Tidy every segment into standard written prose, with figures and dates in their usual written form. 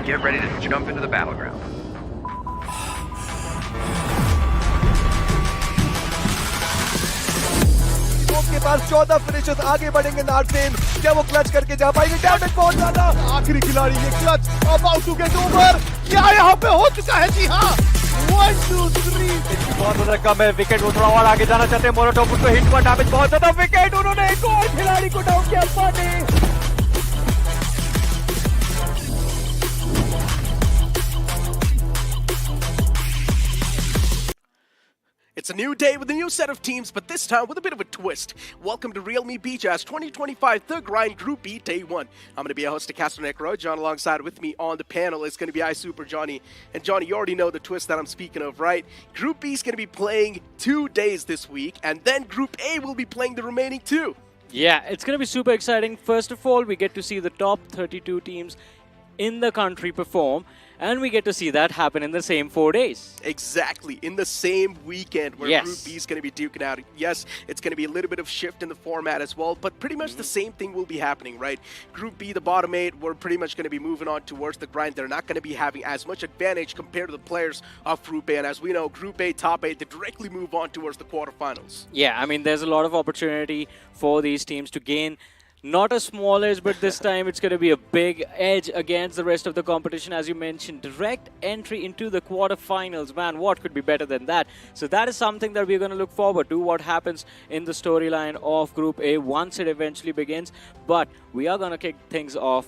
Get ready to jump into the battleground. के पास 14 finishers आगे बढ़ेंगे नार्सेन क्या वो क्लच करके जा पाएंगे डैमेज बहुत ज्यादा आखिरी खिलाड़ी ये clutch about to get over क्या यहाँ पे हो चुका है जी हाँ 1 2 3 बहुत ज्यादा कम है विकेट वो थोड़ा और आगे जाना चाहते हैं मोरोटोप उसको हिट हुआ डैमेज बहुत ज्यादा विकेट उन्होंने एक और खिलाड़ी को डाउन किया पाने It's a new day with a new set of teams, but this time with a bit of a twist. Welcome to Realme BGIS 2025 The Grind Group B Day 1. I'm going to be a host of Castroneck Roy. John alongside with me on the panel is going to be iSuper Johnny. And Johnny, you already know the twist that I'm speaking of, right? Group B is going to be playing 2 days this week, and then Group A will be playing the remaining 2. Yeah, it's going to be super exciting. First of all, we get to see the top 32 teams in the country perform, and we get to see that happen in the same 4 days. Exactly, in the same weekend where Yes. Group B is going to be duking out. Yes, it's going to be a little bit of shift in the format as well, but pretty much the same thing will be happening, right? Group B, the bottom 8, we're pretty much going to be moving on towards the grind. They're not going to be having as much advantage compared to the players of Group A, and as we know, Group A, top 8, they directly move on towards the quarterfinals. Yeah, I mean, there's a lot of opportunity for these teams to gain not a small edge, but this time it's going to be a big edge against the rest of the competition. As you mentioned, direct entry into the quarterfinals. Man, what could be better than that? So that is something that we're going to look forward to, what happens in the storyline of Group A once it eventually begins. But we are going to kick things off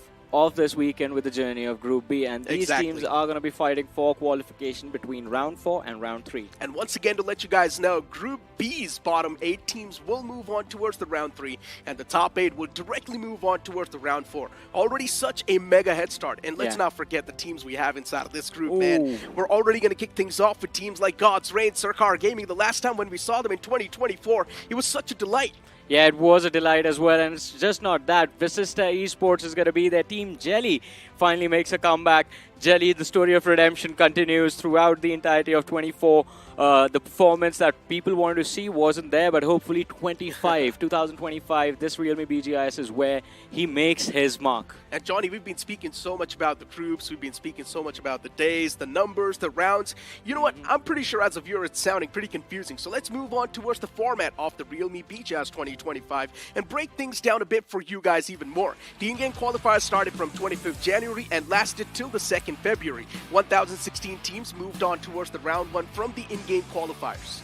this weekend with the journey of Group B, and these teams are going to be fighting for qualification between round 4 and round 3. And once again, to let you guys know, Group B's bottom 8 teams will move on towards the round 3, and the top 8 will directly move on towards the round 4. Already such a mega head start, and let's not forget the teams we have inside of this group, man. We're already going to kick things off with teams like God's Reign, Sarkar Gaming. The last time when we saw them in 2024, it was such a delight. Yeah, it was a delight as well, and it's just not that. Visista Esports is going to be there. Team Jelly finally makes a comeback. Jelly, the story of redemption continues throughout the entirety of 24. The performance that people wanted to see wasn't there, but hopefully 2025, this Realme BGIS is where he makes his mark. And Johnny, we've been speaking so much about the groups, we've been speaking so much about the days, the numbers, the rounds. You know what? I'm pretty sure as a viewer it's sounding pretty confusing. So let's move on towards the format of the Realme BGIS 2025 and break things down a bit for you guys even more. The in-game qualifiers started from 25th January and lasted till the 2nd February. 1,016 teams moved on towards the round 1 from the in-game qualifiers.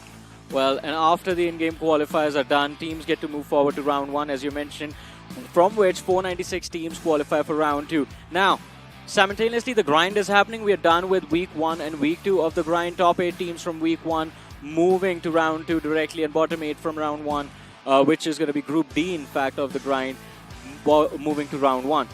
Well, and after the in-game qualifiers are done, teams get to move forward to round 1, as you mentioned, from which 496 teams qualify for round 2. Now, simultaneously, the grind is happening. We are done with week 1 and week 2 of the grind. Top 8 teams from week 1 moving to round 2 directly, and bottom 8 from round 1, which is going to be Group D, in fact, of the grind, moving to round 1.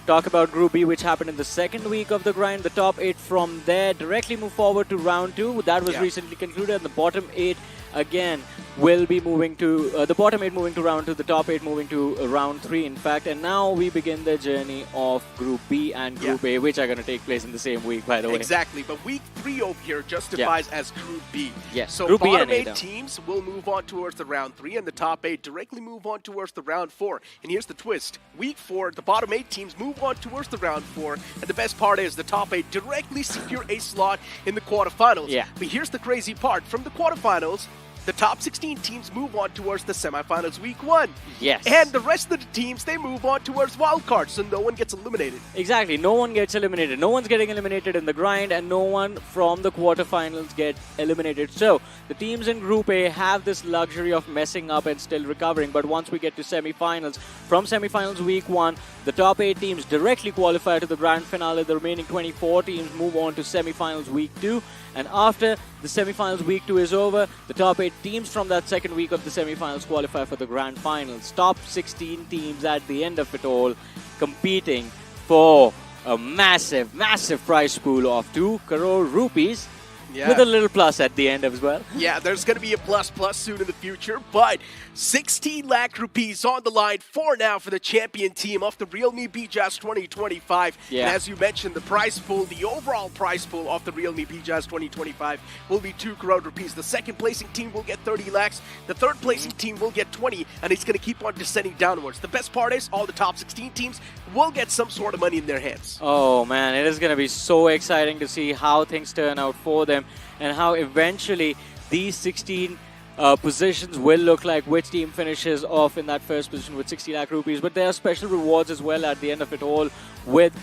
Talk about Group B, which happened in the 2nd week of the grind. The top 8 from there directly move forward to round 2. That was recently concluded. And the bottom 8 again will be moving to the bottom 8 moving to round 2, the top 8 moving to round 3, in fact. And now we begin the journey of Group B and Group A, which are going to take place in the same week, by the way. Exactly, but week 3 over here justifies as Group B. Yes, so Group B bottom and 8 teams will move on towards the round 3, and the top 8 directly move on towards the round 4. And here's the twist. Week 4, the bottom 8 teams move on towards the round 4, and the best part is the top 8 directly secure a slot in the quarterfinals. Yeah. But here's the crazy part. From the quarterfinals, the top 16 teams move on towards the semifinals week 1. Yes. And the rest of the teams, they move on towards wildcards, so no one gets eliminated. Exactly. No one gets eliminated. No one's getting eliminated in the grind, and no one from the quarterfinals get eliminated. So the teams in Group A have this luxury of messing up and still recovering. But once we get to semifinals, from semifinals week 1, the top 8 teams directly qualify to the grand finale. The remaining 24 teams move on to semifinals week 2. And after the semifinals week 2 is over, the top 8 teams from that 2nd week of the semifinals qualify for the grand finals. Top 16 teams at the end of it all competing for a massive, massive prize pool of 2 crore rupees. Yeah. with a little plus at the end as well. Yeah, there's going to be a plus soon in the future, but 16 lakh rupees on the line for now for the champion team of the Realme BGIS 2025. Yeah. And as you mentioned, the prize pool, the overall prize pool of the Realme BGIS 2025 will be 2 crore rupees. The second placing team will get 30 lakhs, the third placing team will get 20, and it's going to keep on descending downwards. The best part is all the top 16 teams will get some sort of money in their hands. Oh man, it is going to be so exciting to see how things turn out for them and how eventually these 16 positions will look like, which team finishes off in that first position with 60 lakh rupees. But there are special rewards as well at the end of it all, with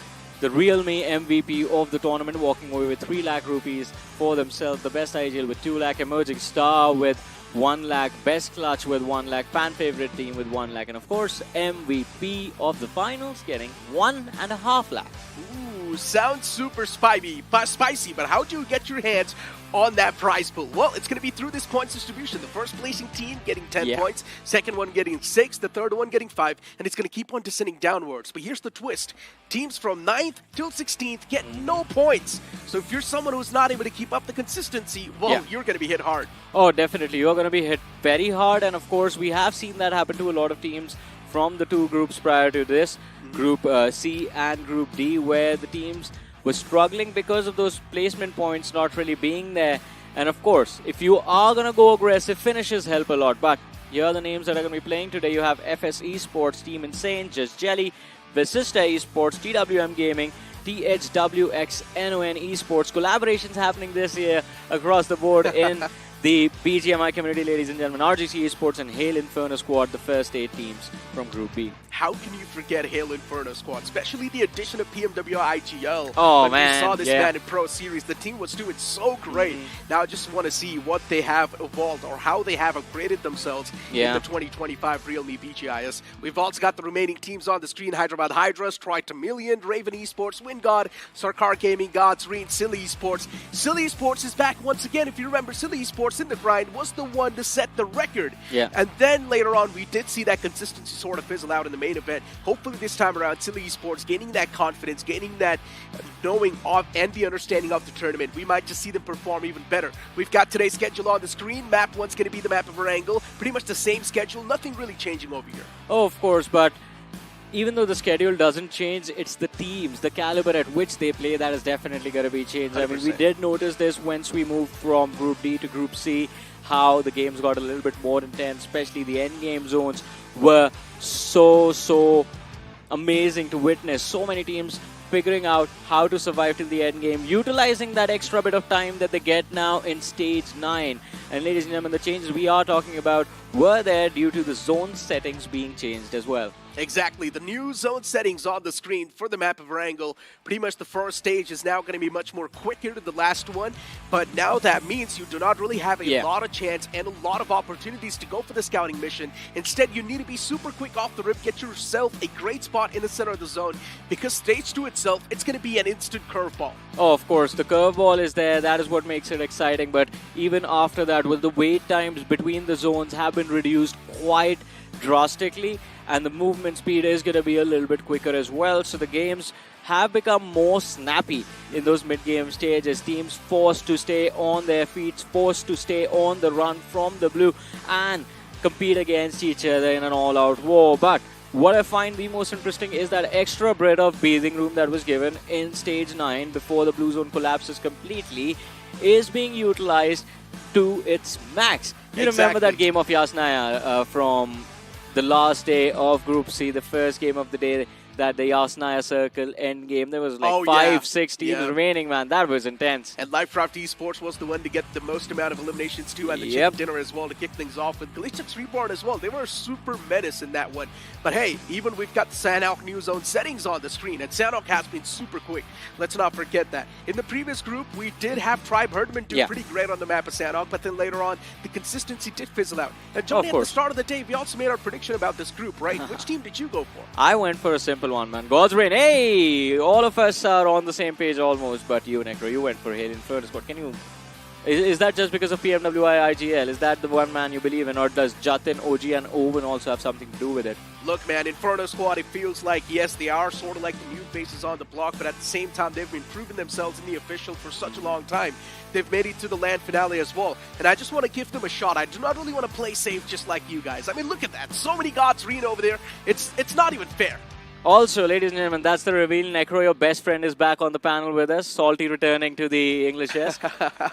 the Realme MVP of the tournament walking away with 3 lakh rupees for themselves, the best IGL with 2 lakh, Emerging Star with 1 lakh, Best Clutch with 1 lakh, Fan Favorite Team with 1 lakh, and of course MVP of the finals getting 1.5 lakh. Ooh, sounds super spicy, but how do you get your hands on that prize pool? Well, it's going to be through this points distribution. The first placing team getting 10 points, second one getting 6, the third one getting 5, and it's going to keep on descending downwards. But here's the twist. Teams from 9th till 16th get no points. So if you're someone who's not able to keep up the consistency, well, you're going to be hit hard. Oh, definitely. You're going to be hit very hard, and of course, we have seen that happen to a lot of teams from the 2 groups prior to this, Group C and Group D, where the teams were struggling because of those placement points not really being there. And of course, if you are going to go aggressive, finishes help a lot. But here are the names that are going to be playing today. You have FS Esports, Team Insane, Just Jelly, Visista Esports, TWM Gaming, THWXNON Esports. Collaborations happening this year across the board in the BGMI community, ladies and gentlemen. RGC Esports and Hail Inferno Squad, the first 8 teams from Group B. How can you forget Hail Inferno Squad, especially the addition of PMW IGL? Oh, when man. we saw this man in Pro Series, the team was doing so great. Now I just want to see what they have evolved or how they have upgraded themselves in the 2025 Realme BGIS. We've also got the remaining teams on the screen: Hyderabad Hydras, Troy Tamilian, Raven Esports, Wingod, Sarkar Gaming, Gods Reen, Silly Esports. Silly Esports is back once again. If you remember, Silly Esports in the grind was the one to set the record. And then later on, we did see that consistency sort of fizzle out in the main event. Hopefully this time around, Silly Esports gaining that confidence, gaining that knowing of and the understanding of the tournament. We might just see them perform even better. We've got today's schedule on the screen. Map 1's going to be the map of Erangel. Pretty much the same schedule. Nothing really changing over here. Oh, of course, but even though the schedule doesn't change, it's the teams, the caliber at which they play, that is definitely going to be changed. 100%. I mean, we did notice this once we moved from Group D to Group C, how the games got a little bit more intense, especially the end game zones were so amazing to witness. So many teams figuring out how to survive till the end game, utilizing that extra bit of time that they get now in Stage 9. And ladies and gentlemen, the changes we are talking about were there due to the zone settings being changed as well. Exactly. The new zone settings on the screen for the map of Erangel. Pretty much the first stage is now going to be much more quicker than the last one. But now that means you do not really have a lot of chance and a lot of opportunities to go for the scouting mission. Instead, you need to be super quick off the rip, get yourself a great spot in the center of the zone. Because stage 2 itself, it's going to be an instant curveball. Oh, of course. The curveball is there. That is what makes it exciting. But even after that, well, the wait times between the zones have been reduced quite drastically, and the movement speed is going to be a little bit quicker as well. So the games have become more snappy in those mid-game stages. Teams forced to stay on their feet, forced to stay on the run from the blue and compete against each other in an all-out war. But what I find the most interesting is that extra bit of breathing room that was given in Stage 9 before the blue zone collapses completely is being utilized to its max. You remember that game of Yasnaya from the last day of Group C, the first game of the day, that the Yasnaya Circle end game. There was like 5-6 teams remaining, man. That was intense. And Lifecraft Esports was the one to get the most amount of eliminations too, and the chicken dinner as well to kick things off with Galicia's Reborn as well. They were a super menace in that one. But hey, even we've got the Sanhok new zone settings on the screen, and Sanhok has been super quick. Let's not forget that. In the previous group, we did have Tribe Herdman do pretty great on the map of Sanhok, but then later on, the consistency did fizzle out. And Johnny, at the start of the day, we also made our prediction about this group, right? Which team did you go for? I went for a simple one, man. God's Reign. Hey! All of us are on the same page almost, but you, Necro, you went for Hail Inferno Squad. Can you Is that just because of PMWI IGL? Is that the one man you believe in, or does Jatin, OG, and Owen also have something to do with it? Look, man, Inferno Squad, it feels like, yes, they are sort of like the new faces on the block, but at the same time, they've been proving themselves in the official for such a long time. They've made it to the LAN finale as well, and I just want to give them a shot. I do not really want to play safe just like you guys. I mean, look at that. So many gods reign over there. It's not even fair. Also, ladies and gentlemen, that's the reveal. Necro, your best friend, is back on the panel with us. Salty returning to the English desk.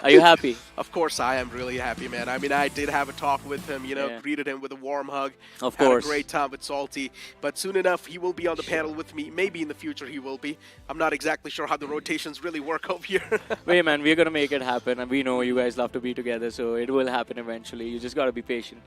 Are you happy? Of course, I am really happy, man. I mean, I did have a talk with him, greeted him with a warm hug. Of course. Had a great time with Salty. But soon enough, he will be on the panel with me. Maybe in the future he will be. I'm not exactly sure how the rotations really work over here. Wait, man, we're going to make it happen. And we know you guys love to be together, so it will happen eventually. You just got to be patient.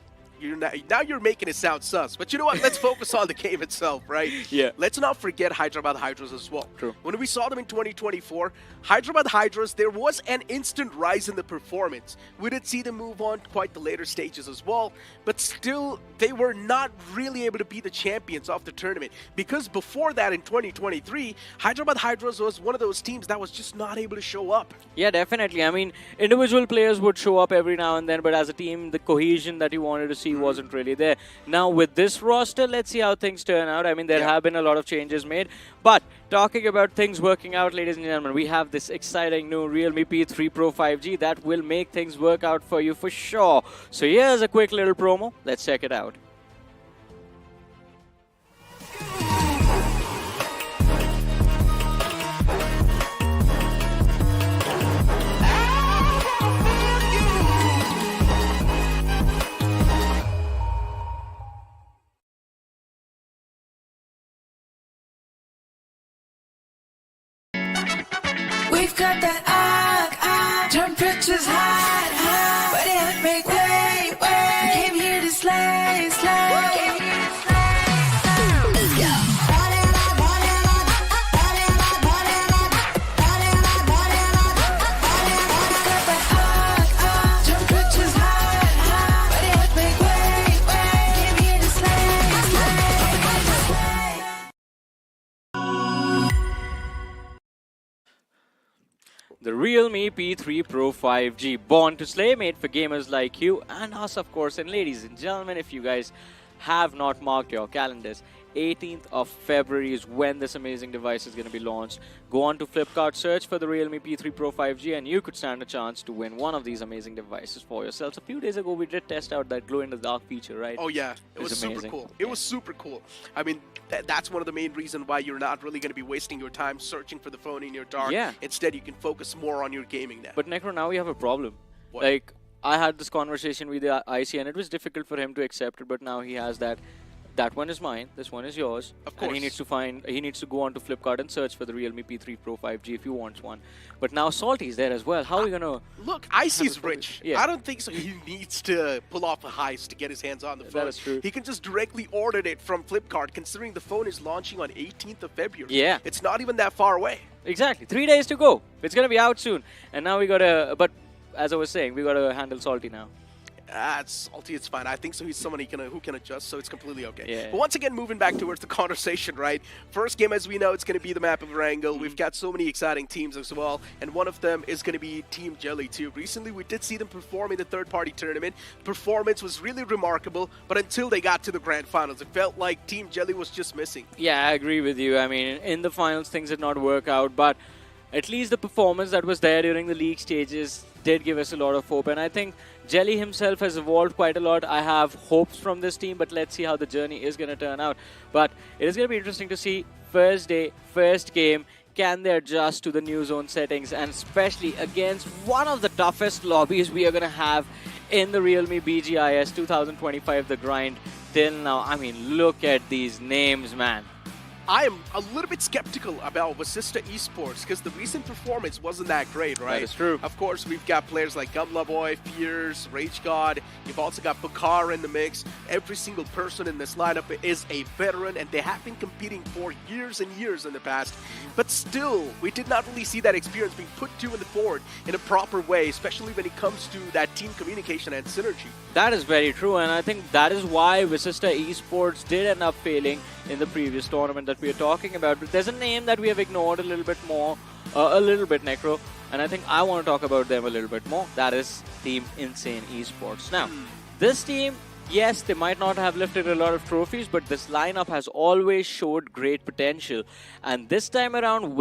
Now you're making it sound sus. But you know what? Let's focus on the game itself, right? Yeah. Let's not forget Hyderabad Hydras as well. True. When we saw them in 2024, Hyderabad Hydras, there was an instant rise in the performance. We did see them move on to quite the later stages as well, but still, they were not really able to be the champions of the tournament. Because before that, in 2023, Hyderabad Hydras was one of those teams that was just not able to show up. Yeah, definitely. I mean, individual players would show up every now and then, but as a team, the cohesion that you wanted to see wasn't really there. Now, with this roster, let's see how things turn out. I mean, there have been a lot of changes made. But talking about things working out, ladies and gentlemen, we have this exciting new Realme P3 Pro 5G that will make things work out for you for sure. So here's a quick little promo. Let's check it out. We've got that temperatures hot, but it make way. We came here to slay. The Realme P3 Pro 5G, born to slay, made for gamers like you and us, of course. And ladies and gentlemen, if you guys have not marked your calendars, 18th of February is when this amazing device is going to be launched. Go on to Flipkart, search for the Realme P3 Pro 5G, and you could stand a chance to win one of these amazing devices for yourselves. A few days ago, we did test out that glow-in-the-dark feature, right? Oh, yeah. It was super amazing. cool. It was super cool. I mean, that's one of the main reasons why you're not really going to be wasting your time searching for the phone in your dark. Yeah. Instead, you can focus more on your gaming now. But Necro, now we have a problem. What? Like, I had this conversation with the IC, and it was difficult for him to accept it, but now he has that. That one is mine, this one is yours. Of course. And he needs to go on to Flipkart and search for the Realme P3 Pro 5G if he wants one. But now Salty's there as well. How are we going to... Look, IC's rich. Yeah. I don't think so. He needs to pull off a heist to get his hands on the phone. That is true. He can just directly order it from Flipkart, considering the phone is launching on 18th of February. Yeah. It's not even that far away. Exactly. 3 days to go. It's going to be out soon. And now we got to... But as I was saying, we got to handle Salty now. It's Salty, it's fine. I think so. He's someone who can adjust, so it's completely okay. Yeah. But once again, moving back towards the conversation, right? First game, as we know, it's going to be the map of Erangel. We've got so many exciting teams as well, and one of them is going to be Team Jelly too. Recently, we did see them perform in the third-party tournament. Performance was really remarkable, but until they got to the grand finals, it felt like Team Jelly was just missing. Yeah, I agree with you. I mean, in the finals, things did not work out, but at least the performance that was there during the league stages did give us a lot of hope, and I think Jelly himself has evolved quite a lot. I have hopes from this team, but let's see how the journey is going to turn out. But it is going to be interesting to see first day, first game, can they adjust to the new zone settings, and especially against one of the toughest lobbies we are going to have in the Realme BGIS 2025, the grind till now. I mean, look at these names, man. I am a little bit skeptical about Vasista Esports because the recent performance wasn't that great, right? That is true. Of course, we've got players like Gumla Boy, Fears, Rage God. You've also got Bakar in the mix. Every single person in this lineup is a veteran, and they have been competing for years and years in the past. But still, we did not really see that experience being put to in the forward in a proper way, especially when it comes to that team communication and synergy. That is very true, and I think that is why Vasista Esports did end up failing in the previous tournament that we are talking about. But there's a name that we have ignored a little bit more, a little bit, Necro. and I think I want to talk about them a little bit more. That is Team Insane Esports. Now, this team, yes, they might not have lifted a lot of trophies, but this lineup has always showed great potential. And this time around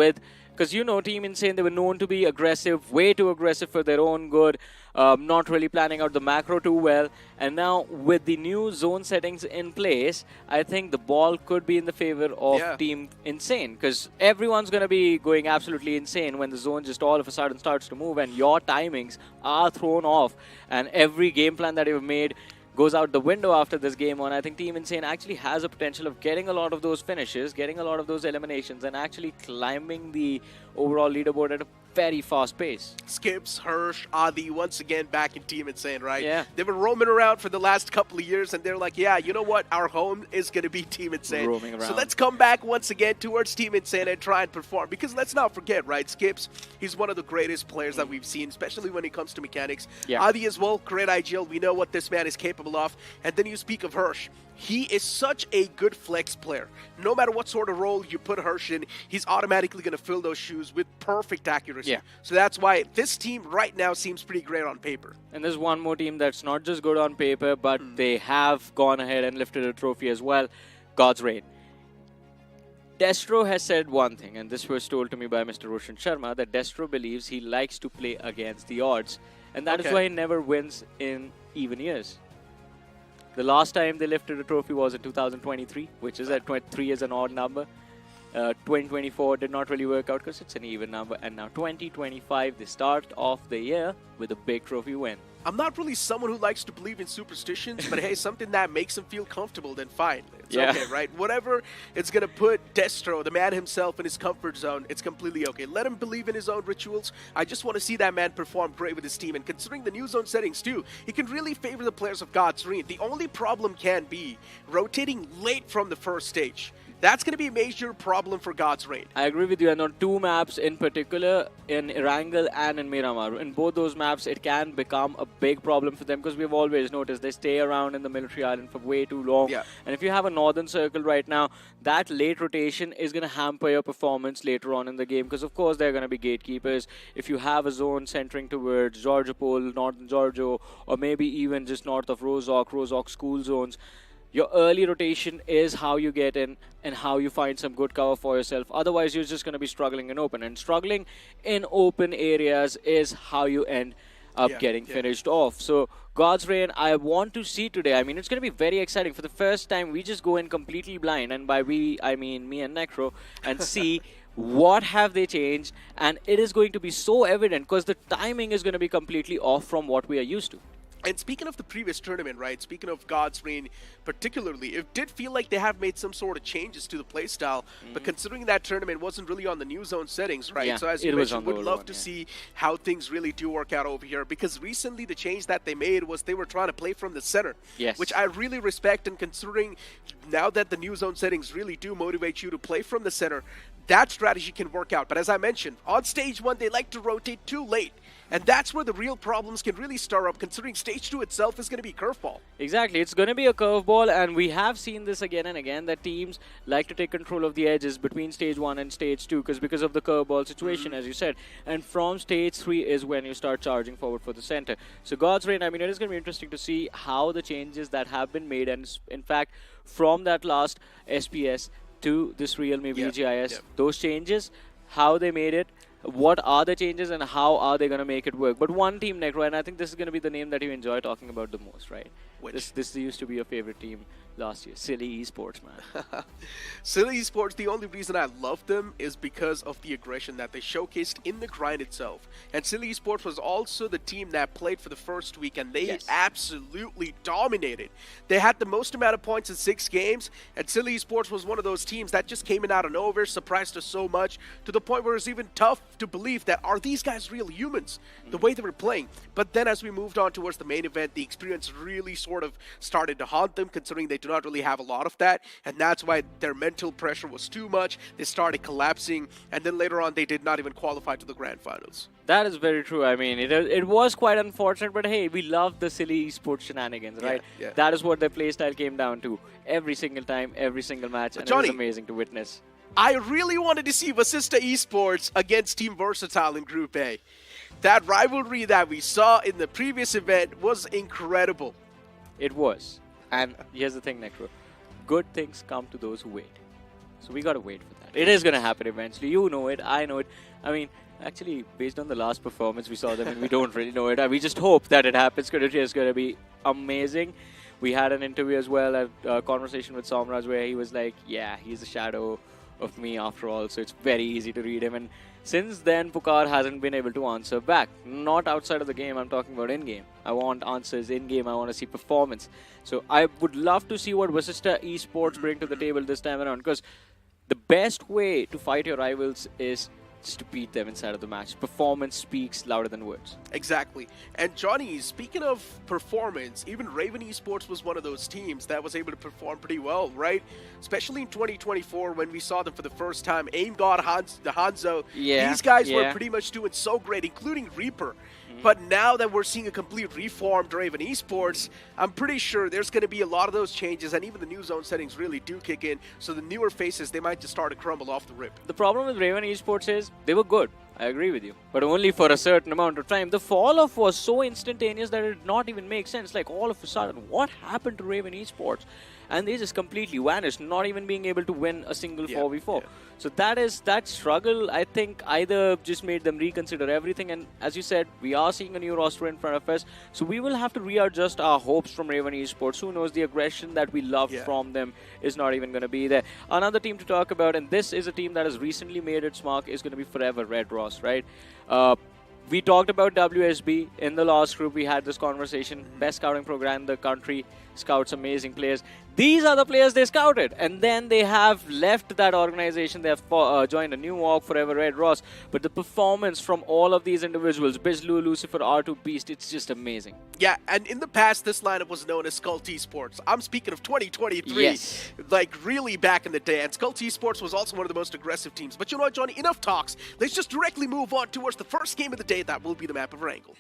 because Team Insane, they were known to be aggressive, way too aggressive for their own good, not really planning out the macro too well. And now with the new zone settings in place, I think the ball could be in the favor of Team Insane, because everyone's going to be going absolutely insane when the zone just all of a sudden starts to move and your timings are thrown off and every game plan that you've made goes out the window after this game on. I think Team Insane actually has a potential of getting a lot of those finishes, getting a lot of those eliminations, and actually climbing the overall leaderboard at a very fast pace. Skips, Hirsch, Adi, once again back in Team Insane, right? Yeah. They were roaming around for the last couple of years, and they're like, yeah, you know what? Our home is going to be Team Insane. Roaming around. So let's come back once again towards Team Insane and try and perform. Because let's not forget, right? Skips, he's one of the greatest players that we've seen, especially when it comes to mechanics. Yeah. Adi as well, great IGL. We know what this man is capable of. And then you speak of Hirsch. He is such a good flex player. No matter what sort of role you put Hirsch in, he's automatically going to fill those shoes with perfect accuracy. Yeah. So that's why this team right now seems pretty great on paper. And there's one more team that's not just good on paper, but they have gone ahead and lifted a trophy as well. God's Reign. Destro has said one thing, and this was told to me by Mr. Roshan Sharma, that Destro believes he likes to play against the odds. And that is why he never wins in even years. The last time they lifted a trophy was in 2023, which is at 3 is an odd number. 2024 did not really work out because it's an even number. And now 2025, they start off the year with a big trophy win. I'm not really someone who likes to believe in superstitions, but hey, something that makes him feel comfortable, then fine. It's okay, right? Whatever it's going to put Destro, the man himself, in his comfort zone, it's completely okay. Let him believe in his own rituals. I just want to see that man perform great with his team. And considering the new zone settings too, he can really favor the players of God's Reign. The only problem can be rotating late from the first stage. That's going to be a major problem for God's Reign. I agree with you. And on two maps in particular, in Erangel and in Miramar, in both those maps, it can become a big problem for them because we've always noticed they stay around in the military island for way too long. Yeah. And if you have a northern circle right now, that late rotation is going to hamper your performance later on in the game because, of course, there are going to be gatekeepers. If you have a zone centering towards Georgiopol, northern Giorgio, or maybe even just north of Rozhok school zones, your early rotation is how you get in and how you find some good cover for yourself. Otherwise, you're just going to be struggling in open. And struggling in open areas is how you end up getting finished off. So, God's Reign, I want to see today. I mean, it's going to be very exciting. For the first time, we just go in completely blind. And by we, I mean me and Necro. And see what have they changed. And it is going to be so evident because the timing is going to be completely off from what we are used to. And speaking of the previous tournament, right, speaking of God's Reign particularly, it did feel like they have made some sort of changes to the playstyle, but considering that tournament wasn't really on the new zone settings, right, so as you mentioned, would love to see how things really do work out over here, because recently the change that they made was they were trying to play from the center, which I really respect, and considering now that the new zone settings really do motivate you to play from the center, that strategy can work out. But as I mentioned, on stage 1, they like to rotate too late. And that's where the real problems can really stir up, considering stage 2 itself is going to be curveball. Exactly. It's going to be a curveball, and we have seen this again and again, that teams like to take control of the edges between stage 1 and stage 2 because of the curveball situation, as you said. And from stage 3 is when you start charging forward for the center. So God's Reign, I mean, it is going to be interesting to see how the changes that have been made, and in fact, from that last SPS to this Realme BGIS, those changes, how they made it, what are the changes, and how are they going to make it work. But one team, Necro, and I think this is going to be the name that you enjoy talking about the most, right? This used to be your favorite team last year. Silly Esports, man. Silly Esports, the only reason I love them is because of the aggression that they showcased in the grind itself. And Silly Esports was also the team that played for the first week, and they absolutely dominated. They had the most amount of points in 6 games, and Silly Esports was one of those teams that just came in out of nowhere, surprised us so much, to the point where it's even tough to believe that, are these guys real humans? The way they were playing. But then as we moved on towards the main event, the experience really sort of started to haunt them, considering they do not really have a lot of that, and that's why their mental pressure was too much. They started collapsing, and then later on they did not even qualify to the grand finals. That is very true. I mean, it was quite unfortunate, but hey, we love the Silly Esports shenanigans, right? Yeah. That is what their playstyle came down to every single time, every single match, and Johnny, it was amazing to witness. I really wanted to see Vasista Esports against Team Versatile in Group A. That rivalry that we saw in the previous event was incredible. It was. And here's the thing, Necro. Good things come to those who wait. So we gotta wait for that. It is gonna happen eventually. You know it. I know it. I mean, actually, based on the last performance we saw them, and we don't really know it. We just hope that it happens because it is gonna be amazing. We had an interview as well, a conversation with Somraj where he was like, yeah, he's a shadow of me after all, so it's very easy to read him. And since then, Pukar hasn't been able to answer back. Not outside of the game, I'm talking about in-game. I want answers in-game, I want to see performance. So I would love to see what Vasista Esports bring to the table this time around, because the best way to fight your rivals is just to beat them inside of the match. Performance speaks louder than words. Exactly. And Johnny, speaking of performance, even Raven Esports was one of those teams that was able to perform pretty well, right? Especially in 2024 when we saw them for the first time. Aim God, Hanzo, these guys were pretty much doing so great, including Reaper. But now that we're seeing a complete reformed Raven Esports, I'm pretty sure there's going to be a lot of those changes, and even the new zone settings really do kick in, so the newer faces, they might just start to crumble off the rip. The problem with Raven Esports is they were good. I agree with you. But only for a certain amount of time. The fall-off was so instantaneous that it did not even make sense. Like, all of a sudden, what happened to Raven Esports? And they just completely vanished, not even being able to win a single 4v4. So that struggle, I think, either just made them reconsider everything. And as you said, we are seeing a new roster in front of us. So we will have to readjust our hopes from Raven Esports. Who knows, the aggression that we loved from them is not even going to be there. Another team to talk about, and this is a team that has recently made its mark, is going to be Forever Red Ross, right? We talked about WSB in the last group. We had this conversation. Best scouting program in the country. Scouts amazing players. These are the players they scouted. And then they have left that organization. They have joined a new org, Forever Red Ross. But the performance from all of these individuals, Bijlu, Lucifer, R2, Beast, it's just amazing. Yeah, and in the past, this lineup was known as Skull Esports. I'm speaking of 2023. Yes. Like, really back in the day. And Skull Esports was also one of the most aggressive teams. But you know what, Johnny? Enough talks. Let's just directly move on towards the first game of the day. That will be the map of Erangel.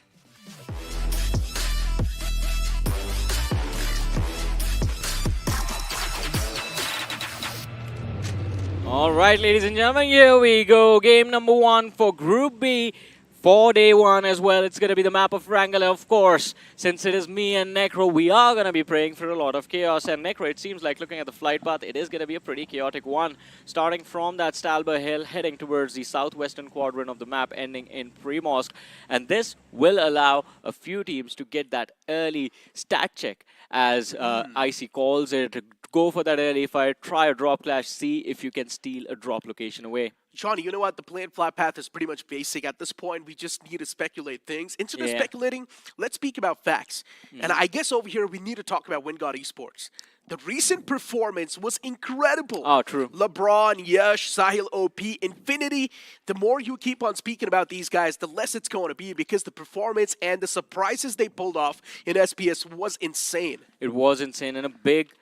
All right, ladies and gentlemen, here we go. Game number 1 for Group B for day 1 as well. It's going to be the map of Erangel, of course. Since it is me and Necro, we are going to be praying for a lot of chaos. And Necro, it seems like looking at the flight path, it is going to be a pretty chaotic one. Starting from that Stalber Hill, heading towards the southwestern quadrant of the map, ending in Primorsk. And this will allow a few teams to get that early stat check, as Icy calls it. Go for that early fight, try a drop clash, see if you can steal a drop location away. Johnny, you know what? The planned flat path is pretty much basic at this point. We just need to speculate things. Instead of speculating, let's speak about facts. And I guess over here, we need to talk about WinGod Esports. The recent performance was incredible. Oh, true. LeBron, Yash, Sahil, OP, Infinity. The more you keep on speaking about these guys, the less it's going to be, because the performance and the surprises they pulled off in SPS was insane. It was insane, and a big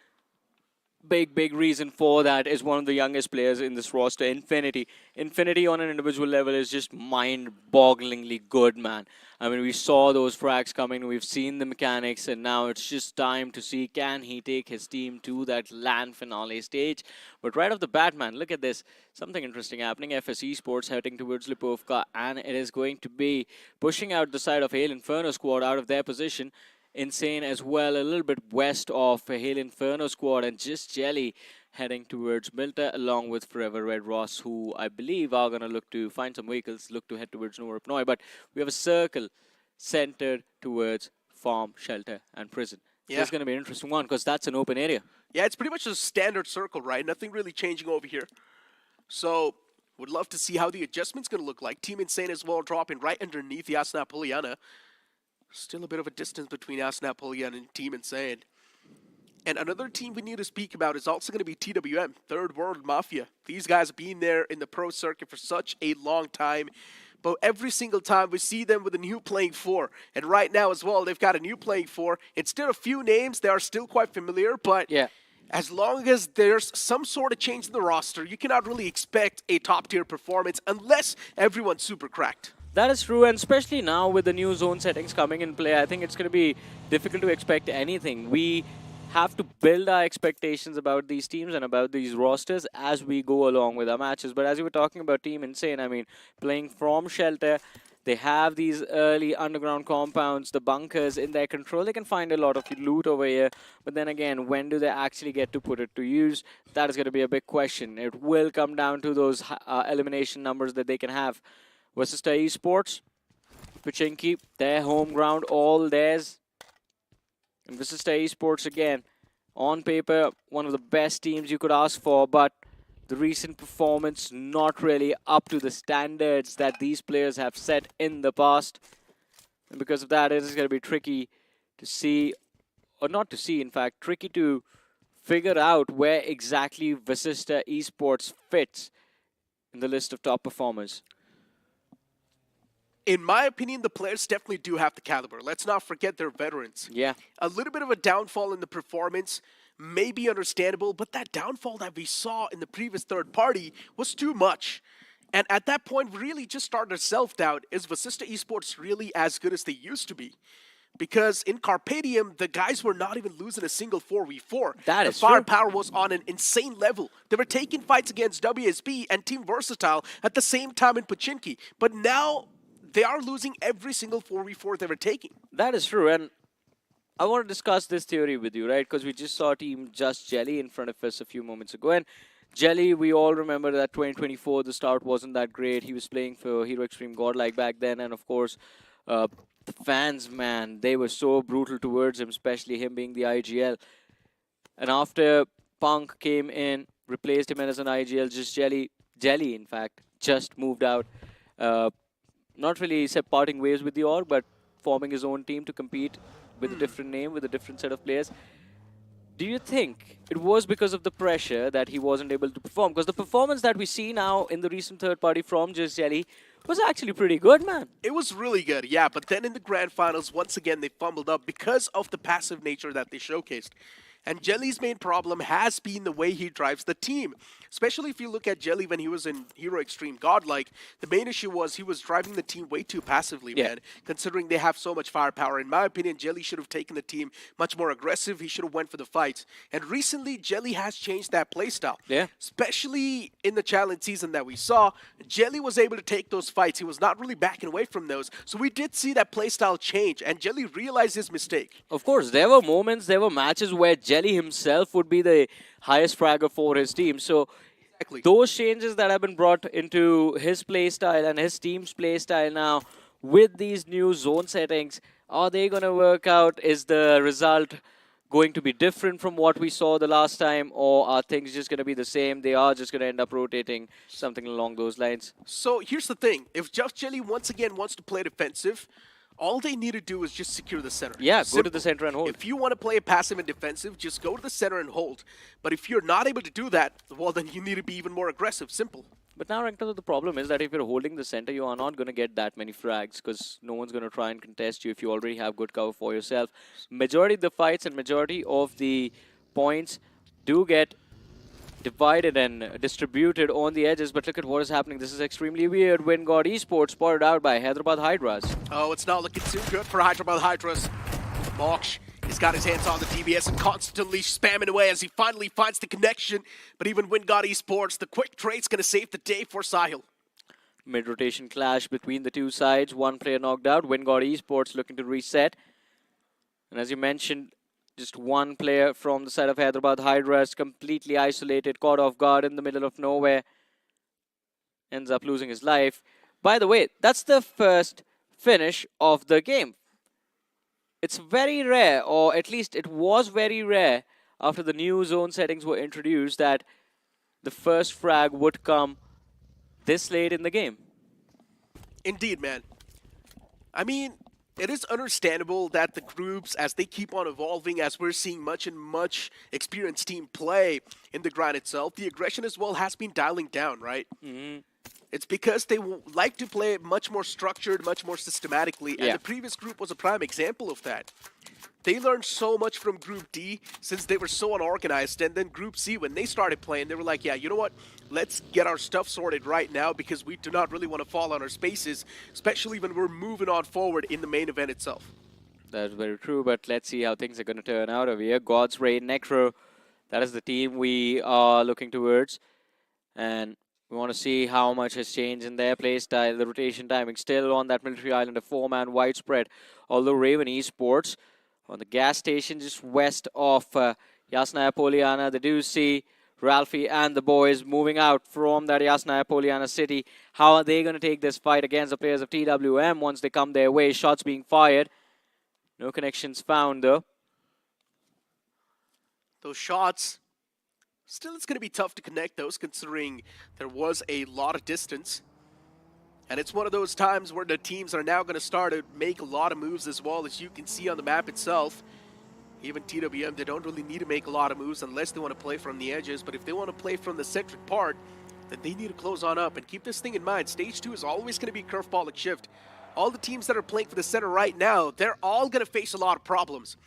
reason for that is one of the youngest players in this roster, Infinity. Infinity on an individual level is just mind-bogglingly good, man. I mean, we saw those frags coming, we've seen the mechanics, and now it's just time to see, can he take his team to that LAN finale stage? But right off the bat, man, look at this. Something interesting happening. FS Esports heading towards Lipovka, and it is going to be pushing out the side of Hail Inferno squad out of their position. Insane as well, a little bit west of Hail Inferno squad, and just Jelly heading towards Milta along with Forever Red Ross, who I believe are going to look to find some vehicles, look to head towards Novorupnoy. But we have a circle centered towards farm, shelter, and prison. Yeah. This is going to be an interesting one because that's an open area. Yeah, it's pretty much a standard circle, right? Nothing really changing over here. So, would love to see how the adjustment's going to look like. Team Insane as well dropping right underneath Yasna Poliana. Still a bit of a distance between Asnap Poliana and Team Insane. And another team we need to speak about is also going to be TWM, Third World Mafia. These guys have been there in the pro circuit for such a long time. But every single time we see them with a new playing 4. And right now as well, they've got a new playing 4. Instead of few names, they are still quite familiar. But as long as there's some sort of change in the roster, you cannot really expect a top-tier performance unless everyone's super cracked. That is true, and especially now with the new zone settings coming in play, I think it's going to be difficult to expect anything. We have to build our expectations about these teams and about these rosters as we go along with our matches. But as you were talking about Team Insane, I mean, playing from shelter, they have these early underground compounds, the bunkers in their control. They can find a lot of loot over here. But then again, when do they actually get to put it to use? That is going to be a big question. It will come down to those elimination numbers that they can have. Versus the esports, Pachinki, their home ground, all theirs. And this is the esports again. On paper, one of the best teams you could ask for, but the recent performance not really up to the standards that these players have set in the past. And because of that, it is going to be tricky to see, or not to see, in fact, tricky to figure out where exactly Vasista Esports fits in the list of top performers. In my opinion, the players definitely do have the caliber. Let's not forget they're veterans. Yeah. A little bit of a downfall in the performance may be understandable, but that downfall that we saw in the previous third party was too much. And at that point, we really just started self-doubt. Is Vasista Esports really as good as they used to be? Because in Carpadium, the guys were not even losing a single 4v4. That is true. The firepower was on an insane level. They were taking fights against WSB and Team Versatile at the same time in Pachinki. But now they are losing every single 4v4 they were taking. That is true, and I want to discuss this theory with you, right? Because we just saw Team Just Jelly in front of us a few moments ago, and Jelly, we all remember that 2024, the start wasn't that great. He was playing for Hero Extreme Godlike back then, and of course, the fans, man, they were so brutal towards him, especially him being the IGL. And after Punk came in, replaced him as an IGL, just Jelly, in fact, just moved out. Not really said parting ways with the org, but forming his own team to compete with a different name, with a different set of players. Do you think it was because of the pressure that he wasn't able to perform? Because the performance that we see now in the recent third party from Just Jelly was actually pretty good, man. It was really good, yeah, but then in the grand finals, once again, they fumbled up because of the passive nature that they showcased. And Jelly's main problem has been the way he drives the team. Especially if you look at Jelly when he was in Hero Extreme Godlike, the main issue was he was driving the team way too passively, man. Considering they have so much firepower. In my opinion, Jelly should have taken the team much more aggressive. He should have went for the fights. And recently, Jelly has changed that playstyle. Yeah. Especially in the challenge season that we saw, Jelly was able to take those fights. He was not really backing away from those. So we did see that playstyle change, and Jelly realized his mistake. Of course, there were moments, there were matches where Jelly himself would be the highest fragger for his team. So Exactly. those changes that have been brought into his playstyle and his team's playstyle now with these new zone settings, are they going to work out? Is the result going to be different from what we saw the last time, or are things just going to be the same? They are just going to end up rotating, something along those lines. So here's the thing. If Just Jelly once again wants to play defensive, all they need to do is just secure the center. Yeah, Simple. go to the center and hold. If you want to play passive and defensive, just go to the center and hold. But if you're not able to do that, well, then you need to be even more aggressive. Simple. But now, Erangel, the problem is that if you're holding the center, you are not going to get that many frags because no one's going to try and contest you if you already have good cover for yourself. Majority of the fights and majority of the points do get divided and distributed on the edges, but look at what is happening. This is extremely weird. WinGod Esports spotted out by Hyderabad Hydras. Oh, it's not looking too good for Hyderabad Hydras. Moksh, he's got his hands on the DBS and constantly spamming away as he finally finds the connection. But even WinGod Esports, the quick trade's going to save the day for Sahil. Mid-rotation clash between the two sides. One player knocked out. WinGod Esports looking to reset. And as you mentioned, just one player from the side of Hyderabad Hydras, completely isolated, caught off guard in the middle of nowhere. Ends up losing his life. By the way, that's the first finish of the game. It's very rare, or at least it was very rare, after the new zone settings were introduced, that the first frag would come this late in the game. Indeed, man. I mean, it is understandable that the groups, as they keep on evolving, as we're seeing much and much experienced team play in the grind itself, the aggression as well has been dialing down, right? Mm-hmm. It's because they like to play much more structured, much more systematically, and the previous group was a prime example of that. They learned so much from Group D since they were so unorganized, and then Group C, when they started playing, they were like, yeah, you know what? Let's get our stuff sorted right now because we do not really want to fall on our spaces, especially when we're moving on forward in the main event itself. That's very true, but let's see how things are going to turn out over here. God's Reign, Necro, that is the team we are looking towards. And we want to see how much has changed in their play style. The rotation timing still on that military island, a 4-man widespread. Although Raven Esports on the gas station just west of Yasnaya Poliana, they do see Ralphie and the boys moving out from that Yasnaya Poliana city. How are they going to take this fight against the players of TWM once they come their way? Shots being fired. No connections found though. Those shots, still it's going to be tough to connect those considering there was a lot of distance. And it's one of those times where the teams are now going to start to make a lot of moves as well, as you can see on the map itself. Even TWM, they don't really need to make a lot of moves unless they want to play from the edges. But if they want to play from the centric part, then they need to close on up. And keep this thing in mind, Stage 2 is always going to be curveballic shift. All the teams that are playing for the center right now, they're all going to face a lot of problems.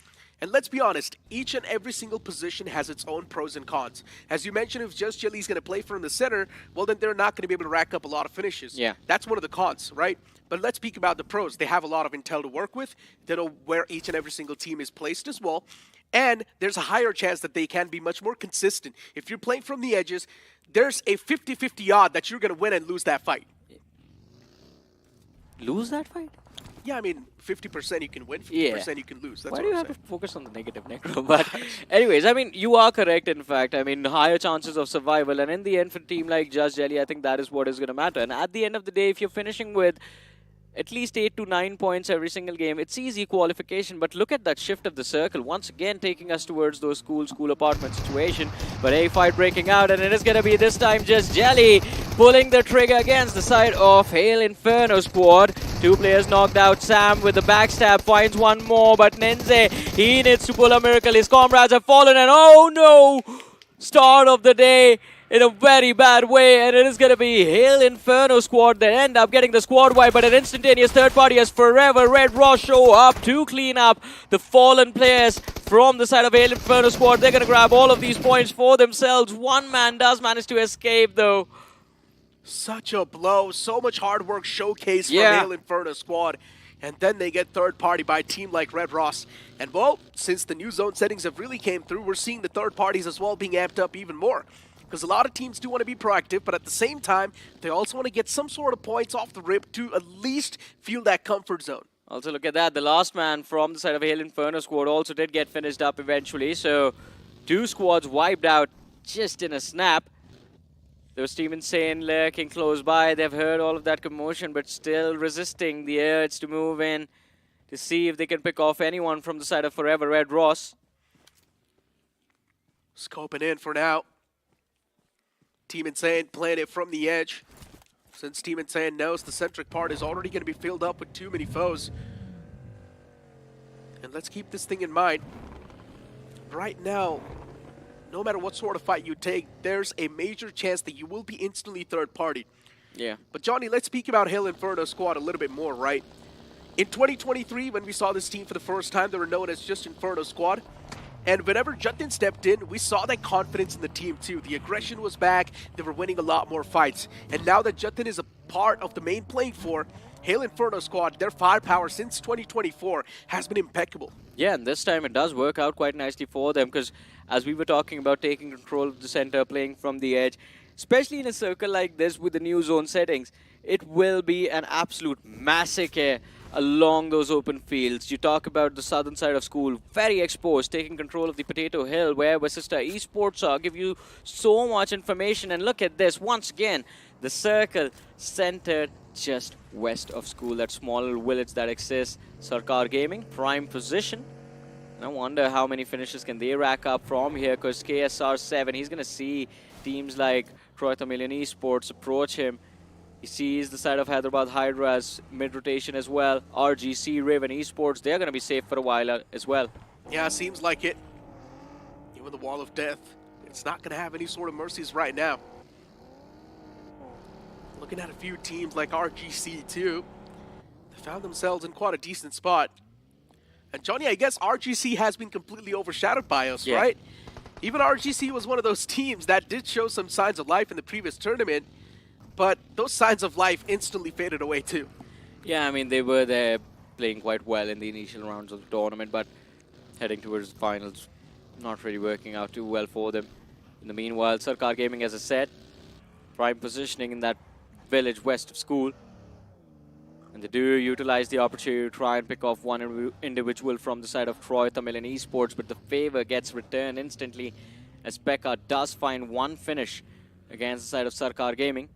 And let's be honest, each and every single position has its own pros and cons. As you mentioned, if Just Jelly's going to play from the center, well, then they're not going to be able to rack up a lot of finishes. Yeah. That's one of the cons, right? But let's speak about the pros. They have a lot of intel to work with. They know where each and every single team is placed as well. And there's a higher chance that they can be much more consistent. If you're playing from the edges, there's a 50-50 odd that you're going to win and lose that fight. Lose that fight? Yeah, I mean, 50% you can win, 50% you can lose. That's Why what do you I'm have saying. to focus on the negative, Necro? But anyways, I mean, you are correct, in fact. I mean, higher chances of survival. And in the end, for a team like Just Jelly, I think that is what is going to matter. And at the end of the day, if you're finishing with at least 8 to 9 points every single game, it's easy qualification. But look at that shift of the circle, once again taking us towards those school apartment situation. But a fight breaking out, and it is going to be this time Just Jelly pulling the trigger against the side of Hail Inferno squad. 2 players knocked out. Sam with the backstab finds one more, but Nenze, he needs to pull a miracle. His comrades have fallen, and oh no! Start of the day in a very bad way, and it is going to be Hail Inferno squad that end up getting the squad wipe, but an instantaneous third party as Forever Red Ross show up to clean up the fallen players from the side of Hail Inferno squad. They're going to grab all of these points for themselves. One man does manage to escape though. Such a blow, so much hard work showcased from Hail Inferno squad. And then they get third party by a team like Red Ross. And well, since the new zone settings have really came through, we're seeing the third parties as well being amped up even more. Because a lot of teams do want to be proactive, but at the same time, they also want to get some sort of points off the rip to at least feel that comfort zone. Also look at that, the last man from the side of Hail Inferno squad also did get finished up eventually. So 2 squads wiped out just in a snap. There was Team Insane lurking close by. They've heard all of that commotion, but still resisting the urge to move in to see if they can pick off anyone from the side of Forever Red Ross. Scoping in for now. Team Insane playing it from the edge. Since Team Insane knows the centric part is already going to be filled up with too many foes. And let's keep this thing in mind. Right now, no matter what sort of fight you take, there's a major chance that you will be instantly third party. Yeah. But Johnny, let's speak about Hail Inferno squad a little bit more, right? In 2023, when we saw this team for the first time, they were known as just Inferno squad. And whenever Jatin stepped in, we saw that confidence in the team too. The aggression was back, they were winning a lot more fights. And now that Jatin is a part of the main playing floor, Hail Inferno squad, their firepower since 2024 has been impeccable. Yeah, and this time it does work out quite nicely for them because as we were talking about taking control of the center, playing from the edge, especially in a circle like this with the new zone settings, it will be an absolute massacre along those open fields. You talk about the southern side of school, very exposed, taking control of the Potato Hill where Vasista Esports are, give you so much information. And look at this, once again, the circle centered just west of school, that small little village that exists. Sarkar Gaming, prime position. And I wonder how many finishes can they rack up from here, because KSR 7, he's going to see teams like Troy Million Esports approach him. He sees the side of Hyderabad Hydra as mid-rotation as well. RGC, Raven Esports, they're going to be safe for a while as well. Yeah, seems like it. Even the Wall of Death, it's not going to have any sort of mercies right now. Looking at a few teams like RGC too, they found themselves in quite a decent spot. And Johnny, I guess RGC has been completely overshadowed by us, right? Even RGC was one of those teams that did show some signs of life in the previous tournament, but those signs of life instantly faded away too. Yeah, I mean, they were there playing quite well in the initial rounds of the tournament, but heading towards the finals, not really working out too well for them. In the meanwhile, Sarkar Gaming, as I said, prime positioning in that village west of school. And they do utilize the opportunity to try and pick off one individual from the side of Troy Tamilian Esports, but the favor gets returned instantly as Pekka does find one finish against the side of Sarkar Gaming.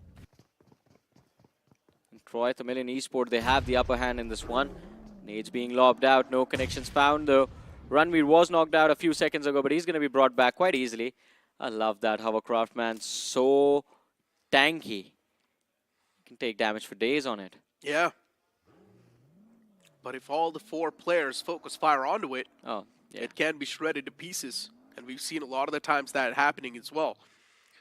And Troy Tamilian Esports, they have the upper hand in this one. Nades being lobbed out, no connections found though. Ranveer was knocked out a few seconds ago, but he's going to be brought back quite easily. I love that hovercraft, man. So tanky. Can take damage for days on it. Yeah. But if all the 4 players focus fire onto it, it can be shredded to pieces. And we've seen a lot of the times that happening as well.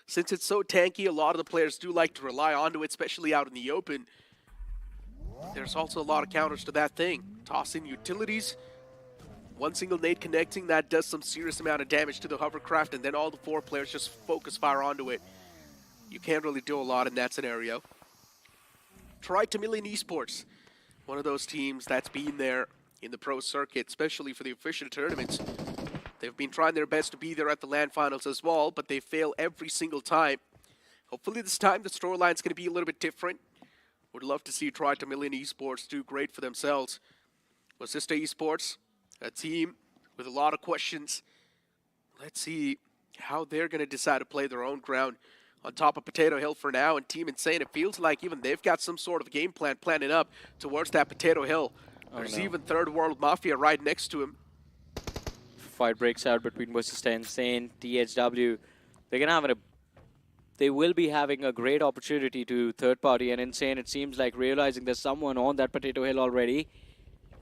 Since it's so tanky, a lot of the players do like to rely onto it, especially out in the open. There's also a lot of counters to that thing. Toss in utilities. One single nade connecting, that does some serious amount of damage to the hovercraft, and then all the 4 players just focus fire onto it. You can't really do a lot in that scenario. Try Tamilian Esports. One of those teams that's been there in the pro circuit, especially for the official tournaments. They've been trying their best to be there at the LAN finals as well, but they fail every single time. Hopefully this time the storyline's going to be a little bit different. Would love to see Try Tamilian Esports do great for themselves. Vasista Esports, a team with a lot of questions. Let's see how they're going to decide to play their own ground on top of Potato Hill for now. And Team Insane, it feels like even they've got some sort of game plan planning up towards that Potato Hill. There's even Third World Mafia right next to him. Fight breaks out between Vasista, Insane, THW. They're going to have they will be having a great opportunity to third party, and Insane, it seems like realizing there's someone on that Potato Hill already.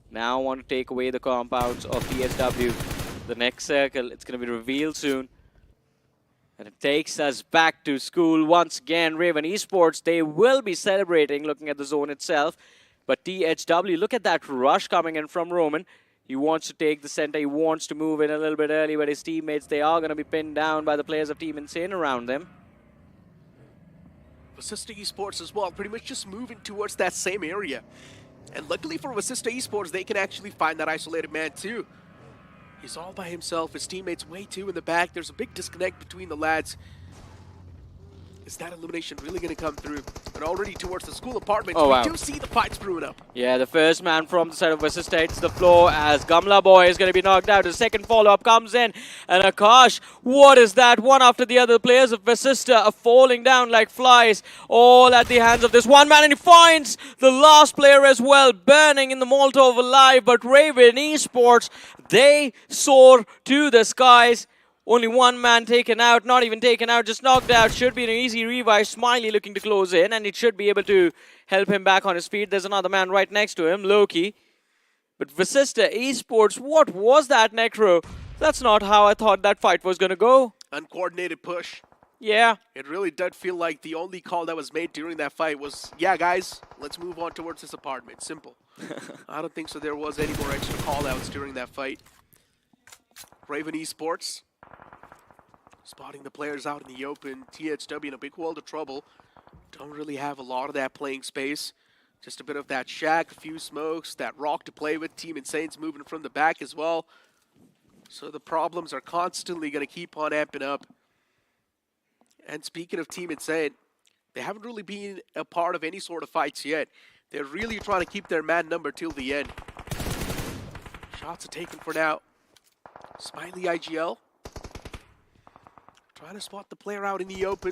Now want to take away the compounds of THW. The next circle, it's going to be revealed soon. And it takes us back to school once again. Raven Esports, they will be celebrating looking at the zone itself. But THW, look at that rush coming in from Roman. He wants to take the center. He wants to move in a little bit early, but his teammates, they are going to be pinned down by the players of Team Insane around them. Vasista Esports as well, pretty much just moving towards that same area. And luckily for Vasista Esports, they can actually find that isolated man too. He's all by himself. His teammates way too in the back. There's a big disconnect between the lads. Is that elimination really going to come through? And already towards the school apartments, we do see the fights brewing up. Yeah, the first man from the side of Vasista hits the floor as Gamla Boy is going to be knocked out. The second follow-up comes in. And Akash, what is that? One after the other, the players of Vasista are falling down like flies, all at the hands of this one man. And he finds the last player as well, burning in the Molotov alive. But Raven Esports, they soar to the skies. Only one man taken out, not even taken out, just knocked out. Should be an easy revive. Smiley looking to close in, and it should be able to help him back on his feet. There's another man right next to him, Loki. But Vasista Esports, what was that, Necro? That's not how I thought that fight was going to go. Uncoordinated push. Yeah. It really did feel like the only call that was made during that fight was, yeah, guys, let's move on towards this apartment. Simple. I don't think so there was any more extra call-outs during that fight. Raven Esports spotting the players out in the open. THW in a big world of trouble. Don't really have a lot of that playing space. Just a bit of that shack, a few smokes, that rock to play with. Team Insane's moving from the back as well. So the problems are constantly going to keep on amping up. And speaking of Team Insane, they haven't really been a part of any sort of fights yet. They're really trying to keep their man number till the end. Shots are taken for now. Smiley IGL. Trying to spot the player out in the open.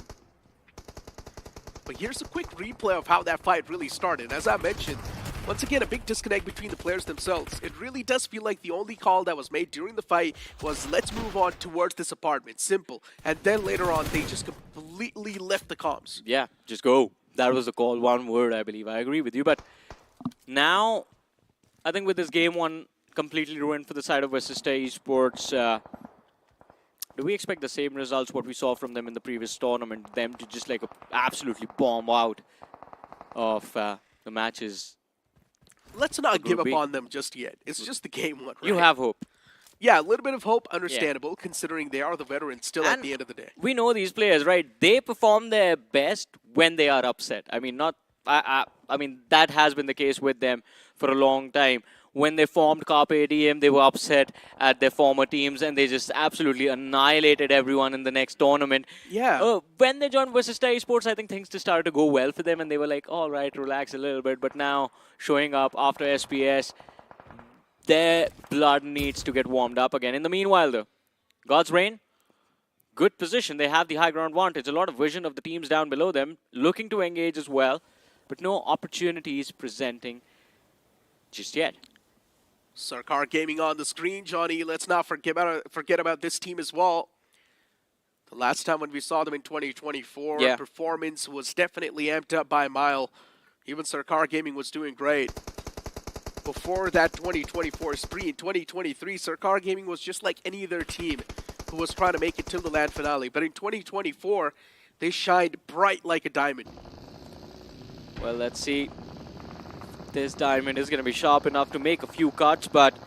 But here's a quick replay of how that fight really started. As I mentioned, once again, a big disconnect between the players themselves. It really does feel like the only call that was made during the fight was, let's move on towards this apartment. Simple. And then later on, they just completely left the comms. Yeah, just go. That was the call. One word, I believe. I agree with you. But now, I think with this game one completely ruined for the side of Vasista Esports, do we expect the same results what we saw from them in the previous tournament? Them to just like absolutely bomb out of the matches? Let's not give up on them just yet. It's just the game one, right? You have hope. Yeah, a little bit of hope, understandable, considering they are the veterans still at the end of the day. We know these players, right? They perform their best when they are upset. I mean, not I mean, that has been the case with them for a long time. When they formed Carpe Diem, they were upset at their former teams and they just absolutely annihilated everyone in the next tournament. Yeah. When they joined versus Esports, I think things just started to go well for them and they were like, all right, relax a little bit. But now, showing up after SPS, their blood needs to get warmed up again. In the meanwhile, though, God's Reign, good position. They have the high ground advantage. A lot of vision of the teams down below them, looking to engage as well, but no opportunities presenting just yet. Sarkar Gaming on the screen, Johnny. Let's not forget about this team as well. The last time when we saw them in 2024, performance was definitely amped up by a mile. Even Sarkar Gaming was doing great. Before that 2024 spree, in 2023, Sarkar Gaming was just like any other team who was trying to make it till the land finale. But in 2024, they shined bright like a diamond. Well, let's see. This diamond is going to be sharp enough to make a few cuts, but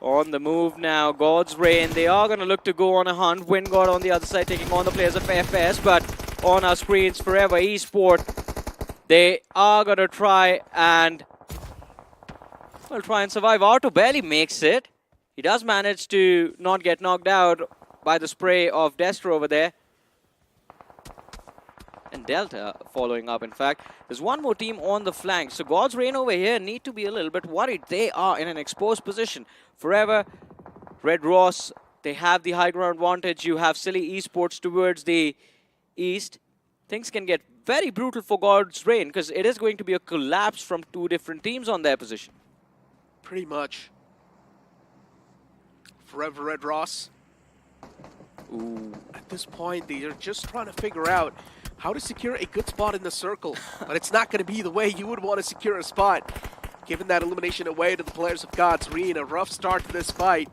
on the move now, God's Reign. They are going to look to go on a hunt. Wingod on the other side taking on the players of FS, but on our screens, Forever Esport, they are going to try and survive. Arto barely makes it. He does manage to not get knocked out by the spray of Destro over there. And Delta following up, in fact. There's one more team on the flank. So God's Reign over here need to be a little bit worried. They are in an exposed position. Forever, Red Ross, they have the high ground advantage. You have Silly Esports towards the east. Things can get very brutal for God's Reign because it is going to be a collapse from two different teams on their position. Pretty much. Forever Red Ross. Ooh. At this point, they are just trying to figure out how to secure a good spot in the circle. But it's not going to be the way you would want to secure a spot. Given that elimination away to the players of God's Reign, a rough start to this fight.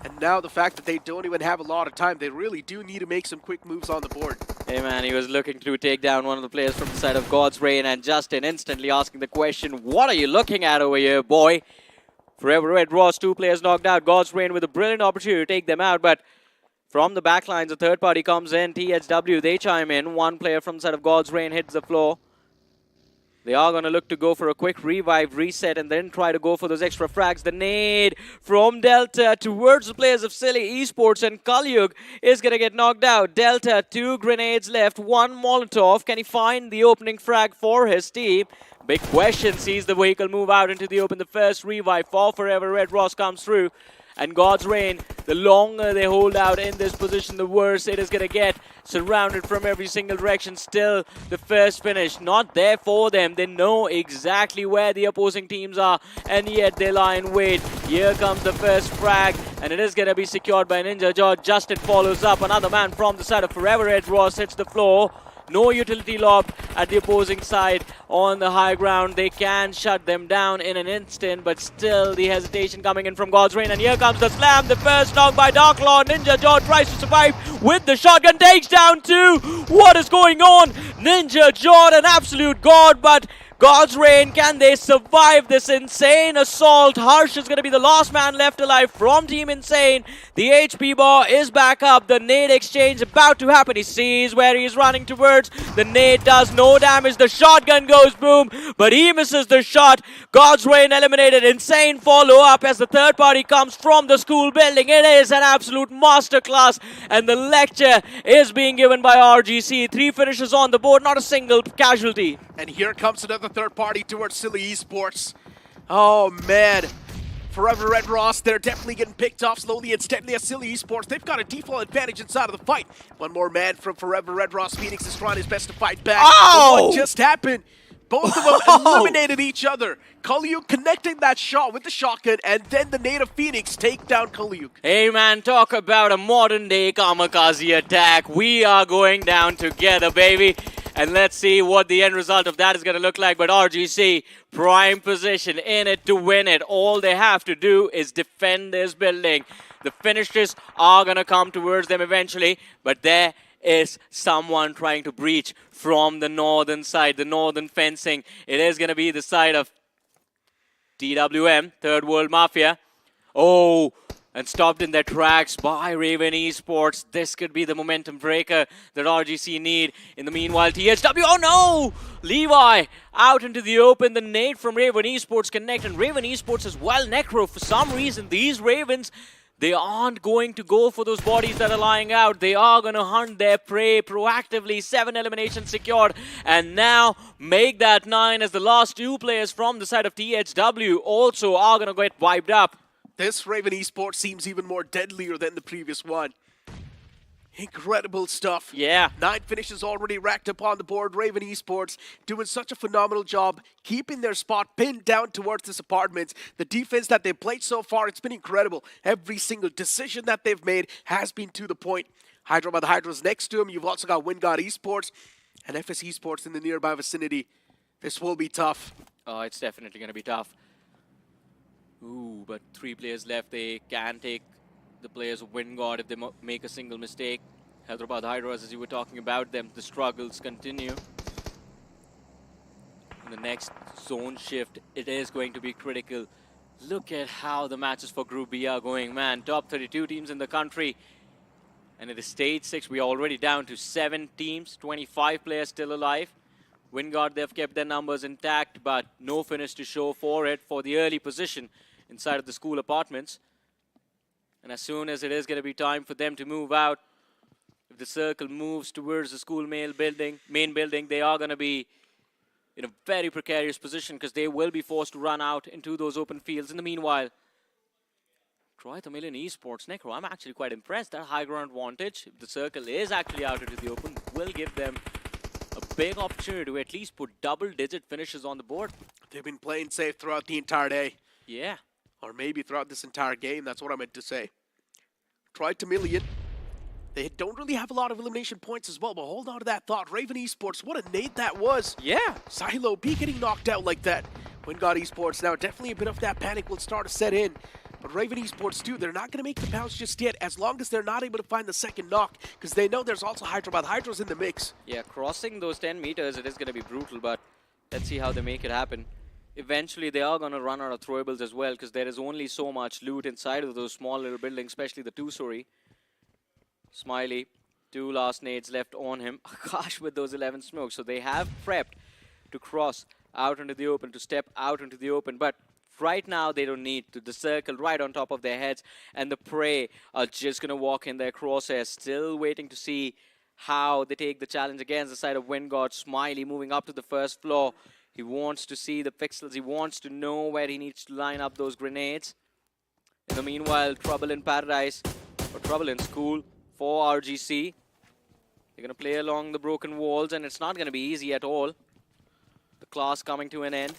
And now the fact that they don't even have a lot of time, they really do need to make some quick moves on the board. Hey man, he was looking to take down one of the players from the side of God's Reign, and Justin instantly asking the question, what are you looking at over here, boy? Forever Red Ross, two players knocked out. God's Reign with a brilliant opportunity to take them out, but from the back lines, a third party comes in. THW, they chime in. One player from the side of God's Reign hits the floor. They are going to look to go for a quick revive, reset, and then try to go for those extra frags. The nade from Delta towards the players of Silly Esports, and Kalyug is going to get knocked out. Delta, 2 grenades left, 1 Molotov. Can he find the opening frag for his team? Big question. Sees the vehicle move out into the open. The first revive for Forever Red Ross comes through. And God's Reign, the longer they hold out in this position, the worse it is going to get. Surrounded from every single direction. Still, the first finish not there for them. They know exactly where the opposing teams are, and yet they lie in wait. Here comes the first frag, and it is going to be secured by Ninja George. Justin follows up. Another man from the side of Forever Red Ross hits the floor. No utility lob at the opposing side on the high ground. They can shut them down in an instant, but still the hesitation coming in from God's Reign. And here comes the slam. The first knock by Dark Law. Ninja George tries to survive with the shotgun. Takes down 2. What is going on? Ninja George, an absolute god, but God's Reign, can they survive this insane assault? Harsh is going to be the last man left alive from Team Insane. The HP bar is back up. The nade exchange about to happen. He sees where he's running towards. The nade does no damage. The shotgun goes boom, but he misses the shot. God's Reign eliminated. Insane follow up as the third party comes from the school building. It is an absolute masterclass, and the lecture is being given by RGC. 3 finishes on the board, not a single casualty. And here comes another third party towards Silly Esports. Oh man, Forever Red Ross, they're definitely getting picked off slowly and steadily at Silly Esports. They've got a default advantage inside of the fight. One more man from Forever Red Ross. Phoenix is trying his best to fight back. Oh! But what just happened? Both of them eliminated each other. Kalyuk connecting that shot with the shotgun, and then the native Phoenix take down Kalyuk. Hey man, talk about a modern day kamikaze attack. We are going down together, baby. And let's see what the end result of that is going to look like. But RGC, prime position, in it to win it. All they have to do is defend this building. The finishers are going to come towards them eventually, but there is someone trying to breach from the northern side, the northern fencing. It is going to be the side of TWM, Third World Mafia. Oh, and stopped in their tracks by Raven Esports. This could be the momentum breaker that RGC need. In the meanwhile, THW, oh no! Levi out into the open. The nade from Raven Esports connect, and Raven Esports as well. Necro, for some reason, these Ravens, they aren't going to go for those bodies that are lying out. They are going to hunt their prey proactively. 7 eliminations secured. And now make that 9 as the last 2 players from the side of THW also are going to get wiped up. This Raven Esports seems even more deadlier than the previous one. Incredible stuff. Yeah. 9 finishes already racked up on the board. Raven Esports doing such a phenomenal job, keeping their spot pinned down towards this apartment. The defense that they've played so far, it's been incredible. Every single decision that they've made has been to the point. Hyderabad Hydra's next to him. You've also got Wingard Esports and FS Esports in the nearby vicinity. This will be tough. Oh, it's definitely going to be tough. Ooh, but 3 players left. They can take the players of Wingard if they make a single mistake. Hyderabad Hydras, as you were talking about them, the struggles continue. In the next zone shift, it is going to be critical. Look at how the matches for Group B are going, man. Top 32 teams in the country. And at the stage 6, we are already down to 7 teams, 25 players still alive. Wingard, they've kept their numbers intact, but no finish to show for it for the early position inside of the school apartments. And as soon as it is going to be time for them to move out, if the circle moves towards the school main building, they are going to be in a very precarious position because they will be forced to run out into those open fields. In the meanwhile, Troy Tamilian Esports, Necro, I'm actually quite impressed. That high ground advantage, if the circle is actually out into the open, will give them a big opportunity to at least put double-digit finishes on the board. They've been playing safe throughout the entire day. Yeah. Or maybe throughout this entire game. That's what I meant to say. Troy Tamilian. They don't really have a lot of elimination points as well, but hold on to that thought. Raven Esports, what a nade that was. Yeah. Silo B getting knocked out like that. Wingard Esports now, definitely a bit of that panic will start to set in. But Raven Esports too, they're not going to make the bounce just yet as long as they're not able to find the second knock because they know there's also Hyderabad Hydras in the mix. Yeah, crossing those 10 meters, it is going to be brutal, but let's see how they make it happen. Eventually, they are going to run out of throwables as well because there is only so much loot inside of those small little buildings, especially the 2-story. Smiley, 2 last nades left on him. Gosh, with those 11 smokes. So they have prepped to cross out into the open, to step out into the open. But right now, they don't need to. The circle right on top of their heads and the prey are just going to walk in their crosshairs. Still waiting to see how they take the challenge against the side of Wingard. Smiley moving up to the first floor. He wants to see the pixels. He wants to know where he needs to line up those grenades. In the meanwhile, trouble in paradise, or trouble in school for RGC. They're going to play along the broken walls, and it's not going to be easy at all. The class coming to an end.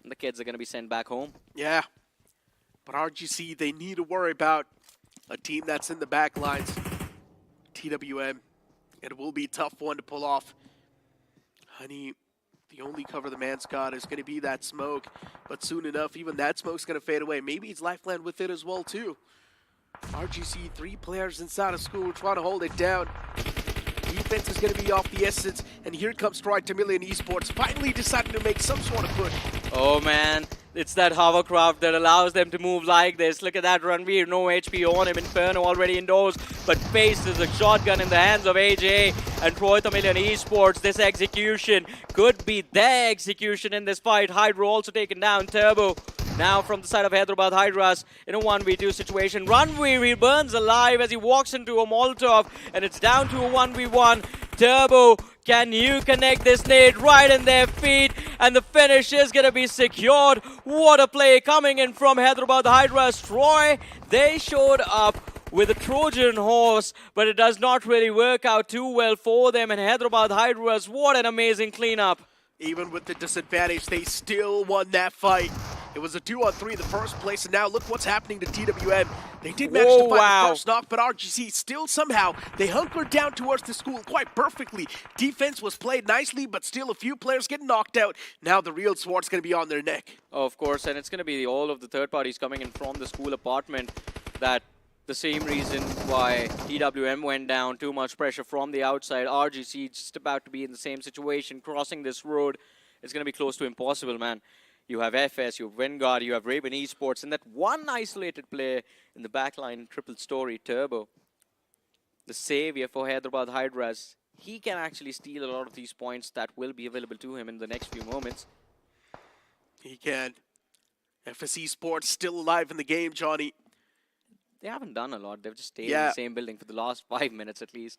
And the kids are going to be sent back home. Yeah, but RGC, they need to worry about a team that's in the back lines. TWM, it will be a tough one to pull off. Honey, the only cover the man's got is going to be that smoke. But soon enough, even that smoke's going to fade away. Maybe his lifeline with it as well, too. RGC, 3 players inside of school trying to hold it down. Defense is going to be off the essence. And here comes Troy Tamilian Esports, finally deciding to make some sort of push. Oh, man. It's that hovercraft that allows them to move like this. Look at that Ranveer, no HP on him. Inferno already indoors, but faces a shotgun in the hands of AJ and Troy Tamilian Esports. This execution could be their execution in this fight. Hydro also taken down. Turbo now from the side of Hyderabad Hydras in a 1v2 situation. Ranveer burns alive as he walks into a Molotov, and it's down to a 1v1. Turbo, can you connect this nade right in their feet? And the finish is going to be secured. What a play coming in from Hyderabad Hydras. Troy, they showed up with a Trojan horse, but it does not really work out too well for them. And Hyderabad Hydras, what an amazing cleanup. Even with the disadvantage, they still won that fight. It was a 2-on-3 the first place, and now look what's happening to TWM. They did manage to find the first knock, but RGC still somehow, they hunkered down towards the school quite perfectly. Defense was played nicely, but still a few players getting knocked out. Now the real sword's going to be on their neck. Oh, of course, and it's going to be all of the third parties coming in from the school apartment. That the same reason why TWM went down, too much pressure from the outside. RGC just about to be in the same situation, crossing this road. It's going to be close to impossible, man. You have FS, you have Vanguard, you have Raven Esports, and that one isolated player in the backline, triple story, Turbo, the savior for Hyderabad Hydras. He can actually steal a lot of these points that will be available to him in the next few moments. He can. FS Esports still alive in the game, Johnny. They haven't done a lot. They've just stayed in Yeah. the same building for the last 5 minutes at least.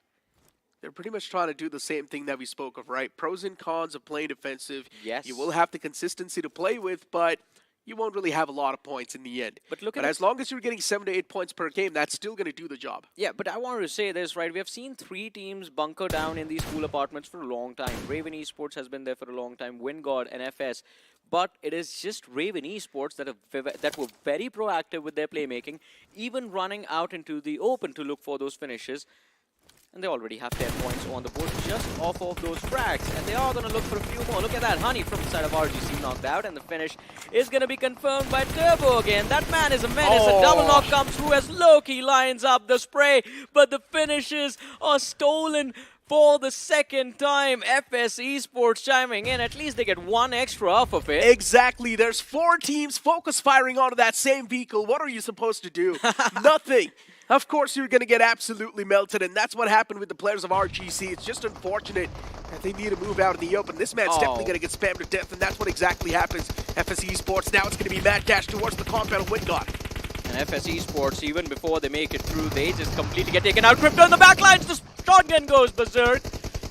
They're pretty much trying to do the same thing that we spoke of, right? Pros and cons of playing defensive. Yes. You will have the consistency to play with, but you won't really have a lot of points in the end. But look But at as long as you're getting 7 to 8 points per game, that's still going to do the job. Yeah, but I wanted to say this, right? We have seen 3 teams bunker down in these school apartments for a long time. Raven Esports has been there for a long time, Wingod and FS. But it is just Raven Esports that were very proactive with their playmaking, even running out into the open to look for those finishes. And they already have 10 points on the board just off of those frags. And they are going to look for a few more. Look at that. Honey from the side of RGC knocked out. And the finish is going to be confirmed by Turbo again. That man is a menace. A double knock comes through as Loki lines up the spray. But the finishes are stolen for the second time. FS Esports chiming in. At least they get 1 extra off of it. Exactly. There's 4 teams focus firing onto that same vehicle. What are you supposed to do? Nothing. Of course, you're going to get absolutely melted, and that's what happened with the players of RGC. It's just unfortunate that they need to move out in the open. This man's definitely going to get spammed to death, and that's what exactly happens. FS Esports, now it's going to be mad dash towards the compound of Wingod. And FS Esports, even before they make it through, they just completely get taken out. Crypto in the backlines, the shotgun goes berserk,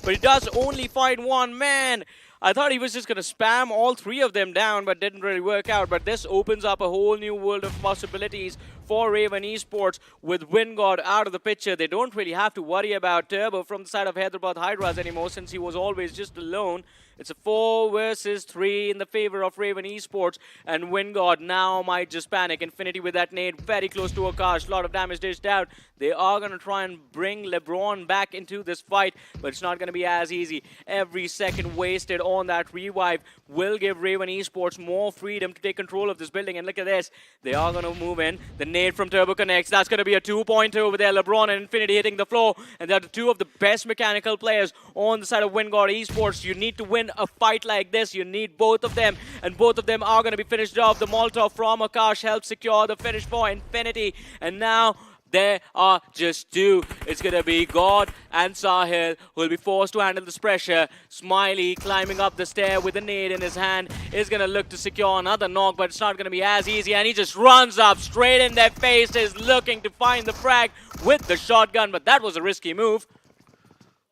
but he does only find one man. I thought he was just going to spam all 3 of them down, but didn't really work out. But this opens up a whole new world of possibilities for Raven Esports with Wingod out of the picture. They don't really have to worry about Turbo from the side of Hyderabad Hydras anymore, since he was always just alone. It's a 4 versus 3 in the favor of Raven Esports, and Wingod now might just panic. Infinity with that nade very close to Akash. A lot of damage dished out. They are going to try and bring LeBron back into this fight, but it's not going to be as easy. Every second wasted on that revive will give Raven Esports more freedom to take control of this building. And look at this. They are going to move in. The nade from Turbo connects. That's going to be a 2-pointer over there. LeBron and Infinity hitting the floor. And they're the 2 of the best mechanical players on the side of Wingod Esports. You need to win a fight like this. You need both of them. And both of them are going to be finished off. The Molotov from Akash helps secure the finish for Infinity. And now there are just 2. It's going to be God and Sahil who will be forced to handle this pressure. Smiley climbing up the stair with a nade in his hand is going to look to secure another knock, but it's not going to be as easy. And he just runs up straight in their face, is looking to find the frag with the shotgun, but that was a risky move.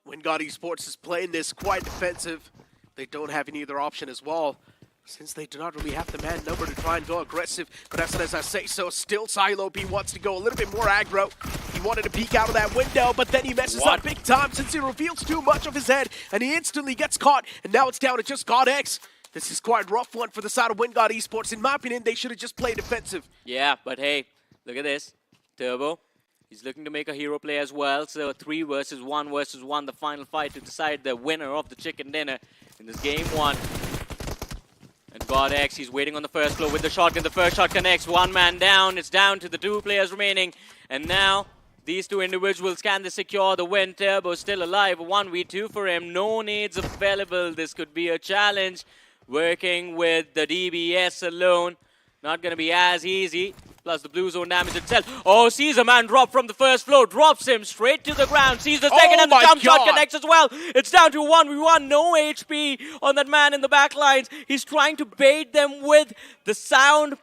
Wingod Esports is playing this quite defensive. They don't have any other option as well, since they do not really have the man number to try and go aggressive. But as I say so, still Silo B wants to go a little bit more aggro. He wanted to peek out of that window, but then he messes up big time since he reveals too much of his head, and he instantly gets caught, and now it's down to just God X. This is quite a rough one for the side of Wingod Esports. In my opinion, they should have just played defensive. Yeah, but hey, look at this. Turbo, he's looking to make a hero play as well. So 3 versus 1, the final fight to decide the winner of the chicken dinner in this game 1. And God X, he's waiting on the first floor with the shotgun. The first shot connects. 1 man down. It's down to the 2 players remaining. And now these 2 individuals can they secure the win. Turbo still alive. 1v2 for him. No nades available. This could be a challenge. Working with the DBS alone. Not going to be as easy. Plus the blue zone damage itself. Oh, sees a man drop from the first floor. Drops him straight to the ground. Sees the second and the jump shot connects as well. It's down to 1v1. No HP on that man in the back lines. He's trying to bait them with the sound of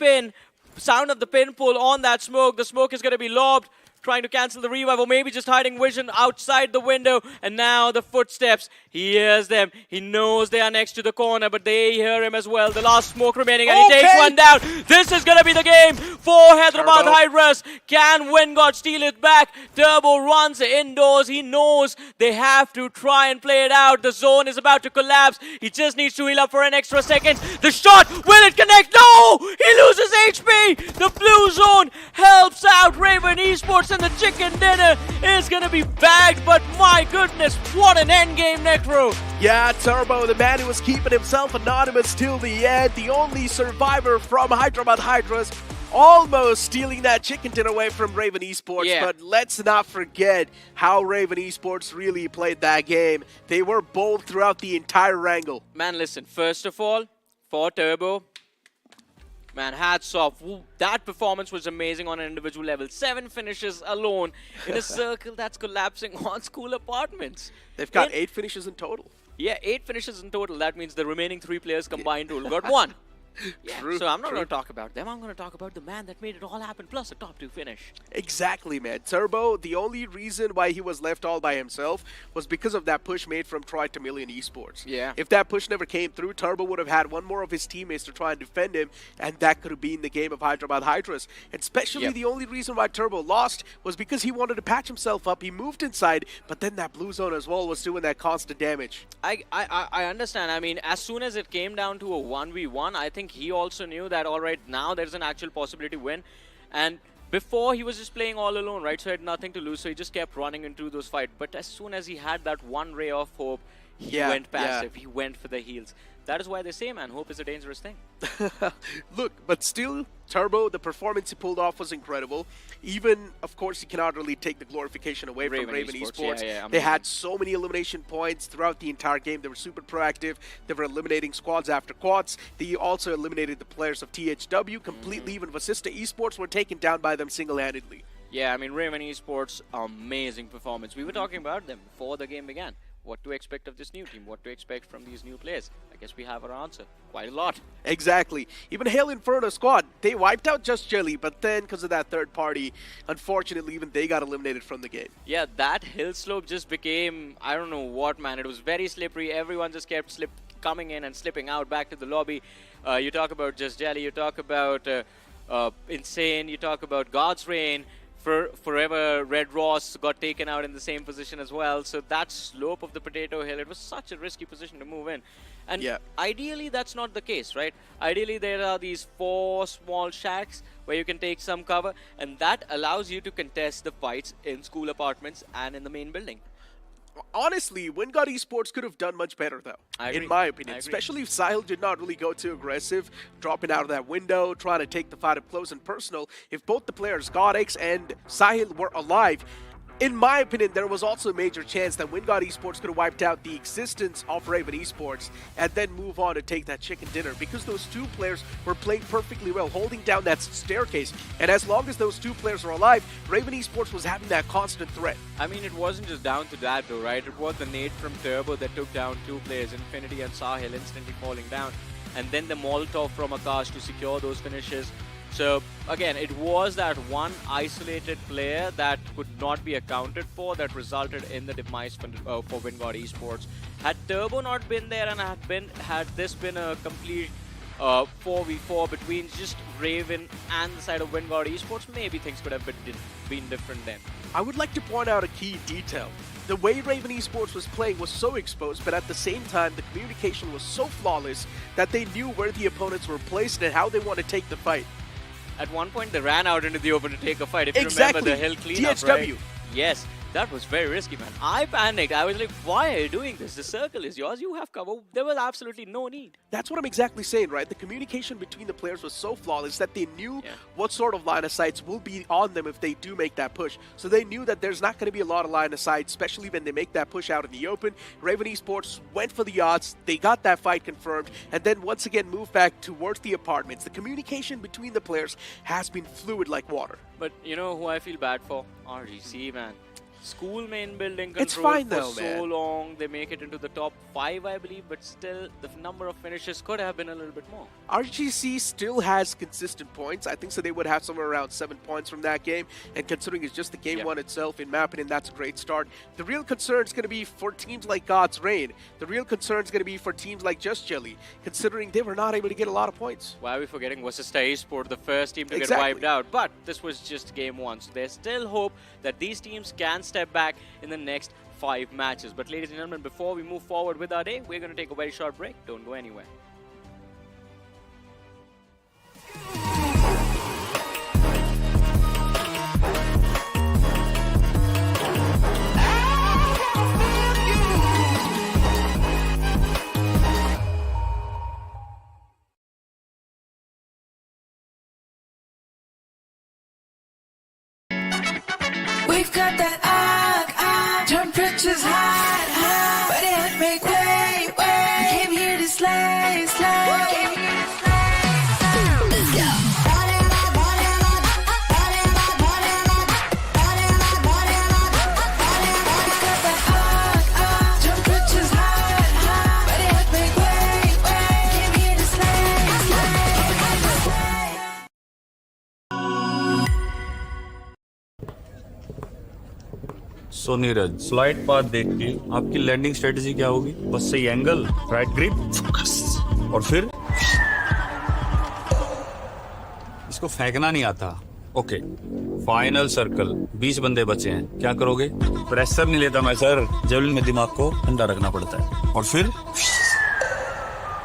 the pin pull on that smoke. The smoke is going to be lobbed. Trying to cancel the revive, or maybe just hiding vision outside the window. And now the footsteps. He hears them. He knows they are next to the corner, but they hear him as well. The last smoke remaining, and he takes one down. This is going to be the game for Hyderabad Hydras. Can Wingod steal it back? Turbo runs indoors. He knows they have to try and play it out. The zone is about to collapse. He just needs to heal up for an extra second. The shot, will it connect? No! He loses HP. The blue zone helps out Raven Esports, and the chicken dinner is going to be bagged, but my goodness, what an endgame necro. Yeah, Turbo, the man who was keeping himself anonymous till the end, the only survivor from Hyderabad Hydras, almost stealing that chicken dinner away from Raven Esports. Yeah. But let's not forget how Raven Esports really played that game. They were bold throughout the entire Erangel. Man, listen, first of all, for Turbo, Man, hats off. That performance was amazing on an individual level. 7 finishes alone in a circle that's collapsing on school apartments. They've got 8 finishes in total. Yeah, 8 finishes in total. That means the remaining 3 players combined total got 1. Yeah, True, so I'm not true. going to talk about them. I'm going to talk about the man that made it all happen, plus a top 2 finish. Exactly, man. Turbo, the only reason why he was left all by himself was because of that push made from Troy to Million Esports. Yeah. If that push never came through, Turbo would have had one more of his teammates to try and defend him, and that could have been the game of Hyderabad Hydras. And especially Yep. the only reason why Turbo lost was because he wanted to patch himself up. He moved inside, but then that blue zone as well was doing that constant damage. I understand. I mean, as soon as it came down to a 1v1, I think he also knew that, all right, now there's an actual possibility to win. And before, he was just playing all alone, right? So he had nothing to lose, so he just kept running into those fights. But as soon as he had that one ray of hope, he went passive. He went for the heals. That is why they say, man, hope is a dangerous thing. Look, but still, Turbo, the performance he pulled off was incredible. Even, of course, he cannot really take the glorification away from Raven Esports. Yeah, they had so many elimination points throughout the entire game. They were super proactive. They were eliminating squads after quads. They also eliminated the players of THW completely. Even Vasista Esports were taken down by them single-handedly. Yeah, I mean, Raven Esports, amazing performance. We were talking about them before the game began. What to expect of this new team? What to expect from these new players? I guess we have our answer. Quite a lot. Exactly. Even Hail Inferno squad, they wiped out Just Jelly, but then because of that third party, unfortunately, even they got eliminated from the game. Yeah, that hill slope just became, I don't know what, man. It was very slippery. Everyone just kept coming in and slipping out back to the lobby. You talk about Just Jelly, you talk about Insane, you talk about God's Reign. Forever Red Ross got taken out in the same position as well. So that slope of the potato hill, it was such a risky position to move in. And ideally, that's not the case, right? Ideally, there are these 4 small shacks where you can take some cover, and that allows you to contest the fights in school apartments and in the main building. Honestly, Wingard Esports could have done much better, though, in my opinion. Especially if Sahil did not really go too aggressive, dropping out of that window, trying to take the fight up close and personal. If both the players, Godx and Sahil, were alive, in my opinion, there was also a major chance that Wingard Esports could have wiped out the existence of Raven Esports and then move on to take that chicken dinner, because those two players were playing perfectly well, holding down that staircase. And as long as those two players were alive, Raven Esports was having that constant threat. I mean, it wasn't just down to that, though, right? It was the nade from Turbo that took down 2 players, Infinity and Sahil, instantly falling down. And then the Molotov from Akash to secure those finishes. So, again, it was that one isolated player that could not be accounted for that resulted in the demise for Wingard Esports. Had Turbo not been there and had this been a complete 4v4 between just Raven and the side of Wingard Esports, maybe things could have been different then. I would like to point out a key detail. The way Raven Esports was playing was so exposed, but at the same time, the communication was so flawless that they knew where the opponents were placed and how they want to take the fight. At one point, they ran out into the open to take a fight. If you Exactly. remember the hill cleanup, THW. right? Yes, that was very risky, man. I panicked. I was like, why are you doing this? The circle is yours. You have cover. There was absolutely no need. That's what I'm exactly saying, right? The communication between the players was so flawless that they knew what sort of line of sights will be on them if they do make that push. So they knew that there's not going to be a lot of line of sight, especially when they make that push out in the open. Raven Esports went for the odds. They got that fight confirmed, and then once again moved back towards the apartments. The communication between the players has been fluid like water. But you know who I feel bad for? RGC, man. School main building It's control fine for though, so man. long. They make it into the top 5, I believe, but still the number of finishes could have been a little bit more. RGC still has consistent points. I think so they would have somewhere around 7 points from that game. And considering it's just the game one itself, in my opinion, that's a great start. The real concern is going to be for teams like God's Reign. The real concern is going to be for teams like Just Jelly, considering they were not able to get a lot of points. Why are we forgetting Vasista Esport, the first team to get Exactly. wiped out? But this was just game 1, so there's still hope that these teams can step back in the next 5 matches. But ladies and gentlemen, before we move forward with our day, we're going to take a very short break. Don't go anywhere. We've got that temperatures hot, but it make way. We came here to slay. So Neeraj, flight path देख के आपकी landing strategy क्या होगी? बस सही angle, right grip, focus, और फिर इसको फेंकना नहीं आता। ओके, फाइनल सर्कल, 20 बंदे बचे हैं, क्या करोगे? प्रेशर नहीं लेता मैं सर, जेवलिन में दिमाग को ठंडा रखना पड़ता है। और फिर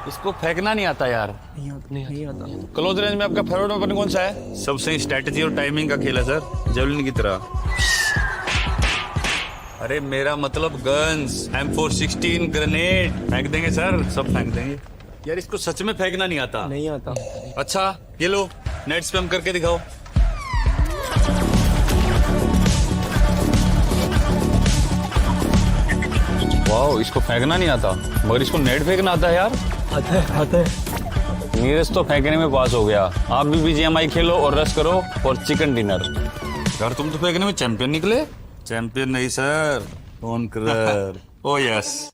इसको फेंकना नहीं आता यार। नहीं आता। क्लोज रेंज में आपका फेवरेट वेपन कौन सा है? सब सही स्ट्रेटजी और टाइमिंग का खेल है सर, जेवलिन की तरह। अरे मेरा मतलब गन्स, M416 ग्रेनेड फेंक देंगे सर, सब फेंक देंगे। यार इसको सच में फेंकना नहीं आता। नहीं आता। अच्छा ये लो, नेट स्पैम करके दिखाओ। वाओ, इसको फेंकना नहीं आता, मगर इसको नेट फेंकना आता है यार। आता है। नीरज तो फेंकने में पास हो गया। आप भी BGMI खेलो और रश करो और चिकन डिनर। यार तुम तो फेंकने में चैंपियन निकले। चैंपियन नहीं sir, conqueror. O yes.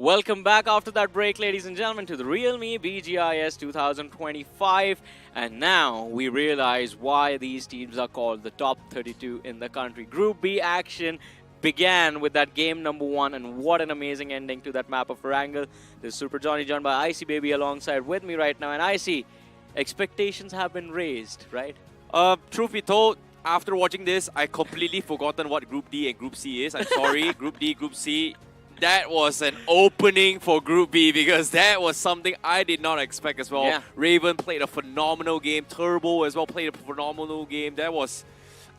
Welcome back after that break, ladies and gentlemen, to the Realme BGIS 2025. And now we realize why these teams are called the top 32 in the country. Group B action began with that game number 1, and what an amazing ending to that map of Erangel. This is Super Johnny John by Icy Baby alongside with me right now. And Icy, expectations have been raised, right? Truth be told, after watching this, I completely forgotten what Group D and Group C is. I'm sorry, Group D, Group C. That was an opening for Group B because that was something I did not expect as well. Yeah. Raven played a phenomenal game. Turbo as well played a phenomenal game. That was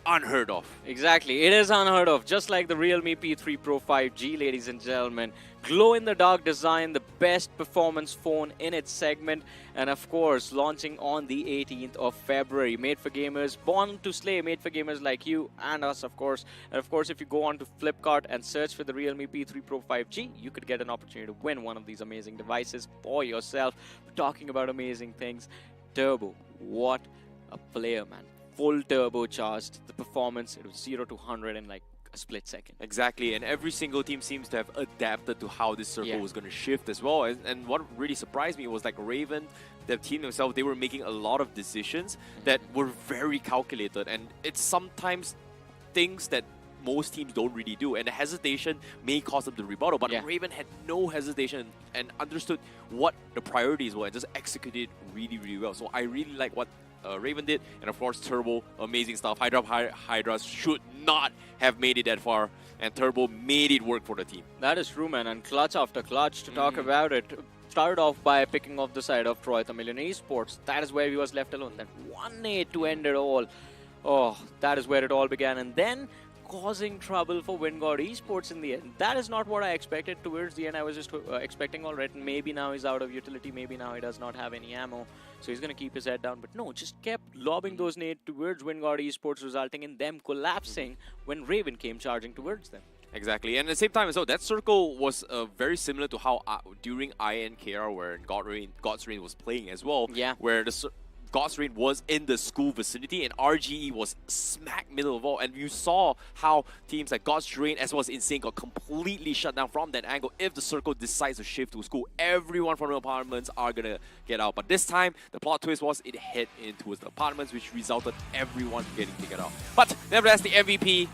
unheard of. Exactly, it is unheard of. Just like the Realme P3 Pro 5G, ladies and gentlemen. Glow-in-the-dark design, the best performance phone in its segment, and of course, launching on the 18th of February. Made for gamers, born to slay, made for gamers like you and us, of course. And of course, if you go on to Flipkart and search for the Realme P3 Pro 5G, you could get an opportunity to win one of these amazing devices for yourself. Talking about amazing things, Turbo, what a player, man. Full turbocharged, the performance, it was 0 to 100 in like a split second. Exactly, and every single team seems to have adapted to how this circle was going to shift as well. And what really surprised me was like Raven, the team themselves, they were making a lot of decisions that were very calculated, and it's sometimes things that most teams don't really do, and the hesitation may cause them to rebuttal, but Raven had no hesitation and understood what the priorities were and just executed really, really well. So I really like what Raven did, and of course Turbo, amazing stuff. Hydra should not have made it that far, and Turbo made it work for the team. That is true, man, and clutch after clutch to talk about it. Started off by picking off the side of Troy Tamilian Esports. That is where he was left alone. That 1-8 to end it all. Oh, that is where it all began, and then causing trouble for Wingod Esports in the end. That is not what I expected towards the end. I was just expecting all right, maybe now he's out of utility, maybe now he does not have any ammo, so he's going to keep his head down. But no, just kept lobbing those nades towards Wingod Esports, resulting in them collapsing when Raven came charging towards them. Exactly, and at the same time as well, that circle was very similar to how during INKR, where God's Reign was playing as well, where the God's Reign was in the school vicinity and RGE was smack middle of all, and you saw how teams like God's Reign as well as Insane got completely shut down from that angle. If the circle decides to shift to school, everyone from the apartments are gonna get out. But this time, the plot twist was it hit in towards the apartments, which resulted everyone getting taken out. But nevertheless, the MVP,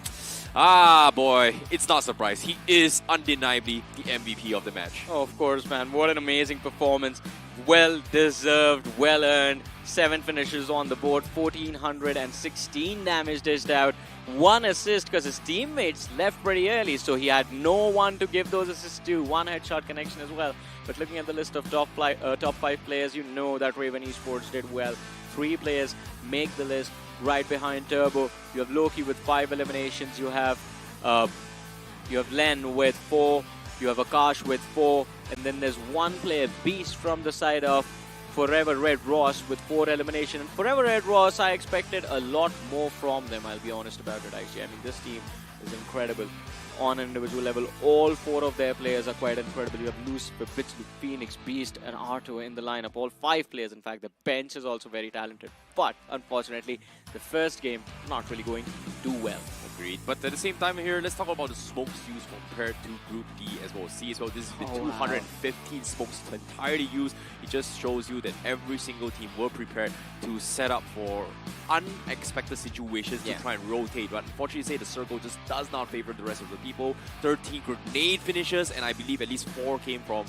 boy, it's not a surprise. He is undeniably the MVP of the match. Oh, of course, man. What an amazing performance. Well deserved, well earned. 7 finishes on the board, 1416 damage dished out, 1 assist because his teammates left pretty early, so he had no one to give those assists to. 1 headshot connection as well. But looking at the list of top 5 players, you know that Raven Esports did well. 3 players make the list right behind Turbo. You have Loki with 5 eliminations. You have Len with 4. You have Akash with 4, and then there's one player, Beast, from the side of Forever Red Ross with 4 elimination. And Forever Red Ross, I expected a lot more from them, I'll be honest about it actually. I mean, this team is incredible on an individual level. All 4 of their players are quite incredible. You have Lucifer, Bitsu, Phoenix, Beast, and Arto in the lineup. All 5 players, in fact. The bench is also very talented. But, unfortunately, the first game not really going to do well. Agreed. But at the same time here, let's talk about the smokes used compared to Group D as well. See as well, this has been 215 smokes entirely used. It just shows you that every single team were prepared to set up for unexpected situations to try and rotate. But unfortunately, say the circle just does not favor the rest of the people. 13 grenade finishes, and I believe at least 4 came from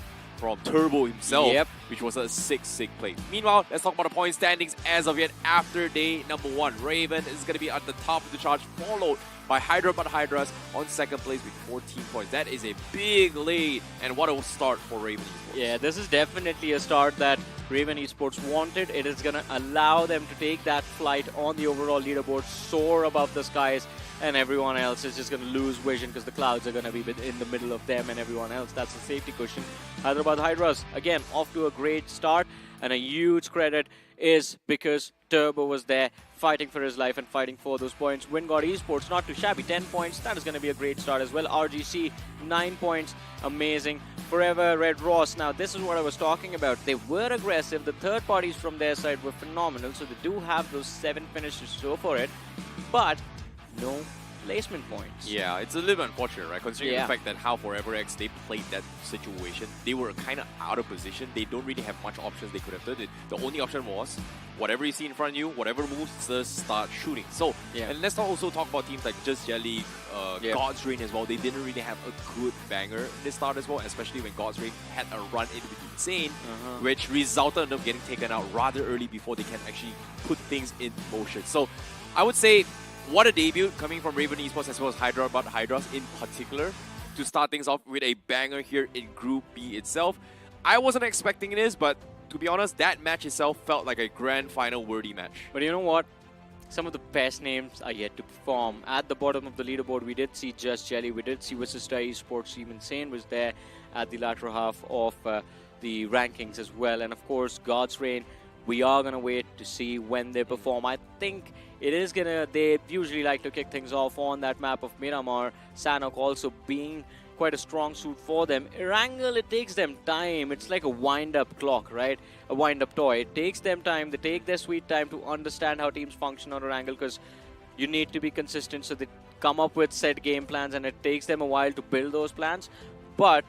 Turbo himself, which was a sick play. Meanwhile, let's talk about the point standings as of yet after day number 1. Raven is going to be at the top of the charge, followed by Hydra but Hydras on second place with 14 points. That is a big lead, and what a start for Raven Esports. Yeah, this is definitely a start that Raven Esports wanted. It is going to allow them to take that flight on the overall leaderboard, soar above the skies, and everyone else is just going to lose vision because the clouds are going to be in the middle of them and everyone else. That's a safety cushion. Hyderabad Hydras, again, off to a great start, and a huge credit is because Turbo was there fighting for his life and fighting for those points. WinGod Esports, not too shabby, 10 points. That is going to be a great start as well. RGC, 9 points. Amazing. Forever Red Ross. Now, this is what I was talking about. They were aggressive. The third parties from their side were phenomenal. So they do have those 7 finishes to show for it. But no placement points. Yeah, it's a little bit unfortunate, right? Considering the fact that how Forever X, they played that situation. They were kind of out of position. They don't really have much options they could have done. The only option was whatever you see in front of you, whatever moves, just start shooting. So, and let's also talk about teams like Just Jelly, God's Reign as well. They didn't really have a good banger in this start as well, especially when God's Reign had a run in with Insane, which resulted in them getting taken out rather early before they can actually put things in motion. So, I would say, what a debut coming from Raven Esports as well as Hydras in particular to start things off with a banger here in Group B itself. I wasn't expecting this, but to be honest, that match itself felt like a grand final worthy match. But you know what? Some of the best names are yet to perform. At the bottom of the leaderboard, we did see Just Jelly, we did see Visista Esports, Team Insane was there at the latter half of the rankings as well. And of course, God's Reign, we are going to wait to see when they perform. I think it is going to, they usually like to kick things off on that map of Miramar. Sanhok also being quite a strong suit for them. Erangel, it takes them time. It's like a wind-up clock, right? A wind-up toy. It takes them time. They take their sweet time to understand how teams function on Erangel because you need to be consistent. So they come up with set game plans and it takes them a while to build those plans. But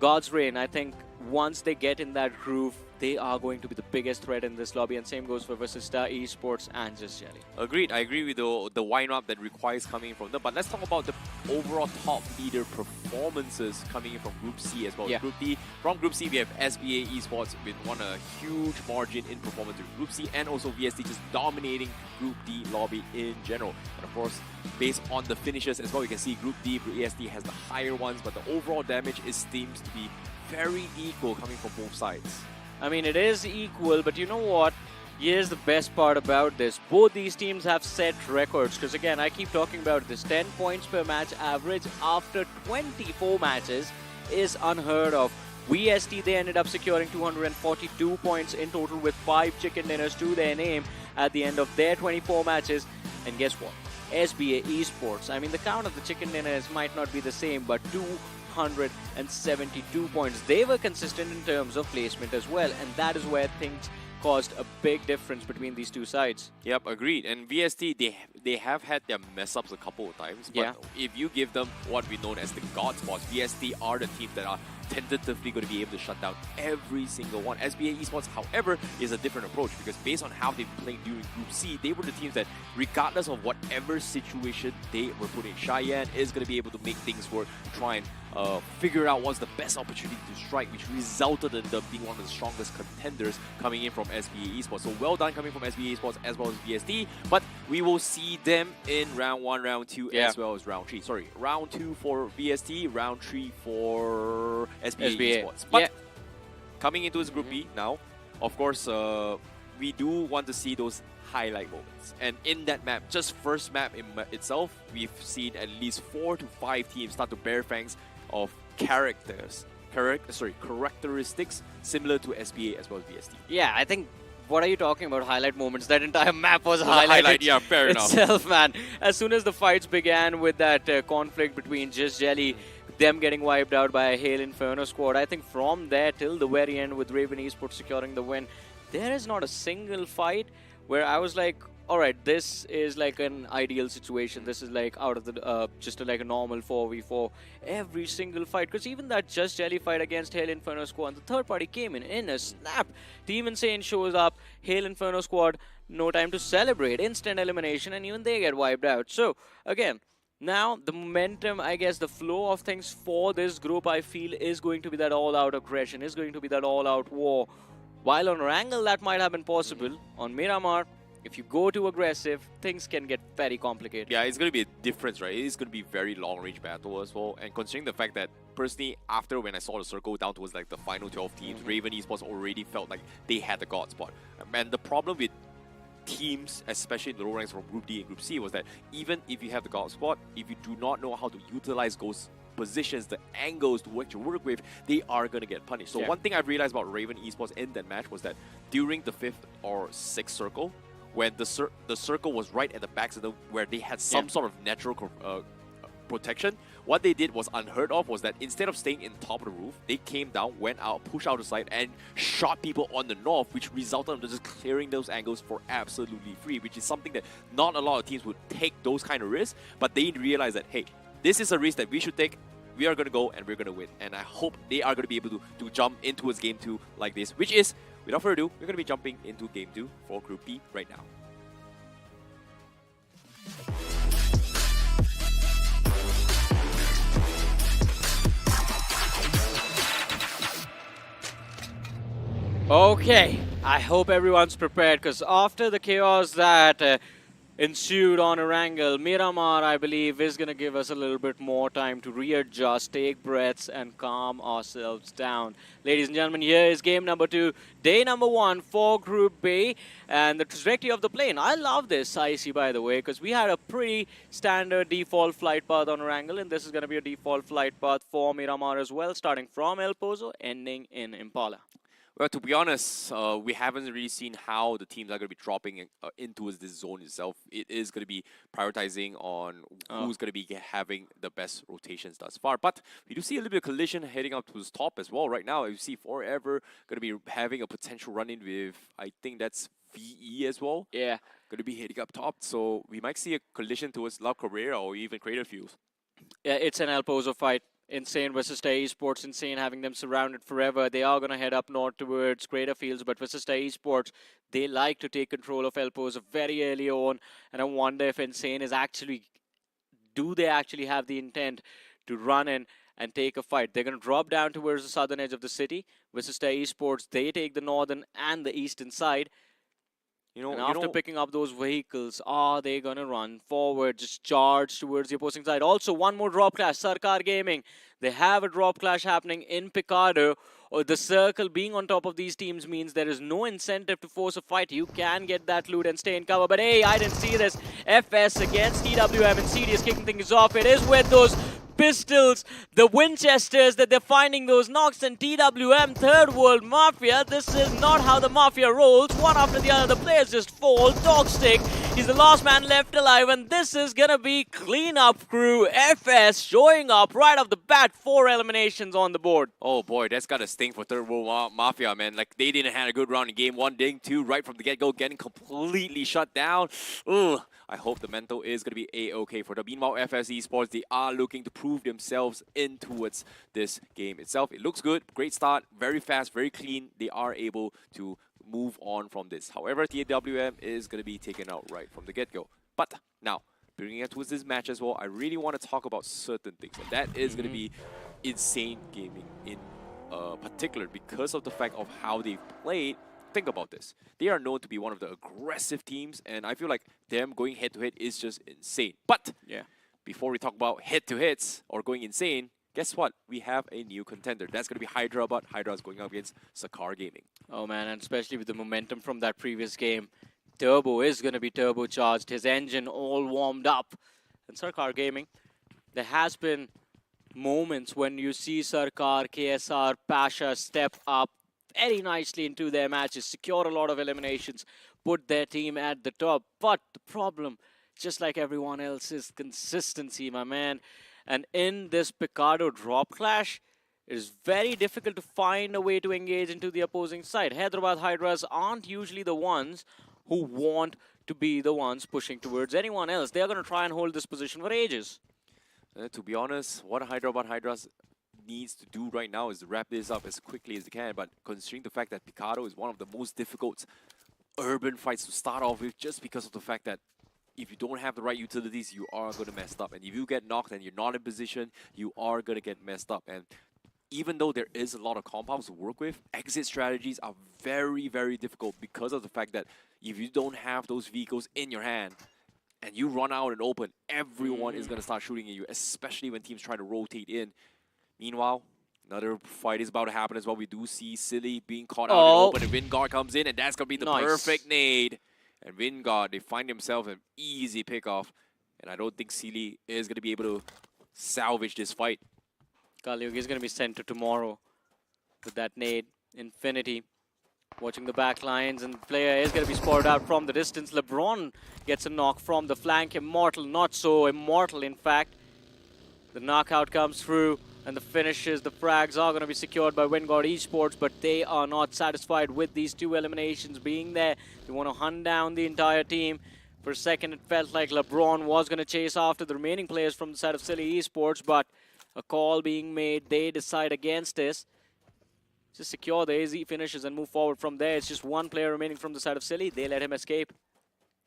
God's Reign, I think once they get in that groove, they are going to be the biggest threat in this lobby, and same goes for Visista Esports and Just Jelly. Agreed. I agree with the wind-up that requires coming from them. But let's talk about the overall top leader performances coming in from Group C as well. Group D. From Group C, we have SBA Esports with won a huge margin in performance in Group C, and also VST just dominating Group D lobby in general. And of course, based on the finishes as well, you can see Group D, VST has the higher ones, but the overall damage seems to be very equal coming from both sides. I mean, it is equal, but you know what? Here's the best part about this. Both these teams have set records, because again, I keep talking about this. 10 points per match average after 24 matches is unheard of. VST, they ended up securing 242 points in total with 5 chicken dinners to their name at the end of their 24 matches. And guess what? SBA Esports, I mean, the count of the chicken dinners might not be the same, but 272 points. They were consistent in terms of placement as well, and that is where things caused a big difference between these two sides. Yep, agreed. And VST, they have had their mess-ups a couple of times, but if you give them what we know as the God spots, VST are the teams that are tentatively going to be able to shut down every single one. SBA Esports, however, is a different approach because based on how they played during Group C, they were the teams that, regardless of whatever situation they were put in, Cheyenne is going to be able to make things work, try and figure out what's the best opportunity to strike, which resulted in them being one of the strongest contenders coming in from SBA Esports. So well done coming from SBA Esports as well as VST, but we will see them in round 1, round 2, as well as round 3. Sorry, round 2 for VST, round 3 for SBA Esports. But coming into this Group B now, of course, we do want to see those highlight moments. And in that map, just first map in itself, we've seen at least 4 to 5 teams start to bear fangs of characteristics similar to SPA as well as VST. Yeah, I think. What are you talking about? Highlight moments. That entire map was Highlight, yeah, fair itself, man. As soon as the fights began with that conflict between Just Jelly, them getting wiped out by a Hail Inferno squad, I think from there till the very end with Raven Esports securing the win, there is not a single fight where I was like, all right, this is like an ideal situation. This is like out of the just like a normal 4v4 every single fight. Because even that Just Jelly fight against Hail Inferno squad, the third party came in a snap. Team Insane shows up, Hail Inferno squad, no time to celebrate, instant elimination, and even they get wiped out. So again, now the momentum, I guess the flow of things for this group, I feel, is going to be that all-out aggression, is going to be that all-out war. While on Erangel that might have been possible, on Miramar, if you go too aggressive, things can get very complicated. Yeah, it's going to be a difference, right? It's going to be very long-range battle as well. And considering the fact that, personally, after when I saw the circle down towards like the final 12 teams, Raven Esports already felt like they had the god spot. And the problem with teams, especially in the low ranks from Group D and Group C, was that even if you have the god spot, if you do not know how to utilize those positions, the angles to what you work with, they are going to get punished. So one thing I've realized about Raven Esports in that match was that during the 5th or 6th circle, when the circle was right at the back of them, where they had some sort of natural protection, what they did was unheard of, was that instead of staying in top of the roof, they came down, went out, pushed out the side, and shot people on the north, which resulted in them just clearing those angles for absolutely free, which is something that not a lot of teams would take those kind of risks, but they realize that, hey, this is a risk that we should take. We are going to go and we're going to win. And I hope they are going to be able to jump into its Game 2 like this, which is, without further ado, we're going to be jumping into Game 2 for Group B right now. Okay, I hope everyone's prepared, because after the chaos that ensued on Erangel, Miramar, I believe, is going to give us a little bit more time to readjust, take breaths, and calm ourselves down. Ladies and gentlemen, here is game number 2, day number 1 for Group B, and the trajectory of the plane. I love this IC, by the way, because we had a pretty standard default flight path on Erangel, and this is going to be a default flight path for Miramar as well, starting from El Pozo, ending in Impala. Well, to be honest, we haven't really seen how the teams are going to be dropping into this zone itself. It is going to be prioritizing on who's going to be having the best rotations thus far. But we do see a little bit of collision heading up to the top as well right now. You see Forever going to be having a potential run-in with, I think that's VE as well. Yeah. Going to be heading up top. So we might see a collision towards La Carrera or even Crater Fuels. Yeah, it's an El Pozo fight. Insane versus Esports. Insane having them surrounded forever. They are going to head up north towards Crater Fields, but versus Esports, they like to take control of El Pozo very early on, and I wonder if Insane is actually, do they actually have the intent to run in and take a fight? They're going to drop down towards the southern edge of the city. Versus Esports, they take the northern and the eastern side. And after picking up those vehicles, are they going to run forward, just charge towards the opposing side? Also, one more drop clash, Sarkar Gaming. They have a drop clash happening in Picardo. The circle being on top of these teams means there is no incentive to force a fight. You can get that loot and stay in cover. But hey, I didn't see this. FS against TWM, and CD is kicking things off. It is with those pistols, the Winchesters, that they're finding those knocks, and TWM, Third World Mafia. This is not how the Mafia rolls. One after the other, the players just fall. Dogstick, he's the last man left alive, and this is gonna be cleanup crew. FS showing up right off the bat, 4 eliminations on the board. Oh boy, that's gotta sting for Third World Mafia, man. Like, they didn't have a good round in game 1, game 2, right from the get-go, getting completely shut down. Ugh. I hope the mental is going to be A-okay for them. Meanwhile, FS Esports, they are looking to prove themselves in towards this game itself. It looks good. Great start. Very fast, very clean. They are able to move on from this. However, TWM is going to be taken out right from the get-go. But now, bringing it towards this match as well, I really want to talk about certain things. And that is going to be Insane Gaming in particular, because of the fact of how they've played. Think about this. They are known to be one of the aggressive teams, and I feel like them going head-to-head is just insane. But before we talk about head-to-heads or going insane, guess what? We have a new contender. That's going to be Hyderabad. Hyderabad is going up against Sarkar Gaming. Oh man, and especially with the momentum from that previous game, Turbo is going to be turbocharged. His engine all warmed up. And Sarkar Gaming, there has been moments when you see Sarkar, KSR, Pasha step up very nicely into their matches, secure a lot of eliminations, put their team at the top. But the problem, just like everyone else, is consistency, my man. And in this Picardo drop clash, it is very difficult to find a way to engage into the opposing side. Hyderabad Hydras aren't usually the ones who want to be the ones pushing towards anyone else. They're going to try and hold this position for ages. To be honest, what Hyderabad Hydras needs to do right now is to wrap this up as quickly as they can. But considering the fact that Picardo is one of the most difficult urban fights to start off with, just because of the fact that if you don't have the right utilities, you are going to mess up. And if you get knocked and you're not in position, you are going to get messed up. And even though there is a lot of compounds to work with, exit strategies are very, very difficult because of the fact that if you don't have those vehicles in your hand and you run out and open, everyone is going to start shooting at you, especially when teams try to rotate in. Meanwhile, another fight is about to happen as well. We do see Silly being caught out in the open, and Vingard comes in, and that's going to be the perfect nade. And Vingard, they find themselves an easy pickoff, and I don't think Silly is going to be able to salvage this fight. Kaliugi is going to be sent to tomorrow with that nade. Infinity watching the back lines, and the player is going to be spotted out from the distance. LeBron gets a knock from the flank. Immortal, not so immortal, in fact. The knockout comes through, and the finishes, the frags are going to be secured by Vingard Esports, but they are not satisfied with these two eliminations being there. They want to hunt down the entire team. For a second, it felt like LeBron was going to chase after the remaining players from the side of Silly Esports, but a call being made, they decide against this. Just secure the AZ finishes and move forward from there. It's just one player remaining from the side of Silly. They let him escape.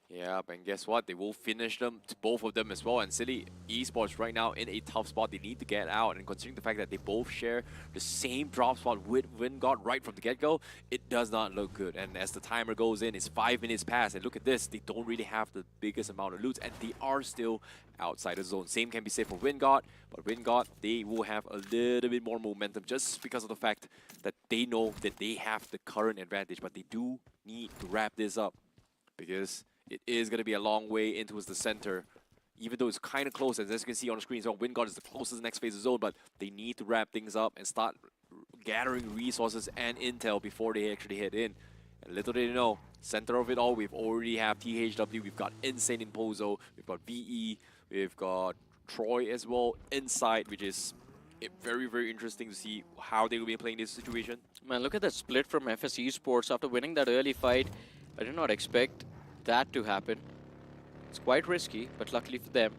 Yeah, and guess what? They will finish them, both of them as well. And Silly Esports right now in a tough spot. They need to get out. And considering the fact that they both share the same drop spot with Vingard right from the get-go, it does not look good. And as the timer goes in, it's 5 minutes past. And look at this. They don't really have the biggest amount of loot. And they are still outside the zone. Same can be said for Vingard. But Vingard, they will have a little bit more momentum just because of the fact that they know that they have the current advantage. But they do need to wrap this up because it is going to be a long way into the center, even though it's kind of close. As you can see on the screen, so Vingard is the closest next phase of zone, but they need to wrap things up and start gathering resources and intel before they actually head in. And little do they know, center of it all, we've already have THW, we've got Insane Imposo, we've got VE, we've got Troy as well inside, which is very, very interesting to see how they will be playing this situation. Man, look at that split from FS Esports after winning that early fight. I did not expect that to happen. It's quite risky, but luckily for them,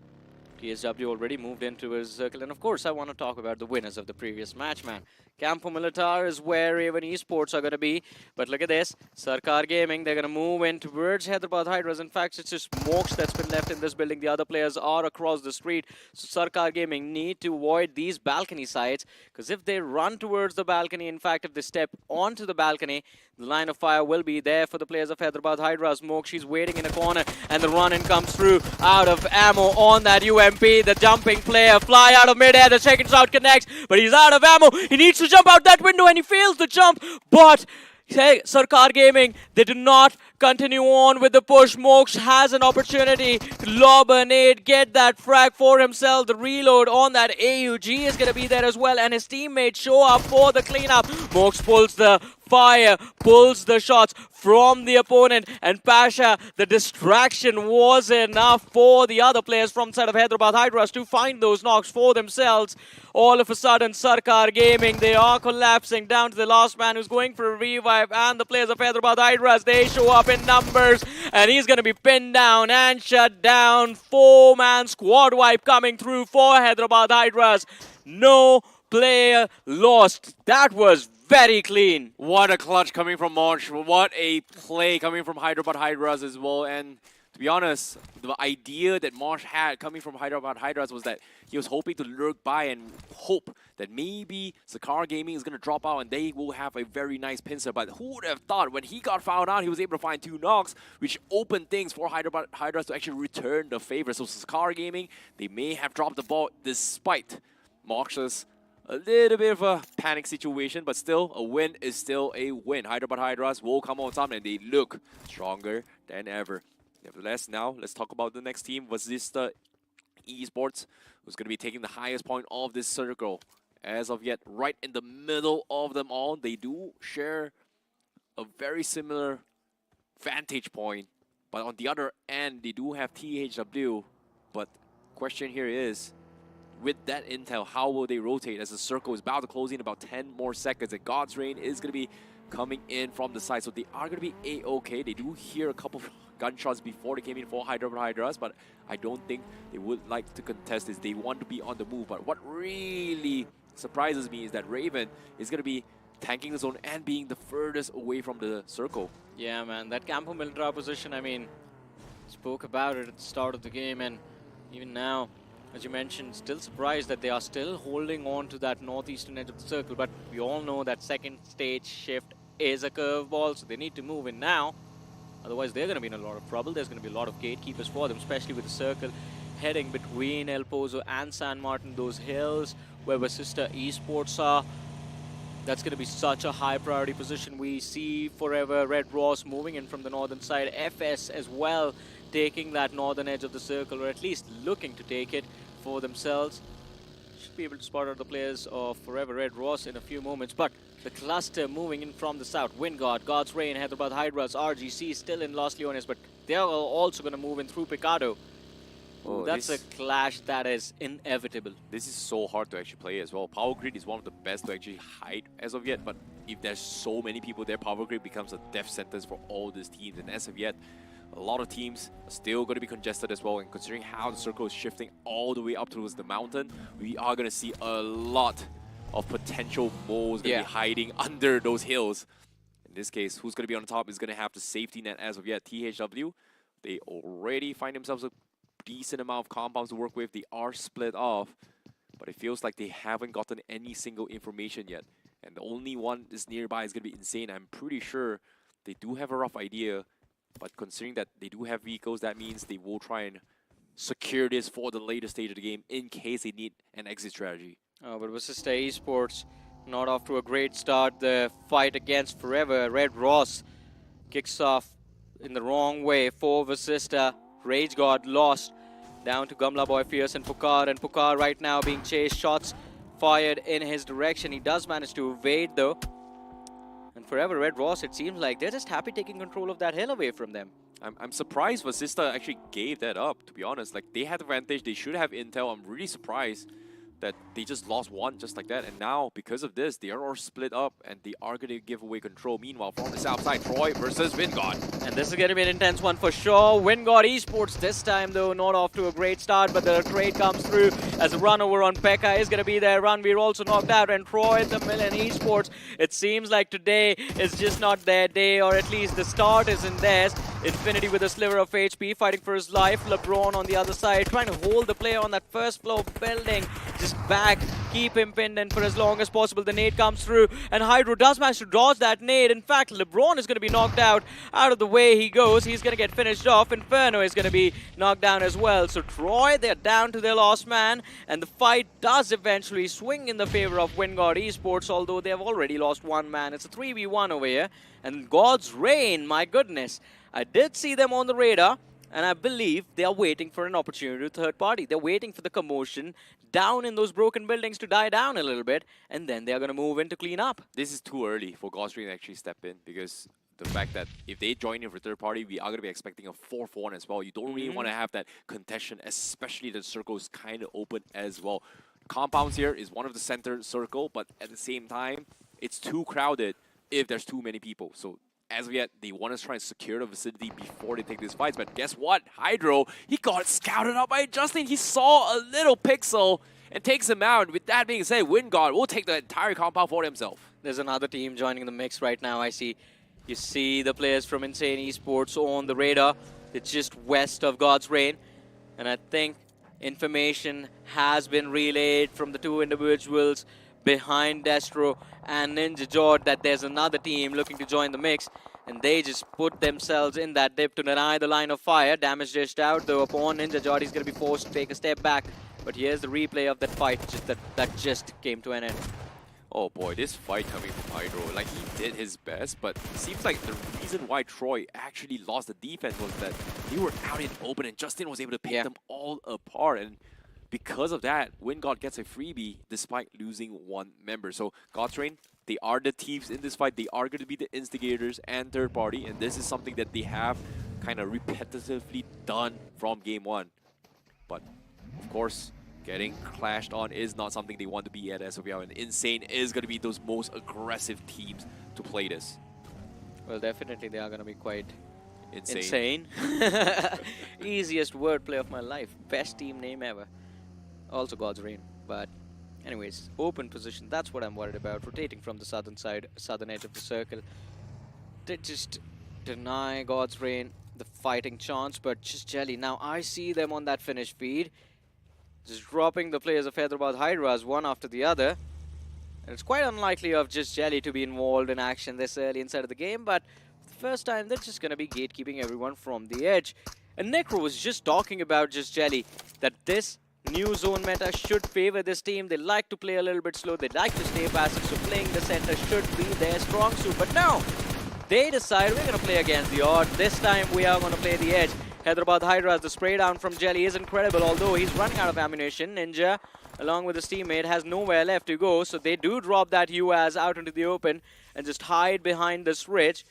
TSW already moved into his circle. And of course, I want to talk about the winners of the previous match, man. Campo Militar is where Raven Esports are going to be. But look at this. Sarkar Gaming, they're going to move in towards Hyderabad Hydras. In fact, it's just Mox that's been left in this building. The other players are across the street. So Sarkar Gaming need to avoid these balcony sides. Because if they run towards the balcony, in fact, if they step onto the balcony, the line of fire will be there for the players of Hyderabad Hydras. Mox, she's waiting in a corner. And the run-in comes through out of ammo on that UMP. The jumping player fly out of midair. The second shot connects, but he's out of ammo. He needs to jump out that window and he fails the jump. But hey, Sarkar Gaming, they do not continue on with the push. Mox has an opportunity to lob a nade, get that frag for himself. The reload on that AUG is going to be there as well, and his teammates show up for the cleanup. Mox pulls the fire, pulls the shots from the opponent, and Pasha, the distraction was enough for the other players from the side of Hyderabad Hydras to find those knocks for themselves. All of a sudden, Sarkar Gaming, they are collapsing down to the last man who's going for a revive, and the players of Hyderabad Hydras, they show up in numbers, and he's going to be pinned down and shut down. 4-man squad wipe coming through for Hyderabad Hydras. No player lost. That was very clean. What a clutch coming from Monch. What a play coming from Hyderabad Hydras as well. And to be honest, the idea that Monch had coming from Hyderabad Hydras was that he was hoping to lurk by and hope that maybe Sarkar Gaming is going to drop out and they will have a very nice pincer. But who would have thought when he got found out, he was able to find 2 knocks, which opened things for Hyderabad Hydras to actually return the favor. So Sarkar Gaming, they may have dropped the ball despite Monch's a little bit of a panic situation, but still, a win is still a win. Hyderabad Hydras will come on top and they look stronger than ever. Nevertheless, now let's talk about the next team. Was this the Esports, who's going to be taking the highest point of this circle. As of yet, right in the middle of them all, they do share a very similar vantage point. But on the other end, they do have THW. But question here is, with that intel, how will they rotate as the circle is about to close in about 10 more seconds, and God's Reign is going to be coming in from the side. So they are going to be A-okay. They do hear a couple of gunshots before they came in for Hydras, but I don't think they would like to contest this. They want to be on the move. But what really surprises me is that Raven is going to be tanking the zone and being the furthest away from the circle. Yeah, man, that Campo Military position, I mean, spoke about it at the start of the game, and even now, as you mentioned, still surprised that they are still holding on to that northeastern edge of the circle. But we all know that second stage shift is a curveball, so they need to move in now. Otherwise, they're going to be in a lot of trouble. There's going to be a lot of gatekeepers for them, especially with the circle heading between El Pozo and San Martin, those hills where Vasista Esports are. That's going to be such a high priority position. We see Forever Red Ross moving in from the northern side. FS as well taking that northern edge of the circle, or at least looking to take it for themselves. Should be able to spot out the players of Forever Red Ross in a few moments. But the cluster moving in from the south. Wingard, God's Reign, Hyderabad Hydras, RGC still in Los Leones, but they are also going to move in through Picado. Oh, that's a clash that is inevitable. This is so hard to actually play as well. Power Grid is one of the best to actually hide as of yet, but if there's so many people there, Power Grid becomes a death sentence for all these teams. And as of yet, a lot of teams are still going to be congested as well. And considering how the circle is shifting all the way up towards the mountain, we are going to see a lot of potential moles going to be hiding under those hills. In this case, who's going to be on the top is going to have the safety net as of yet. THW, they already find themselves a decent amount of compounds to work with. They are split off, but it feels like they haven't gotten any single information yet. And the only one that's nearby is going to be insane. I'm pretty sure they do have a rough idea, but considering that they do have vehicles, that means they will try and secure this for the later stage of the game in case they need an exit strategy. Oh, but Vasista Esports not off to a great start. The fight against Forever Red Ross kicks off in the wrong way for Vasista. Rage God lost down to Gamla Boy Fierce and Pukar right now being chased, shots fired in his direction. He does manage to evade though. And Forever Red Ross, it seems like they're just happy taking control of that hill away from them. I'm surprised Vasista actually gave that up, to be honest. Like, they had advantage, they should have intel. I'm really surprised that they just lost one just like that. And now, because of this, they are all split up and they are going to give away control. Meanwhile, from the south side, Troy versus Wingard. And this is going to be an intense one for sure. Wingard Esports this time, though, not off to a great start, but the trade comes through as a run over on Pekka is going to be there. Ranveer also knocked out, and Troy, the Milan Esports, it seems like today is just not their day, or at least the start isn't theirs. Infinity with a sliver of HP, fighting for his life. LeBron on the other side, trying to hold the player on that first floor building. Just back, keep him pinned in for as long as possible. The nade comes through, and Hydro does manage to dodge that nade. In fact, LeBron is going to be knocked out of the way he goes. He's going to get finished off. Inferno is going to be knocked down as well. So Troy, they're down to their last man, and the fight does eventually swing in the favor of Wingard Esports, although they have already lost one man. It's a 3v1 over here, and God's Reign, my goodness. I did see them on the radar, and I believe they are waiting for an opportunity to third party. They're waiting for the commotion down in those broken buildings to die down a little bit, and then they're going to move in to clean up. This is too early for God's Reign to actually step in, because the fact that if they join in for third party, we are going to be expecting a 4-for-1 as well. You don't really want to have that contention, especially the circle is kind of open as well. Compounds here is one of the center circle, but at the same time, it's too crowded if there's too many people. So as of yet, they want to try and secure the vicinity before they take these fights. But guess what? Hydro, he got scouted out by Justin. He saw a little pixel and takes him out. With that being said, Wingard will take the entire compound for himself. There's another team joining the mix right now. You see the players from Insane Esports on the radar. It's just west of God's Reign. And I think information has been relayed from the two individuals behind Destro and Ninja Jord that there's another team looking to join the mix, and they just put themselves in that dip to deny the line of fire. Damage dished out, though upon Ninja Jord, he's going to be forced to take a step back. But here's the replay of that fight that just came to an end. Oh boy, this fight coming from Hydro, like, he did his best, but it seems like the reason why Troy actually lost the defense was that they were out in open and Justin was able to pick them all apart. And because of that, WinGod gets a freebie despite losing one member. So Godsrain, they are the thieves in this fight. They are going to be the instigators and third party, and this is something that they have kind of repetitively done from game one. But of course, getting clashed on is not something they want to be at as of now, and Insane is going to be those most aggressive teams to play this. Well, definitely they are going to be quite insane. Easiest wordplay of my life. Best team name ever. Also God's Reign. But anyways, open position. That's what I'm worried about. Rotating from the southern side, southern edge of the circle. They just deny God's Reign the fighting chance, but just Jelly. Now I see them on that finish feed. Just dropping the players of Hyderabad Hydras one after the other. And it's quite unlikely of just Jelly to be involved in action this early inside of the game, but for the first time they're just going to be gatekeeping everyone from the edge. And Necro was just talking about just Jelly, that this new zone meta should favor this team. They like to play a little bit slow, they like to stay passive, so playing the center should be their strong suit. But no, they decide we're going to play against the odd. This time we are going to play the edge. Hyderabad Hydras, the spray down from Jelly is incredible, although he's running out of ammunition. Ninja, along with his teammate, has nowhere left to go, so they do drop that UAZ out into the open and just hide behind this ridge.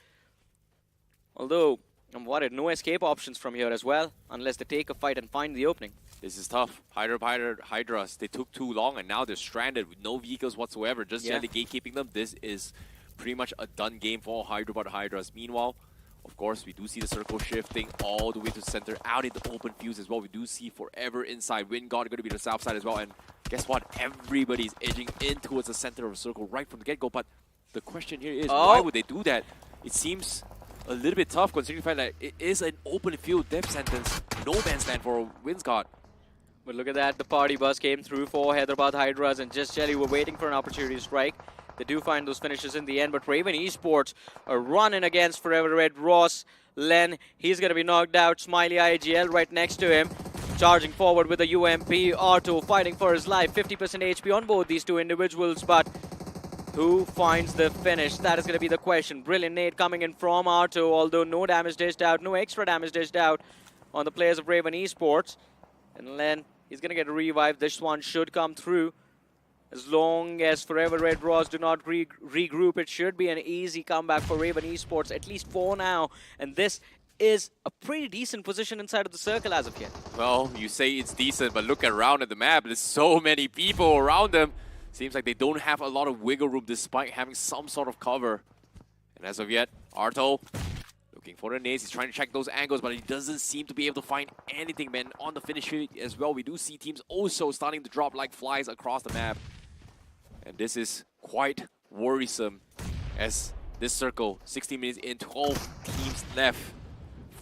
Although, I'm worried, no escape options from here as well, unless they take a fight and find the opening. This is tough. Hydras, they took too long and now they're stranded with no vehicles whatsoever. Just Jelly gatekeeping them. This is pretty much a done game for Hyderabad Hydras. Meanwhile, of course, we do see the circle shifting all the way to the center, out in the open fields as well. We do see Forever inside. WinGod going to be the south side as well. And guess what? Everybody's edging in towards the center of the circle right from the get-go. But the question here is, why would they do that? It seems a little bit tough considering the fact that it is an open field death sentence. No man's land for WinGod. But look at that, the party bus came through for Hyderabad Hydras, and just Jelly were waiting for an opportunity to strike. They do find those finishes in the end, but Raven Esports are running against Forever Red. Ross, Len, he's going to be knocked out. Smiley IGL right next to him. Charging forward with the UMP. Arto fighting for his life. 50% HP on both these two individuals, but who finds the finish? That is going to be the question. Brilliant nade coming in from Arto, although no damage dished out, no extra damage dished out on the players of Raven Esports. And Len, he's going to get revived. This one should come through. As long as Forever Red Ross do not regroup, it should be an easy comeback for Raven Esports, at least for now. And this is a pretty decent position inside of the circle as of yet. Well, you say it's decent, but look around at the map. There's so many people around them. Seems like they don't have a lot of wiggle room despite having some sort of cover. And as of yet, Arto looking for the nades. He's trying to check those angles, but he doesn't seem to be able to find anything, man. On the finish field as well, we do see teams also starting to drop like flies across the map. And this is quite worrisome as this circle, 16 minutes in, 12 teams left.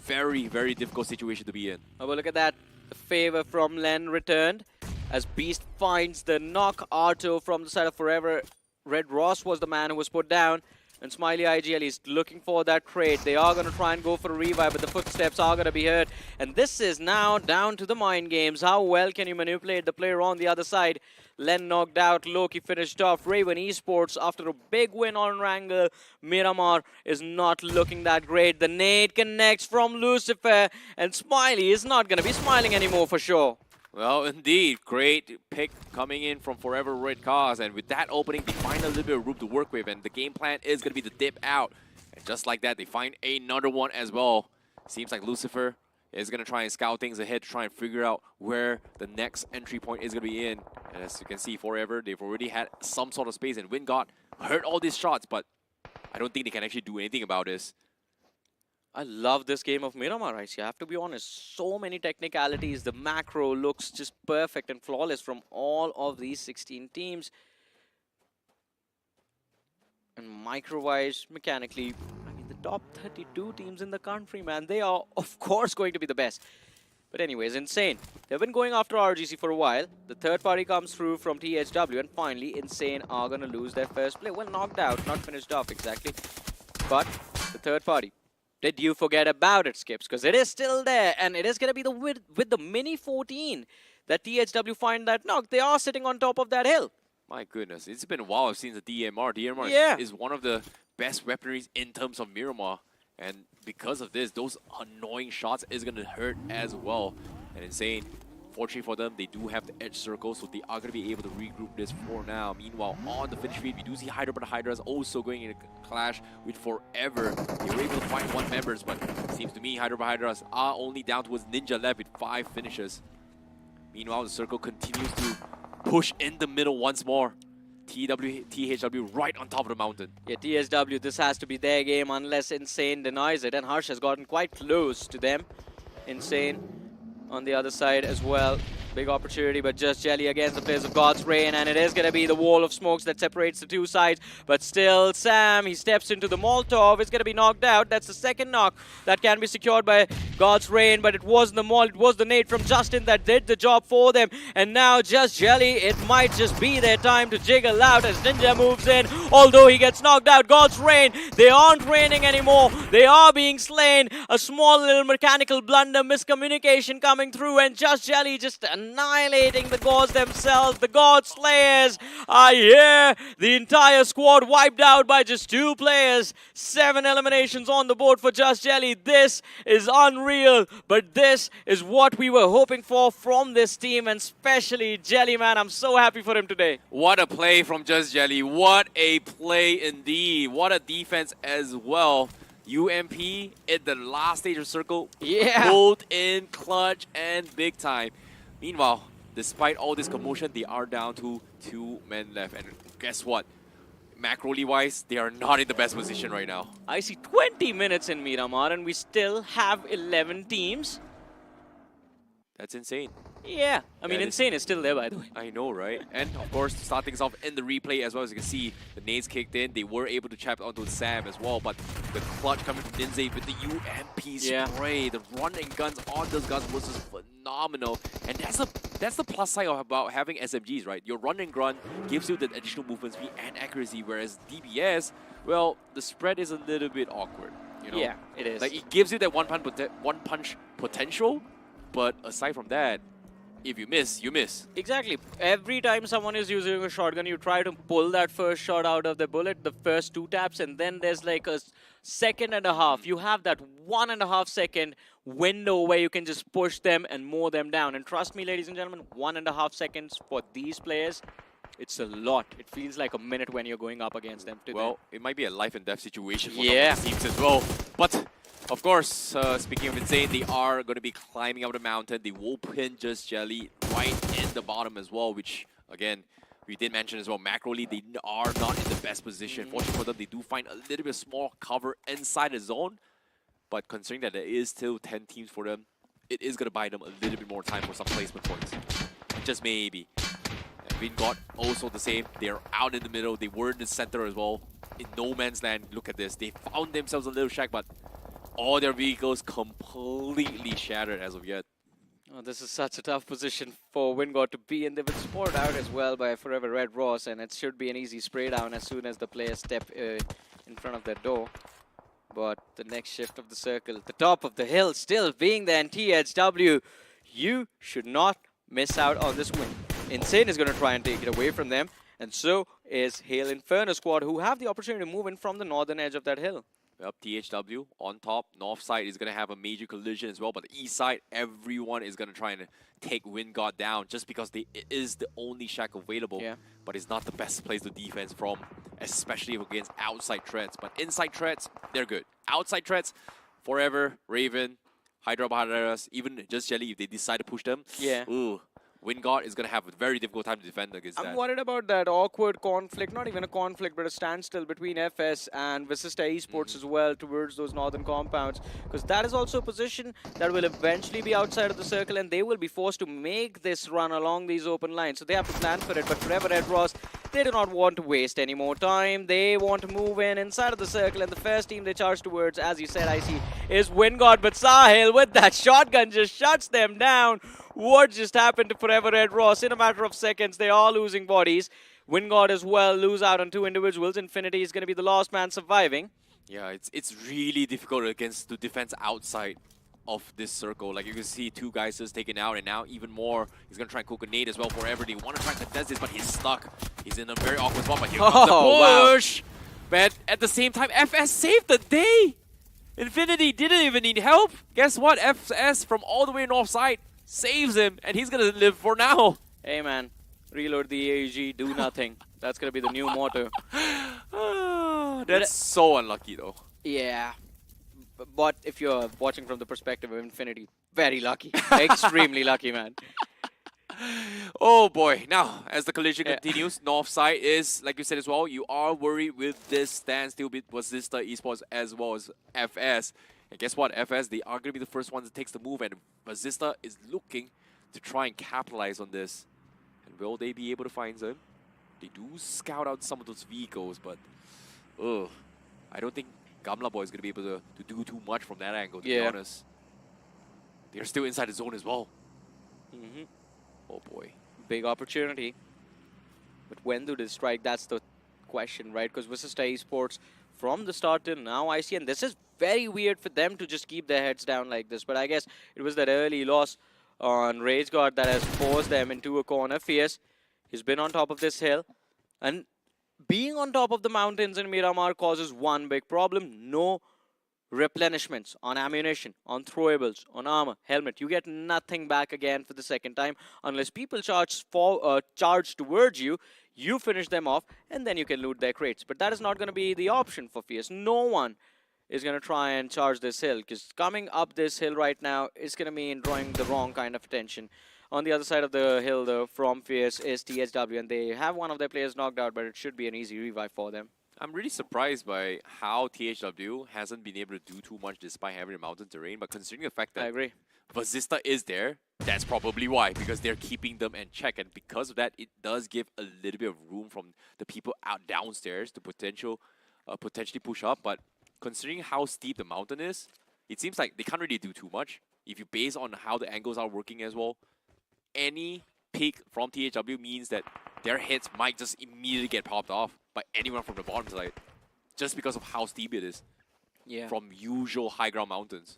Very, very difficult situation to be in. Oh, but look at that. The favor from Len returned as Beast finds the knock. Arto from the side of Forever Red Ross was the man who was put down. And Smiley IGL is looking for that crate. They are going to try and go for a revive, but the footsteps are going to be heard. And this is now down to the mind games. How well can you manipulate the player on the other side? Len knocked out, Loki finished off. Raven Esports, after a big win on Erangel, Miramar is not looking that great. The nade connects from Lucifer, and Smiley is not going to be smiling anymore for sure. Well, indeed, great pick coming in from Forever Red Cause, and with that opening, they find a little bit of room to work with, and the game plan is going to be to dip out. And just like that, they find another one as well. Seems like Lucifer is going to try and scout things ahead to try and figure out where the next entry point is going to be in. And as you can see, Forever, they've already had some sort of space, and WinGod heard all these shots, but I don't think they can actually do anything about this. I love this game of Miramar, I see. I have to be honest. So many technicalities. The macro looks just perfect and flawless from all of these 16 teams. And micro-wise, mechanically, I mean, the top 32 teams in the country, man, they are, of course, going to be the best. But anyways, Insane. They've been going after RGC for a while. The third party comes through from THW, and finally, Insane are going to lose their first play. Well, knocked out, not finished off exactly. But the third party. Did you forget about it, Skips? Because it is still there, and it is going to be the with the Mini 14 that THW find that knock. They are sitting on top of that hill. My goodness, it's been a while I've seen the DMR. DMR is one of the best weaponries in terms of Miramar. And because of this, those annoying shots is going to hurt as well. And Insane Fortunately for them, they do have the edge circle, so they are going to be able to regroup this for now. Meanwhile, on the finish feed, we do see Hydra, but Hydra is also going in a clash with Forever. They were able to find 1 members, but it seems to me Hydra, but Hydras are only down towards Ninja left with 5 finishes. Meanwhile, the circle continues to push in the middle once more. THW right on top of the mountain. Yeah, THW, this has to be their game unless Insane denies it. And Harsh has gotten quite close to them. Insane on the other side as well. Big opportunity, but just Jelly against the players of God's Reign, and it is going to be the wall of smokes that separates the two sides. But still, Sam, he steps into the Molotov. It's going to be knocked out. That's the second knock that can be secured by God's Reign, but it wasn't the Mol, it was the nade from Justin that did the job for them. And now just Jelly, it might just be their time to jiggle out as Ninja moves in. Although he gets knocked out, God's Reign, they aren't reigning anymore. They are being slain. A small little mechanical blunder, miscommunication coming through, and just Jelly just annihilating the gods themselves. The God Slayers are here. The entire squad wiped out by just 2 players. 7 eliminations on the board for Just Jelly. This is unreal, but this is what we were hoping for from this team, and especially Jelly, man. I'm so happy for him today. What a play from Just Jelly. What a play indeed. What a defense as well. UMP at the last stage of circle. Yeah. Pulled in clutch and big time. Meanwhile, despite all this commotion, they are down to 2 men left. And guess what? Macroly wise, they are not in the best position right now. I see 20 minutes in Miramar and we still have 11 teams. That's insane. Yeah, I mean, Insane is still there, by the way. I know, right? And of course, to start things off in the replay as well, as you can see, the nades kicked in. They were able to trap onto Sam as well, but the clutch coming from Ninja with the UMP spray, the running guns on those guns was just phenomenal. And that's the plus side about having SMGs, right? Your run and gun gives you the additional movement speed and accuracy, whereas DBS, well, the spread is a little bit awkward. You know? Yeah, it is. Like, it gives you that one punch potential, but aside from that, if you miss, you miss. Exactly. Every time someone is using a shotgun, you try to pull that first shot out of the bullet, the first 2 taps, and then there's like a second and a half. You have that 1.5 second window where you can just push them and mow them down. And trust me, ladies and gentlemen, 1.5 seconds for these players, it's a lot. It feels like a minute when you're going up against them. Well, it might be a life and death situation for the teams as well. But of course, speaking of Insane, they are going to be climbing up the mountain. They will pin Just Jelly right in the bottom as well, which, again, we did mention as well, Macroly, they are not in the best position. Fortunately for them, they do find a little bit of small cover inside the zone. But considering that there is still 10 teams for them, it is going to buy them a little bit more time for some placement points. Just maybe. And Wingod also the same. They're out in the middle. They were in the center as well. In no man's land, look at this. They found themselves a little shack, but all their vehicles completely shattered as of yet. Oh, this is such a tough position for Wingod to be in. They've been spotted out as well by Forever Red Ross, and it should be an easy spray down as soon as the players step in front of their door. But the next shift of the circle, the top of the hill still being there, and THW, you should not miss out on this win. Insane is going to try and take it away from them, and so is Hail Inferno squad, who have the opportunity to move in from the northern edge of that hill. Yep, THW on top. North side is going to have a major collision as well, but the east side, everyone is going to try and take Wingod down just because it is the only shack available. Yeah. But it's not the best place to defense from, especially against outside threats. But inside threats, they're good. Outside threats, Forever, Raven, Hydra Baharas, even Just Jelly, if they decide to push them, ooh, Wingod is going to have a very difficult time to defend against that. I'm worried about that awkward conflict, not even a conflict, but a standstill between FS and Visista Esports as well towards those northern compounds, because that is also a position that will eventually be outside of the circle, and they will be forced to make this run along these open lines. So they have to plan for it, but Forever Red Ross, they do not want to waste any more time. They want to move in inside of the circle, and the first team they charge towards, as you said, IC, is Wingod, but Sahil with that shotgun just shuts them down. What just happened to Forever Red Ross? In a matter of seconds, they are losing bodies. Wingod as well lose out on 2 individuals. Infinity is going to be the last man surviving. Yeah, it's really difficult against the defense outside of this circle. Like, you can see 2 guys just taken out, and now even more. He's going to try and cook a nade as well. Forever, they want to try and contest this, but he's stuck. He's in a very awkward spot, but here comes the push! Wow. But at the same time, FS saved the day! Infinity didn't even need help. Guess what? FS from all the way north side saves him, and he's gonna live for now. Hey man, reload the AEG, do nothing. That's gonna be the new motto. That's so unlucky though. Yeah. But if you're watching from the perspective of Infinity, very lucky. Extremely lucky, man. Oh boy. Now, as the collision continues, North side is, like you said as well, you are worried with this standstill with Bazista Esports as well as FS. And guess what? FS, they are going to be the first ones that takes the move, and Bazista is looking to try and capitalize on this. And will they be able to find them? They do scout out some of those vehicles, but I don't think Gamla Boy is going to be able to do too much from that angle, to be honest. They're still inside the zone as well. Oh boy. Big opportunity. But when do they strike? That's the question, right? Because Bazista Esports, from the start till now, I see, and this is very weird for them to just keep their heads down like this. But I guess it was that early loss on Rage Guard that has forced them into a corner. Fierce, he's been on top of this hill. And being on top of the mountains in Miramar causes one big problem. No replenishments on ammunition, on throwables, on armor, helmet. You get nothing back again for the second time unless people charge towards you. You finish them off, and then you can loot their crates. But that is not going to be the option for Fierce. No one is going to try and charge this hill, because coming up this hill right now is going to mean drawing the wrong kind of attention. On the other side of the hill, though, from Fierce is THW, and they have one of their players knocked out, but it should be an easy revive for them. I'm really surprised by how THW hasn't been able to do too much despite having the mountain terrain, but considering the fact that Bazista is there, that's probably why, because they're keeping them in check, and because of that, it does give a little bit of room from the people out downstairs to potentially push up. But considering how steep the mountain is, it seems like they can't really do too much. If you base on how the angles are working as well, any peak from THW means that their hits might just immediately get popped off by anyone from the bottom side, just because of how steep it is from usual high ground mountains.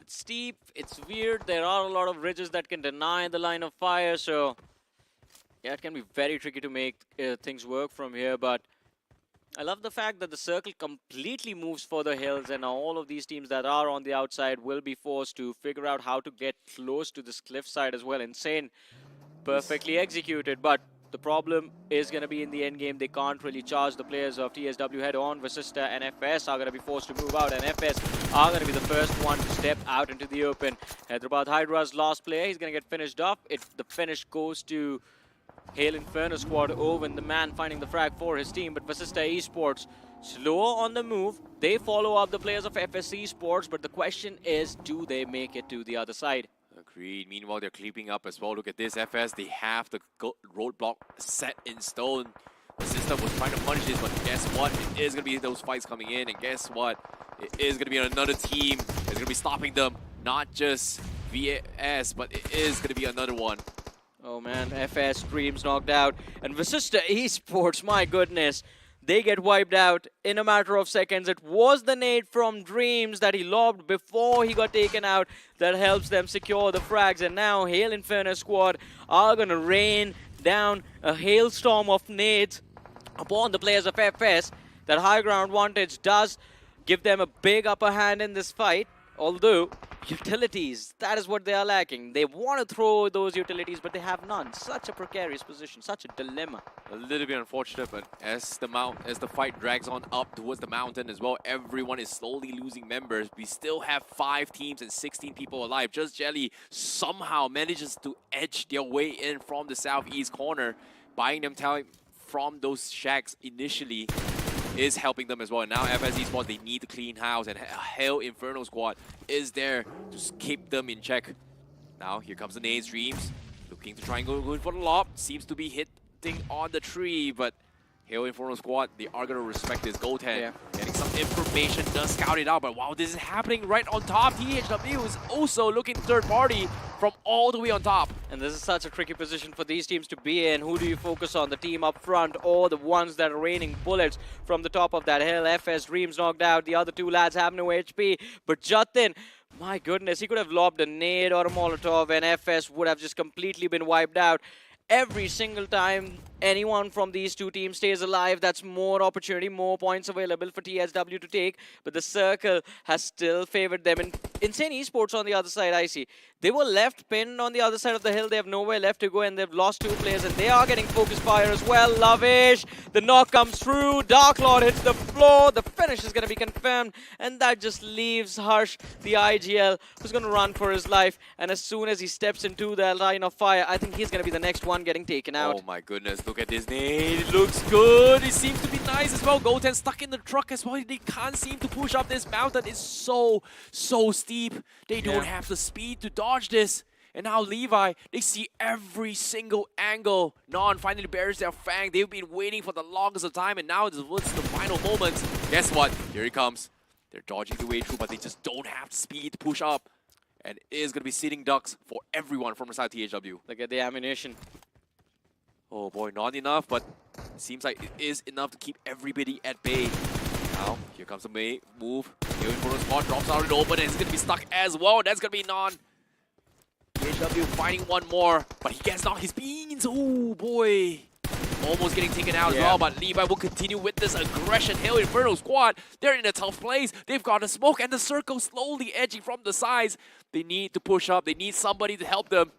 It's steep, it's weird, there are a lot of ridges that can deny the line of fire, so yeah, it can be very tricky to make things work from here. But I love the fact that the circle completely moves for the hills, and all of these teams that are on the outside will be forced to figure out how to get close to this cliff side as well. Insane, perfectly executed, but the problem is going to be in the end game. They can't really charge the players of TSW head on. Bazista and FS are going to be forced to move out, and FS are going to be the first one to step out into the open. Hyderabad Hydra's last player, he's going to get finished off. The finish goes to Hail Inferno squad. Owen, the man finding the frag for his team, but Bazista Esports slower on the move. They follow up the players of FS Esports, but the question is, do they make it to the other side? Agreed. Meanwhile, they're creeping up as well. Look at this, FS. They have the roadblock set in stone. The system was trying to punish this, but guess what? It is going to be those fights coming in, and guess what? It is going to be another team that's going to be stopping them. Not just VS, but it is going to be another one. Oh man, FS Dreams knocked out, and Bazista Esports, my goodness, they get wiped out in a matter of seconds. It was the nade from Dreams that he lobbed before he got taken out that helps them secure the frags, and now Hail Inferno squad are going to rain down a hailstorm of nades upon the players of FS. That high ground vantage does give them a big upper hand in this fight, although utilities, that is what they are lacking. They want to throw those utilities, but they have none. Such a precarious position, such a dilemma. A little bit unfortunate, but as the fight drags on up towards the mountain as well, everyone is slowly losing members. We still have 5 teams and 16 people alive. Just Jelly somehow manages to edge their way in from the southeast corner, buying them time from those shacks initially is helping them as well. And now FS Esports, they need to clean house, and Hell Inferno squad is there to keep them in check. Now here comes the nade Dreams, looking to try and go for the lob. Seems to be hitting on the tree, but Hell Inferno squad, they are going to respect this goaltend. Getting some information, does scout it out, but wow, this is happening right on top. THW is also looking third party from all the way on top. And this is such a tricky position for these teams to be in. Who do you focus on, the team up front or the ones that are raining bullets from the top of that hill? FS Dreams knocked out, the other 2 lads have no HP, but Jatin, my goodness, he could have lobbed a nade or a Molotov and FS would have just completely been wiped out. Every single time anyone from these two teams stays alive, that's more opportunity, more points available for THW to take. But the circle has still favored them. And Insane Esports on the other side, I see. They were left pinned on the other side of the hill. They have nowhere left to go, and they've lost 2 players, and they are getting focus fire as well. Lavish, the knock comes through. Dark Lord hits the floor. The finish is going to be confirmed, and that just leaves Harsh, the IGL, who's going to run for his life. And as soon as he steps into the line of fire, I think he's going to be the next one getting taken out. Oh my goodness, look at this nade. It looks good. It seems to be nice as well. Goten stuck in the truck as well. They can't seem to push up this mountain. It's so steep. They don't have the speed to dodge this. And now Levi, they see every single angle. Non finally bears their fang. They've been waiting for the longest of time, and now it's the final moments. Guess what? Here he comes. They're dodging the way through, but they just don't have the speed to push up. And it is going to be sitting ducks for everyone from the side of THW. Look at the ammunition. Oh boy, not enough, but it seems like it is enough to keep everybody at bay. Now, here comes the move. Here in for the spot, drops out in the open, and it's going to be stuck as well. That's going to be Non. THW finding one more, but he gets knocked his beans. Oh boy. Almost getting taken out as well, but Levi will continue with this aggression. Hail Inferno squad, they're in a tough place. They've got a smoke, and the circle slowly edging from the sides. They need to push up. They need somebody to help them.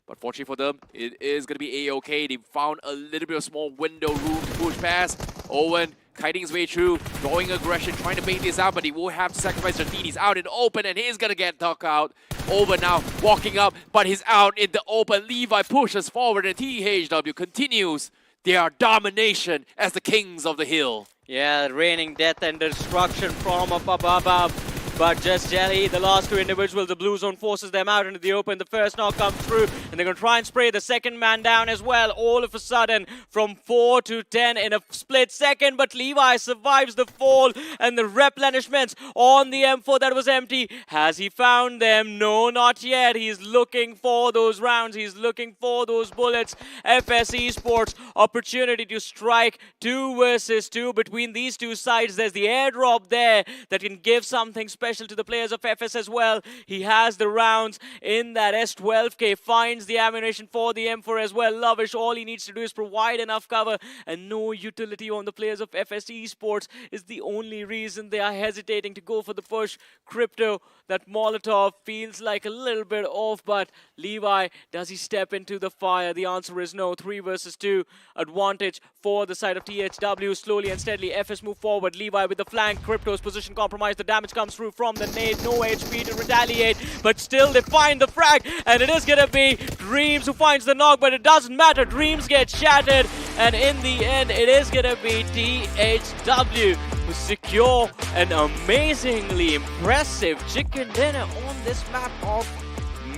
But fortunately for them, it is going to be A-OK. They found a little bit of small window room to push past. Owen kiting his way through, drawing aggression, trying to bait this out, but he will have to sacrifice Jardine. He's out in the open, and he's going to get knocked out. Owen now walking up, but he's out in the open. Levi pushes forward, and THW continues their domination as the kings of the hill. Yeah, raining death and destruction from up above. But just Jelly, the last 2 individuals, the blue zone forces them out into the open. The first knock comes through, and they're going to try and spray the second man down as well. All of a sudden, from 4 to 10 in a split second. But Levi survives the fall, and the replenishments on the M4 that was empty. Has he found them? No, not yet. He's looking for those rounds. He's looking for those bullets. FS Esports, opportunity to strike 2 versus 2 between these two sides. There's the airdrop there that can give something special to the players of FS as well. He has the rounds in that S12K, finds the ammunition for the M4 as well. Lavish, all he needs to do is provide enough cover, and no utility on the players of FS Esports is the only reason they are hesitating to go for the push. Crypto, that Molotov feels like a little bit off, but Levi, does he step into the fire? The answer is no. 3 versus 2 advantage for the side of THW. Slowly and steadily, FS move forward. Levi with the flank. Crypto's position compromised. The damage comes through from the nade. No HP to retaliate, but still they find the frag, and it is gonna be Dreams who finds the knock, but it doesn't matter. Dreams get shattered, and in the end, it is gonna be THW who secure an amazingly impressive chicken dinner on this map of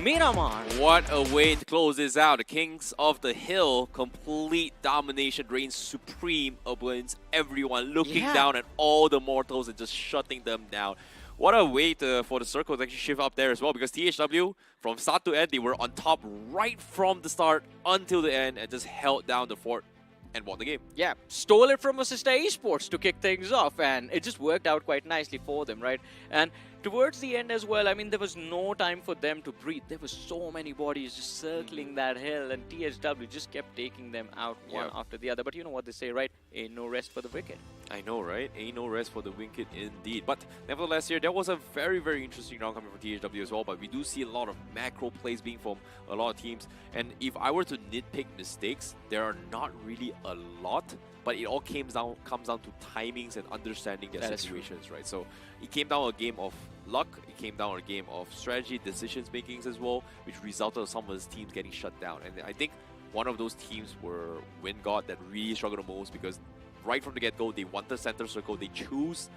Miramar. What a way to close this out. The Kings of the Hill, complete domination, reigns supreme against everyone, looking down at all the mortals and just shutting them down. What a way for the circle to actually shift up there as well, because THW, from start to end, they were on top right from the start until the end and just held down the fort and won the game. Yeah, stole it from Assista Esports to kick things off, and it just worked out quite nicely for them, right? And towards the end as well, I mean, there was no time for them to breathe. There were so many bodies just circling that hill, and THW just kept taking them out one after the other. But you know what they say, right? Ain't no rest for the wicked. I know, right? Ain't no rest for the wicked indeed. But nevertheless here, there was a very, very interesting round coming from THW as well, but we do see a lot of macro plays being from a lot of teams. And if I were to nitpick mistakes, there are not really a lot, but it all comes down to timings and understanding their situations, right? So it came down a game of luck, it came down a game of strategy, decisions makings as well, which resulted in some of his teams getting shut down. And I think one of those teams were WinGod that really struggled the most, because right from the get-go, they wanted center circle. They choose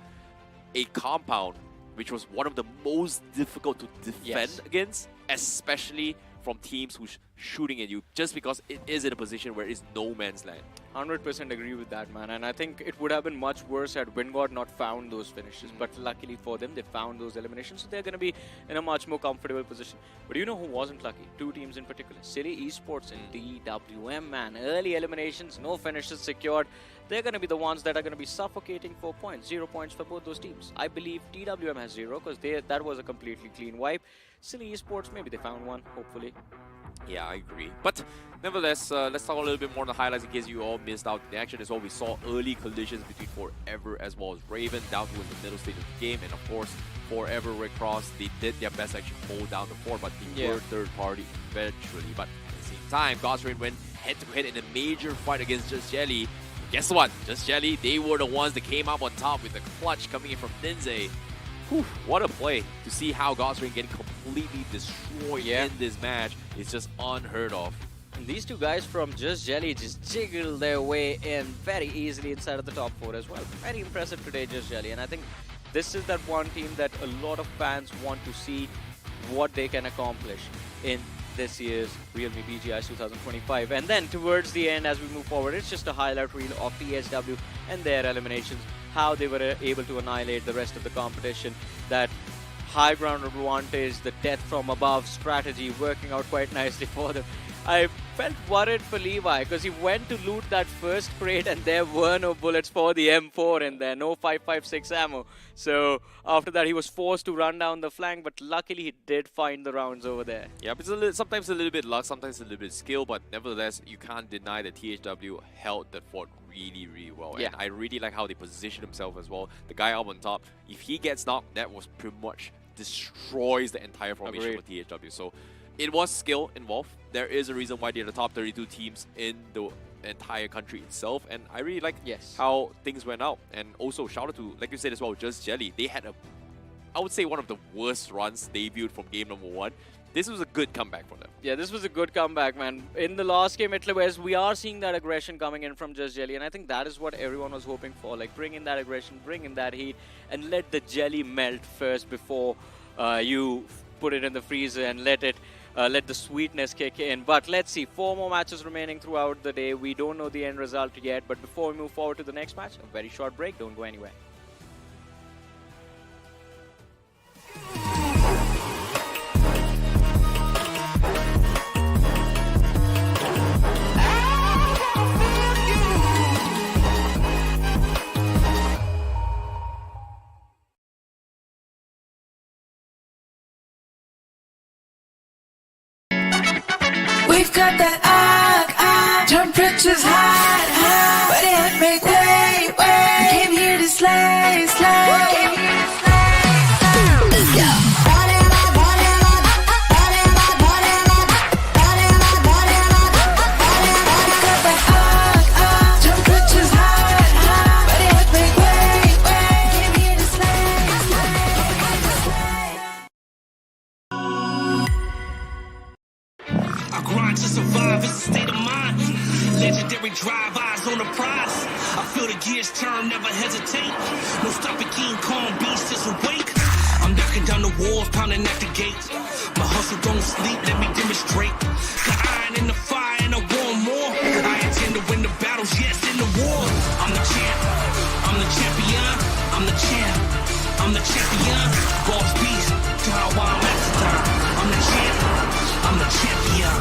a compound, which was one of the most difficult to defend against, especially from teams who's shooting at you, just because it is in a position where it's no man's land. 100% agree with that, man. And I think it would have been much worse had WinGod not found those finishes. But luckily for them, they found those eliminations, so they're going to be in a much more comfortable position. But you know who wasn't lucky? 2 teams in particular. Silly Esports and DWM, man. Early eliminations, no finishes secured. They're going to be the ones that are going to be suffocating for points. 0 points for both those teams. I believe DWM has 0 because that was a completely clean wipe. Silly Esports, maybe they found one, hopefully. Yeah, I agree. But nevertheless, let's talk a little bit more on the highlights in case you all missed out in action as well. We saw early collisions between Forever as well as Raven down towards the middle stage of the game. And of course, Forever, Red Cross, they did their best to actually hold down the fort, but they were third party eventually. But at the same time, Godsrain went head-to-head in a major fight against Just Jelly. Guess what? Just Jelly, they were the ones that came up on top with the clutch coming in from Ninze. Whew, what a play. To see how Godsrain getting completely destroyed in this match is just unheard of. And these two guys from Just Jelly just jiggled their way in very easily inside of the top 4 as well. Very impressive today, Just Jelly. And I think this is that one team that a lot of fans want to see what they can accomplish in this year's Realme BGIS 2025. And then towards the end, as we move forward, it's just a highlight reel of THW and their eliminations, how they were able to annihilate the rest of the competition. That high ground advantage, the death from above strategy working out quite nicely for them. I felt worried for Levi because he went to loot that first crate and there were no bullets for the M4 in there, no 5.56 ammo. So after that he was forced to run down the flank, but luckily he did find the rounds over there. Yeah, but sometimes a little bit luck, sometimes a little bit skill, but nevertheless you can't deny that THW held that fort really, really well. And I really like how they positioned themselves as well. The guy up on top, if he gets knocked, that was pretty much destroys the entire formation for THW. So it was skill involved. There is a reason why they're the top 32 teams in the entire country itself, and I really like how things went out. And also shout out to, like you said as well, Just Jelly. They had I would say one of the worst runs debuted from game number 1. This was a good comeback for them. Yeah, this was a good comeback, man. In the last game, we are seeing that aggression coming in from Just Jelly, and I think that is what everyone was hoping for. Like, bring in that aggression, bring in that heat, and let the jelly melt first before you put it in the freezer and let the sweetness kick in. But let's see, 4 more matches remaining throughout the day. We don't know the end result yet, but before we move forward to the next match, a very short break. Don't go anywhere. We've got that temperature's hot, but it make way. We came here to slay. Let's go. Temperature's hot, but it make way. We came here to slay. I grind to survive, it's a state of mind. Legendary drive, eyes on the prize. I feel the gears turn, never hesitate. No stopping King Kong, beast is awake. I'm knocking down the walls, pounding at the gate. My hustle don't sleep, let me demonstrate. The iron in the fire and I want more. I intend to win the battles, yes, in the war. I'm the champ, I'm the champion, I'm the champ, I'm the champion. Boss beast, Taiwan master. I'm the champ, I'm the champion.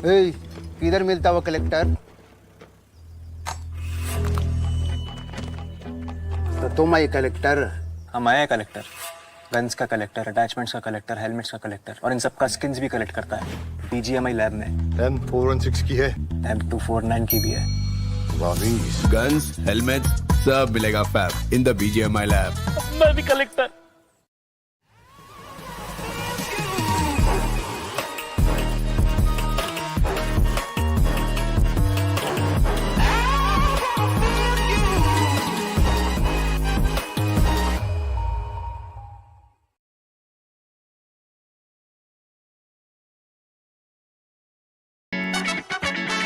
Hey, किधर मिलता वो collector? तो तुम आई collector? हम आए collector, guns का collector, attachments का collector, helmets का कलेक्टर और इन सब का स्किन्स भी कलेक्ट करता है BGMI लैब में। M416 की है, M249 की भी है। गन्स, हेलमेट्स सब मिलेगा fab in the BGMI lab. मैं भी collector.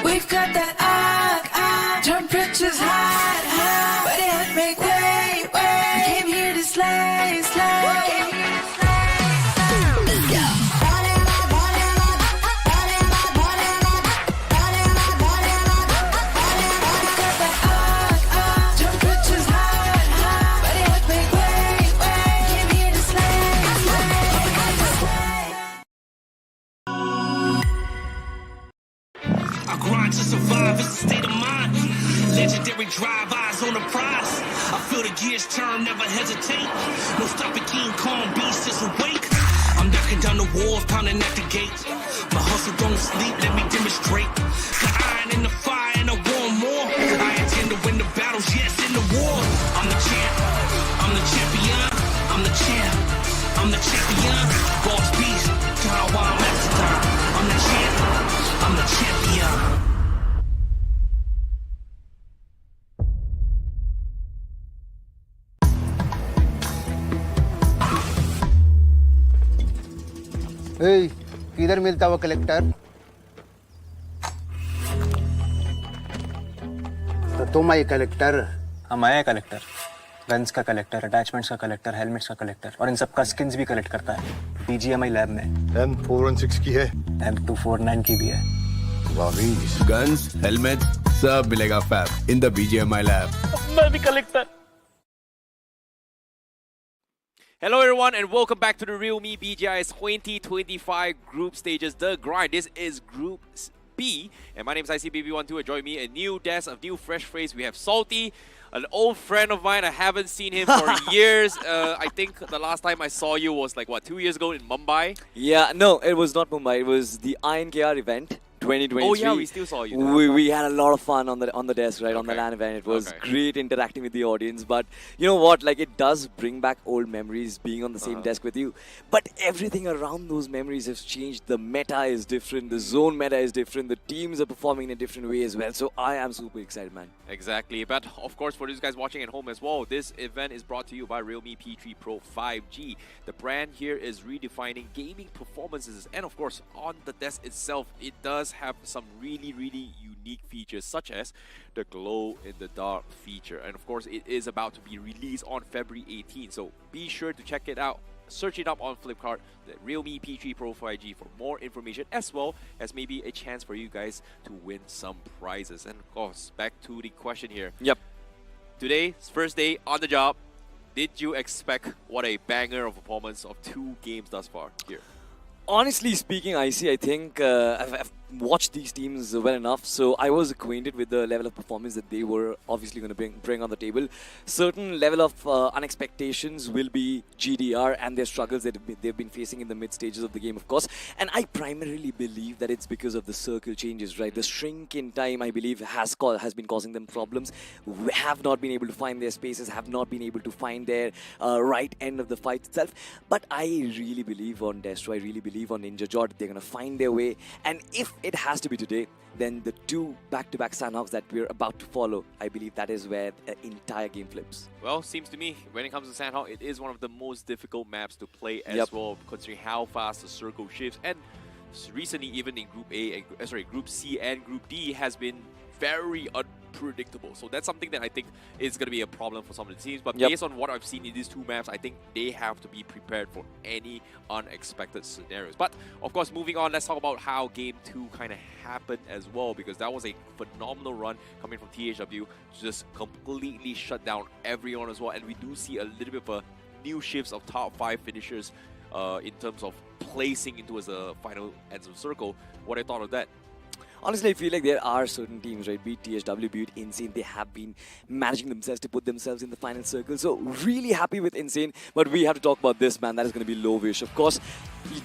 We've got that temperature's hot, but it make way. We came here to slay. Let's go. Temperature's hot, but it make way. We came here to I grind to survive, it's a state of mind. Legendary drive-bys on the prize. I feel the gears turn, never hesitate. No stopping King Kong, beast is awake. I'm knocking down the walls, pounding at the gate. My hustle don't sleep, let me demonstrate. The iron in the fire and I want more. I intend to win the battles, yes, in the war. I'm the champ, I'm the champion. I'm the champ, I'm the champion. Boss beast, John Wild Master. I'm the champ, I'm the champion. ए, किधर मिलता वो collector? तो तुम आई collector? हम आए collector, guns का collector, attachments का collector, helmets का कलेक्टर और इन सब का स्किन्स भी कलेक्ट करता है BGMI लैब में। M416 की है, M249 की भी है। गन्स, हेलमेट सब मिलेगा fab in the BGMI lab. मैं भी collector. Hello everyone and welcome back to the Realme BGIS 2025 group stages, The Grind. This is Group B and my name is ICBB12 and join me a new desk of new fresh face. We have Salty, an old friend of mine. I haven't seen him for years. I think the last time I saw you was like what, 2 years ago in Mumbai? Yeah, no, it was not Mumbai. It was the ENG event. 2023. Oh yeah, we still saw you. We had a lot of fun on the desk, right, on the LAN event. It was great interacting with the audience. But you know what? Like, it does bring back old memories being on the same desk with you. But everything around those memories has changed. The meta is different. The zone meta is different. The teams are performing in a different way as well. So I am super excited, man. Exactly. But of course, for these guys watching at home as well, this event is brought to you by Realme P3 Pro 5G. The brand here is redefining gaming performances. And of course, on the desk itself, it does have some really unique features, such as the glow in the dark feature, and of course it is about to be released on February 18th, so be sure to check it out. Search it up on Flipkart, the Realme P3 Pro 5G, for more information, as well as maybe a chance for you guys to win some prizes. And of course, back to the question here. Yep. Today, first day on the job, did you expect what a banger of performance of 2 games thus far here? Honestly speaking, I think I've watched these teams well enough, so I was acquainted with the level of performance that they were obviously going to bring on the table. Certain level of unexpectations will be GDR and their struggles that they've been facing in the mid stages of the game, of course. And I primarily believe that it's because of the circle changes, right? The shrink in time, I believe, has been causing them problems. We have not been able to find their spaces, have not been able to find their right end of the fight itself. But I really believe on Destro, I really believe on Ninja Jord. They're going to find their way. And if it has to be today, then the 2 back-to-back Sanhoks that we're about to follow, I believe that is where the entire game flips. Well, seems to me, when it comes to Sanhok, it is one of the most difficult maps to play as well, considering how fast the circle shifts. And recently, even in Group C and Group D has been very unpredictable. So that's something that I think is going to be a problem for some of the teams. But based on what I've seen in these 2 maps, I think they have to be prepared for any unexpected scenarios. But of course, moving on, let's talk about how Game 2 kind of happened as well, because that was a phenomenal run coming from THW to just completely shut down everyone as well. And we do see a little bit of a new shifts of top 5 finishers in terms of placing into as a final ends of circle. What I thought of that? Honestly, I feel like there are certain teams, right, be it THW, be it Insane, they have been managing themselves to put themselves in the final circle. So really happy with Insane, but we have to talk about this, man. That is going to be low-ish. Of course,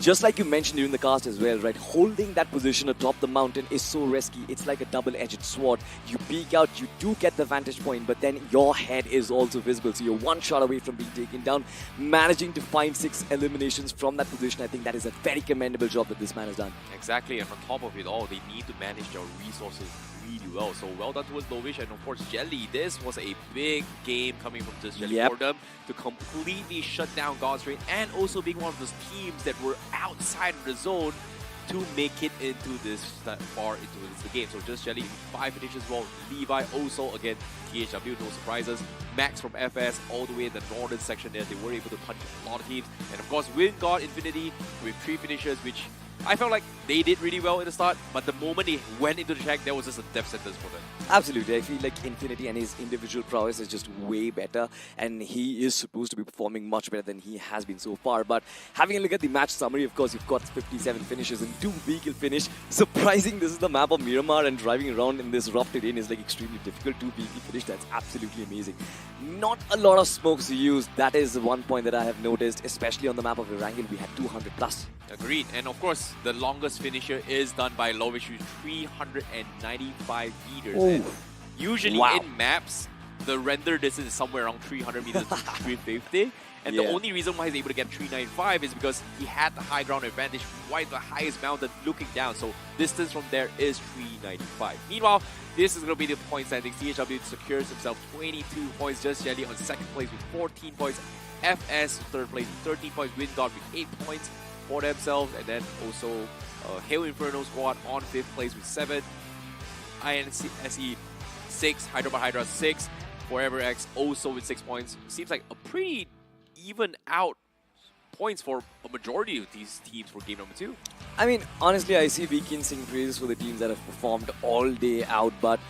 just like you mentioned during the cast as well, right, holding that position atop the mountain is so risky. It's like a double-edged sword. You peek out, you do get the vantage point, but then your head is also visible. So you're 1 shot away from being taken down. Managing to find 6 eliminations from that position, I think that is a very commendable job that this man has done. Exactly, and on top of it all, they need to manage their resources really well. So well done towards Lovish, and of course Jelly. This was a big game coming from Just Jelly for them to completely shut down God's Reign, and also being one of those teams that were outside of the zone to make it into this far into the game. So Just Jelly 5 finishes as well. Levi also, again, THW, no surprises. Max from FS all the way in the northern section there. They were able to punch a lot of teams. And of course, Win God Infinity with 3 finishes, which I felt like they did really well in the start, but the moment they went into the check, there was just a death sentence for them. Absolutely. I feel like Infinity and his individual prowess is just way better, and he is supposed to be performing much better than he has been so far. But having a look at the match summary, of course, you've got 57 finishes and 2 vehicle finish. Surprising, this is the map of Miramar, and driving around in this rough terrain is like extremely difficult. 2 vehicle finish, that's absolutely amazing. Not a lot of smokes used. That is one point that I have noticed, especially on the map of Erangel. We had 200 plus. Agreed. And of course, the longest finisher is done by Lovich with 395 meters. Oh. And usually Wow. in maps, the render distance is somewhere around 300 meters to 350. And the Yeah. only reason why he's able to get 395 is because he had the high ground advantage, right the highest mountain looking down. So distance from there is 395. Meanwhile, this is going to be the point standings. THW secures himself 22 points, just Jelly on second place with 14 points. FS third place with 13 points. Wingard with 8 points for themselves. And then also Hail Inferno squad on 5th place with 7. INSE 6. Hyderabad Hydra 6. Forever X also with 6 points. Seems like a pretty even out points for a majority of these teams for game number 2. I mean, honestly, I see we can sing praises for the teams that have performed all day out, but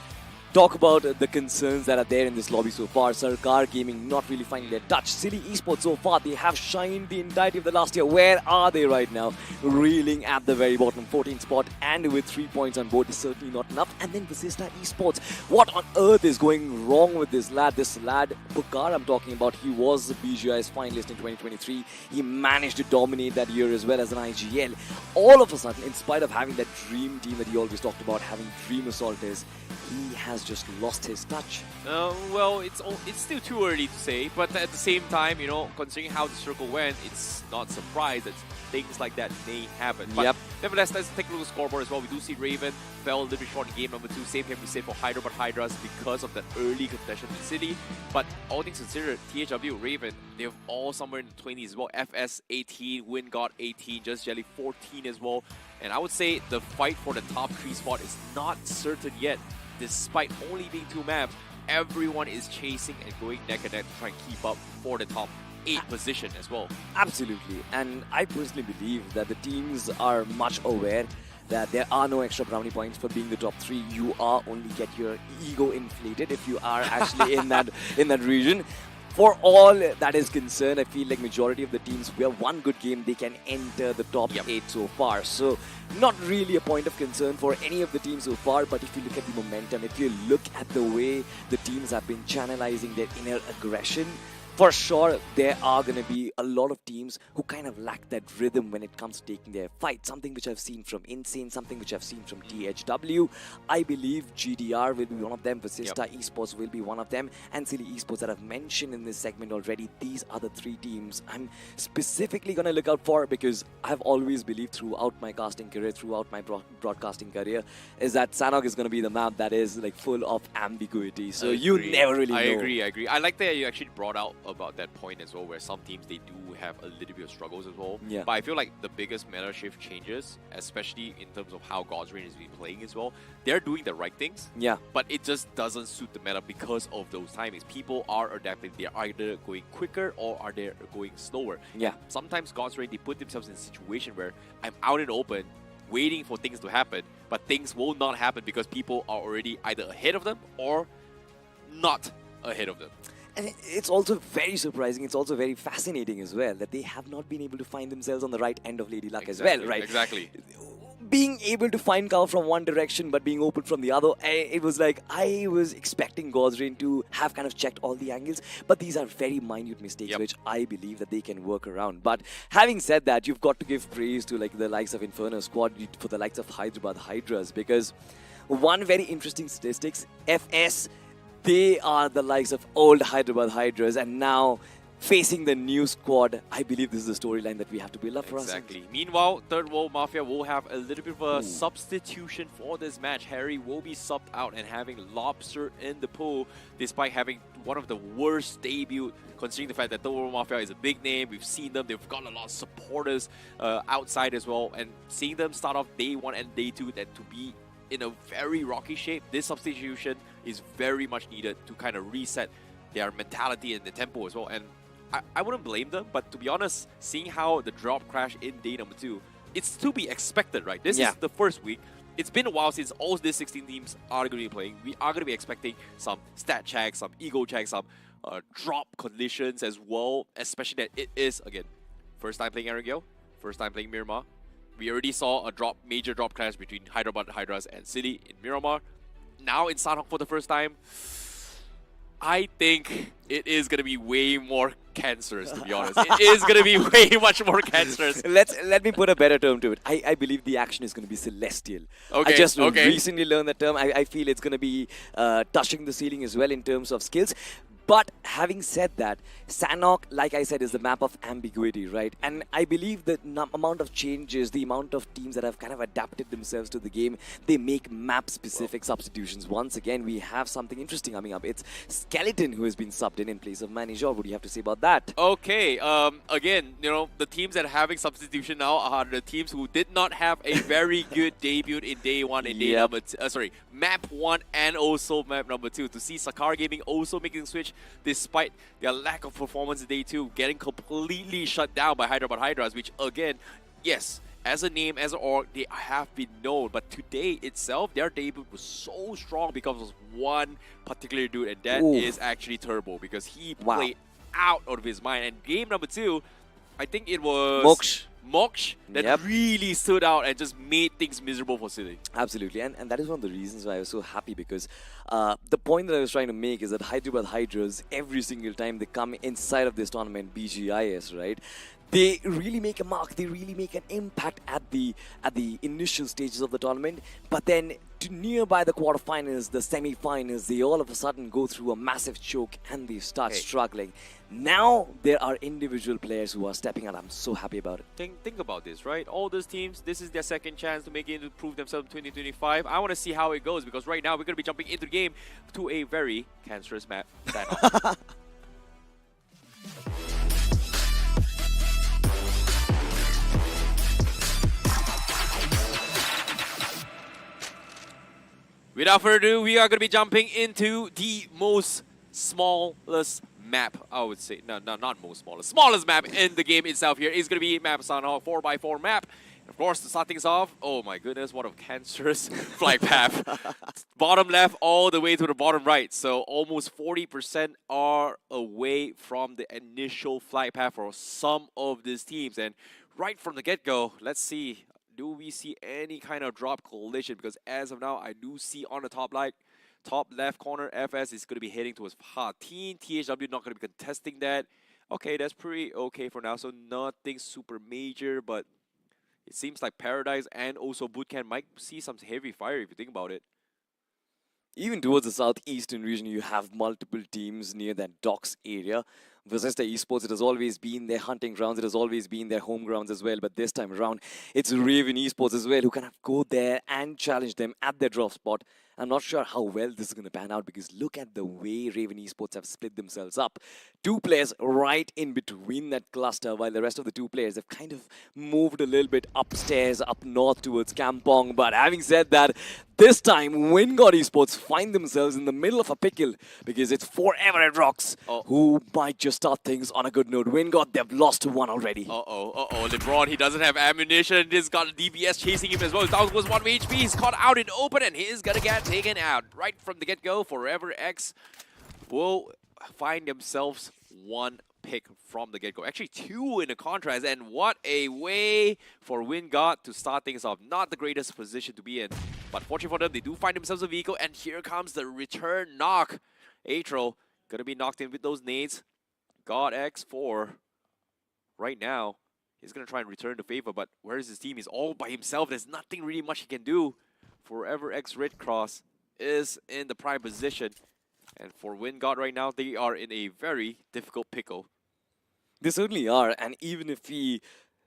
talk about the concerns that are there in this lobby so far. Sarkar Gaming not really finding their touch. Silly Esports so far, they have shined the entirety of the last year. Where are they right now? Reeling at the very bottom, 14th spot, and with 3 points on board is certainly not enough. And then Vasista Esports, what on earth is going wrong with this lad? This lad, Pukar I'm talking about, he was a BGIS finalist in 2023. He managed to dominate that year as well as an IGL. All of a sudden, in spite of having that dream team that he always talked about, having dream assaulters, he has just lost his touch. Well, it's still too early to say, but at the same time, you know, considering how the circle went, it's not surprised that things like that may happen. But nevertheless, let's take a look at the scoreboard as well. We do see Raven fell a little bit short in game number 2. Same can be said for Hyderabad Hydras because of that early contention in the city. But all things considered, THW, Raven, they're all somewhere in the 20s as well. FS 18, Wingard 18, Just Jelly 14 as well. And I would say the fight for the top 3 spot is not certain yet. Despite only being 2 maps, everyone is chasing and going neck and neck to try and keep up for the top 8 position as well. Absolutely. And I personally believe that the teams are much aware that there are no extra brownie points for being the top 3. You are only get your ego inflated if you are actually in that region. For all that is concerned, I feel like majority of the teams, where one good game, they can enter the top 8 so far. So not really a point of concern for any of the teams so far, but if you look at the momentum, if you look at the way the teams have been channelizing their inner aggression, for sure, there are going to be a lot of teams who kind of lack that rhythm when it comes to taking their fight. Something which I've seen from Insane, something which I've seen from THW. I believe GDR will be one of them, Vasista Esports will be one of them, and Silly Esports that I've mentioned in this segment already. These are the 3 teams I'm specifically going to look out for, because I've always believed throughout my casting career, throughout my broadcasting career, is that Sanhok is going to be the map that is like full of ambiguity. So you never really know. I agree. I like that you actually brought out about that point as well, where some teams, they do have a little bit of struggles as well. Yeah. But I feel like the biggest meta shift changes, especially in terms of how God's Reign has been playing as well. They're doing the right things, but it just doesn't suit the meta because of those timings. People are adapting. They're either going quicker or are they going slower. Yeah. Sometimes God's Reign, they put themselves in a situation where I'm out in the open waiting for things to happen, but things will not happen because people are already either ahead of them or not ahead of them. And it's also very surprising, it's also very fascinating as well, that they have not been able to find themselves on the right end of Lady Luck as well, right? Exactly. Being able to find cover from one direction but being open from the other, it was like I was expecting God's Reign to have kind of checked all the angles, but these are very minute mistakes which I believe that they can work around. But having said that, you've got to give praise to like the likes of Inferno Squad, for the likes of Hyderabad Hydras, because one very interesting statistics, FS, they are the likes of old Hyderabad Hydras, and now facing the new squad, I believe this is the storyline that we have to build up for us. Exactly. Meanwhile, Third World Mafia will have a little bit of a substitution for this match. Harry will be subbed out and having Lobster in the pool, despite having one of the worst debut, considering the fact that Third World Mafia is a big name. We've seen them. They've got a lot of supporters outside as well. And seeing them start off day 1 and day 2 and to be in a very rocky shape, this substitution is very much needed to kind of reset their mentality and the tempo as well. And I wouldn't blame them, but to be honest, seeing how the drop crashed in day number 2, it's to be expected, right? This is the first week. It's been a while since all these 16 teams are going to be playing. We are going to be expecting some stat checks, some ego checks, some drop conditions as well, especially that it is, again, first time playing Erangel, first time playing Miramar. We already saw a major drop clash between Hyderabad Hydras and City in Miramar. Now in Sanhok for the first time, I think it is going to be way more cancerous, to be honest. It is going to be way much more cancerous. Let me put a better term to it. I believe the action is going to be celestial. Okay, I just recently learned that term. I feel it's going to be touching the ceiling as well in terms of skills. But having said that, Sanhok, like I said, is the map of ambiguity, right? And I believe the amount of changes, the amount of teams that have kind of adapted themselves to the game, they make map-specific substitutions. Once again, we have something interesting coming up. It's Skeleton who has been subbed in place of Manager. What do you have to say about that? Okay, again, you know, the teams that are having substitution now are the teams who did not have a very good debut in day one and day number map 1 and also map number 2. To see Sakar Gaming also making the switch despite their lack of performance in day 2, getting completely shut down by Hyderabad Hydras, which again, yes, as a name, as an org, they have been known, but today itself, their debut was so strong because of one particular dude, and that is actually Turbo, because he played out of his mind. And game number 2, I think it was Moksh that really stood out and just made things miserable for City. Absolutely, and that is one of the reasons why I was so happy, because the point that I was trying to make is that Hyderabad Hydras, every single time they come inside of this tournament, BGIS, right? They really make a mark, they really make an impact at the initial stages of the tournament, but then to nearby the quarterfinals, the semi-finals, they all of a sudden go through a massive choke and they start struggling. Now there are individual players who are stepping out. I'm so happy about it. Think about this, right? All those teams, this is their second chance to make it, to prove themselves in 2025. I want to see how it goes, because right now we're going to be jumping into the game to a very cancerous map. Without further ado, we are going to be jumping into the most smallest map, I would say. No, not most smallest map in the game itself here is going to be map Sanhok, 4x4 map. And of course, to start things off, oh my goodness, what a cancerous flight path. Bottom left all the way to the bottom right. So almost 40% are away from the initial flight path for some of these teams. And right from the get-go, let's see. Do we see any kind of drop collision? Because as of now, I do see on the top left corner, FS is going to be heading towards Hatin. THW not going to be contesting that. Okay, that's pretty okay for now. So nothing super major, but it seems like Paradise and also Bootcamp might see some heavy fire if you think about it. Even towards the southeastern region, you have multiple teams near that docks area. Bethesda Esports, it has always been their hunting grounds, it has always been their home grounds as well, but this time around, it's Raven Esports as well who kind of go there and challenge them at their drop spot. I'm not sure how well this is going to pan out, because look at the way Raven Esports have split themselves up. 2 players right in between that cluster, while the rest of the 2 players have kind of moved a little bit upstairs, up north towards Kampong. But having said that, this time, Wingod Esports find themselves in the middle of a pickle, because it's Forever at Rocks who might just start things on a good note. Wingod, they've lost 1 already. LeBron, he doesn't have ammunition. He's got a DBS chasing him as well. Down was 1 HP. He's caught out in open, and he's gonna get taken out right from the get-go. Forever X will find themselves 1 pick from the get-go. Actually 2 in the contrast, and what a way for Wingod to start things off. Not the greatest position to be in, but fortunately for them, they do find themselves a vehicle, and here comes the return knock. Atro gonna be knocked in with those nades. God X4 right now, he's gonna try and return the favor, but where is his team? He's all by himself. There's nothing really much he can do. Forever X Red Cross is in the prime position. And for Wingod right now, they are in a very difficult pickle. They certainly are, and even if we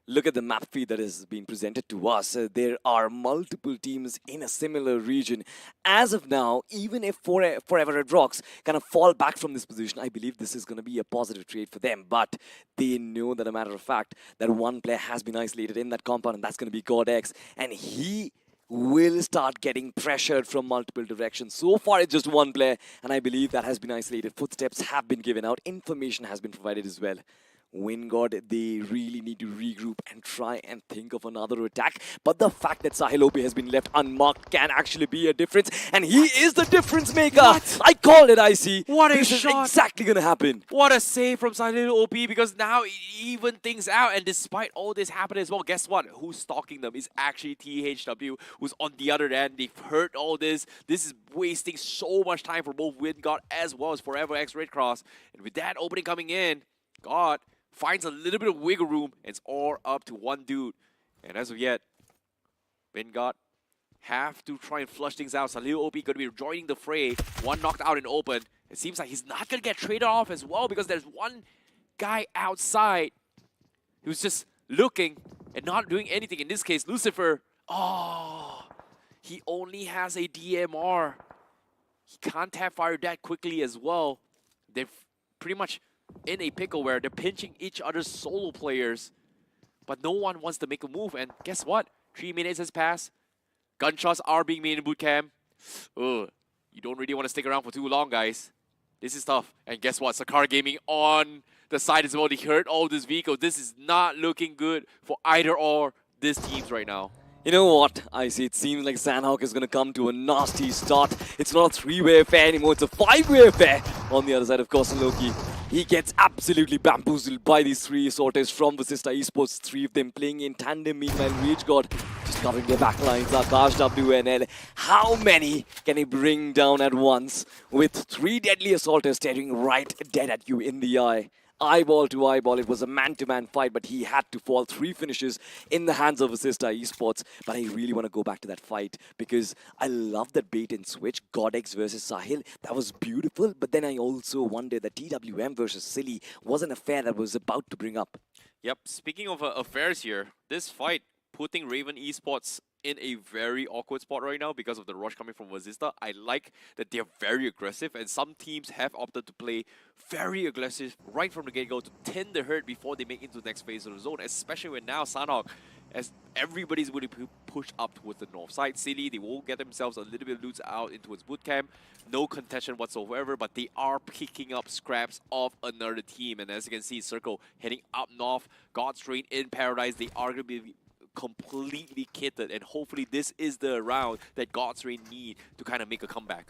look at the map feed that is being presented to us, there are multiple teams in a similar region. As of now, even if Forever Red Rocks kind of fall back from this position, I believe this is going to be a positive trade for them. But they know that, a matter of fact, that 1 player has been isolated in that compound, and that's going to be GodX, and he will start getting pressured from multiple directions. So far, it's just 1 player, and I believe that has been isolated. Footsteps have been given out. Information has been provided as well. Wingod, they really need to regroup and try and think of another attack. But the fact that Sahil OP has been left unmarked can actually be a difference. And he is the difference maker. What? I called it, IC. What a this shot. is exactly going to happen. What a save from Sahil OP, because now it even things out. And despite all this happening as well, guess what? Who's stalking them is actually THW, who's on the other end. They've heard all this. This is wasting so much time for both Wingod as well as Forever X Red Cross. And with that opening coming in, God finds a little bit of wiggle room. And it's all up to one dude. And as of yet, Wingod have to try and flush things out. Sahil OP going to be joining the fray. One knocked out in open. It seems like he's not going to get traded off as well, because there's one guy outside who's just looking and not doing anything. In this case, Lucifer. Oh, he only has a DMR. He can't tap fire that quickly as well. They're pretty much in a pickle where they're pinching each other's solo players, but no one wants to make a move. And guess what? 3 minutes has passed. Gunshots are being made in boot camp. You don't really want to stick around for too long, guys. This is tough. And guess what? Sakar Gaming on the side as well. They heard all this vehicle. This is not looking good for either or these teams right now. You know what, I see. It seems like Sanhok is going to come to a nasty start. It's not a 3-way affair anymore. It's a 5-way affair. On the other side, of course, Loki. He gets absolutely bamboozled by these 3 sorters from Vasista Esports. 3 of them playing in tandem. Meanwhile, Rage God just covering their backlines. Akash, WNL. How many can he bring down at once with 3 deadly assaulters staring right dead at you in the eye? Eyeball to eyeball, it was a man-to-man fight, but he had to fall. 3 finishes in the hands of Assista Esports. But I really want to go back to that fight because I love that bait and switch. Godex versus Sahil, that was beautiful. But then I also wonder that TWM versus Silly was an affair that was about to bring up. Yep, speaking of affairs here, this fight putting Raven Esports in a very awkward spot right now because of the rush coming from Vasista. I like that they're very aggressive, and some teams have opted to play very aggressive right from the get-go to thin the herd before they make into the next phase of the zone, especially when now Sanhok, as everybody's going to push up towards the north side. Silly, they will get themselves a little bit of loot out into its boot camp. No contention whatsoever, but they are picking up scraps of another team. And as you can see, Circle heading up north, God's Reign in Paradise. They are going to be completely kitted, and hopefully this is the round that God's Reign need to kind of make a comeback.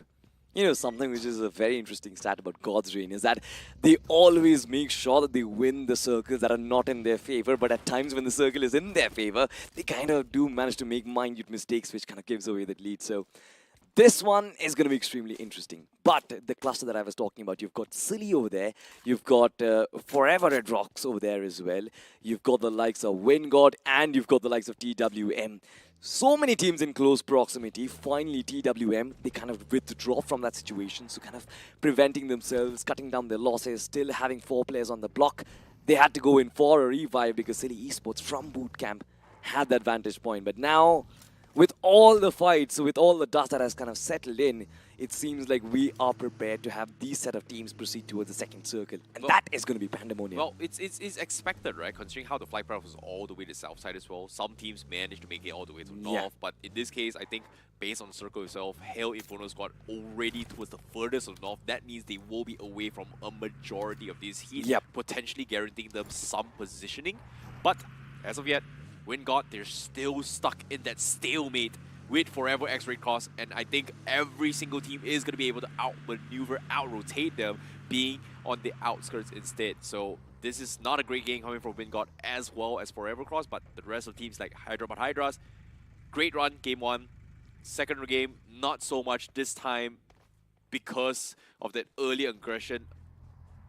You know, something which is a very interesting stat about God's Reign is that they always make sure that they win the circles that are not in their favor, but at times when the circle is in their favor, they kind of do manage to make minute mistakes, which kind of gives away that lead. So this one is going to be extremely interesting. But the cluster that I was talking about, you've got Silly over there, you've got Forever Red Rocks over there as well, you've got the likes of Wingod, and you've got the likes of TWM. So many teams in close proximity. Finally, TWM, they kind of withdraw from that situation, so kind of preventing themselves, cutting down their losses, still having 4 players on the block. They had to go in for a revive because Silly Esports from bootcamp had that vantage point. But now, with all the fights, with all the dust that has kind of settled in, it seems like we are prepared to have these set of teams proceed towards the second circle. And that is going to be pandemonium. Well, it's expected, right? Considering how the flight path was all the way to the south side as well. Some teams managed to make it all the way to north. But in this case, I think based on the circle itself, Hell Inferno Squad already towards the furthest of north. That means they will be away from a majority of these heat, potentially guaranteeing them some positioning. But as of yet, Wingod, they're still stuck in that stalemate with Forever X-Ray Cross, and I think every single team is going to be able to outmaneuver, out-rotate them, being on the outskirts instead. So this is not a great game coming from Wingod as well as Forever Cross, but the rest of the teams like Hyderabad Hydras, great run, game 1. Second game, not so much this time because of that early aggression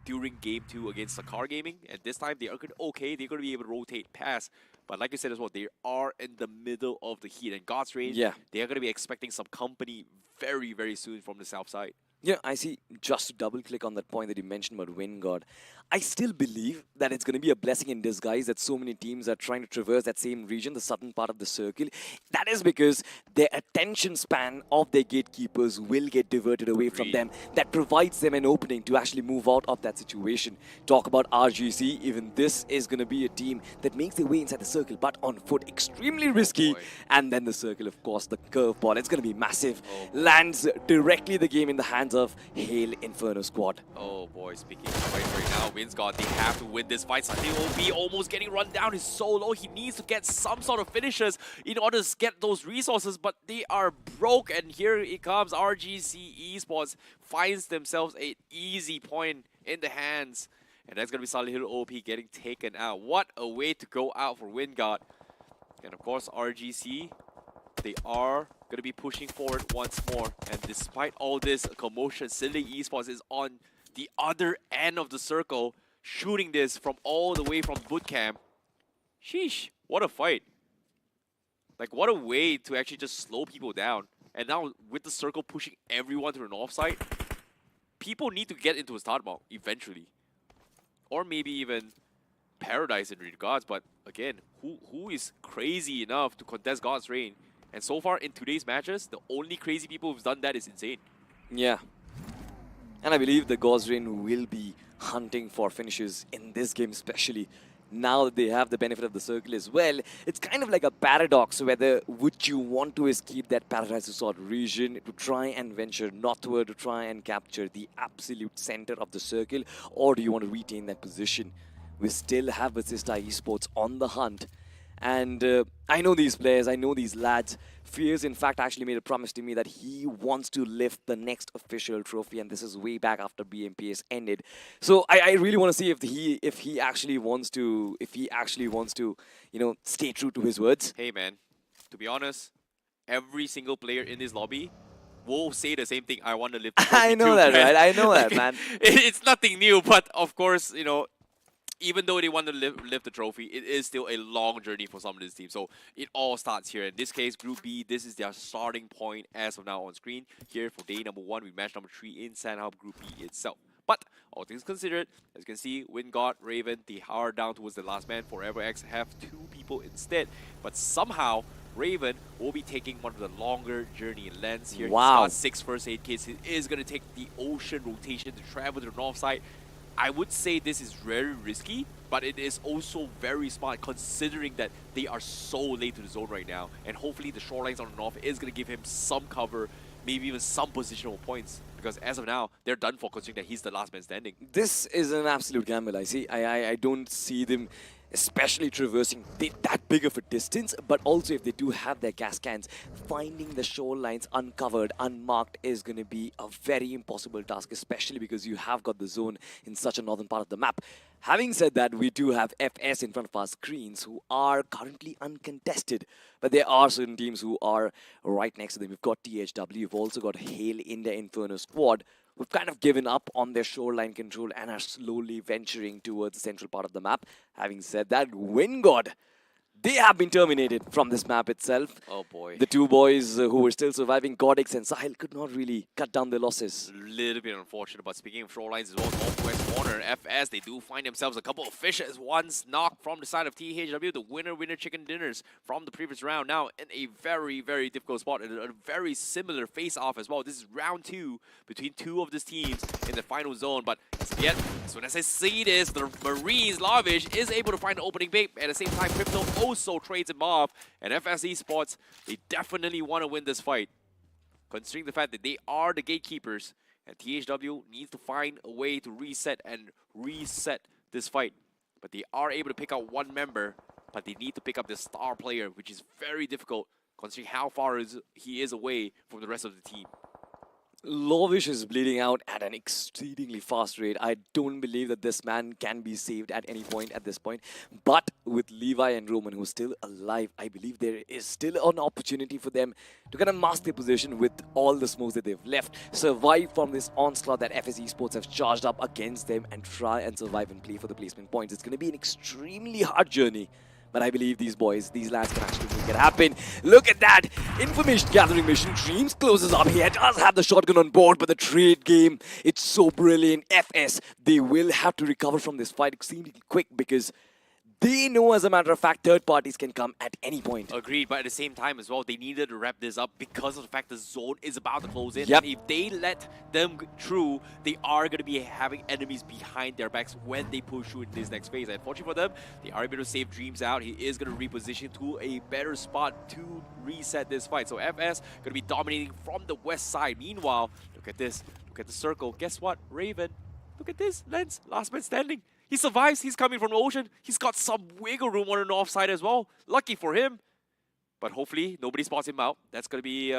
during game 2 against Sakar Gaming, and this time they are okay, they're going to be able to rotate past. But like I said as well, they are in the middle of the heat, and God's Reign, they are going to be expecting some company very, very soon from the south side. Yeah, I see. Just to double click on that point that you mentioned about Wingod, I still believe that it's going to be a blessing in disguise that so many teams are trying to traverse that same region, the southern part of the circle. That is because their attention span of their gatekeepers will get diverted away from them. That provides them an opening to actually move out of that situation. Talk about RGC, even this is going to be a team that makes their way inside the circle, but on foot, extremely risky. And then the circle, of course, the curveball, it's going to be massive. Lands directly the game in the hands hands of Hail Inferno squad. Oh boy, speaking of fights right now, Winsgod, they have to win this fight. Sunday will be almost getting run down. He's so low. He needs to get some sort of finishes in order to get those resources, but they are broke. And here it comes. RGC Esports finds themselves an easy point in the hands. And that's going to be Silent Hill OP getting taken out. What a way to go out for Wingard. And of course, RGC, they are going to be pushing forward once more. And despite all this commotion, Silly Esports is on the other end of the circle, shooting this from all the way from bootcamp. Sheesh, what a fight. Like, what a way to actually just slow people down. And now, with the circle pushing everyone to the north side, people need to get into a start mount eventually. Or maybe even Paradise in regards, but again, who is crazy enough to contest God's Reign? And so far in today's matches, the only crazy people who've done that is Insane. Yeah. And I believe the God's Reign will be hunting for finishes in this game especially. Now that they have the benefit of the circle as well, it's kind of like a paradox whether would you want to escape that Paradise Resort region to try and venture northward to try and capture the absolute center of the circle, or do you want to retain that position? We still have Batista Esports on the hunt. And I know these players, I know these lads. Fierce, in fact, actually made a promise to me that he wants to lift the next official trophy, and this is way back after BMPS ended. So I really want to see if he actually wants to, you know, stay true to his words. Hey man, to be honest, every single player in this lobby will say the same thing. I want to lift the trophy. I know that, right? I know that, man. It's nothing new, but of course, you know, even though they want to lift the trophy, it is still a long journey for some of this team. So it all starts here. In this case, Group B, this is their starting point as of now on screen. Here for day number 1, we match number 3 in Sanhok Group B itself. But all things considered, as you can see, Wingard, Raven, they are down towards the last man. Forever X have 2 people instead. But somehow, Raven will be taking one of the longer journey lengths here. Wow. He's got 6 first aid kits. He is going to take the ocean rotation to travel to the north side. I would say this is very risky, but it is also very smart considering that they are so late to the zone right now. And hopefully the shorelines on the north is going to give him some cover, maybe even some positional points. Because as of now, they're done for considering that he's the last man standing. This is an absolute gamble, I see. I don't see them especially traversing that big of a distance, but also if they do have their gas cans, finding the shorelines uncovered, unmarked is going to be a very impossible task, especially because you have got the zone in such a northern part of the map. Having said that, we do have FS in front of our screens who are currently uncontested, but there are certain teams who are right next to them. We've got THW, we've also got Hail in the Inferno squad, who've kind of given up on their shoreline control and are slowly venturing towards the central part of the map. Having said that, Wingod, they have been terminated from this map itself. Oh boy. The 2 boys who were still surviving, Godix and Sahil, could not really cut down their losses. A little bit unfortunate, but speaking of shorelines as well, northwest corner, FS, they do find themselves a couple of fishes. One's knocked from the side of THW, the winner chicken dinners from the previous round. Now in a very, very difficult spot and a very similar face-off as well. This is round 2 between 2 of these teams in the final zone, but yet, as soon as I see this, the Marines, Lavish, is able to find an opening bait. At the same time, Crypto also trades him off. And FS Esports, they definitely want to win this fight. Considering the fact that they are the gatekeepers, and THW needs to find a way to reset this fight. But they are able to pick out 1 member, but they need to pick up the star player, which is very difficult, considering how far he is away from the rest of the team. Lovish is bleeding out at an exceedingly fast rate. I don't believe that this man can be saved at any point at this point. But with Levi and Roman, who's still alive, I believe there is still an opportunity for them to kind of mask their position with all the smokes that they've left, survive from this onslaught that FS Esports have charged up against them, and try and survive and play for the placement points. It's going to be an extremely hard journey. But I believe these boys, these lads can actually make it happen. Look at that! Information gathering mission. Dreams closes up here. Does have the shotgun on board, but the trade game, it's so brilliant. FS, they will have to recover from this fight extremely quick because they know, as a matter of fact, third parties can come at any point. Agreed, but at the same time as well, they needed to wrap this up because of the fact the zone is about to close in. Yep. And if they let them through, they are going to be having enemies behind their backs when they push through in this next phase. And fortunately for them, they are able to save Dreams out. He is going to reposition to a better spot to reset this fight. So FS going to be dominating from the west side. Meanwhile, look at this. Look at the circle. Guess what? Raven. Look at this. Lens. Last man standing. He survives. He's coming from the ocean. He's got some wiggle room on the north side as well. Lucky for him. But hopefully, nobody spots him out. That's going to be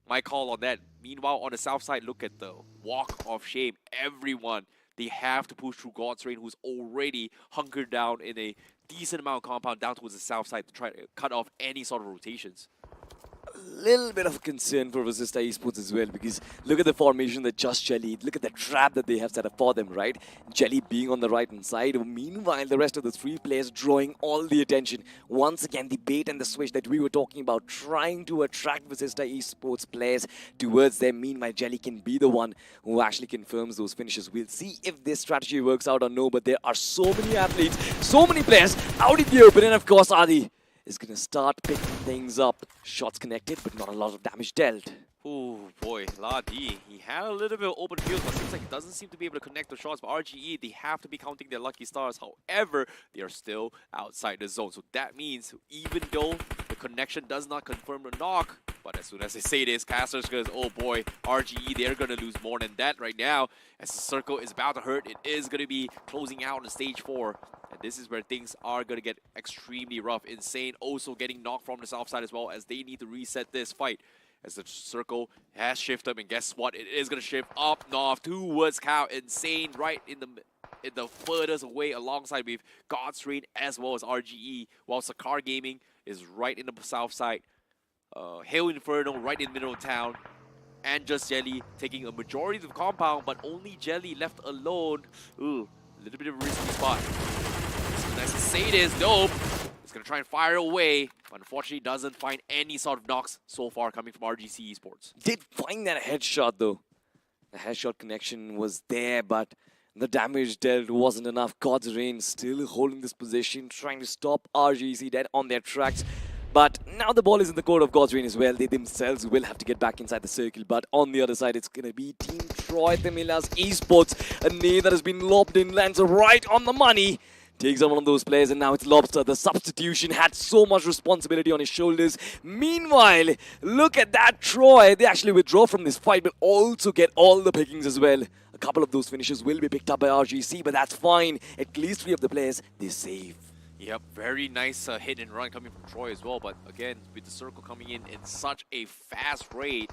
my call on that. Meanwhile, on the south side, look at the walk of shame. Everyone, they have to push through God's Rain, who's already hunkered down in a decent amount of compound down towards the south side to try to cut off any sort of rotations. A little bit of a concern for Vasista Esports as well, because look at the formation that just Jelly, look at the trap that they have set up for them, right? Jelly being on the right hand side, meanwhile the rest of the three players drawing all the attention. Once again, the bait and the switch that we were talking about, trying to attract Vasista Esports players towards them. Meanwhile, Jelly can be the one who actually confirms those finishes. We'll see if this strategy works out or no, but there are so many athletes, so many players out in the open, and of course Adi is going to start picking things up. Shots connected, but not a lot of damage dealt. Oh boy, Ladi, he had a little bit of open field, but seems like he doesn't seem to be able to connect the shots. But RGE, they have to be counting their lucky stars. However, they are still outside the zone. So that means even though the connection does not confirm the knock, but as soon as they say this, Casters goes, oh boy, RGE, they're going to lose more than that right now. As the circle is about to hurt, it is going to be closing out on stage 4. And this is where things are going to get extremely rough. Insane also getting knocked from the south side as well, as they need to reset this fight. As the circle has shifted, and guess what? It is going to shift up north towards Cow. Insane right in the furthest away alongside with God's Rain as well as RGE, while Sakar Gaming is right in the south side. Hail Inferno right in the middle of town. And just Jelly taking a majority of the compound, but only Jelly left alone. Ooh, a little bit of a risky spot. Nice to say this, nope. It's going to try and fire away, but unfortunately doesn't find any sort of knocks so far coming from RGC Esports. Did find that headshot though. The headshot connection was there, but the damage dealt wasn't enough. God's Rain still holding this position, trying to stop RGC dead on their tracks. But now the ball is in the court of God's Rain as well. They themselves will have to get back inside the circle. But on the other side, it's going to be Team Troy Tamilas Esports. A nade that has been lobbed in lands right on the money. Takes on one of those players, and now it's Lobster. The substitution had so much responsibility on his shoulders. Meanwhile, look at that, Troy. They actually withdraw from this fight, but also get all the pickings as well. A couple of those finishes will be picked up by RGC, but that's fine. At least 3 of the players, they save. Yep, very nice hit and run coming from Troy as well. But again, with the circle coming in such a fast rate,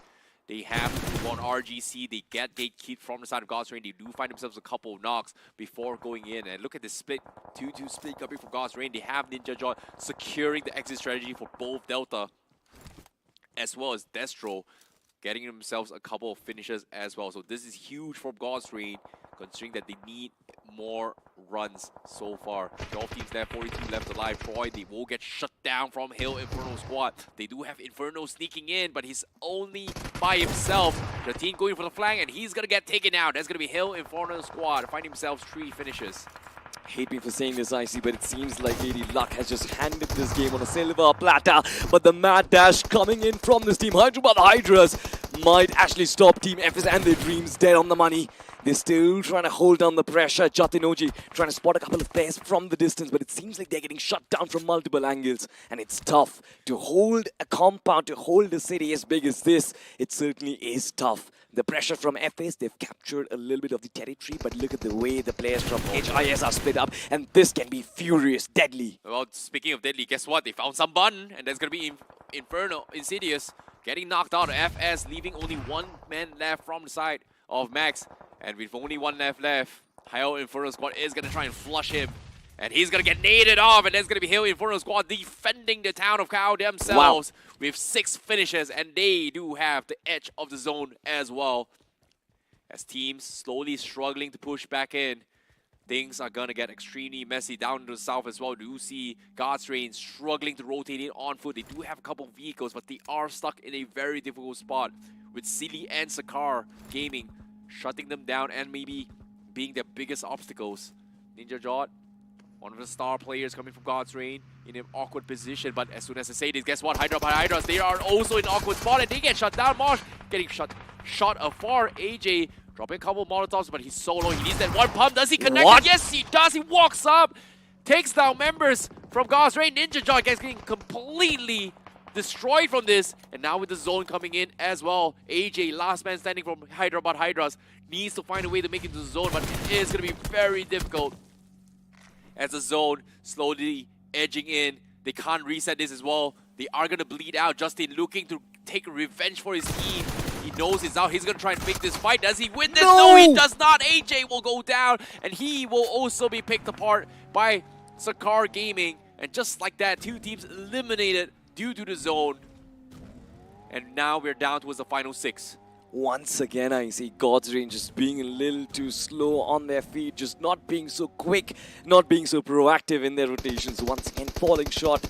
they have to move on RGC. They get gatekeep from the side of God's Rain. They do find themselves a couple of knocks before going in. And look at this split, 2-2 split coming from God's Rain. They have Ninja John securing the exit strategy for both Delta as well as Destro, getting themselves a couple of finishes as well. So this is huge for God's Rain, considering that they need more runs so far. 12 teams left, 42 left alive. Troy, they will get shut down from Hill Inferno squad. They do have Inferno sneaking in, but he's only by himself. The team going for the flank, and he's going to get taken out. That's going to be Hill Inferno squad, find himself 3 finishes. Hate me for saying this, IC, but it seems like Lady Luck has just handed this game on a silver platter. But the mad dash coming in from this team, Hyderabad Hydras, might actually stop Team FS and their dreams dead on the money. They're still trying to hold down the pressure. Jatinoji trying to spot a couple of players from the distance, but it seems like they're getting shut down from multiple angles. And it's tough to hold a compound, to hold a city as big as this. It certainly is tough. The pressure from FS, they've captured a little bit of the territory, but look at the way the players from HIS are split up, and this can be furious, deadly. Well, speaking of deadly, guess what? They found some button, and there's going to be Inferno, Insidious, getting knocked out. FS leaving only 1 man left from the side of Max. And with only 1 left, Hill Inferno squad is going to try and flush him. And he's going to get naded off, and there's going to be Hill Inferno squad defending the town of Kao themselves with 6 finishes, and they do have the edge of the zone as well. As teams slowly struggling to push back in, things are going to get extremely messy down to the south as well. We do see God's Rain struggling to rotate in on foot. They do have a couple of vehicles, but they are stuck in a very difficult spot with Silly and Sakar Gaming shutting them down and maybe being their biggest obstacles. Ninja Jot, one of the star players coming from God's Rain, in an awkward position, but as soon as I say this, guess what? Hydras, they are also in an awkward spot and they get shut down. Mosh getting shot afar. AJ dropping a couple of Molotovs, but he's solo. He needs that 1 pump. Does he connect? What? Yes, he does. He walks up, takes down members from God's Rain. Ninja Jot gets getting completely destroyed from this. And now with the zone coming in as well, AJ, last man standing from Hyderabad Hydras, needs to find a way to make it to the zone, but it is going to be very difficult. As the zone slowly edging in, they can't reset this as well. They are going to bleed out. Justin looking to take revenge for his team. He knows it's out. He's going to try and make this fight. Does he win this? No, he does not. AJ will go down, and he will also be picked apart by Sakar Gaming. And just like that, two teams eliminated due to the zone. And now we're down towards the final 6. Once again, I see God's Range just being a little too slow on their feet, just not being so quick, not being so proactive in their rotations. Once again, falling short.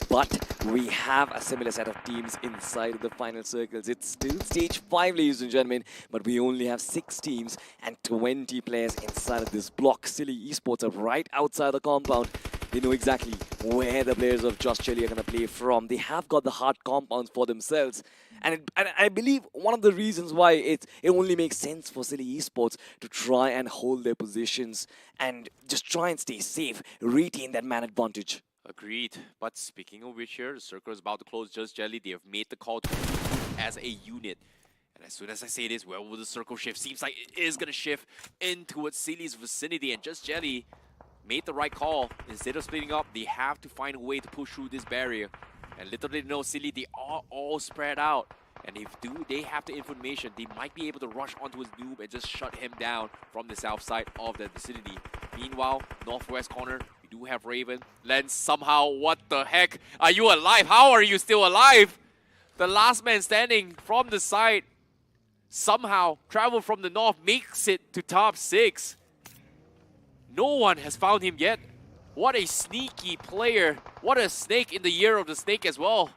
But we have a similar set of teams inside of the final circles. It's still stage 5, ladies and gentlemen, but we only have 6 teams and 20 players inside of this block. Silly Esports are right outside the compound. They know exactly where the players of Just Jelly are going to play from. They have got the hard compounds for themselves. And I believe one of the reasons why it only makes sense for Silly Esports to try and hold their positions and just try and stay safe, retain that man advantage. Agreed. But speaking of which here, the circle is about to close. Just Jelly, they have made the call to move as a unit. And as soon as I say this, where will the circle shift? Seems like it is going to shift in towards Silly's vicinity. And Just Jelly made the right call. Instead of splitting up, they have to find a way to push through this barrier. And little did they know, Silly, they are all spread out. And if they have the information, they might be able to rush onto his noob and just shut him down from the south side of the vicinity. Meanwhile, northwest corner, we do have Raven. Lens somehow, what the heck? Are you alive? How are you still alive? The last man standing from the side somehow traveled from the north, makes it to top 6. No one has found him yet. What a sneaky player. What a snake in the year of the snake as well.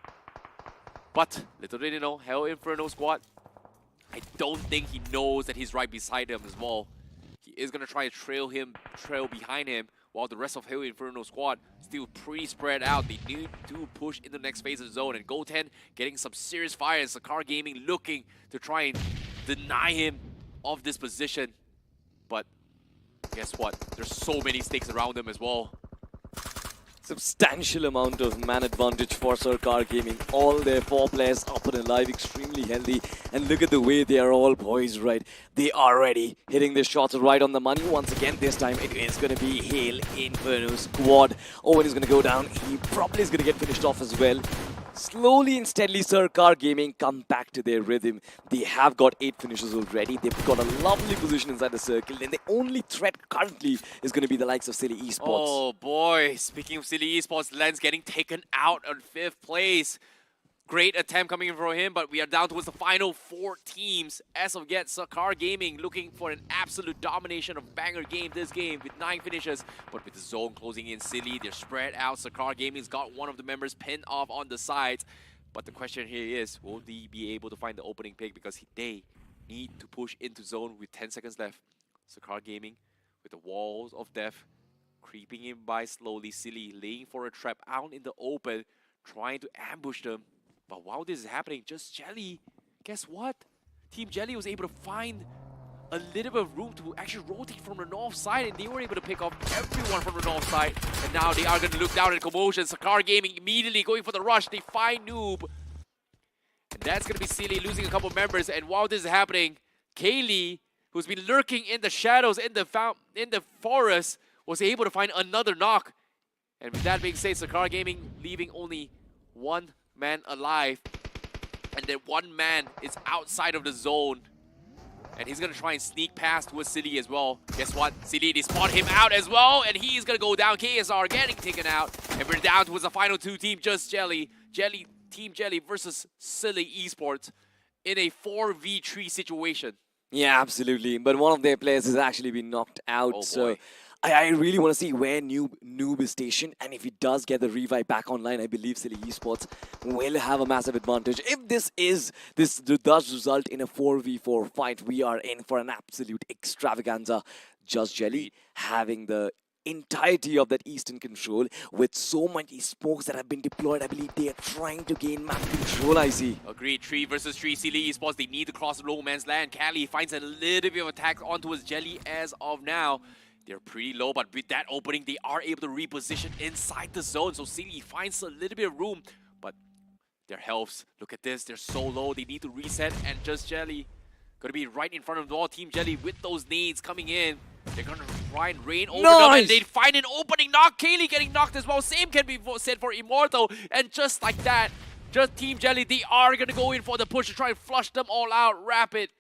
But little did you know, Hell Inferno squad, I don't think he knows that he's right beside him as well. He is going to try to trail behind him, while the rest of Hell Inferno squad still pretty spread out. They need to push in the next phase of the zone. And Goten getting some serious fire, and Sakar Gaming looking to try and deny him of this position. But guess what? There's so many stakes around him as well. Substantial amount of man advantage for Sarkar Gaming. All their 4 players up and alive, extremely healthy. And look at the way they are all poised, right? They are ready, hitting their shots right on the money. Once again, this time it is going to be Hail Inferno squad. Owen is going to go down. He probably is going to get finished off as well. Slowly and steadily, Sarkar Gaming come back to their rhythm. They have got 8 finishes already. They've got a lovely position inside the circle. And the only threat currently is going to be the likes of Silly Esports. Oh boy, speaking of Silly Esports, Lens getting taken out on 5th place. Great attempt coming in from him, but we are down towards the final 4 teams. As of yet, Sakar Gaming looking for an absolute domination of banger game this game with 9 finishes. But with the zone closing in, Silly, they're spread out. Sakar Gaming's got one of the members pinned off on the sides. But the question here is, will they be able to find the opening pick? Because they need to push into zone with 10 seconds left. Sakar Gaming with the walls of death creeping in by slowly. Silly laying for a trap out in the open, trying to ambush them. But while this is happening, Just Jelly, guess what? Team Jelly was able to find a little bit of room to actually rotate from the north side, and they were able to pick off everyone from the north side. And now they are going to look down at commotion. Sakar Gaming immediately going for the rush. They find Noob. And that's going to be Silly losing a couple members. And while this is happening, Kaylee, who's been lurking in the shadows in the forest, was able to find another knock. And with that being said, Sakar Gaming leaving only 1 man alive, and then 1 man is outside of the zone, and he's gonna try and sneak past towards Silly as well. Guess what? Silly, they spot him out as well, and he's gonna go down. KSR getting taken out, and we're down towards the final 2 team. Just Jelly, Team Jelly versus Silly Esports in a 4v3 situation. Yeah, absolutely. But one of their players has actually been knocked out. Oh, so boy. I really want to see where Noob is stationed. And if he does get the revive back online, I believe Silly Esports will have a massive advantage. If this does result in a 4v4 fight, we are in for an absolute extravaganza. Just Jelly having the entirety of that eastern control with so many smokes that have been deployed. I believe they are trying to gain map control, I see. Agreed. 3 versus 3 Silly Esports. They need to cross low man's land. Cali finds a little bit of attack onto his Jelly as of now. They're pretty low, but with that opening, they are able to reposition inside the zone. So Silly finds a little bit of room, but Their healths, look at this, they're so low, they need to reset, and just Jelly gonna be right in front of the wall. Team Jelly with those nades coming in. They're gonna try and rain over them, and they find an opening knock. Kaylee getting knocked as well. Same can be said for Immortal, and just like that, just Team Jelly, they are gonna go in for the push to try and flush them all out. Rapid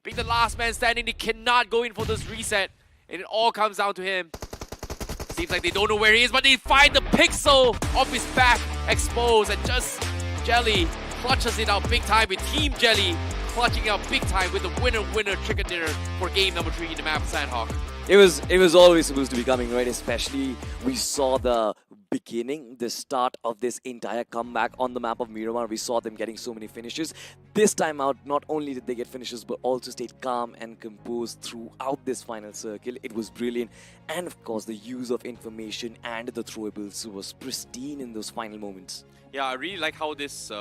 being the last man standing, they cannot go in for this reset, and it all comes down to him. Seems like they don't know where he is, but they find the pixel of his back exposed, and just Jelly clutches it out big time with Team Jelly clutching out big time with the winner chicken dinner for game number 3 in the map, Sanhok. It was always supposed to be coming, right? Especially we saw the beginning, the start of this entire comeback on the map of Miramar. We saw them getting so many finishes. This time out, not only did they get finishes, but also stayed calm and composed throughout this final circle. It was brilliant. And of course, the use of information and the throwables was pristine in those final moments. Yeah, I really like how this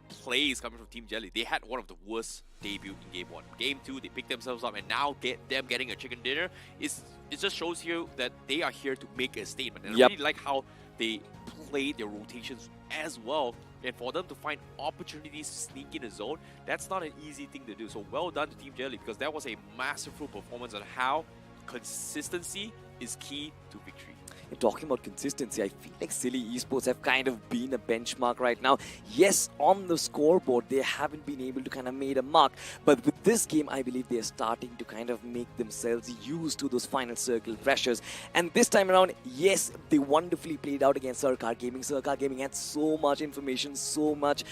plays coming from Team Jelly. They had one of the worst debut in Game 1. Game 2, they picked themselves up, and now getting a chicken dinner, it just shows you that they are here to make a statement. And I really like how they played their rotations as well. And for them to find opportunities to sneak in a zone, that's not an easy thing to do. So well done to Team Jelly, because that was a masterful performance on how consistency is key to victory. And talking about consistency, I feel like Silly Esports have kind of been a benchmark right now. Yes, on the scoreboard, they haven't been able to kind of made a mark. But with this game, I believe they're starting to kind of make themselves used to those final circle pressures. And this time around, yes, they wonderfully played out against Sarkar Gaming. Sarkar Gaming had so much information, so much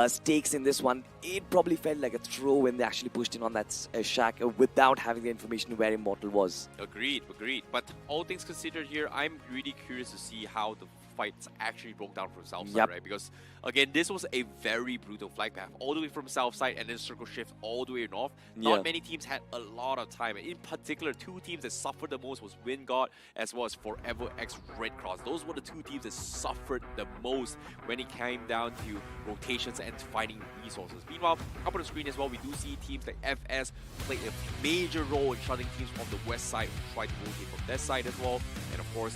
stakes in this one. It probably felt like a throw when they actually pushed in on that shack without having the information where Immortal was. Agreed. But all things considered here, I'm really curious to see how the fights actually broke down from south side, right? Because again, this was a very brutal flight path, all the way from south side and then circle shift all the way north. Not many teams had a lot of time, and in particular, 2 teams that suffered the most was WinGod as well as Forever X Red Cross. Those were the 2 teams that suffered the most when it came down to rotations and finding resources. Meanwhile, up on the screen as well, we do see teams like FS play a major role in shutting teams from the west side who try to rotate from that side as well. And of course,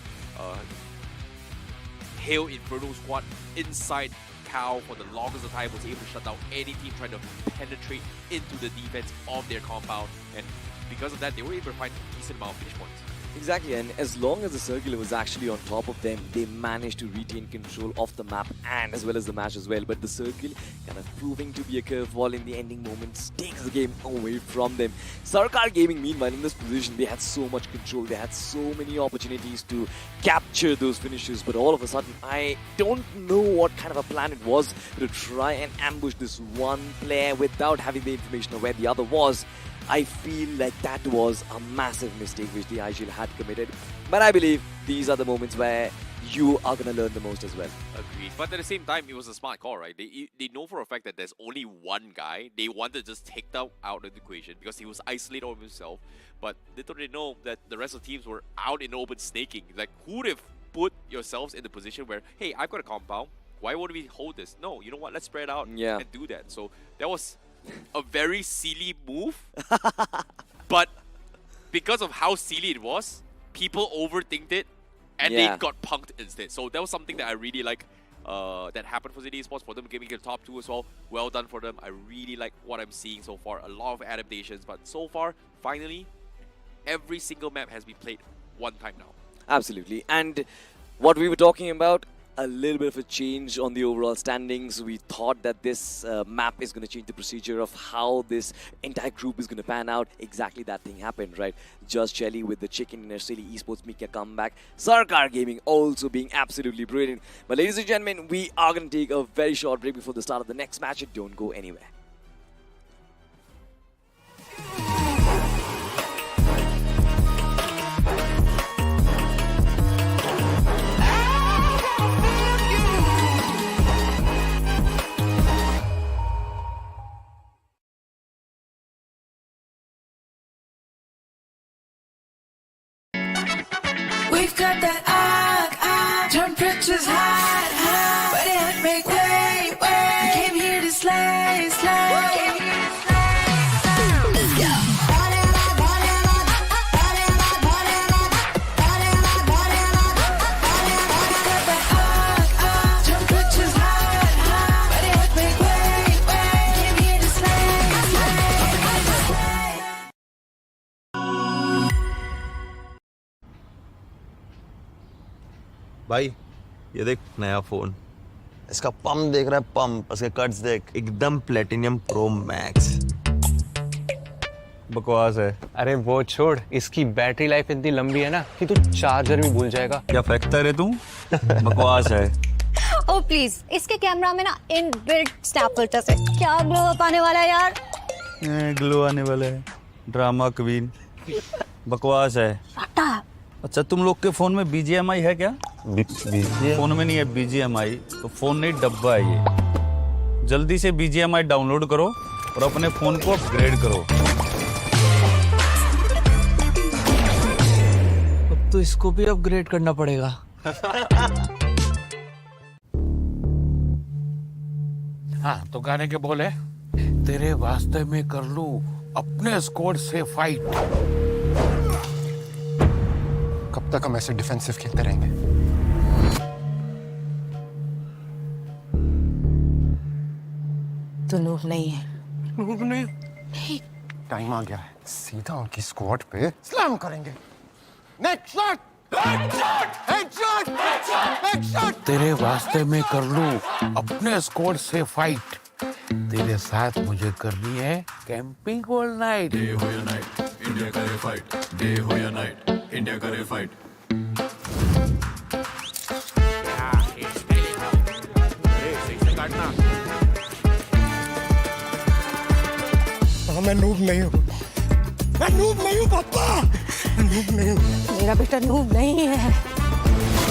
Hail Inferno Squad inside Cow for the longest of time was able to shut down any team trying to penetrate into the defense of their compound, and because of that they were able to find a decent amount of finish points. Exactly, and as long as the circle was actually on top of them, they managed to retain control of the map and as well as the match as well. But the circle kind of proving to be a curveball in the ending moments takes the game away from them. Sarkar Gaming, meanwhile, in this position, they had so much control. They had so many opportunities to capture those finishes. But all of a sudden, I don't know what kind of a plan it was to try and ambush this one player without having the information of where the other was. I feel like that was a massive mistake which the IGL had committed. But I believe these are the moments where you are going to learn the most as well. Agreed. But at the same time, it was a smart call, right? They know for a fact that there's only one guy. They wanted to just take that out of the equation because he was isolated on himself. But little did they know that the rest of the teams were out in open snaking. Like, who would have put yourselves in the position where, hey, I've got a compound. Why wouldn't we hold this? No, you know what? Let's spread out and do that. So that was a very silly move, but because of how silly it was, people overthinked it, and they got punked instead. So that was something that I really like that happened for ZD Esports, for them getting the top 2 as well. Well done for them. I really like what I'm seeing so far. A lot of adaptations, but so far, finally, every single map has been played one time now. Absolutely. And what we were talking about, a little bit of a change on the overall standings. We thought that this map is going to change the procedure of how this entire group is going to pan out. Exactly that thing happened, right? Just Jelly with the chicken in a Silly Esports making a comeback. Sarkar Gaming also being absolutely brilliant. But ladies and gentlemen, we are going to take a very short break before the start of the next match. Don't go anywhere. We've got that temperature's hot, but it make way. We came here to slay. Temperature's hot, but it भाई ये देख नया phone, इसका pump देख रहा है, pump, इसके cuts देख, एकदम प्लेटिनियम प्रो मैक्स। बकवास है। अरे वो छोड़, इसकी बैटरी लाइफ इतनी लंबी है ना कि तू चार्जर भी भूल जाएगा। क्या फेंकता है तू? बकवास है। ओ प्लीज, इसके कैमरा में ना इनबिल्ट स्नैप फिल्टर्स है। क्या ग्लो अप आने वाला है यार। ग्लो आने वाला है, ड्रामा क्वीन। बकवास है। अच्छा तुम लोग के फोन में BGMI है क्या? फोन में नहीं है BGMI, तो फोन नहीं डब्बा है ये। जल्दी से BGMI डाउनलोड करो और अपने फोन को अपग्रेड करो। अब तो इसको भी अपग्रेड करना पड़ेगा। हाँ तो गाने के बोले, तेरे वास्ते में कर लूं अपने स्क्वाड से फाइट। कब तक हम ऐसे डिफेंसिव खेलते रहेंगे? तो नूब नहीं है। नूब नहीं? टाइम आ गया है, सीधा उनकी स्क्वाड पे स्लैम करेंगे। Next shot! हेडशॉट! हेडशॉट! तेरे वास्ते में कर लूं अपने स्क्वाड से फाइट। तेरे साथ मुझे करनी है कैंपिंग ऑल नाइट। डे हो या नाइट, इंडिया करे फाइट। डे हो या नाइट, इंडिया करे फाइट। मैं नूब नहीं हूँ, मैं नूब नहीं हूँ पापा, मैं नूब नहीं हूँ। मेरा बेटा नूब नहीं है।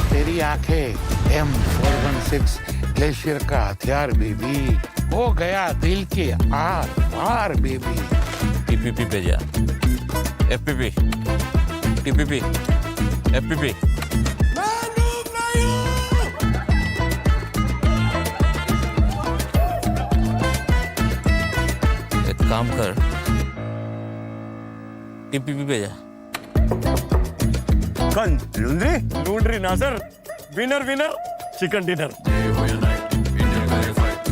तेरी आंखें M416 ग्लेशियर का हथियार बेबी, हो गया दिल के आर पार बेबी। TPP पे जा, FPP, TPP, FPP। मैं नूब नहीं हूँ। एक काम कर, TPP पे जा। कौन? लूंड्री ना सर, विनर चिकन डिनर।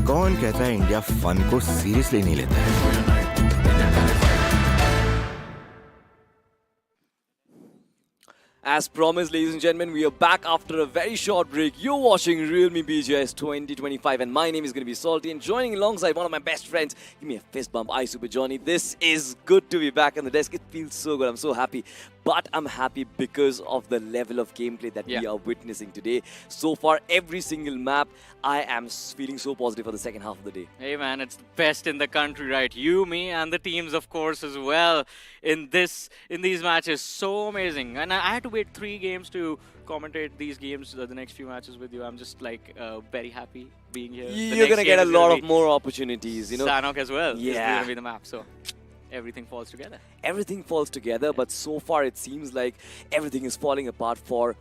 कौन कहता है इंडिया फन को सीरियसली नहीं लेता है? As promised, ladies and gentlemen, we are back after a very short break. You're watching Realme BGIS 2025, and my name is going to be Salty, and joining alongside one of my best friends, give me a fist bump, I Super Johnny. This is good to be back on the desk. It feels so good. I'm so happy. But I'm happy because of the level of gameplay that we are witnessing today. So far, every single map, I am feeling so positive for the second half of the day. Hey man, it's the best in the country, right? You, me, and the teams, of course, as well in these matches. So amazing. And I had to wait 3 games to commentate these games, the next few matches with you. I'm just like very happy being here. You're going to get a lot of more opportunities, you know. Sanhok as well. Yeah. Is going to be the map, so everything falls together. Everything falls together, but so far it seems like everything is falling apart for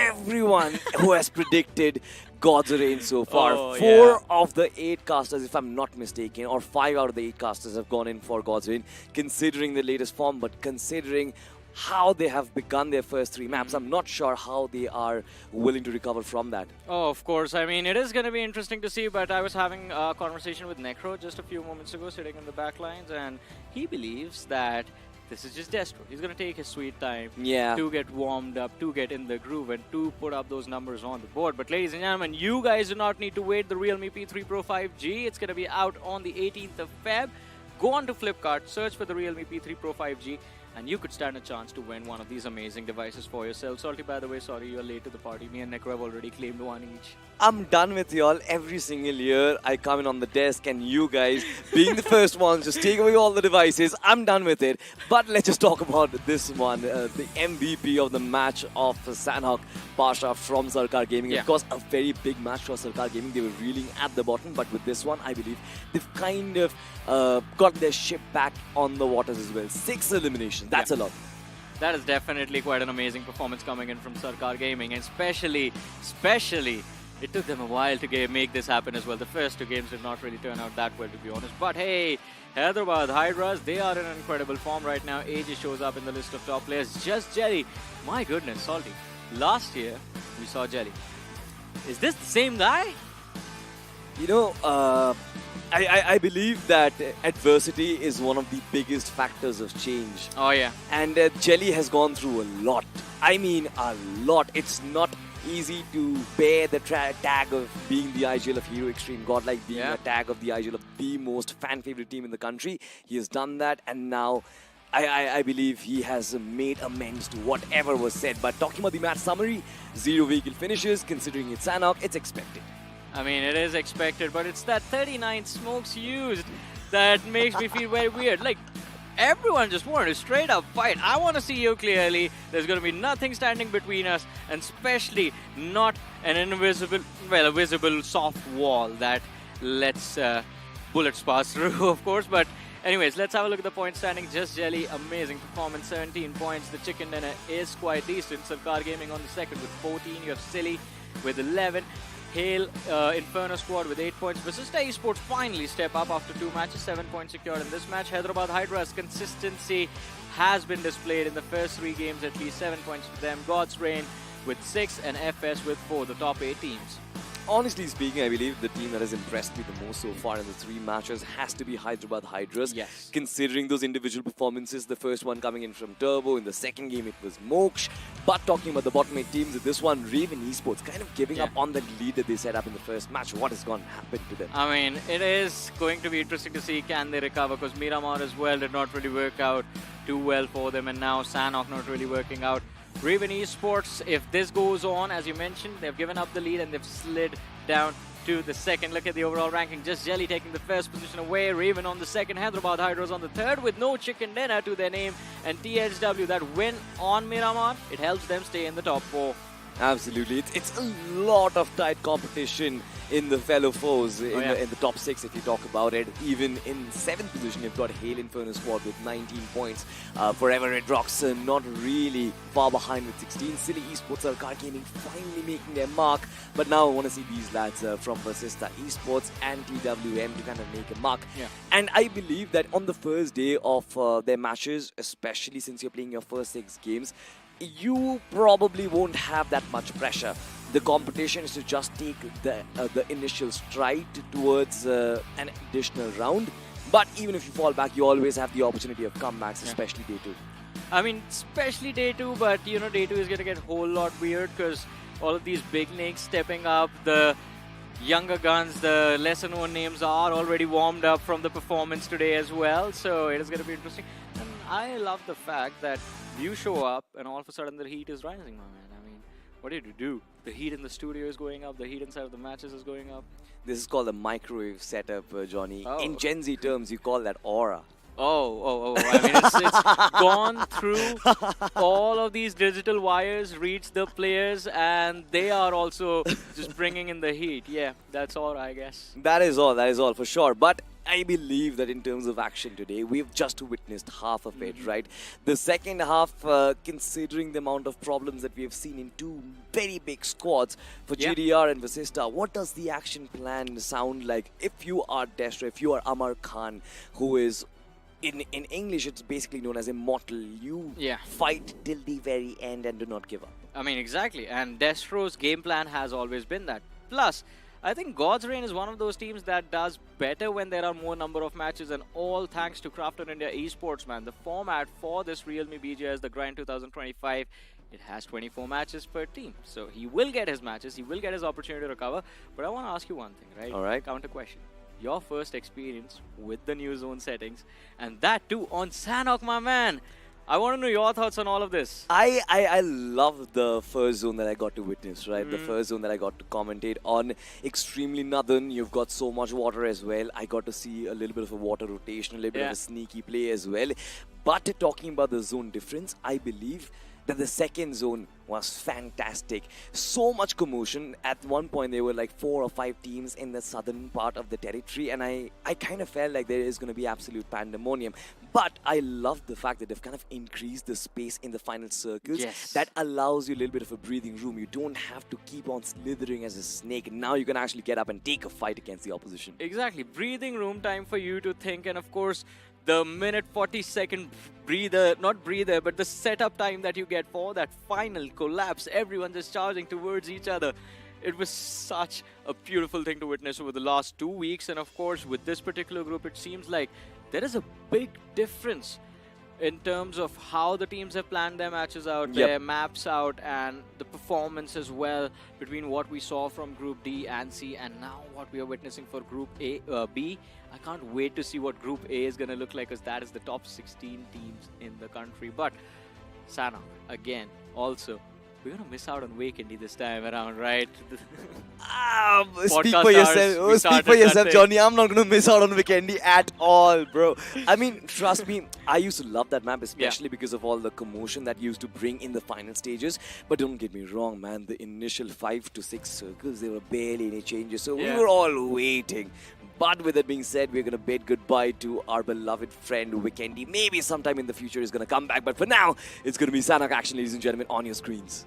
everyone who has predicted God's Reign so far. 4 of the 8 casters, if I'm not mistaken, or 5 out of the 8 casters have gone in for God's Reign, considering the latest form, but considering how they have begun their first 3 maps, I'm not sure how they are willing to recover from that. Oh, of course. I mean, it is going to be interesting to see, but I was having a conversation with Necro just a few moments ago, sitting in the back lines, and he believes that this is just Destro. He's going to take his sweet time to get warmed up, to get in the groove, and to put up those numbers on the board. But ladies and gentlemen, you guys do not need to wait. The Realme P3 Pro 5G, it's going to be out on the 18th of Feb. Go on to Flipkart, search for the Realme P3 Pro 5G, and you could stand a chance to win one of these amazing devices for yourself. Salty, by the way, sorry you're late to the party. Me and Necro have already claimed one each. I'm done with y'all. Every single year, I come in on the desk and you guys, being the first ones, just take away all the devices. I'm done with it. But let's just talk about this one, the MVP of the match of Sanhok, Pasha from Sarkar Gaming. Of course, a very big match for Sarkar Gaming. They were reeling at the bottom, but with this one, I believe they've kind of got their ship back on the waters as well. 6 eliminations. That's a lot. That is definitely quite an amazing performance coming in from Sarkar Gaming, and especially, it took them a while to make this happen as well. The first 2 games did not really turn out that well, to be honest. But hey, Hyderabad Hydras, they are in an incredible form right now. AJ shows up in the list of top players. Just Jelly. My goodness, Salty. Last year, we saw Jelly. Is this the same guy? You know, I believe that adversity is one of the biggest factors of change. Oh, yeah. And Jelly has gone through a lot. I mean, a lot. It's not easy to bear the tag of being the IGL of Hero Extreme, godlike being a tag of the IGL of the most fan-favorite team in the country. He has done that, and now I believe he has made amends to whatever was said. But talking about the match summary, 0 vehicle finishes, considering it's Sanhok, it's expected. I mean, it is expected, but it's that 39 smokes used that makes me feel very weird. Like, everyone just wanted to straight up fight. I want to see you clearly. There's going to be nothing standing between us, and especially not an invisible, well, a visible soft wall that lets bullets pass through, of course. But anyways, let's have a look at the point standing. Just Jelly, amazing performance, 17 points. The chicken dinner is quite decent. Sarkar Gaming on the second with 14. You have Silly with 11. Hail Inferno squad with 8 points. Vasista Esports finally step up after 2 matches, 7 points secured in this match. Hyderabad Hydra's consistency has been displayed in the first 3 games, at least 7 points for them. God's Reign with 6 and FS with 4, the top 8 teams. Honestly speaking, I believe the team that has impressed me the most so far in the 3 matches has to be Hyderabad Hydras. Yes. Considering those individual performances, the first one coming in from Turbo, in the second game it was Moksh. But talking about the bottom 8 teams, this one, Raven Esports, kind of giving up on the lead that they set up in the first match. What has gone happened to them? I mean, it is going to be interesting to see can they recover, because Miramar as well did not really work out too well for them, and now Sanhok not really working out. Raven Esports, if this goes on, as you mentioned, they've given up the lead and they've slid down to the second. Look at the overall ranking. Just Jelly taking the first position away. Raven on the second. Hyderabad Hydras on the third with no chicken dinner to their name. And THW, that win on Miramar, it helps them stay in the top 4. Absolutely. It's a lot of tight competition in the fellow foes in the top 6 if you talk about it. Even in 7th position, you've got Hail Inferno squad with 19 points. Forever Red Rocks not really far behind with 16. Silly Esports, Sarkar Gaming finally making their mark. But now I want to see these lads from Vasista Esports and TWM to kind of make a mark. Yeah. And I believe that on the first day of their matches, especially since you're playing your first 6 games, you probably won't have that much pressure. The competition is to just take the initial stride towards an additional round. But even if you fall back, you always have the opportunity of comebacks, especially day 2. I mean, especially day 2, but you know, day 2 is going to get a whole lot weird because all of these big names stepping up, the younger guns, the lesser known names are already warmed up from the performance today as well. So it is going to be interesting. And I love the fact that you show up and all of a sudden the heat is rising, my man. I mean, what did you do? The heat in the studio is going up, the heat inside of the matches is going up. This is called a microwave setup, Johnny. In Gen Z terms, you call that aura. I mean, it's gone through all of these digital wires, reached the players, and they are also just bringing in the heat. Yeah, that's all, I guess. That is all for sure. But I believe that in terms of action today, we've just witnessed half of it, right? The second half, considering the amount of problems that we have seen in 2 very big squads for GDR and Vasista, what does the action plan sound like? If you are Destro, if you are Amar Khan, who is in English, it's basically known as immortal. You fight till the very end and do not give up. I mean, exactly. And Destro's game plan has always been that. Plus, I think God's Reign is one of those teams that does better when there are more number of matches, and all thanks to Crafton India Esports, man. The format for this Realme BGIS, the Grind 2025, it has 24 matches per team. So he will get his matches, he will get his opportunity to recover. But I want to ask you one thing, right? All right. Counter question. Your first experience with the new zone settings, and that too on Sanhok, my man. I want to know your thoughts on all of this. I love the first zone that I got to witness, right? The first zone that I got to commentate on. Extremely northern. You've got so much water as well. I got to see a little bit of a water rotation, a little bit of a sneaky play as well. But talking about the zone difference, I believe that the second zone was fantastic. So much commotion. At one point, there were like 4 or 5 teams in the southern part of the territory, and I kind of felt like there is going to be absolute pandemonium. But I love the fact that they've kind of increased the space in the final circles. Yes. That allows you a little bit of a breathing room. You don't have to keep on slithering as a snake. Now you can actually get up and take a fight against the opposition. Exactly. Breathing room time for you to think, and of course, the minute 40-second breather, not breather, but the setup time that you get for that final collapse, everyone just charging towards each other. It was such a beautiful thing to witness over the last 2 weeks. And of course, with this particular group, it seems like there is a big difference in terms of how the teams have planned their matches out, their maps out, and the performance as well between what we saw from Group D and C and now what we are witnessing for Group B. I can't wait to see what Group A is going to look like, because that is the top 16 teams in the country. But Sanhok, again, also, we're going to miss out on Weekend this time around, right? Speak for yourself. Speak for yourself, Johnny. I'm not going to miss out on Weekendy at all, bro. I mean, trust me, I used to love that map, especially because of all the commotion that used to bring in the final stages. But don't get me wrong, man. The initial 5 to 6 circles, there were barely any changes. So we were all waiting. But with that being said, we're going to bid goodbye to our beloved friend Weekendy. Maybe sometime in the future he's going to come back. But for now, it's going to be Sanhok action, ladies and gentlemen, on your screens.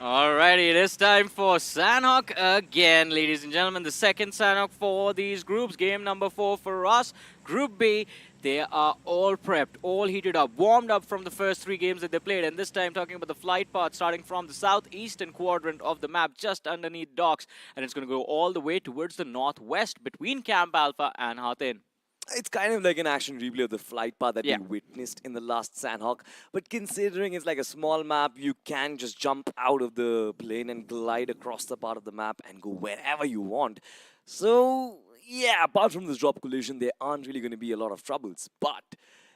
Alrighty, it is time for Sanhok again, ladies and gentlemen. The second Sanhok for these groups. Game number 4 for us. Group B, they are all prepped, all heated up, warmed up from the first 3 games that they played. And this time talking about the flight path starting from the southeastern quadrant of the map, just underneath docks. And it's going to go all the way towards the northwest between Camp Alpha and Hatin. It's kind of like an action replay of the flight path that we witnessed in the last Sanhok. But considering it's like a small map, you can just jump out of the plane and glide across the part of the map and go wherever you want. So, yeah, apart from this drop collision, there aren't really going to be a lot of troubles. But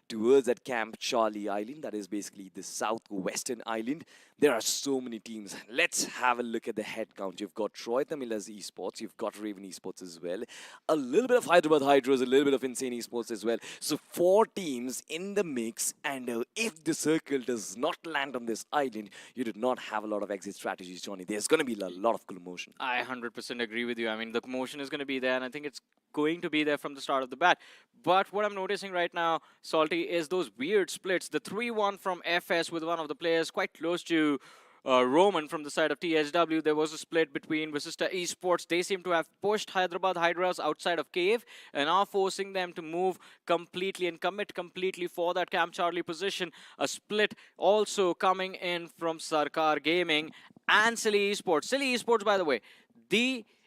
towards that Camp Charlie Island, that is basically the southwestern island, there are so many teams. Let's have a look at the head count. You've got Troy Tamila's Esports, you've got Raven Esports as well, a little bit of Hyderabad Hydros, a little bit of Insane Esports as well. So 4 teams in the mix, and if the circle does not land on this island, you do not have a lot of exit strategies, Johnny. There's going to be a lot of commotion. I 100% agree with you. I mean, the commotion is going to be there, and I think it's going to be there from the start of the bat. But what I'm noticing right now, Salty, is those weird splits. The 3-1 from FS with one of the players quite close to Roman from the side of THW. There was a split between Vasista Esports. They seem to have pushed Hyderabad Hydras outside of Cave and are forcing them to move completely and commit completely for that Camp Charlie position. A split also coming in from Sarkar Gaming and Silly Esports. Silly Esports, by the way,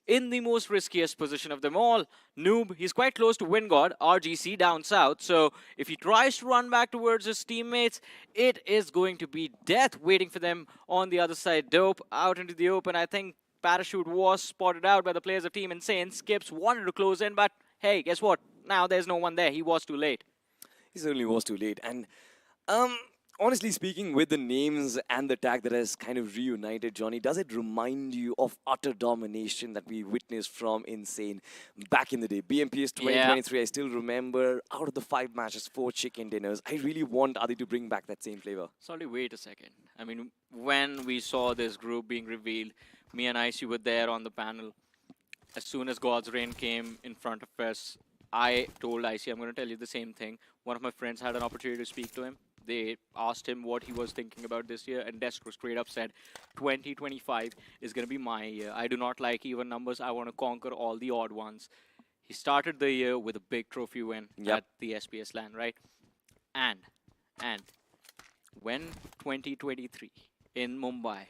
in the most riskiest position of them all. Noob, he's quite close to Wingod, RGC down south. So if he tries to run back towards his teammates, it is going to be death waiting for them on the other side. Dope out into the open. I think Parachute was spotted out by the players of Team Insane. Skips wanted to close in, but hey, guess what? Now there's no one there. He was too late. He certainly was too late. And honestly speaking, with the names and the tag that has kind of reunited, Johnny, does it remind you of utter domination that we witnessed from Insane back in the day? BMPS 2023, I still remember, out of the 5 matches, 4 chicken dinners. I really want Adi to bring back that same flavor. Sorry, wait a second. I mean, when we saw this group being revealed, me and Icy were there on the panel. As soon as God's Reign came in front of us, I told Icy, I'm going to tell you the same thing. One of my friends had an opportunity to speak to him. They asked him what he was thinking about this year, and Destro straight up said, 2025 is going to be my year. I do not like even numbers. I want to conquer all the odd ones. He started the year with a big trophy win at the SPS LAN, right? And when 2023 in Mumbai,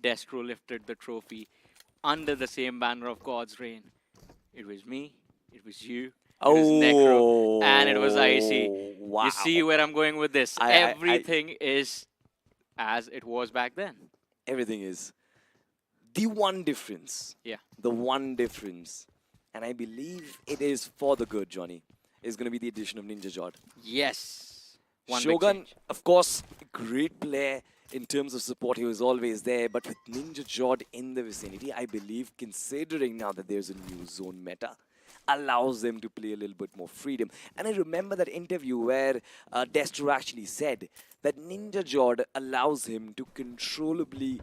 Destro lifted the trophy under the same banner of God's Reign, it was me, it was you, it was Necro, and it was Icy. Wow. You see where I'm going with this. Everything is as it was back then. Everything is. The one difference. Yeah. The one difference. And I believe it is for the good, Johnny, is going to be the addition of Ninja Jod. Yes. Shogun, of course, great player in terms of support. He was always there. But with Ninja Jod in the vicinity, I believe, considering now that there's a new zone meta, allows them to play a little bit more freedom. And I remember that interview where Destro actually said that Ninja Jod allows him to controllably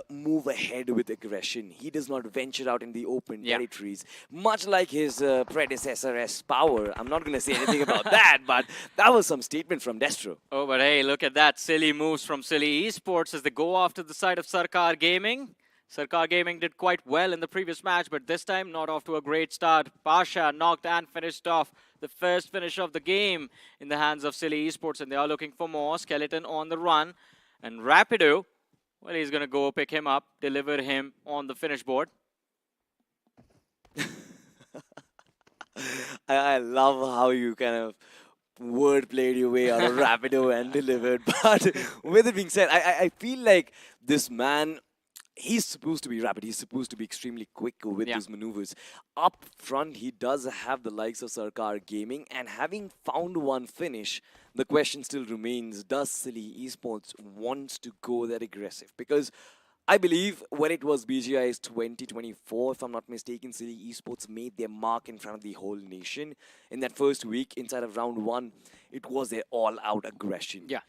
move ahead with aggression. He does not venture out in the open territories, much like his predecessor S-Power. I'm not going to say anything about that, but that was some statement from Destro. Oh, but hey, look at that. Silly moves from Silly Esports as they go after the side of Sarkar Gaming. Sarkar Gaming did quite well in the previous match, but this time not off to a great start. Pasha knocked and finished off the first finish of the game in the hands of Silly Esports, and they are looking for more. Skeleton on the run, and Rapido Well, he's going to go pick him up, deliver him on the finish board. I love how you kind of word played your way out of Rapido and delivered. But with it being said, I feel like this man, he's supposed to be rapid. He's supposed to be extremely quick with his maneuvers. Up front, he does have the likes of Sarkar Gaming, and having found one finish, the question still remains, does Silly Esports wants to go that aggressive? Because I believe when it was BGIS 2024, if I'm not mistaken, Silly Esports made their mark in front of the whole nation. In that first week, inside of round one, it was their all-out aggression. Yeah.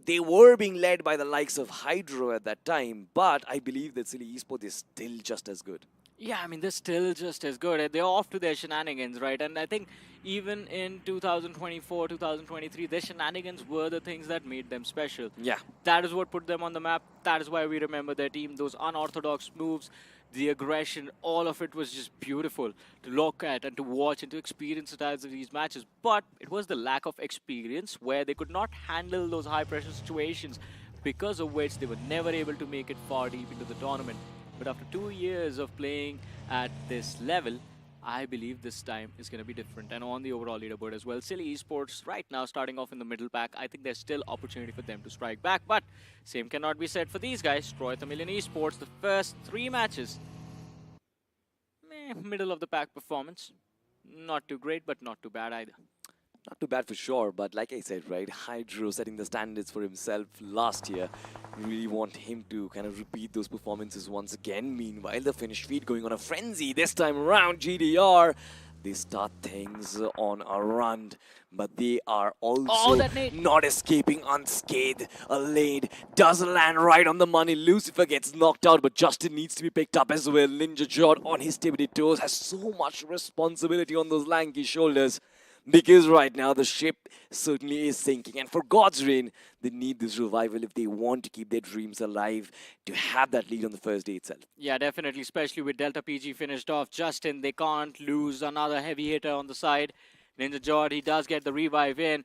They were being led by the likes of Hydro at that time, but I believe that Silly Esports is still just as good. Yeah, I mean, they're still just as good. They're off to their shenanigans, right? And I think even in 2024, 2023, their shenanigans were the things that made them special. Yeah. That is what put them on the map. That is why we remember their team. Those unorthodox moves, the aggression, all of it was just beautiful to look at and to watch and to experience the types of these matches. But it was the lack of experience where they could not handle those high-pressure situations, because of which they were never able to make it far deep into the tournament. But after 2 years of playing at this level, I believe this time is going to be different. And on the overall leaderboard as well, Silly Esports right now starting off in the middle pack. I think there's still opportunity for them to strike back. But same cannot be said for these guys. Troy Tamilian Esports, the first 3 matches, middle of the pack performance. Not too great, but not too bad either. Not too bad for sure, but like I said, right, Hydro setting the standards for himself last year. We really want him to kind of repeat those performances once again. Meanwhile, the Finnish feed going on a frenzy. This time around, GDR, they start things on a run, but they are also not escaping unscathed. A nade does land right on the money. Lucifer gets knocked out, but Justin needs to be picked up as well. Ninja Jod on his tippity toes has so much responsibility on those lanky shoulders. Because right now the ship certainly is sinking, and for God's reign, they need this revival if they want to keep their dreams alive, to have that lead on the first day itself. Yeah, definitely, especially with Delta PG finished off. Justin, they can't lose another heavy hitter on the side. Ninja Jord, he does get the revive in.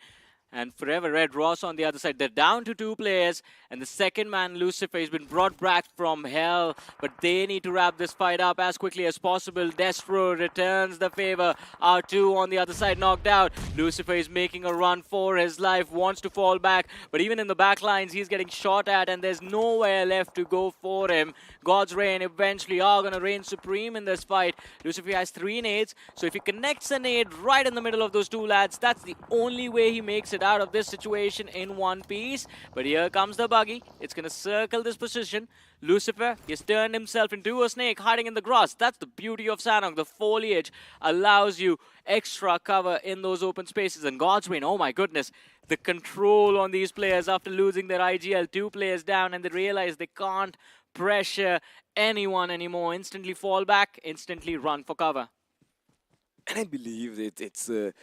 And Forever Red Ross on the other side. They're down to 2 players. And the second man, Lucifer, has been brought back from hell. But they need to wrap this fight up as quickly as possible. Destro returns the favor. R2 on the other side knocked out. Lucifer is making a run for his life. Wants to fall back. But even in the back lines, he's getting shot at. And there's nowhere left to go for him. God's Reign eventually are going to reign supreme in this fight. Lucifer has 3 nades. So if he connects a nade right in the middle of those 2 lads, that's the only way he makes it out of this situation in one piece. But here comes the buggy. It's going to circle this position. Lucifer, he's turned himself into a snake hiding in the grass. That's the beauty of Sanhok. The foliage allows you extra cover in those open spaces. And God's Reign, oh my goodness, the control on these players after losing their IGL. 2 players down, and they realize they can't pressure anyone anymore. Instantly fall back, instantly run for cover. And I believe it's the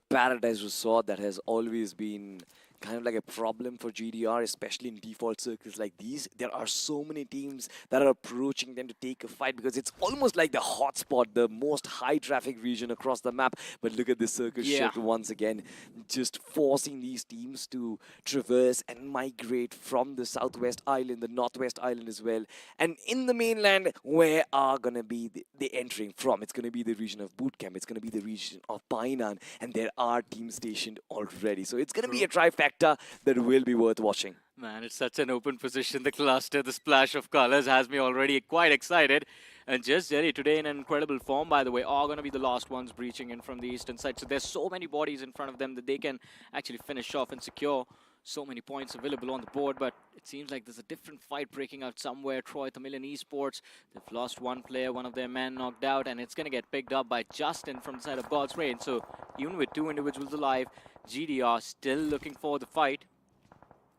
Paradise Resort that has always been kind of like a problem for GDR, especially in default circles like these. There are so many teams that are approaching them to take a fight because it's almost like the hotspot, the most high traffic region across the map. But look at this circle shift once again, just forcing these teams to traverse and migrate from the southwest island, the northwest island as well. And in the mainland, where are going to be the entering from? It's going to be the region of Bootcamp. It's going to be the region of Painan. And there are teams stationed already. So it's going to be a trifecta that will be worth watching. Man, it's such an open position. The cluster, the splash of colors has me already quite excited. And just Jerry today in an incredible form, by the way, are going to be the last ones breaching in from the eastern side. So there's so many bodies in front of them that they can actually finish off and secure so many points available on the board. But it seems like there's a different fight breaking out somewhere. Troy Tamilian Esports, they've lost 1 player, one of their men knocked out, and it's going to get picked up by Justin from the side of God's Reign. So even with 2 individuals alive, GDR still looking for the fight.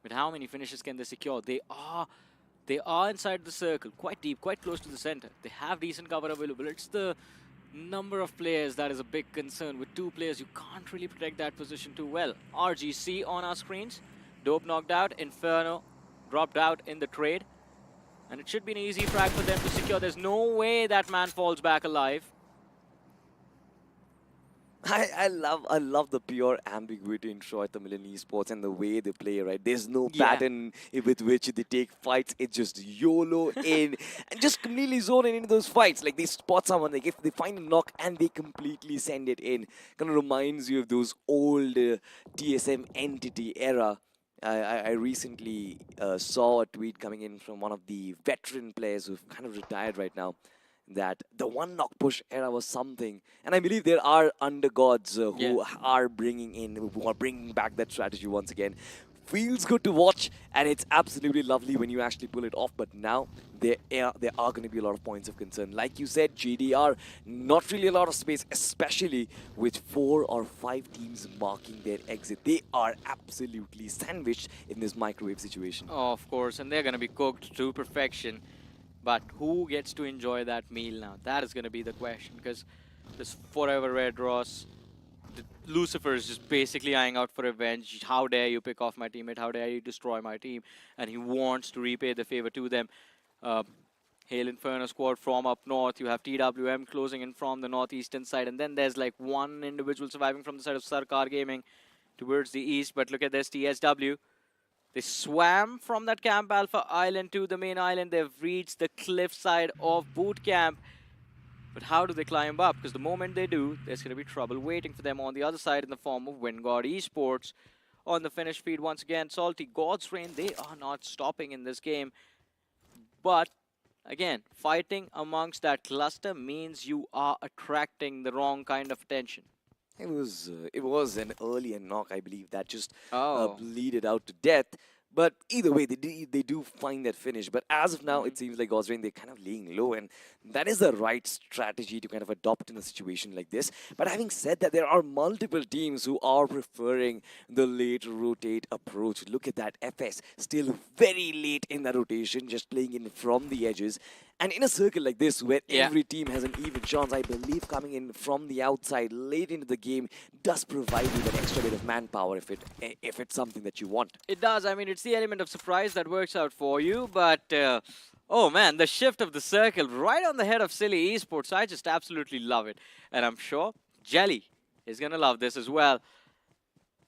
But how many finishes can they secure? They are inside the circle, quite deep, quite close to the center. They have decent cover available. It's the number of players that is a big concern. With 2 players, you can't really protect that position too well. RGC on our screens. Dope knocked out. Inferno dropped out in the trade. And it should be an easy frag for them to secure. There's no way that man falls back alive. I love the pure ambiguity in Troy Tamilian esports and the way they play, right? There's no pattern with which they take fights. It's just YOLO in and just completely zone in into those fights. Like they spot someone, like if they find a knock and they completely send it in. Kind of reminds you of those old TSM entity era. I recently saw a tweet coming in from one of the veteran players who've kind of retired right now, that the one knock push era was something, and I believe there are undergods who are bringing back that strategy once again. Feels good to watch, and it's absolutely lovely when you actually pull it off. But now there are going to be a lot of points of concern. Like you said, GDR, not really a lot of space, especially with 4 or 5 teams marking their exit. They are absolutely sandwiched in this microwave situation. Oh, of course, and they're going to be cooked to perfection. But who gets to enjoy that meal now? That is going to be the question, because this forever Red Ross, Lucifer is just basically eyeing out for revenge. How dare you pick off my teammate? How dare you destroy my team? And he wants to repay the favor to them. Hail Inferno squad from up north. You have TWM closing in from the northeastern side. And then there's like one individual surviving from the side of Sarkar Gaming towards the east. But look at this, TSW. They swam from that Camp Alpha Island to the main island. They've reached the cliffside of Boot Camp. But how do they climb up? Because the moment they do, there's going to be trouble waiting for them on the other side in the form of Wingard Esports. On the finish feed, once again, Salty, God's Reign, they are not stopping in this game. But, again, fighting amongst that cluster means you are attracting the wrong kind of attention. It was an early knock, I believe, that just bleeded out to death. But either way, they do find that finish. But as of now, it seems like Gosrain, they're kind of laying low. And that is the right strategy to kind of adopt in a situation like this. But having said that, there are multiple teams who are preferring the late rotate approach. Look at that. FS still very late in the rotation, just playing in from the edges. And in a circle like this, where every team has an even chance, I believe coming in from the outside late into the game does provide you that extra bit of manpower if it's something that you want. It does. I mean, it's the element of surprise that works out for you. But, oh man, the shift of the circle right on the head of Silly Esports, I just absolutely love it. And I'm sure Jelly is going to love this as well.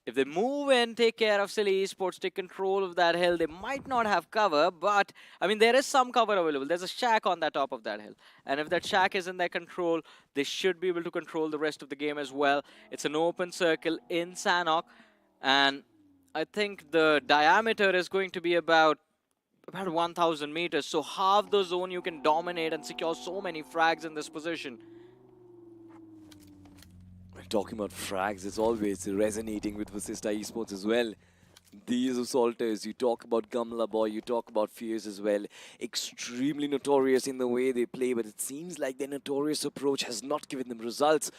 If they move in, take care of Silly Esports, take control of that hill, they might not have cover, but, I mean, there is some cover available. There's a shack on the top of that hill. And if that shack is in their control, they should be able to control the rest of the game as well. It's an open circle in Sanhok, and I think the diameter is going to be about 1,000 meters. So half the zone you can dominate and secure so many frags in this position. Talking about frags, it's always resonating with Vasista Esports as well. These assaulters, you talk about Gamla Boy, you talk about Fierce as well. Extremely notorious in the way they play, but it seems like their notorious approach has not given them results.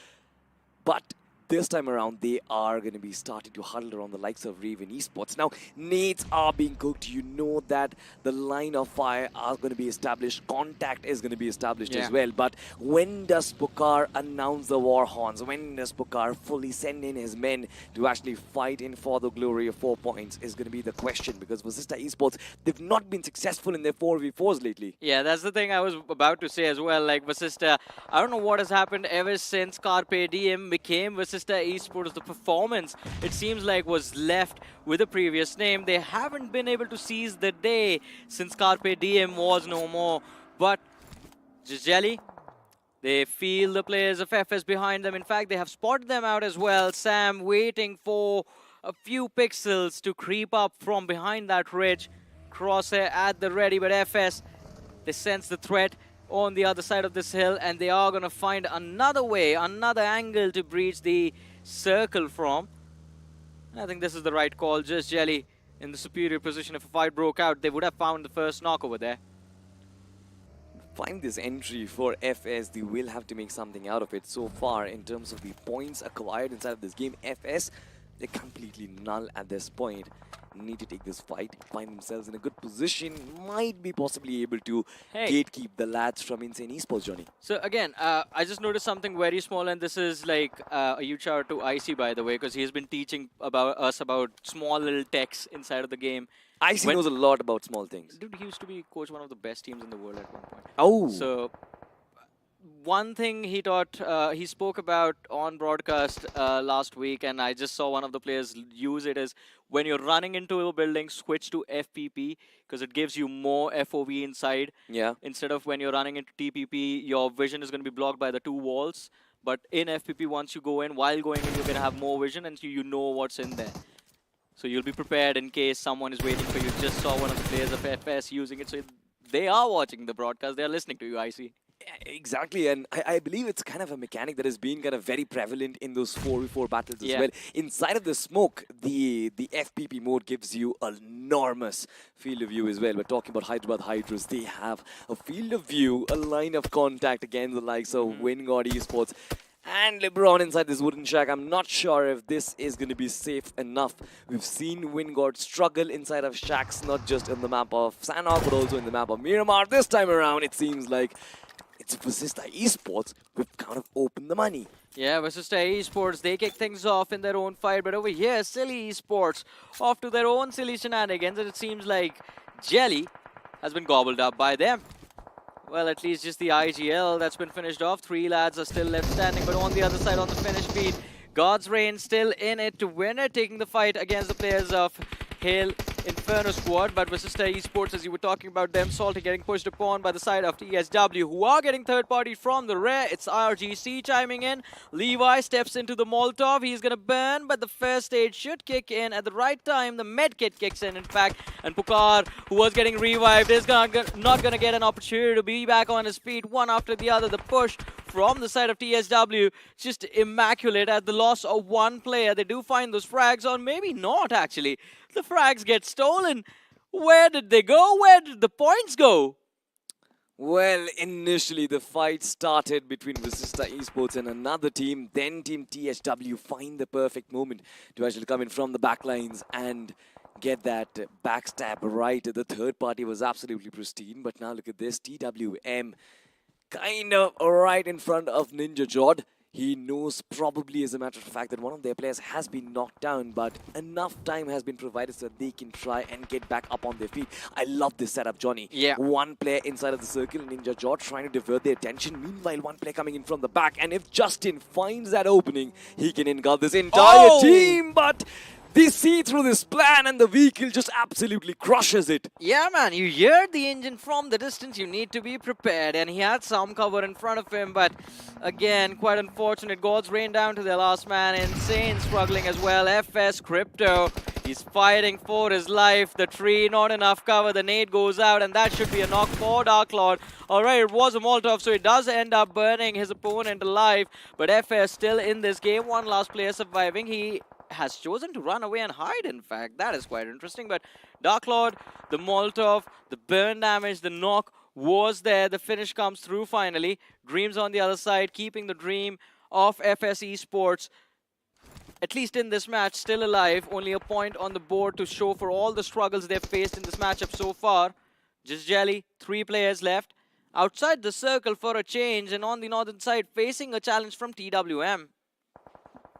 But this time around, they are going to be starting to huddle around the likes of Raven Esports. Now, nades are being cooked. You know that the line of fire are going to be established. Contact is going to be established as well. But when does Pokar announce the war horns? When does Pokar fully send in his men to actually fight in for the glory of 4 points is going to be the question. Because Vasista Esports, they've not been successful in their 4v4s lately. Yeah, that's the thing I was about to say as well. Like Vasista, I don't know what has happened ever since Carpe Diem became Vasista Esports. The performance, it seems like, was left with a previous name. They haven't been able to seize the day since Carpe Diem was no more. But Jelly, they feel the players of FS behind them. In fact, they have spotted them out as well. Sam waiting for a few pixels to creep up from behind that ridge. Crosshair at the ready, but FS, they sense the threat on the other side of this hill, and they are going to find another way, another angle to breach the circle from. I think this is the right call. Just Jelly in the superior position. If a fight broke out, they would have found the first knock over there. Find this entry for FS. They will have to make something out of it. So far, in terms of the points acquired inside of this game, FS, they're completely null at this point. Need to take this fight, find themselves in a good position, might be possibly able to gatekeep the lads from Insane Esports, Johnny. So again, I just noticed something very small, and this is like a huge shout out to Icy, by the way, because he has been teaching us about small little techs inside of the game. Icy knows a lot about small things. Dude, he used to be coach one of the best teams in the world at one point. Oh. So one thing he spoke about on broadcast last week, and I just saw one of the players use it, is when you're running into a building, switch to FPP because it gives you more FOV inside. Yeah. Instead of when you're running into TPP, your vision is going to be blocked by the two walls. But in FPP, once you go in, while going in, you're going to have more vision and you know what's in there. So you'll be prepared in case someone is waiting for you. Just saw one of the players of FS using it. So they are watching the broadcast. They are listening to you, I see. Yeah, exactly, and I believe it's kind of a mechanic that has been kind of very prevalent in those 4v4 battles as well. Inside of the smoke, the FPP mode gives you an enormous field of view as well. We're talking about Hyderabad Hydras. They have a field of view, a line of contact against the likes of Wingard Esports and LeBron inside this wooden shack. I'm not sure if this is going to be safe enough. We've seen Wingard struggle inside of shacks, not just in the map of Sanhok, but also in the map of Miramar. This time around, it seems like it's Vasista Esports who've kind of opened the money. Yeah, Vasista Esports, they kick things off in their own fight. But over here, Silly Esports off to their own silly shenanigans. And it seems like Jelly has been gobbled up by them. Well, at least just the IGL that's been finished off. 3 lads are still left standing. But on the other side, on the finish beat, God's Reign still in it to win it, taking the fight against the players of Hail Inferno squad. But Vasista Esports, as you were talking about them, Salty getting pushed upon by the side of TSW, who are getting third party from the rear. It's RGC chiming in. Levi steps into the Molotov. He's going to burn, but the first aid should kick in at the right time. The med kit kicks in fact. And Pukar, who was getting revived, is not going to get an opportunity to be back on his feet. One after the other. The push from the side of TSW, just immaculate at the loss of one player. They do find those frags, or maybe not actually. The frags get stolen. Where did they go? Where did the points go? Well, initially the fight started between Vasista Esports and another team. Then Team TSW find the perfect moment to actually come in from the backlines and get that backstab right. The third party was absolutely pristine. But now look at this. TWM kind of right in front of Ninja Jod. He knows probably, as a matter of fact, that one of their players has been knocked down, but enough time has been provided so that they can try and get back up on their feet. I love this setup, Johnny. Yeah. One player inside of the circle, Ninja Jod, trying to divert their attention. Meanwhile, one player coming in from the back. And if Justin finds that opening, he can engulf this entire team. But they see through this plan and the vehicle just absolutely crushes it. Yeah, man, you hear the engine from the distance. You need to be prepared. And he had some cover in front of him, but again, quite unfortunate. God's Rain down to their last man. Insane struggling as well. FS Crypto, he's fighting for his life. The tree, not enough cover. The nade goes out, and that should be a knock for Dark Lord. Alright, it was a Molotov, so it does end up burning his opponent alive. But FS still in this game. One last player surviving. He has chosen to run away and hide, in fact. That is quite interesting. But Dark Lord, the Molotov, the burn damage, the knock was there. The finish comes through finally. Dreams on the other side, keeping the dream of FS Esports, at least in this match, still alive. Only a point on the board to show for all the struggles they've faced in this matchup so far. Just Jelly, 3 players left. Outside the circle for a change, and on the northern side, facing a challenge from TWM.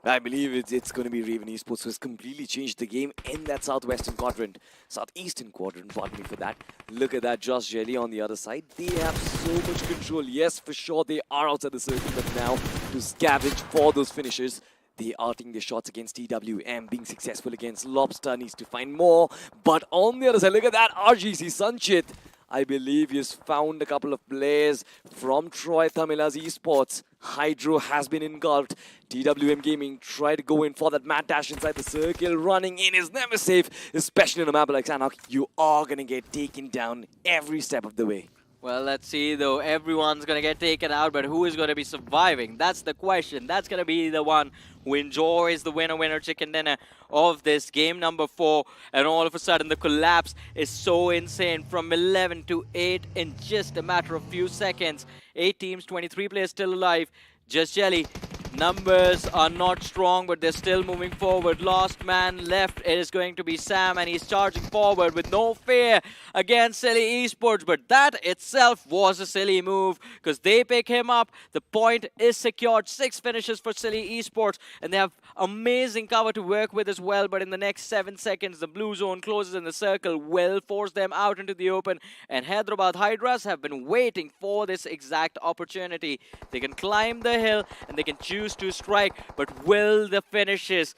I believe it's going to be Raven Esports, who has completely changed the game in that southwestern quadrant. Southeastern quadrant, pardon me for that. Look at that, Josh Jelly on the other side. They have so much control. Yes, for sure, they are outside the circle, but now to scavenge for those finishers. They are taking their shots against TWM, being successful against Lobster, needs to find more. But on the other side, look at that, RGC Sanchit. I believe he's found a couple of players from Troy Tamila's Esports. Hydro has been engulfed. TWM Gaming tried to go in for that mad dash inside the circle. Running in is never safe, especially on a map like Sanhok. You are going to get taken down every step of the way. Well, let's see, though. Everyone's going to get taken out, but who is going to be surviving? That's the question. That's going to be the one who enjoys the winner chicken dinner of this game number 4. And all of a sudden, the collapse is so insane. From 11 to 8 in just a matter of few seconds. 8 teams, 23 players still alive. Just Jelly Numbers are not strong, but they're still moving forward. Last man left, it is going to be Sam, and he's charging forward with no fear against Silly Esports. But that itself was a silly move, because they pick him up. The point is secured. 6 finishes for Silly Esports, and they have amazing cover to work with as well. But in the next 7 seconds, the blue zone closes in the circle, will force them out into the open. And Hyderabad Hydras have been waiting for this exact opportunity. They can climb the hill, and they can choose to strike, but will the finishes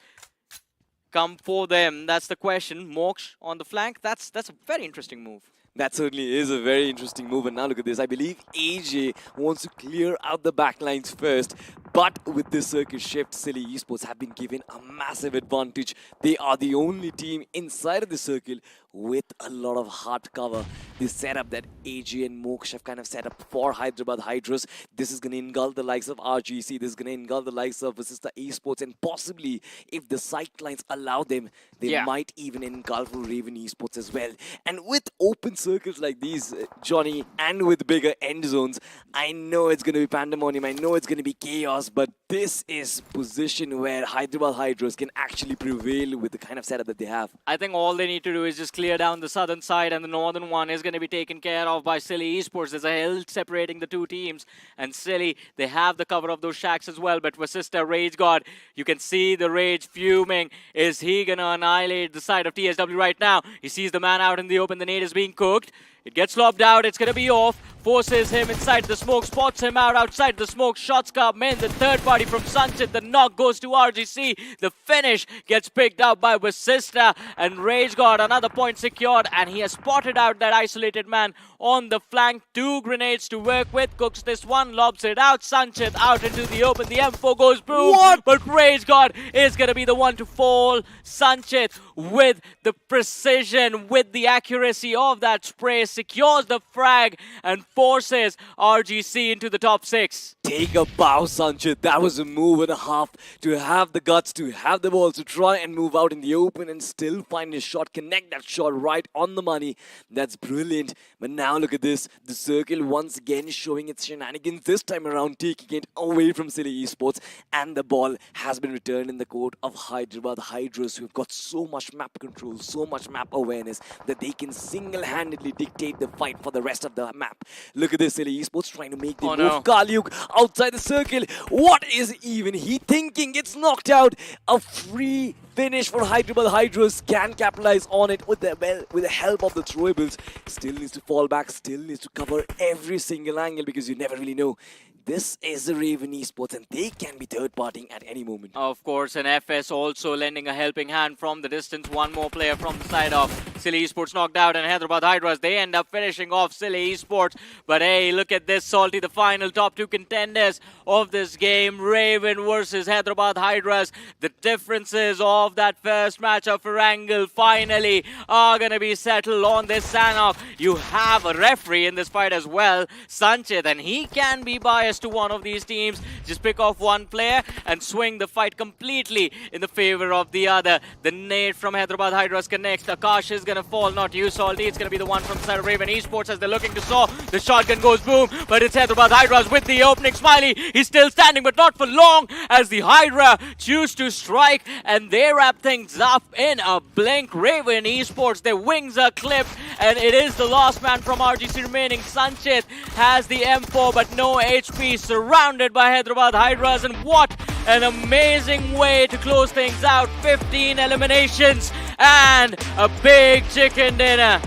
come for them? That's the question. Mox on the flank, that's a very interesting move. That certainly is a very interesting move. And now look at this. I believe AJ wants to clear out the backlines first. But with this circuit shift, Silly Esports have been given a massive advantage. They are the only team inside of the circle with a lot of hard cover. This setup that AJ and Moksha have kind of set up for Hyderabad Hydras, this is going to engulf the likes of RGC, this is going to engulf the likes of Vasista Esports, and possibly, if the sightlines allow them, they might even engulf Raven Esports as well. And with open circles like these, Johnny, and with bigger end zones, I know it's going to be pandemonium, I know it's going to be chaos, but this is position where Hyderabad Hydras can actually prevail with the kind of setup that they have. I think all they need to do is just clear down the southern side, and the northern one is going to be taken care of by Silly Esports. There's a hill separating the two teams, and Silly, they have the cover of those shacks as well. But Vasista Rage God, you can see the Rage fuming. Is he going to annihilate the side of TSW right now? He sees the man out in the open. The nade is being cooked. It gets lobbed out. It's going to be off. Forces him inside the smoke. Spots him out outside the smoke. Shots come in. The third party from Sunset. The knock goes to RGC. The finish gets picked up by Vasista. And Rage got another point secured. And he has spotted out that isolated man on the flank. 2 grenades to work with. Cooks this one. Lobs it out. Sunset out into the open. The M4 goes boom. What? But Rage God is going to be the one to fall. Sunset with the precision, with the accuracy of that spray, secures the frag and forces RGC into the top 6. Take a bow, Sanchit. That was a move and a half to have the guts, to have the balls, to try and move out in the open and still find his shot, connect that shot right on the money. That's brilliant. But now look at this. The circle once again showing its shenanigans, this time around taking it away from Silly Esports, and the ball has been returned in the court of Hyderabad Hydras, who have got so much map control, so much map awareness that they can single-handedly dictate the fight for the rest of the map. Look at this, Silly Esports trying to make the move. No. Kalyuk outside the circle. What is even he thinking? Gets knocked out. A free finish for Hyderabad Hydras, can capitalize on it with the help of the throwables. Still needs to fall back, still needs to cover every single angle, because you never really know. This is the Raven Esports, and they can be third-partying at any moment. Of course, and FS also lending a helping hand from the distance. One more player from the side of Silly Esports knocked out, and Hyderabad Hydras, they end up finishing off Silly Esports. But hey, look at this, Salty, the final top 2 contenders of this game. Raven versus Hyderabad Hydras. The differences of that first matchup for Erangel finally are going to be settled on this Sanhok. You have a referee in this fight as well, Sanchit, and he can be biased to one of these teams. Just pick off one player and swing the fight completely in the favor of the other. The nade from Hyderabad Hydras connects. Akash is going to fall, not you, Salty. It's going to be the one from the side of Raven Esports as they're looking to saw. The shotgun goes boom, but it's Hyderabad Hydras with the opening. Smiley, he's still standing, but not for long, as the Hydra choose to strike, and they wrap things up in a blink. Raven Esports, their wings are clipped, and it is the last man from RGC remaining. Sanchit has the M4, but no HP, surrounded by Hyderabad Hydras, and what an amazing way to close things out. 15 eliminations and a big chicken dinner.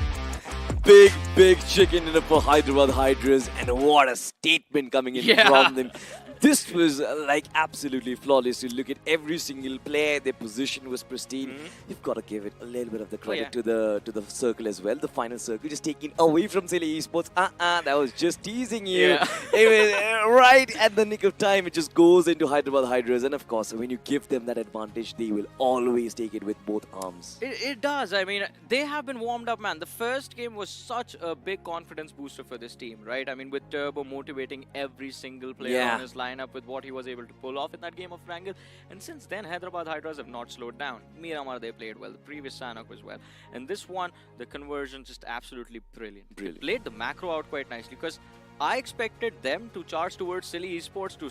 Big chicken dinner for Hyderabad Hydras, and what a statement coming in from them. This was like absolutely flawless. You look at every single player, their position was pristine. You've got to give it a little bit of the credit to the circle as well. The final circle just taken away from Silly Esports. That was just teasing you. It was right at the nick of time. It just goes into Hyderabad Hydras, and of course, when you give them that advantage, they will always take it with both arms. It does. I mean, they have been warmed up, man. The first game was such a big confidence booster for this team, right? I mean, with Turbo motivating every single player on his line up with what he was able to pull off in that game of Erangel. And since then, Hyderabad Hydras have not slowed down. Miramar, they played well. The previous Sanhok as well. And this one, the conversion just absolutely brilliant. They played the macro out quite nicely, because I expected them to charge towards Silly Esports to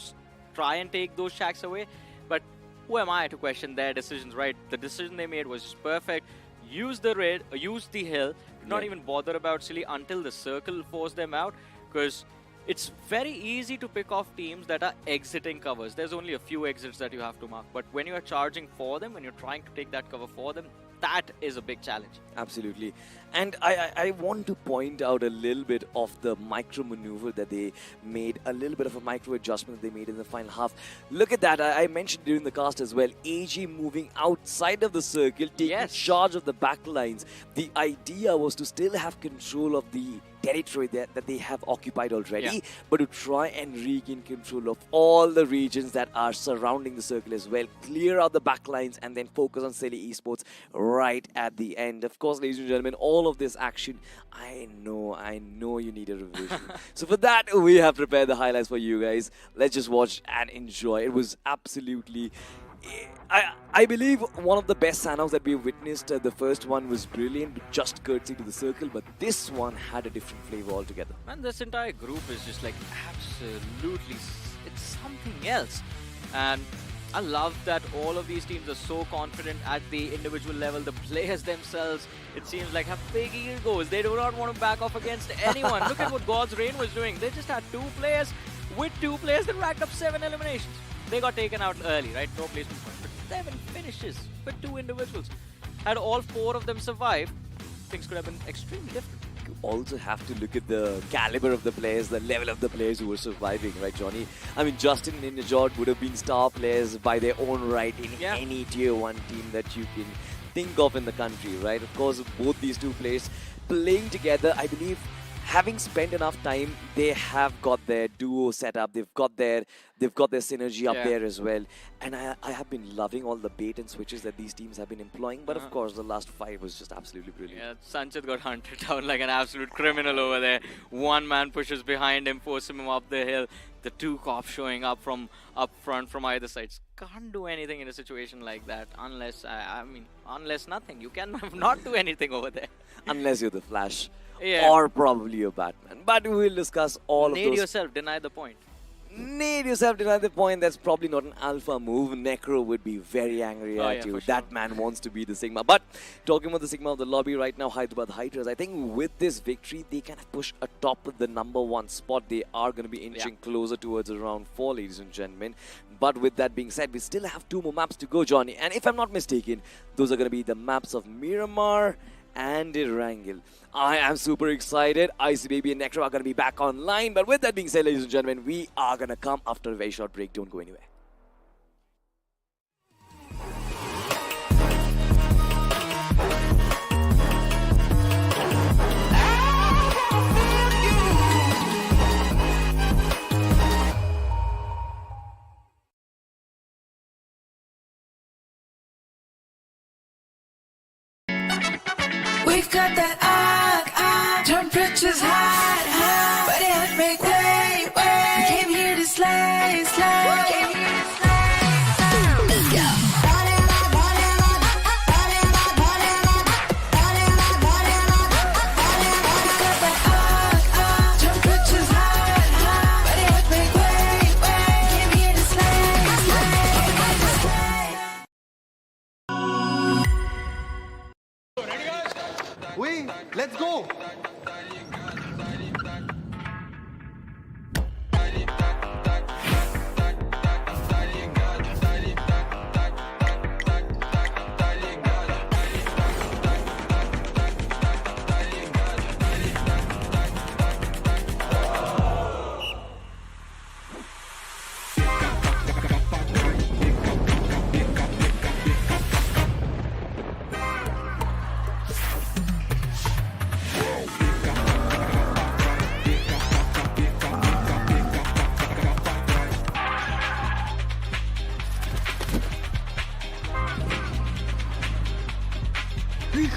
try and take those shacks away. But who am I to question their decisions, right? The decision they made was perfect. Use the red, use the hill. Do not even bother about silly until the circle forced them out, because it's very easy to pick off teams that are exiting covers. There's only a few exits that you have to mark. But when you are charging for them, when you're trying to take that cover for them, that is a big challenge. Absolutely. And I want to point out a little bit of the micro maneuver that they made, a little bit of a micro adjustment that they made in the final half. Look at that. I mentioned during the cast as well, AG moving outside of the circle, taking charge of the back lines. The idea was to still have control of the territory that they have occupied already, but to try and regain control of all the regions that are surrounding the circle as well. Clear out the back lines and then focus on Silly Esports right at the end. Of course, ladies and gentlemen, all of this action, I know you need a revision. So for that, we have prepared the highlights for you guys. Let's just watch and enjoy. It was absolutely... I believe one of the best Sanhoks that we've witnessed. The first one was brilliant, just courtesy to the circle, but this one had a different flavor altogether. Man, this entire group is just like absolutely, it's something else. And I love that all of these teams are so confident at the individual level. The players themselves, it seems like, have big egos. They do not want to back off against anyone. Look at what God's Reign was doing. They just had 2 players. With 2 players, they racked up 7 eliminations. They got taken out early, right? No placement point. But 7 finishes with 2 individuals. Had all 4 of them survived, things could have been extremely different. You also have to look at the caliber of the players, the level of the players who were surviving, right, Johnny? I mean, Justin and Najod would have been star players by their own right in any tier 1 team that you can think of in the country, right? Of course, both these 2 players playing together, I believe, having spent enough time, they have got their duo set up. They've got their synergy up there as well. And I have been loving all the bait and switches that these teams have been employing. But of course, the last 5 was just absolutely brilliant. Yeah, Sanchit got hunted down like an absolute criminal over there. 1 man pushes behind him, forcing him up the hill. The 2 cops showing up from up front from either sides. Can't do anything in a situation like that unless, unless nothing. You can not do anything over there. Unless you're the Flash. Or probably a Batman. But we will discuss all of those. Nade yourself, deny the point. Nade yourself, deny the point. That's probably not an alpha move. Necro would be very angry at you. That man wants to be the Sigma. But talking about the Sigma of the lobby right now, Hyderabad Hydras, I think with this victory, they kind of push atop the #1 spot. They are going to be inching closer towards around 4, ladies and gentlemen. But with that being said, we still have 2 more maps to go, Johnny. And if I'm not mistaken, those are going to be the maps of Miramar and Erangel. I am super excited. Icy Baby and Necro are going to be back online. But with that being said, ladies and gentlemen, we are going to come after a very short break. Don't go anywhere. We've got that temperatures hot, but it make way. We came here to slay, Let's go!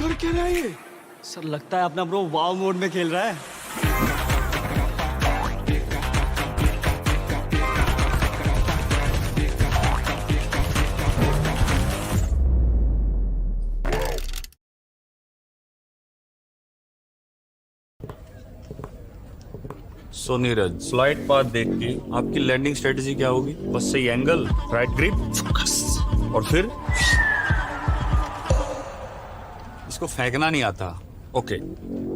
कर क्या रहा है ये? Sir लगता है अपना bro वाव mode में खेल रहा है। सो नीरज, स्लाइड पाथ देख के आपकी लैंडिंग स्ट्रेटेजी क्या होगी? बस सही एंगल, राइट ग्रिप, फोकस, और फिर इसको फेंकना नहीं आता। ओके,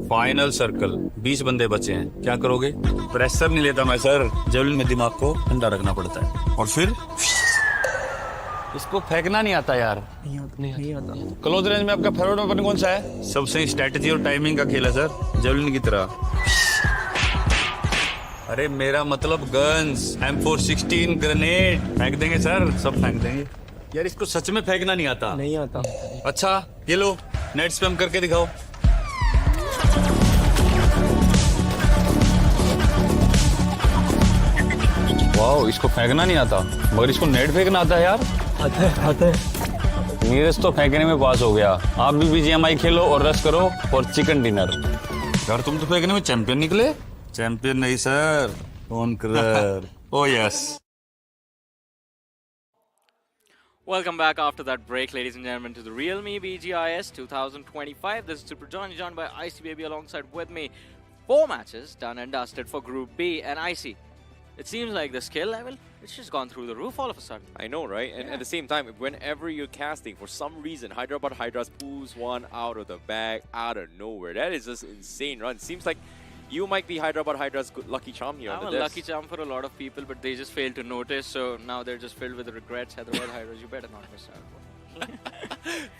फाइनल सर्कल, 20 बंदे बचे हैं, क्या करोगे? प्रेशर नहीं लेता मैं सर, जेवलिन में दिमाग को ठंडा रखना पड़ता है। और फिर इसको फेंकना नहीं आता यार। नहीं आता। क्लोज रेंज में आपका फेवरेट वेपन कौन सा है? सबसे स्ट्रेटेजी और टाइमिंग का खेल है सर, जेवलिन की तरह। अरे मेरा मतलब गन्स, M416 ग्रेनेड फेंक देंगे सर, सब फेंक देंगे। यार इसको सच में फेंकना नहीं आता। नहीं आता। अच्छा ये लो, नेट स्पैम करके दिखाओ। वाओ, इसको फेंकना नहीं आता, मगर इसको नेट फेंकना आता है यार। आता है। नीरज तो फेंकने में पास हो गया। आप भी BGMI खेलो और रश करो फॉर चिकन डिनर। यार तुम तो फेंकने में चैंपियन निकले। चैंपियन नहीं sir, conqueror. Oh yes. Welcome back after that break, ladies and gentlemen, to the Realme BGIS 2025. This is Super John, joined by Icy Baby alongside with me. 4 matches done and dusted for Group B, and Icy, it seems like the skill level, it's just gone through the roof all of a sudden. I know, right? And at the same time, whenever you're casting, for some reason, Hyderabad Hydras pulls one out of the bag, out of nowhere. That is just insane run. Seems like you might be Hyderabad Hydra's lucky charm here. I'm a lucky charm for a lot of people, but they just failed to notice, so now they're just filled with regrets. Hyderabad Hydras, you better not miss out.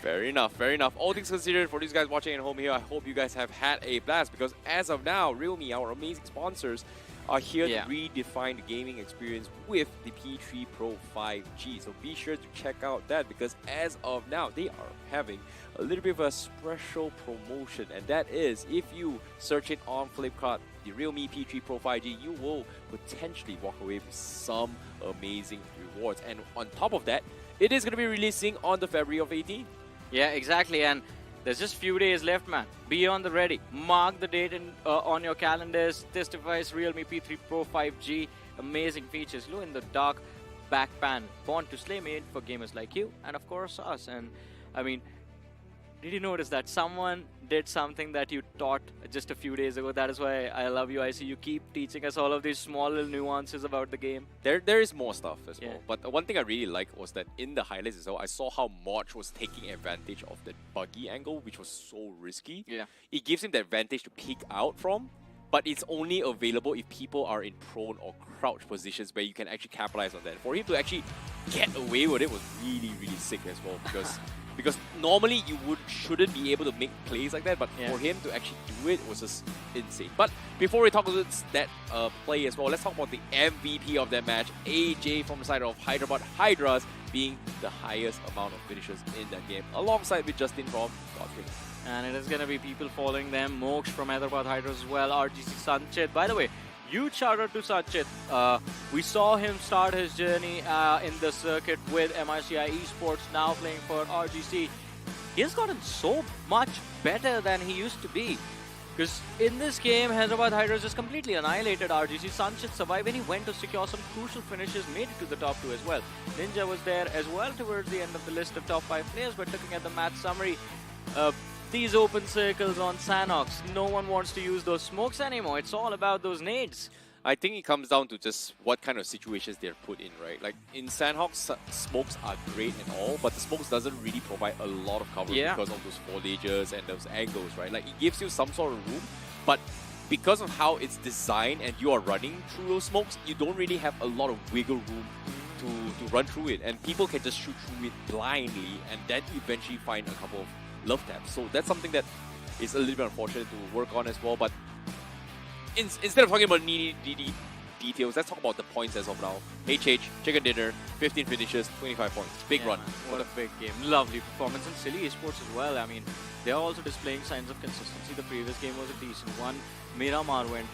Fair enough, fair enough. All things considered, for these guys watching at home here, I hope you guys have had a blast, because as of now, Realme, our amazing sponsors, are here to redefine the gaming experience with the P3 Pro 5G. So be sure to check out that, because as of now, they are having a little bit of a special promotion, and that is, if you search it on Flipkart, the Realme P3 Pro 5G, you will potentially walk away with some amazing rewards. And on top of that, it is going to be releasing on the February of 18th. Yeah, exactly. And there's just few days left, man. Be on the ready. Mark the date on your calendars. This device, Realme P3 Pro 5G. Amazing features. Glow in the dark back pan. Born to slay, made for gamers like you. And of course, us. And I mean, did you notice that someone did something that you taught just a few days ago? That is why I love you. I see you keep teaching us all of these small little nuances about the game. There is more stuff as well. But one thing I really liked was that in the highlights as well, I saw how March was taking advantage of the buggy angle, which was so risky. Yeah. It gives him the advantage to peek out from, but it's only available if people are in prone or crouch positions where you can actually capitalize on that. For him to actually get away with it was really, really sick as well, because normally you shouldn't be able to make plays like that, but for him to actually do it was just insane. But before we talk about that play as well, let's talk about the MVP of that match, AJ from the side of Hyderabad Hydras, being the highest amount of finishes in that game, alongside with Justin from Godfrey. And it is going to be people following them. Moksha from Hyderabad Hydras as well. RGC Sanchit. By the way, huge shout out to Sanchit. We saw him start his journey in the circuit with MRCI Esports, now playing for RGC. He has gotten so much better than he used to be. Because in this game, Hyderabad Hydras just completely annihilated RGC. Sanchit survived and he went to secure some crucial finishes, made it to the top 2 as well. Ninja was there as well towards the end of the list of top 5 players, but looking at the match summary, these open circles on Sanhok, no one wants to use those smokes anymore. It's all about those nades. I think it comes down to just what kind of situations they're put in, right? Like in Sanhok, smokes are great and all, but the smokes doesn't really provide a lot of cover because of those foliages and those angles, right? Like it gives you some sort of room, but because of how it's designed and you are running through those smokes, you don't really have a lot of wiggle room to run through it, and people can just shoot through it blindly and then eventually find a couple of love taps. So that's something that is a little bit unfortunate to work on as well. But instead of talking about needy details, let's talk about the points as of now. HH, Chicken Dinner, 15 finishes, 25 points. Big run. What a big game. Lovely performance. And Silly Esports as well. I mean, they're also displaying signs of consistency. The previous game was a decent one. Miramar went,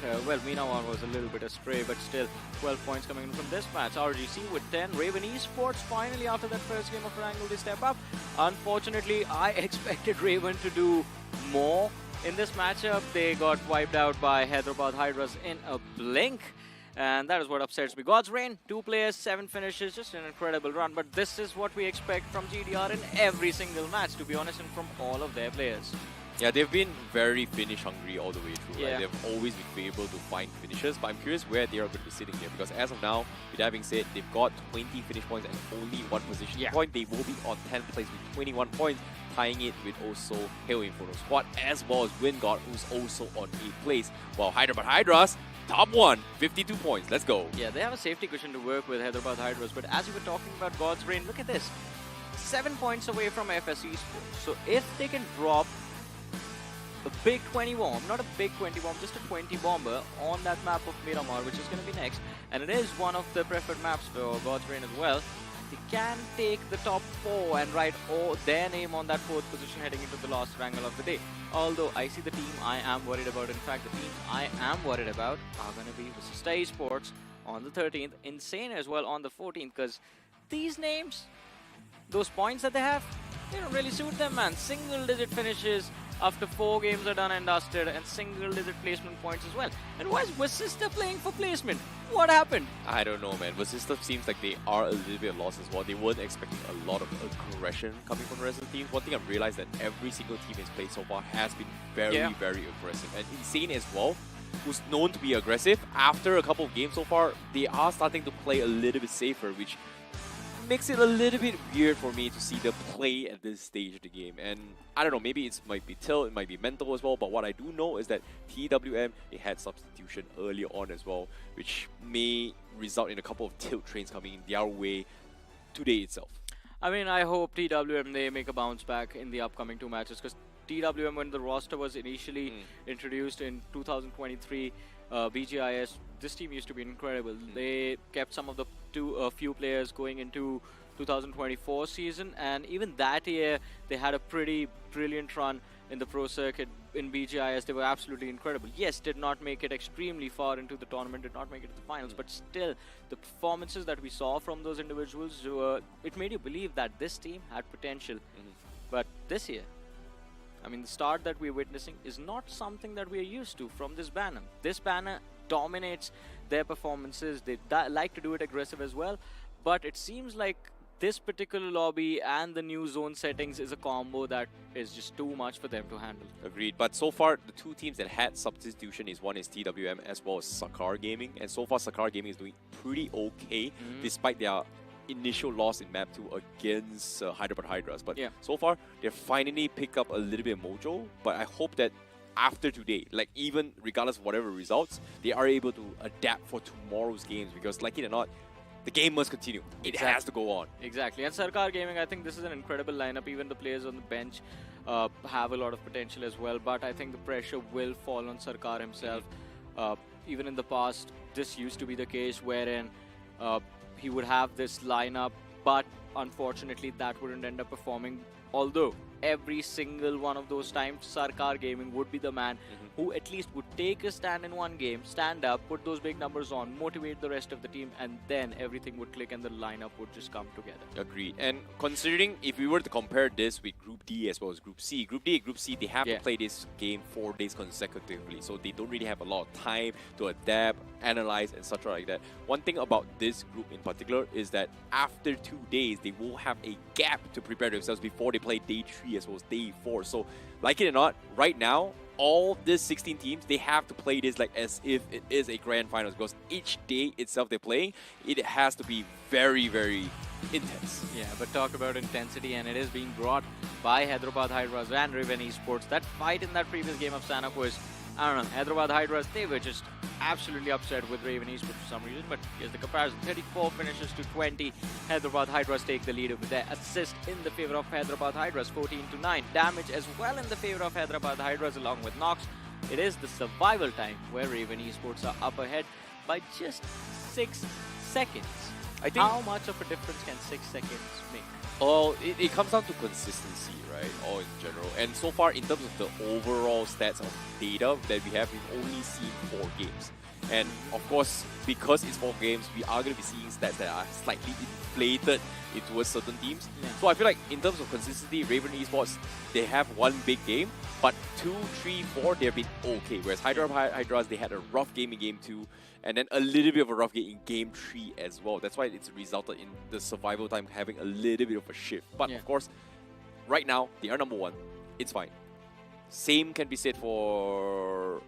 Miramar was a little bit astray, but still 12 points coming in from this match. RGC with 10. Raven Esports finally, after that first game of Erangel, they step up. Unfortunately, I expected Raven to do more in this matchup. They got wiped out by Hyderabad Hydras in a blink. And that is what upsets me. God's Reign, 2 players, 7 finishes, just an incredible run. But this is what we expect from GDR in every single match, to be honest, and from all of their players. Yeah, they've been very finish hungry all the way through. Yeah. Right? They've always been able to find finishes, but I'm curious where they are going to be sitting here, because as of now, with that being said, they've got 20 finish points and only one position point. They will be on 10th place with 21 points, tying it with also Hail Inferno Squad as well as Wingard, who's also on 8th place, while Hyderabad Hydras top 1, 52 points. Let's go. Yeah, they have a safety cushion to work with, Hyderabad Hydras, but as you were talking about God's Reign, look at this. 7 points away from FSE Sports. So if they can drop a big 20 bomb, not a big 20 bomb, just a 20 bomber on that map of Miramar, which is going to be next, and it is one of the preferred maps for God's Reign as well, they can take the top 4 and write their name on that 4th position heading into the last Erangel of the day. Although I see the team I am worried about, in fact the team I am worried about are going to be Vasista Esports on the 13th, Insane as well on the 14th, because these names, those points that they have, they don't really suit them, man. Single digit finishes after 4 games are done and dusted, and single digit placement points as well. And why is Vasista playing for placement? What happened? I don't know, man. Vasista seems like they are a little bit lost as well. They weren't expecting a lot of aggression coming from the rest of the teams. One thing I've realized that every single team it's played so far has been very aggressive. And Insane as well, who's known to be aggressive, after a couple of games so far, they are starting to play a little bit safer, which makes it a little bit weird for me to see them play at this stage of the game. And I don't know, maybe it might be tilt, it might be mental as well, but what I do know is that TWM, they had substitution earlier on as well, which may result in a couple of tilt trains coming their way today itself. I mean, I hope TWM, they make a bounce back in the upcoming 2 matches, because TWM, when the roster was initially introduced in 2023, BGIS, this team used to be incredible. They kept some of the few players going into 2024 season, and even that year they had a pretty brilliant run in the pro circuit in BGIS. They were absolutely incredible. Yes, did not make it extremely far into the tournament, did not make it to the finals, but still the performances that we saw from those individuals, it made you believe that this team had potential. But this year, I mean, the start that we're witnessing is not something that we are used to from this banner. This banner dominates their performances. They like to do it aggressive as well, but it seems like this particular lobby and the new zone settings is a combo that is just too much for them to handle. Agreed. But so far, the 2 teams that had substitution is one is TWM as well as Sakar Gaming, and so far Sakar Gaming is doing pretty okay despite their initial loss in map 2 against Hyderabad Hydras. But so far, they've finally picked up a little bit of mojo, but I hope that after today, like even regardless of whatever results, they are able to adapt for tomorrow's games, because like it or not, the game must continue. It has to go on. Exactly. And Sarkar Gaming, I think this is an incredible lineup. Even the players on the bench have a lot of potential as well, but I think the pressure will fall on Sarkar himself. Even in the past, this used to be the case wherein he would have this lineup, but unfortunately that wouldn't end up performing. Although every single one of those times, Sarkar Gaming would be the man who at least would take a stand in one game, stand up, put those big numbers on, motivate the rest of the team, and then everything would click and the lineup would just come together. Agreed. And considering if we were to compare this with Group D as well as Group C, Group D and Group C, they have to play this game 4 days consecutively, so they don't really have a lot of time to adapt, analyze, etc. like that. One thing about this group in particular is that after 2 days, they will have a gap to prepare themselves before they play day 3 as well as day 4. So, like it or not, right now, all these 16 teams, they have to play this like as if it is a grand finals, because each day itself they're playing, it has to be very, very intense. Yeah, but talk about intensity, and it is being brought by Hyderabad Hydras and Raven Esports. That fight in that previous game of Sanhok was, I don't know, Hyderabad Hydras, they were just absolutely upset with Raven Esports for some reason, but here's the comparison. 34 finishes to 20. Hyderabad Hydras take the lead over there. Assist in the favor of Hyderabad Hydras, 14-9. Damage as well in the favor of Hyderabad Hydras along with Nox. It is the survival time where Raven Esports are up ahead by just 6 seconds. I think how much of a difference can 6 seconds make? Well, it comes down to consistency, right? All in general. And so far, in terms of the overall stats of data that we have, we've only seen 4 games. And of course, because it's 4 games, we are going to be seeing stats that are slightly inflated towards certain teams. So I feel like in terms of consistency, Raven Esports, they have one big game, but 2, 3, 4, they've been okay. Whereas Hyderabad Hydras, they had a rough game in game 2, and then a little bit of a rough game in game 3 as well. That's why it's resulted in the survival time having a little bit of a shift. But of course, right now, they are number 1. It's fine. Same can be said for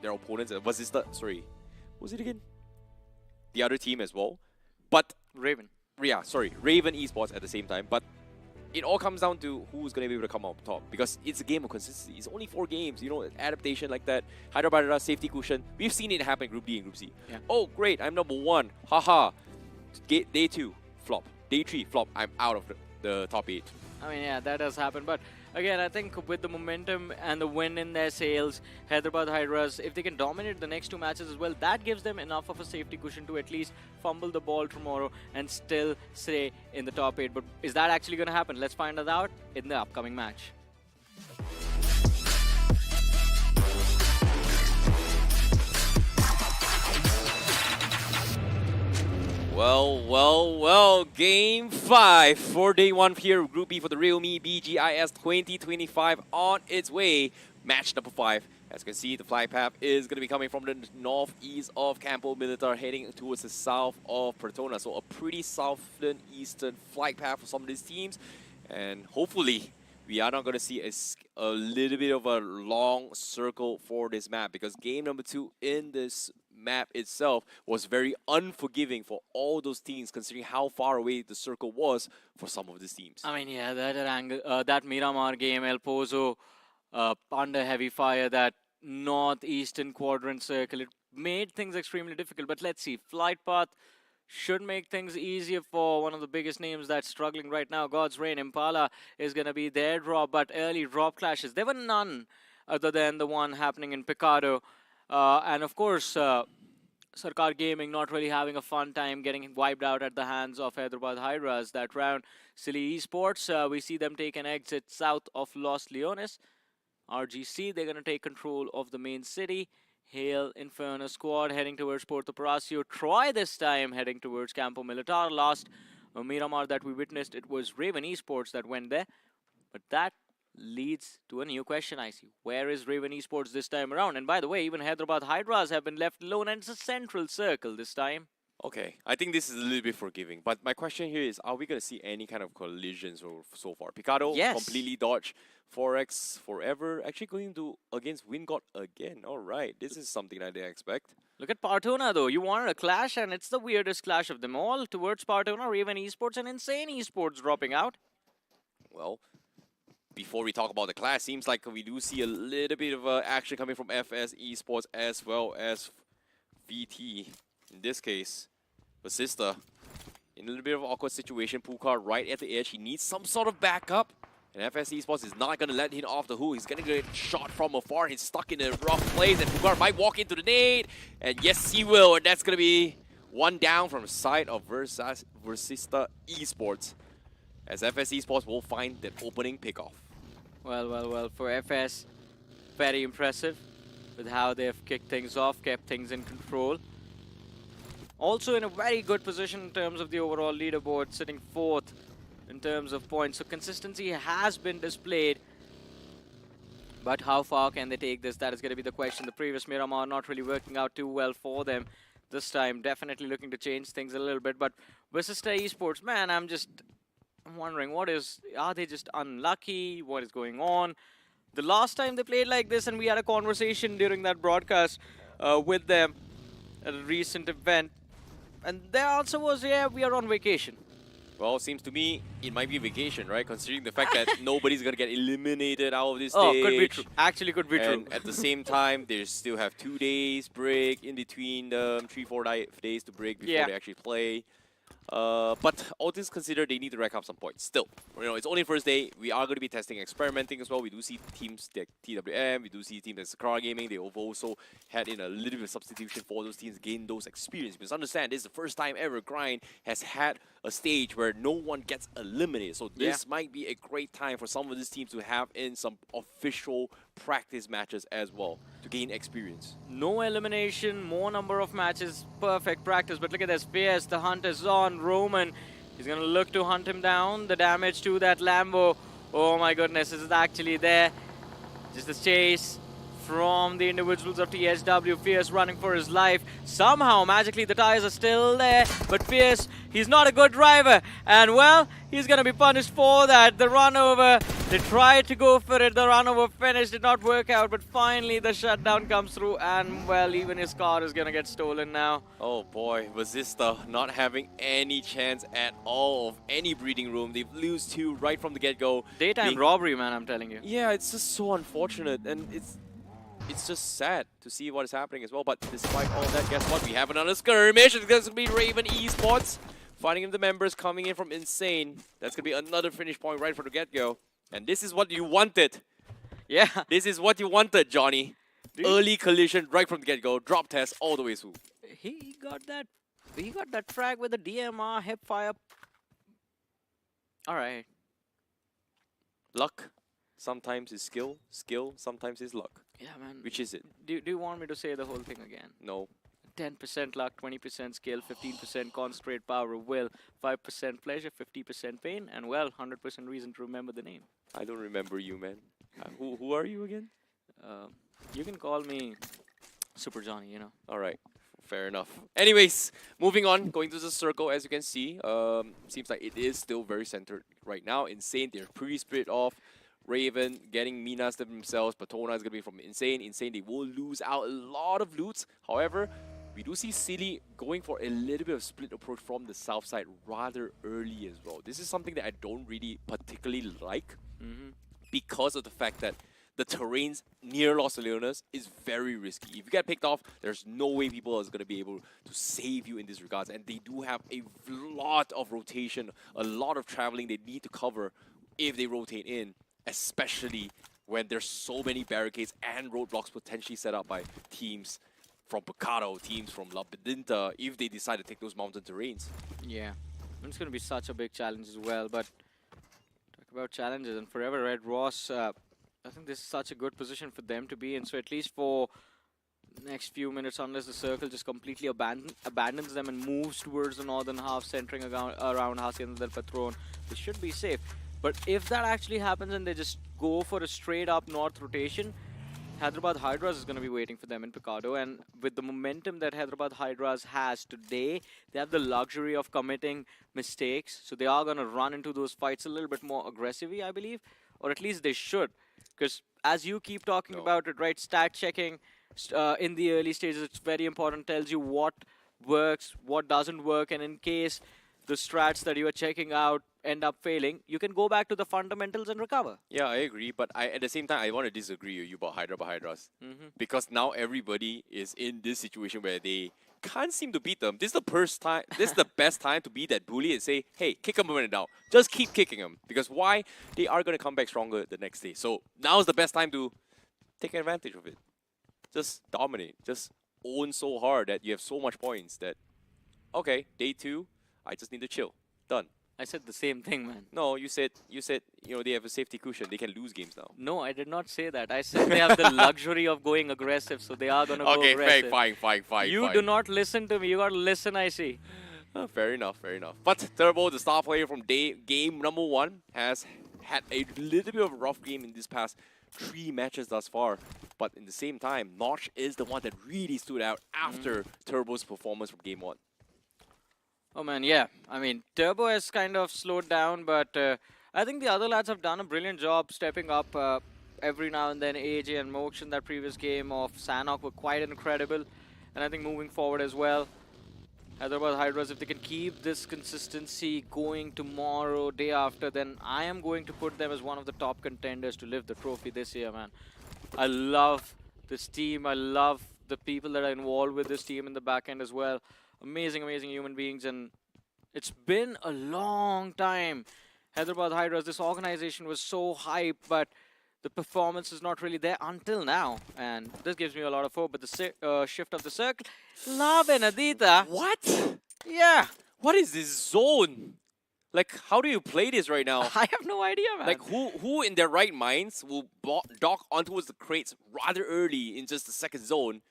their opponents. Was this sorry, was it again? The other team as well. But Raven. Yeah, sorry, Raven Esports at the same time. But it all comes down to who's going to be able to come out top, because it's a game of consistency. It's only 4 games, you know, adaptation like that. Hyderabad safety cushion. We've seen it happen in Group D and Group C. Yeah. Oh, great, I'm number 1. Haha. Day 2, flop. Day 3, flop. I'm out of the top 8. I mean, yeah, that does happen. But again, I think with the momentum and the win in their sails, Hyderabad Hydras, if they can dominate the next 2 matches as well, that gives them enough of a safety cushion to at least fumble the ball tomorrow and still stay in the top 8. But is that actually going to happen? Let's find that out in the upcoming match. Well, Game 5 for Day 1 here, Group B for the Realme BGIS 2025 on its way. Match number 5. As you can see, the flight path is going to be coming from the northeast of Campo Militar, heading towards the south of Pertona. So a pretty southern eastern flight path for some of these teams. And hopefully, we are not going to see a little bit of a long circle for this map, because game number 2 in this map itself was very unforgiving for all those teams, considering how far away the circle was for some of these teams. I mean, yeah, that Erangel, that Miramar game, El Pozo, under heavy fire, that northeastern quadrant circle, it made things extremely difficult. But let's see, flight path should make things easier for one of the biggest names that's struggling right now. God's Reign, Impala is going to be their drop, but early drop clashes, there were none other than the one happening in Picado. And of course, Sarkar Gaming not really having a fun time, getting wiped out at the hands of Hyderabad Hydras that round. Silly Esports, we see them take an exit south of Los Leones. RGC, they're going to take control of the main city. Hail Inferno squad heading towards Porto Palacio. Troy this time heading towards Campo Militar. Last Miramar that we witnessed, it was Raven Esports that went there. But that leads to a new question, I see. Where is Raven Esports this time around? And by the way, even Hyderabad Hydras have been left alone, and it's a central circle this time. Okay, I think this is a little bit forgiving. But my question here is, are we going to see any kind of collisions so far? Picado completely dodged. Forex forever actually going to against Wingod again. All right, this is something I didn't expect. Look at Partona though. You wanted a clash, and it's the weirdest clash of them all. Towards Partona, Raven Esports and Insane Esports dropping out. Well, before we talk about the clash, seems like we do see a little bit of action coming from FS Esports as well as VT. In this case, Basista in a little bit of an awkward situation. Pukar right at the edge. He needs some sort of backup. And FS Esports is not going to let him off the hook. He's going to get shot from afar. He's stuck in a rough place. And Pukar might walk into the nade. And yes, he will. And that's going to be one down from the side of Versista Esports. As FS Esports will find that opening pickoff. Well, for FS, very impressive with how they've kicked things off, kept things in control. Also in a very good position in terms of the overall leaderboard, sitting 4th in terms of points. So consistency has been displayed. But how far can they take this? That is going to be the question. The previous Miramar not really working out too well for them. This time definitely looking to change things a little bit. But Versista Esports, man, I'm wondering, are they just unlucky? What is going on? The last time they played like this, and we had a conversation during that broadcast with them at a recent event, and their answer was, yeah, we are on vacation. Well, it seems to me it might be vacation, right? Considering the fact that nobody's going to get eliminated out of this stage. Oh, could be true. Actually, could be true. And at the same time, they still have 2 days break in between them, 3-4 days to break before they actually play. But all things considered, they need to rack up some points. Still, it's only first day. We are going to be testing, experimenting as well. We do see teams like TWM, we do see teams like Sakara Gaming. They've also had in a little bit of substitution for those teams, gain those experience. Because understand, this is the first time ever Grind has had a stage where no one gets eliminated. So this might be a great time for some of these teams to have in some official practice matches as well to gain experience. No elimination, more number of matches, perfect practice. But look at this, Fierce, the hunt is on. Roman, he's going to look to hunt him down. The damage to that Lambo, oh my goodness, is it actually there? Just a chase from the individuals of THW. Fierce running for his life. Somehow, magically, the tires are still there. But Fierce, he's not a good driver. And, well, he's going to be punished for that. The run over, they tried to go for it. The run over finish did not work out. But finally, the shutdown comes through. And, well, even his car is going to get stolen now. Oh boy, Vasista not having any chance at all of any breathing room. They lose 2 right from the get-go. Daytime robbery, man, I'm telling you. Yeah, it's just so unfortunate, and it's just sad to see what is happening as well. But despite all that, guess what? We have another skirmish. It's going to be Raven Esports finding the members coming in from Insane. That's going to be another finish point right from the get-go. And this is what you wanted. Yeah. This is what you wanted, Johnny. Early collision right from the get-go. Drop test all the way through. He got that frag with the DMR hip fire. All right. Luck sometimes is skill. Skill sometimes is luck. Yeah, man. Which is it? Do you want me to say the whole thing again? No. 10% luck, 20% skill, 15% concentrate power of will, 5% pleasure, 50% pain, and, well, 100% reason to remember the name. I don't remember you, man. Who are you again? You can call me Super Johnny, you know. All right. Fair enough. Anyways, moving on, going to the circle, as you can see, seems like it is still very centered right now. Insane, they're pretty split off. Raven getting Minas themselves. Patona is going to be from Insane. Insane, they will lose out a lot of loots. However, we do see Silly going for a little bit of split approach from the south side rather early as well. This is something that I don't really particularly like because of the fact that the terrains near Los Leones is very risky. If you get picked off, there's no way people are going to be able to save you in this regards. And they do have a lot of rotation, a lot of traveling they need to cover if they rotate in, especially when there's so many barricades and roadblocks potentially set up by teams from Picado, teams from La Bedinta, if they decide to take those mountain terrains. Yeah, it's going to be such a big challenge as well. But talk about challenges, and Forever Red Ross, I think this is such a good position for them to be in. So at least for the next few minutes, unless the circle just completely abandons them and moves towards the northern half, centering around Hacienda del Patron, they should be safe. But if that actually happens and they just go for a straight up north rotation, Hyderabad Hydras is going to be waiting for them in Picado. And with the momentum that Hyderabad Hydras has today, they have the luxury of committing mistakes. So they are going to run into those fights a little bit more aggressively, I believe. Or at least they should. Because as you keep talking about it, right, stat checking in the early stages, it's very important, tells you what works, what doesn't work, and in case the strats that you are checking out end up failing, you can go back to the fundamentals and recover. Yeah, I agree, but at the same time, I want to disagree with you about Hyderabad Hydras. Because now everybody is in this situation where they can't seem to beat them. This is the first time, this is the best time to be that bully and say, hey, kick them when in doubt. Just keep kicking them. Because why? They are going to come back stronger the next day. So now is the best time to take advantage of it. Just dominate. Just own so hard that you have so much points that, okay, day 2, I just need to chill. Done. I said the same thing, man. No, you said, you know, they have a safety cushion. They can lose games now. No, I did not say that. I said they have the luxury of going aggressive, so they are going to go aggressive. Okay, fine. You do not listen to me. You got to listen, I see. Fair enough. But Turbo, the star player from game number 1, has had a little bit of a rough game in these past 3 matches thus far. But in the same time, Notch is the one that really stood out after Turbo's performance from game 1. Oh man, yeah. I mean, Turbo has kind of slowed down, but I think the other lads have done a brilliant job stepping up every now and then. AJ and Moksha in that previous game of Sanhok were quite incredible. And I think moving forward as well, Hyderabad Hydras, if they can keep this consistency going tomorrow, day after, then I am going to put them as one of the top contenders to lift the trophy this year, man. I love this team. I love the people that are involved with this team in the back end as well. Amazing human beings, and it's been a long time. Hyderabad Hydras, this organization was so hyped, but the performance is not really there until now, and this gives me a lot of hope. But the shift of the circle, love and Adita. What? Yeah. What is this zone? Like, how do you play this right now? I have no idea, man. Like, who in their right minds will dock onto the crates rather early in just the second zone?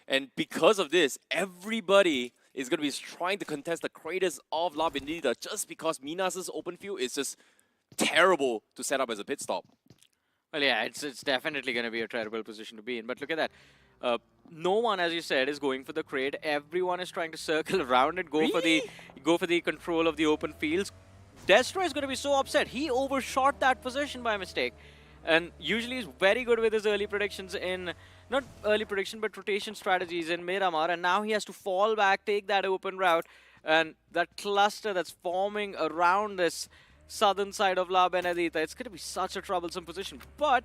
And because of this, everybody is going to be trying to contest the craters of La Bendita just because Minas' open field is just terrible to set up as a pit stop. Well, yeah, it's definitely going to be a terrible position to be in. But look at that. No one, as you said, is going for the crate. Everyone is trying to circle around and go for the control of the open fields. Destroy is going to be so upset. He overshot that position by mistake. And usually he's very good with his early predictions in, not early prediction, but rotation strategies in Miramar. And now he has to fall back, take that open route. And that cluster that's forming around this southern side of La Benedita, it's going to be such a troublesome position. But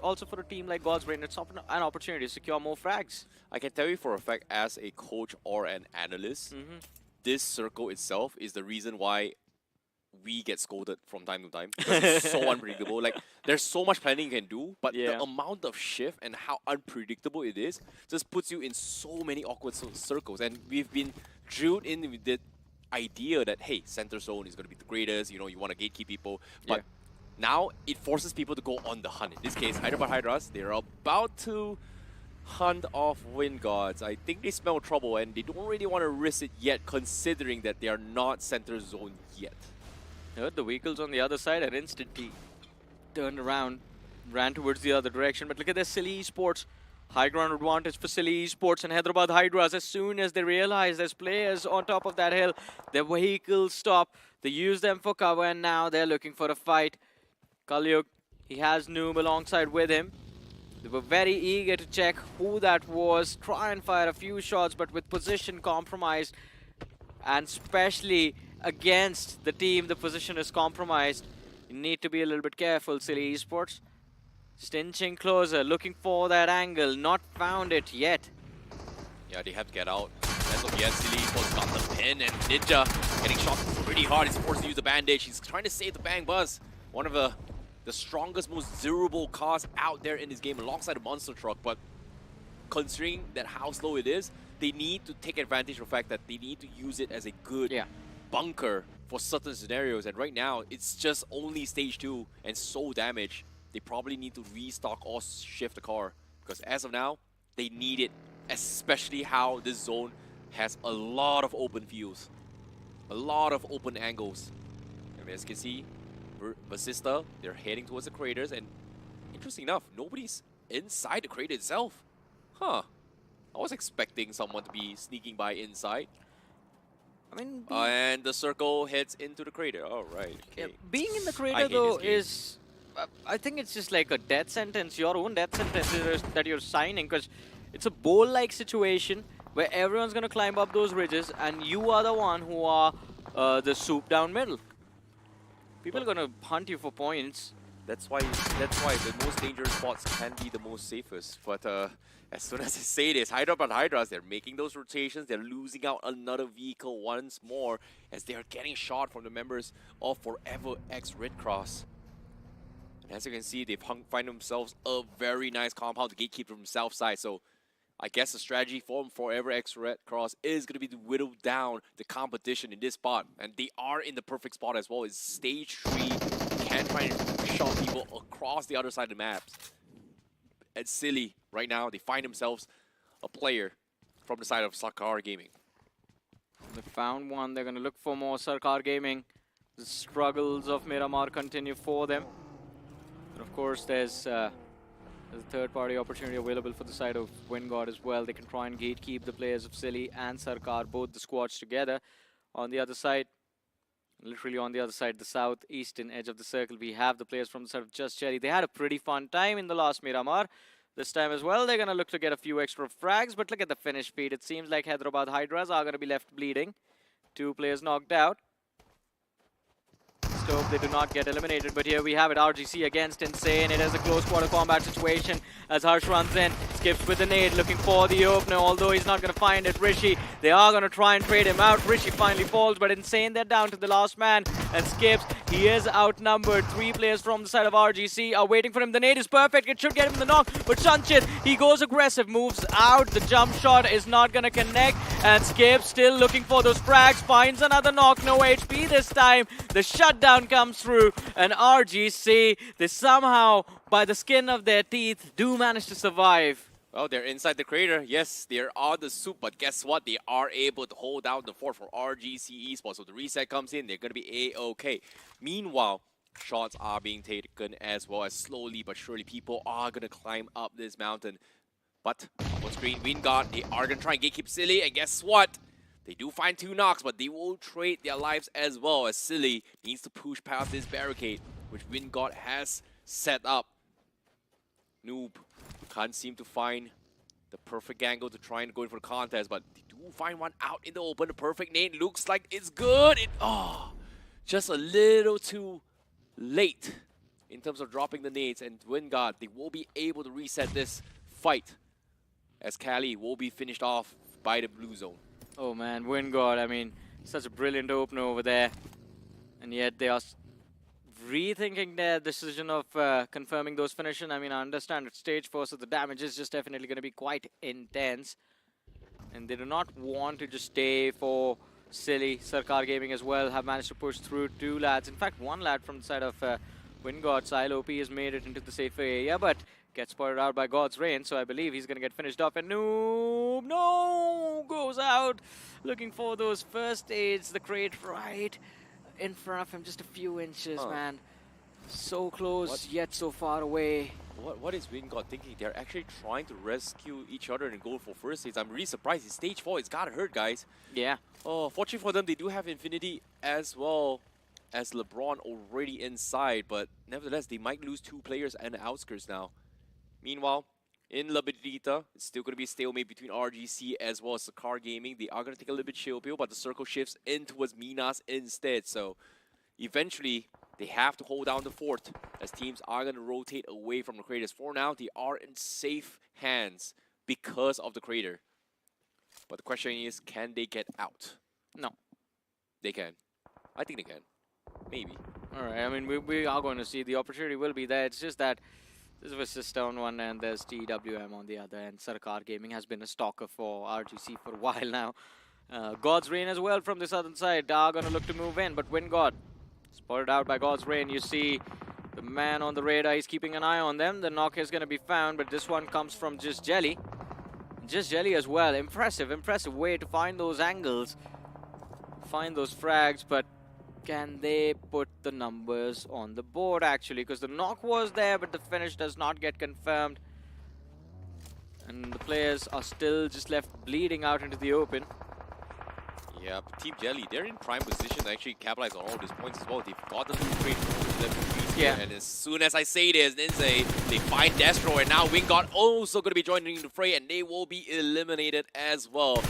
also for a team like God's Brain, it's an opportunity to secure more frags. I can tell you for a fact, as a coach or an analyst, this circle itself is the reason why we get scolded from time to time, because it's so unpredictable. Like, there's so much planning you can do, but the amount of shift and how unpredictable it is just puts you in so many awkward circles. And we've been drilled in with the idea that, hey, center zone is going to be the greatest, you know, you want to gatekeep people, but now it forces people to go on the hunt. In this case, Hyderabad Hydras, they're about to hunt off Wind Gods. I think they smell trouble, and they don't really want to risk it yet, considering that they are not center zone yet. Heard the vehicles on the other side and instantly turned around, ran towards the other direction. But look at this, Silly Esports. High ground advantage for Silly Esports and Hyderabad Hydras. As soon as they realize there's players on top of that hill, their vehicles stop. They use them for cover, and now they're looking for a fight. Kalyug, he has Noob alongside with him. They were very eager to check who that was, try and fire a few shots, but with position compromised, and especially against the team, the position is compromised. You need to be a little bit careful, Silly Esports. Stinching closer, looking for that angle, not found it yet. Yeah, they have to get out. As of yet, Silly Esports got the pin, and Ninja getting shot pretty hard. He's forced to use the bandage. He's trying to save the Bang Buzz. One of the strongest, most durable cars out there in this game, alongside the Monster Truck. But considering that how slow it is, they need to take advantage of the fact that they need to use it as a good bunker for certain scenarios. And right now, it's just only stage 2 and so damaged. They probably need to restock or shift the car, because as of now, they need it, especially how this zone has a lot of open fields, a lot of open angles. And as you can see, Vasista, they're heading towards the craters, and interesting enough, nobody's inside the crater itself. Huh. I was expecting someone to be sneaking by inside. I mean, and the circle heads into the crater. All right. Okay. Yeah, being in the crater, though, is... I think it's just like a death sentence, your own death sentence that you're signing, because it's a bowl-like situation where everyone's going to climb up those ridges, and you are the one who are the soup down middle. People are going to hunt you for points. That's why the most dangerous spots can be the most safest. But as soon as I say this, Hyderabad Hydras, they're making those rotations. They're losing out another vehicle once more as they are getting shot from the members of Forever X Red Cross. And as you can see, they've find themselves a very nice compound to gatekeep from the south side. So I guess the strategy for Forever X Red Cross is going to be to whittle down the competition in this spot. And they are in the perfect spot as well. It's stage 3. Can try and shot people across the other side of the map. It's silly right now. They find themselves a player from the side of Sarkar Gaming. They found one. They're going to look for more Sarkar Gaming. The struggles of Miramar continue for them. And of course, there's a third-party opportunity available for the side of Wingod as well. They can try and gatekeep the players of Silly and Sarkar, both the squads together. On the other side, literally on the other side, the southeastern edge of the circle, we have the players from the side of Just Cherry. They had a pretty fun time in the last Miramar. This time as well, they're going to look to get a few extra frags, but look at the finish speed. It seems like Hyderabad Hydras are going to be left bleeding. 2 players knocked out. Stove, they do not get eliminated, but here we have it. RGC against Insane. It is a close quarter combat situation as Harsh runs in, skips with the nade, looking for the opener, although he's not going to find it. Rishi, they are going to try and trade him out. Rishi finally falls, but Insane, they're down to the last man, and Skips, he is outnumbered. 3 players from the side of RGC are waiting for him. The nade is perfect. It should get him the knock, but Sanchit, he goes aggressive, moves out. The jump shot is not going to connect, and Skips still looking for those frags, finds another knock, no HP this time. The shutdown comes through, and RGC, they somehow, by the skin of their teeth, do manage to survive. Well, they're inside the crater. Yes, they're on the soup, but guess what? They are able to hold down the fort for RGC Esports. So the reset comes in, they're going to be A-OK. Meanwhile, shots are being taken as well as slowly but surely people are going to climb up this mountain. But on screen, Wingard, they are going to try and gatekeep Silly, and guess what? They do find 2 knocks, but they will trade their lives as well, as Silly needs to push past this barricade, which Wingard has set up. Noob can't seem to find the perfect angle to try and go in for the contest, but they do find one out in the open. The perfect nade looks like it's good. Just a little too late in terms of dropping the nades, and Wingard, they will be able to reset this fight as Cali will be finished off by the blue zone. Oh man, Wingard, I mean, such a brilliant opener over there. And yet they are rethinking their decision of confirming those finishes. I mean, I understand it's stage 4, so the damage is just definitely going to be quite intense. And they do not want to just stay for Silly. Sarkar Gaming as well have managed to push through 2 lads. In fact, 1 lad from the side of Wingard. Sile OP has made it into the safer area, but gets spotted out by God's Rain, so I believe he's going to get finished off. And Noob, no, goes out looking for those first aids. The crate right in front of him, just a few inches, man. So close, yet so far away. What is Wingard thinking? They're actually trying to rescue each other and go for first aids. I'm really surprised. It's stage 4. It's gotta hurt, guys. Yeah. Oh, fortunately for them, they do have Infinity as well as LeBron already inside, but nevertheless, they might lose 2 players and the outskirts now. Meanwhile, in La Bedrita, it's still going to be a stalemate between RGC as well as Sarkar Gaming. They are going to take a little bit chill pill, but the circle shifts in towards Minas instead. So eventually, they have to hold down the fort as teams are going to rotate away from the craters. For now, they are in safe hands because of the crater. But the question is, can they get out? No. They can. I think they can. Maybe. All right, I mean, we are going to see the opportunity will be there. It's just that this is Vista on one and there's TWM on the other, and Sarkar Gaming has been a stalker for RGC for a while now. God's Rain as well from the southern side are going to look to move in, but Wingard spotted out by God's Rain. You see the man on the radar, he's keeping an eye on them. The knock is going to be found, but this one comes from Just Jelly. Just Jelly as well. Impressive way to find those angles, find those frags, but can they put the numbers on the board actually? Because the knock was there, but the finish does not get confirmed. And the players are still just left bleeding out into the open. Yeah, but Team Jelly, they're in prime position to actually capitalize on all these points as well. They've got the loot crate here, and as soon as I say this, then they find Destro, and now Wingard also going to be joining the fray, and they will be eliminated as well.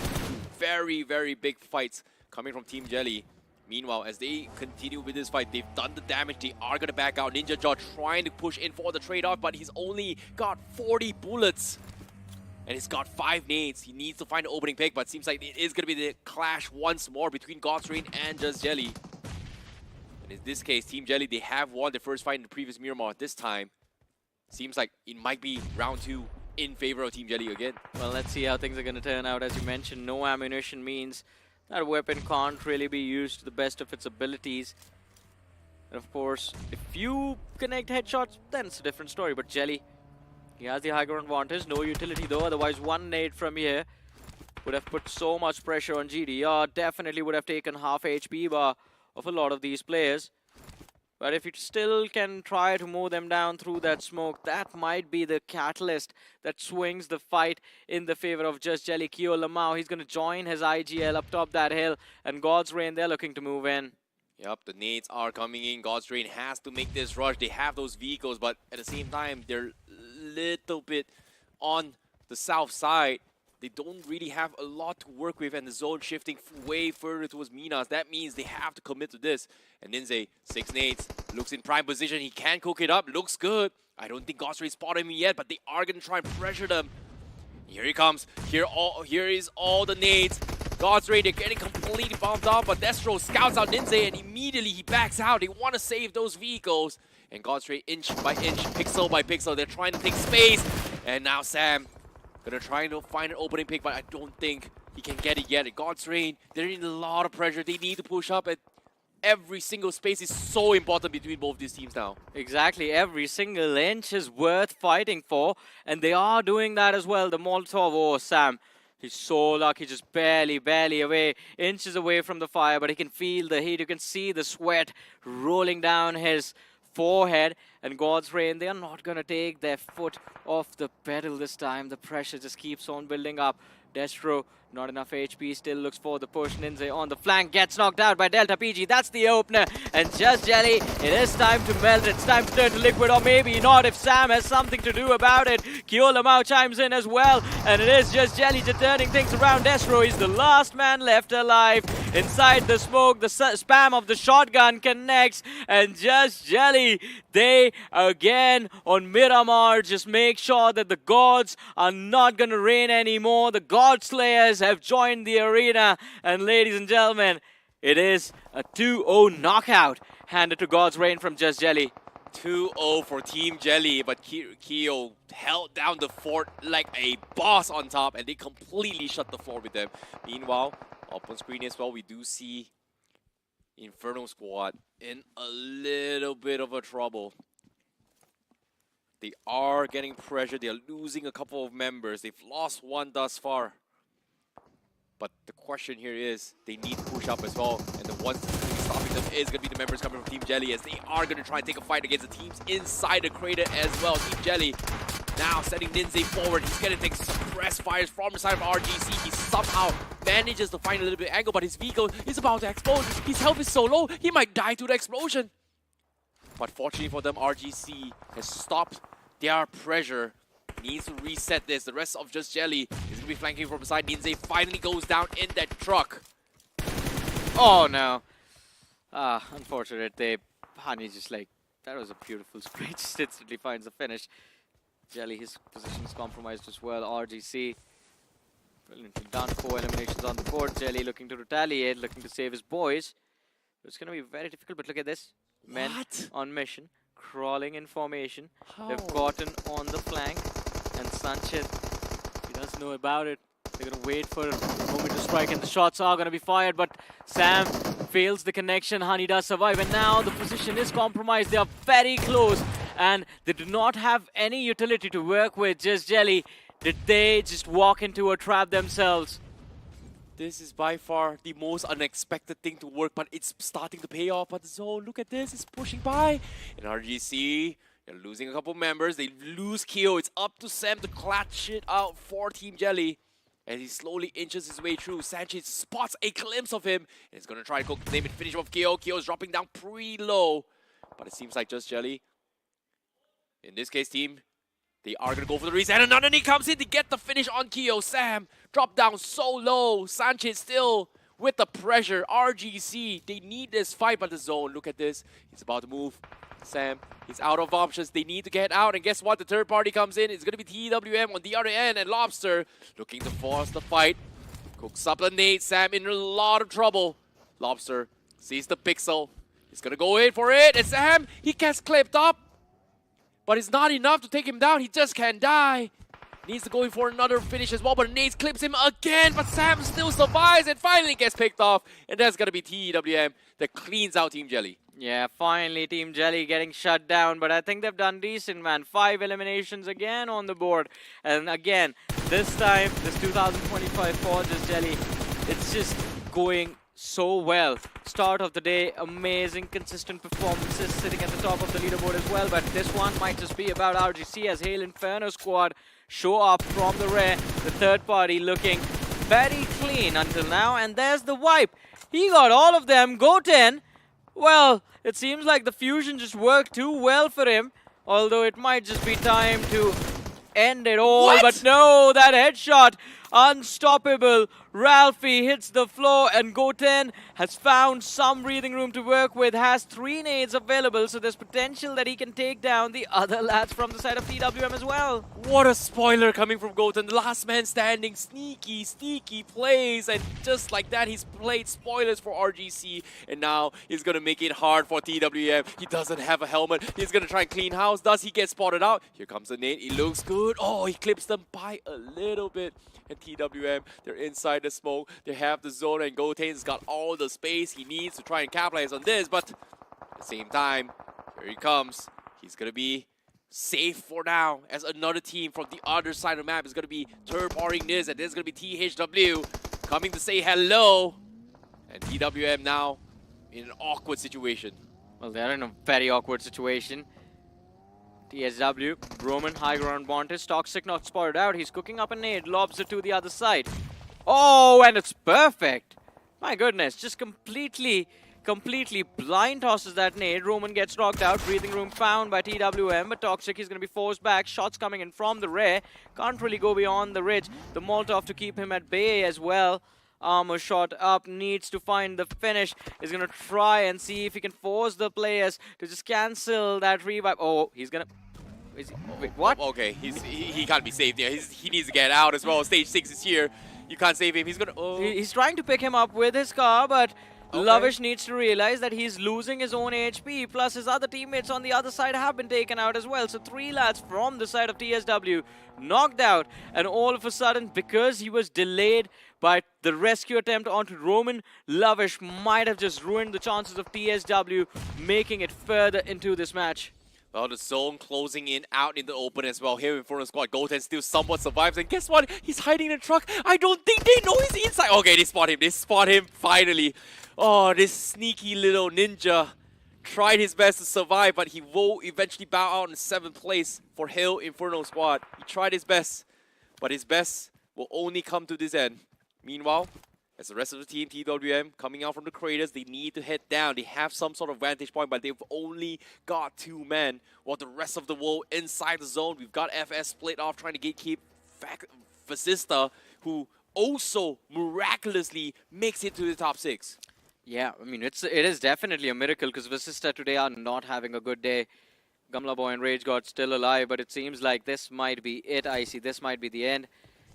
Very, very big fights coming from Team Jelly. Meanwhile, as they continue with this fight, they've done the damage. They are going to back out. Ninja Jaw trying to push in for the trade-off, but he's only got 40 bullets. And he's got 5 nades. He needs to find an opening pick, but seems like it is going to be the clash once more between God's Rain and Just Jelly. And in this case, Team Jelly, they have won their first fight in the previous Miramar. This time, seems like it might be round 2 in favor of Team Jelly again. Well, let's see how things are going to turn out. As you mentioned, no ammunition means that weapon can't really be used to the best of its abilities. And of course, if you connect headshots, then it's a different story. But Jelly, he has the high ground advantage. No utility though. Otherwise, one nade from here would have put so much pressure on GD. Definitely would have taken half HP bar of a lot of these players. But if you still can try to move them down through that smoke, that might be the catalyst that swings the fight in the favor of Just Jelly. Kyo Lamau, he's going to join his IGL up top that hill. And God's Rain, they're looking to move in. Yep, the nades are coming in. God's Rain has to make this rush. They have those vehicles, but at the same time, they're a little bit on the south side. They don't really have a lot to work with, and the zone shifting way further towards Minas. That means they have to commit to this. And Ninze, 6 nades, looks in prime position. He can cook it up, looks good. I don't think God's Rain spotted him yet, but they are going to try and pressure them. Here he comes. Here is all the nades. God's Rain, they're getting completely bombed off, but Destro scouts out Ninze, and immediately he backs out. They want to save those vehicles. And God's Rain, inch by inch, pixel by pixel, they're trying to take space. And now Sam gonna try to find an opening pick, but I don't think he can get it yet. At God's Rain, they're in a lot of pressure. They need to push up, and every single space is so important between both these teams now. Exactly, every single inch is worth fighting for, and they are doing that as well. The Molotov, oh Sam, he's so lucky, just barely away, inches away from the fire, but he can feel the heat. You can see the sweat rolling down his forehead. And God's Reign, they are not going to take their foot off the pedal this time. The pressure just keeps on building up. Destro, not enough HP, still looks for the push. Ninja on the flank, gets knocked out by Delta PG. That's the opener. And Just Jelly, it is time to melt. It's time to turn to liquid, or maybe not if Sam has something to do about it. Kyolamau chimes in as well. And it is Just Jelly just turning things around. Destro is the last man left alive. Inside the smoke, the spam of the shotgun connects. And Just Jelly, they again on Miramar just make sure that the gods are not going to reign anymore. The God Slayers have joined the arena. And ladies and gentlemen, it is a 2-0 knockout handed to God's Reign from Just Jelly. 2-0 for Team Jelly, but Kyo held down the fort like a boss on top, and they completely shut the floor with them. Meanwhile, up on screen as well, we do see Inferno Squad in a little bit of a trouble. They are getting pressure. They are losing a couple of members. They've lost one thus far. But the question here is, they need to push up as well. And the ones that's going to be stopping them is going to be the members coming from Team Jelly, as they are going to try and take a fight against the teams inside the crater as well. Team Jelly now sending Ninja forward. He's going to take suppressed fires from the side of RGC. He somehow manages to find a little bit of angle, but his vehicle is about to explode. His health is so low, he might die to the explosion. But fortunately for them, RGC has stopped their pressure. Needs to reset this. The rest of Just Jelly is going to be flanking from the side. Ninja finally goes down in that truck. Oh no. Unfortunate. Hani just like, that was a beautiful spray. Just instantly finds the finish. Jelly, his position is compromised as well. RGC brilliantly done. 4 eliminations on the board. Jelly looking to retaliate, looking to save his boys. It's going to be very difficult, but look at this. Men on mission, crawling in formation. They've gotten on the flank. And Sanchez, he doesn't know about it. They're going to wait for a moment to strike, and the shots are going to be fired, but Sam fails the connection. Hani does survive, and now the position is compromised. They are very close, and they do not have any utility to work with. Just Jelly, did they just walk into a trap themselves? This is by far the most unexpected thing to work, but it's starting to pay off. But the zone, look at this, it's pushing by. And RGC, they're losing a couple members. They lose Kyo. It's up to Sam to clutch it out for Team Jelly. As he slowly inches his way through, Sanchez spots a glimpse of him. And he's going to try to cook the name and finish off Kyo. Kyo's dropping down pretty low. But it seems like Just Jelly, in this case, team, they are going to go for the reset. And another knee comes in to get the finish on Kyo. Sam dropped down so low. Sanchez still with the pressure. RGC, they need this fight, but the zone, look at this. He's about to move. Sam, he's out of options. They need to get out. And guess what? The third party comes in. It's going to be TWM on the other end. And Lobster looking to force the fight. Cooks up the nade. Sam in a lot of trouble. Lobster sees the pixel. He's going to go in for it. And Sam, he gets clipped up. But it's not enough to take him down. He just can't die. Needs to go in for another finish as well. But Nate clips him again. But Sam still survives and finally gets picked off. And that's going to be TWM that cleans out Team Jelly. Yeah, finally Team Jelly getting shut down, but I think they've done decent, man. 5 eliminations again on the board. And again, this time, this 2025 for Just Jelly, it's just going so well. Start of the day, amazing, consistent performances, sitting at the top of the leaderboard as well. But this one might just be about RGC as Hail Inferno Squad show up from the rear. The third party looking very clean until now. And there's the wipe. He got all of them. Go 10. Well, it seems like the fusion just worked too well for him. Although it might just be time to end it all. What? But no, that headshot, unstoppable. Ralphie hits the floor, and Goten has found some breathing room to work with, has 3 nades available, so there's potential that he can take down the other lads from the side of TWM as well. What a spoiler coming from Goten, the last man standing, sneaky plays, and just like that he's played spoilers for RGC, and now he's gonna make it hard for TWM. He doesn't have a helmet, he's gonna try and clean house. Does he get spotted out? Here comes the nade, it looks good. Oh, he clips them by a little bit. And TWM, they're inside the smoke. They have the zone, and Goten's got all the space he needs to try and capitalize on this. But at the same time, here he comes. He's going to be safe for now, as another team from the other side of the map is going to be third-partying this, and there's going to be THW coming to say hello. And TWM now in an awkward situation. Well, they're in a very awkward situation. TSW, Roman, high ground advantage. Toxic not spotted out. He's cooking up a nade, lobs it to the other side. Oh, and it's perfect. My goodness, just completely blind tosses that nade. Roman gets knocked out. Breathing room found by TWM, but Toxic is going to be forced back. Shots coming in from the rear. Can't really go beyond the ridge. The Molotov to keep him at bay as well. Armor shot up, needs to find the finish. Is going to try and see if he can force the players to just cancel that revive. Oh, he's going to... Wait, what? Okay, he can't be saved here. He needs to get out as well. Stage 6 is here. You can't save him. He's going to... Oh. He's trying to pick him up with his car, but... Okay. Lavish needs to realize that he's losing his own HP, plus his other teammates on the other side have been taken out as well. So 3 lads from the side of TSW knocked out, and all of a sudden, because he was delayed by the rescue attempt onto Roman, Lavish might have just ruined the chances of TSW making it further into this match. Well, the zone closing in out in the open as well. Here in front of the squad, Goten still somewhat survives. And guess what? He's hiding in the truck. I don't think they know he's inside. Okay, they spot him. They spot him finally. Oh, this sneaky little ninja tried his best to survive, but he will eventually bow out in 7th place for Hill Inferno squad. He tried his best, but his best will only come to this end. Meanwhile, as the rest of the team, TWM, coming out from the craters, they need to head down. They have some sort of vantage point, but they've only got 2 men. While the rest of the world inside the zone, we've got FS split off, trying to gatekeep Fascista, who also miraculously makes it to the top 6. Yeah, I mean, it is definitely a miracle, because Vasista today are not having a good day. Gamla Boy and Rage God still alive, but it seems like this might be it, Icy. This might be the end.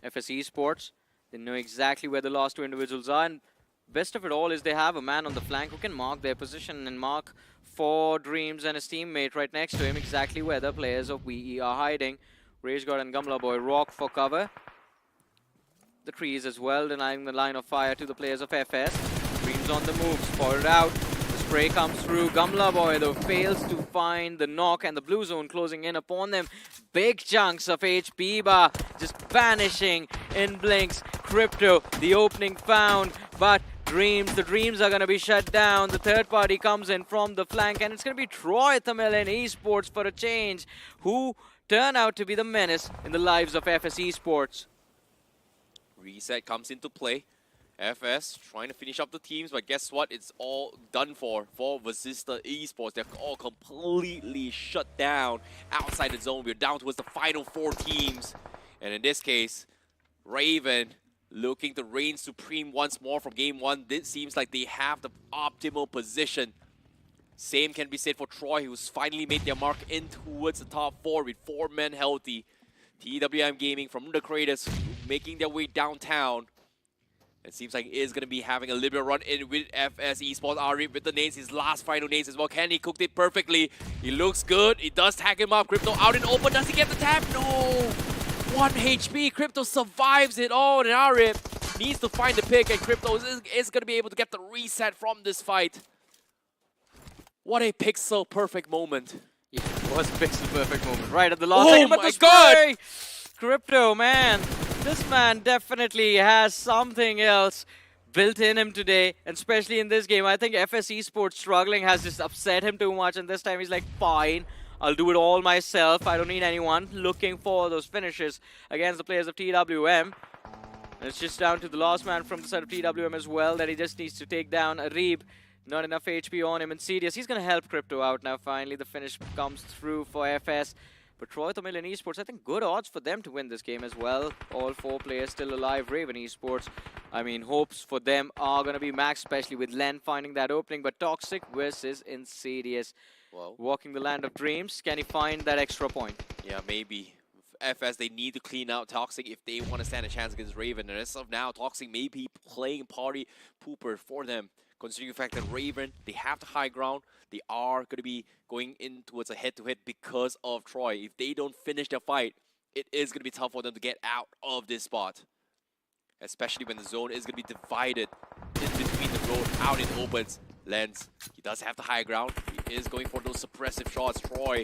FS Esports, they know exactly where the last 2 individuals are, and best of it all is they have a man on the flank who can mark their position and mark for Dreams and his teammate right next to him exactly where the players of WEE are hiding. Rage God and Gamla Boy rock for cover. The trees as well, denying the line of fire to the players of FS. Dreams on the move, spotted out. The spray comes through. Gamla Boy, though, fails to find the knock, and the blue zone closing in upon them. Big chunks of HP bar just vanishing in blinks. Crypto, the opening found, but the Dreams are going to be shut down. The third party comes in from the flank, and it's going to be Troy Tamil and Esports for a change, who turn out to be the menace in the lives of FS Esports. Reset comes into play. FS trying to finish up the teams, but guess what? It's all done for Vasista Esports. They're all completely shut down outside the zone. We're down towards the final 4 teams. And in this case, Raven looking to reign supreme once more from game 1. This seems like they have the optimal position. Same can be said for Troy, who's finally made their mark in towards the top 4 with 4 men healthy. TWM Gaming from the craters making their way downtown. It seems like he is going to be having a liberal run in with FS Esports. Ari with the nades, his last final nades as well. Can he cooked it perfectly? He looks good. He does tag him up. Crypto out in open. Does he get the tap? No! 1 HP. Crypto survives it all. And Ari needs to find the pick. And Crypto is going to be able to get the reset from this fight. What a pixel perfect moment. Yeah, it was a pixel perfect moment. Right at the last second. But my God! Crypto, man. This man definitely has something else built in him today, and especially in this game. I think FS Esports struggling has just upset him too much, and this time he's like, fine, I'll do it all myself. I don't need anyone. Looking for those finishes against the players of TWM. And it's just down to the last man from the side of TWM as well, that he just needs to take down Arib. Not enough HP on him, and Serious. He's going to help Crypto out now. Finally, the finish comes through for FS. But Troy Tamil and Esports, I think good odds for them to win this game as well. All 4 players still alive. Raven Esports, I mean, hopes for them are going to be max, especially with Len finding that opening. But Toxic versus Insidious. Well, walking the land of dreams. Can he find that extra point? Yeah, maybe. FS, they need to clean out Toxic if they want to stand a chance against Raven. And as of now, Toxic may be playing party pooper for them. Considering the fact that Raven, they have the high ground. They are going to be going in towards a head-to-head because of Troy. If they don't finish their fight, it is going to be tough for them to get out of this spot. Especially when the zone is going to be divided in between the road, out in opens. Lens, he does have the high ground. He is going for those suppressive shots. Troy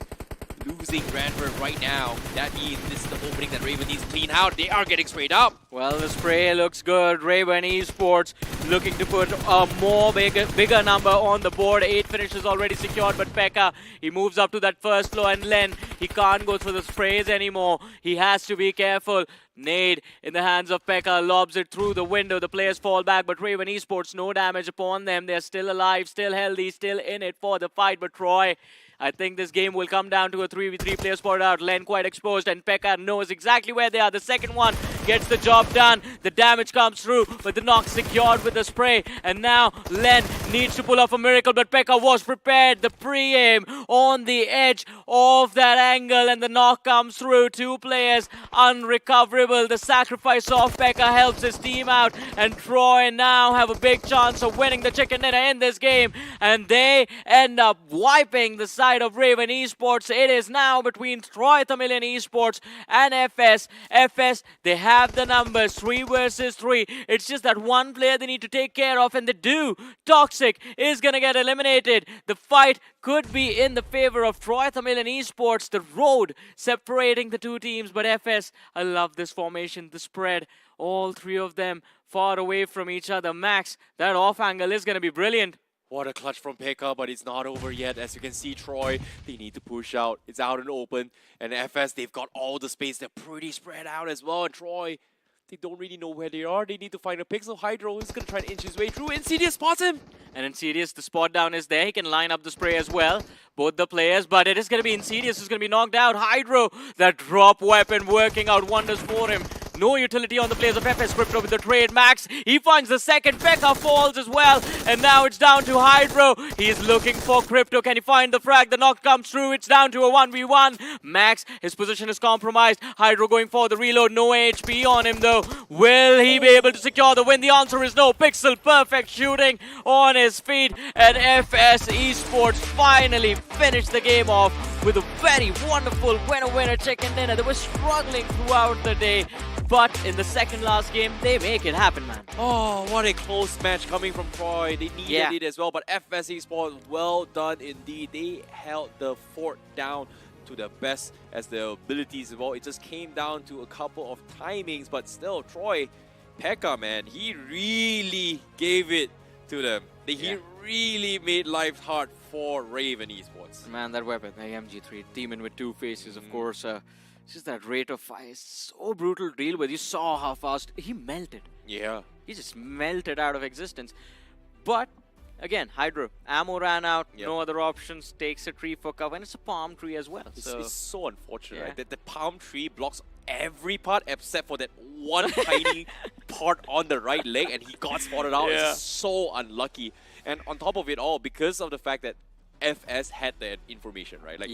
losing Ranford right now. That means this is the opening that Raven needs to clean out. They are getting sprayed up. Well, the spray looks good. Raven Esports looking to put a bigger number on the board. 8 finishes already secured, but Pekka, he moves up to that first floor, and Len, he can't go through the sprays anymore. He has to be careful. Nade in the hands of Pekka, lobs it through the window. The players fall back, but Raven Esports, no damage upon them. They're still alive, still healthy, still in it for the fight. But Troy, I think this game will come down to a 3v3 player spotted out. Len quite exposed, and Pekka knows exactly where they are. The second one gets the job done. The damage comes through, but the knock secured with the spray. And now Len needs to pull off a miracle, but Pekka was prepared. The pre-aim on the edge of that angle, and the knock comes through. 2 players unrecoverable. The sacrifice of Pekka helps his team out, and Troy now have a big chance of winning the chicken dinner in this game. And they end up wiping the side of Raven Esports. It is now between Troy Tamilian Esports and FS. FS, they have the numbers, 3 versus 3. It's just that one player they need to take care of, and they do. Toxic is gonna get eliminated. The fight could be in the favor of Troy Tamilian Esports. The road separating the 2 teams, but FS, I love this formation, the spread. All 3 of them far away from each other. Max, that off angle is gonna be brilliant. What a clutch from Pekka, but it's not over yet. As you can see, Troy, they need to push out. It's out and open. And FS, they've got all the space. They're pretty spread out as well. And Troy, they don't really know where they are. They need to find a pixel. Hydro is going to try to inch his way through. Insidious spots him. And Insidious, the spot down is there. He can line up the spray as well. Both the players, but it is going to be Insidious who's going to be knocked out. Hydro, that drop weapon working out wonders for him. No utility on the players of FS. Crypto with the trade. Max, he finds the second. Pekka falls as well. And now it's down to Hydro. He's looking for Crypto. Can he find the frag? The knock comes through. It's down to a 1v1. Max, his position is compromised. Hydro going for the reload. No HP on him though. Will he be able to secure the win? The answer is no. Pixel perfect shooting on his feet. And FS Esports finally finished the game off with a very wonderful winner-winner chicken dinner. They were struggling throughout the day, but in the second last game, they make it happen, man. Oh, what a close match coming from Troy. They needed it as well, but FS Esports, well done indeed. They held the fort down to the best as their abilities evolved. It just came down to a couple of timings, but still, Troy, Pekka, man, he really gave it to them. He really made life hard for Raven Esports. Man, that weapon, the MG3, demon with 2 faces, of course. It's just that rate of fire is so brutal to deal with. You saw how fast he melted. Yeah. He just melted out of existence. But again, Hydro, ammo ran out, no other options, takes a tree for cover, and it's a palm tree as well. It's so unfortunate, right? That the palm tree blocks every part except for that one tiny part on the right leg, and he got spotted out. It's so unlucky. And on top of it all, because of the fact that FS had that information, right? Like,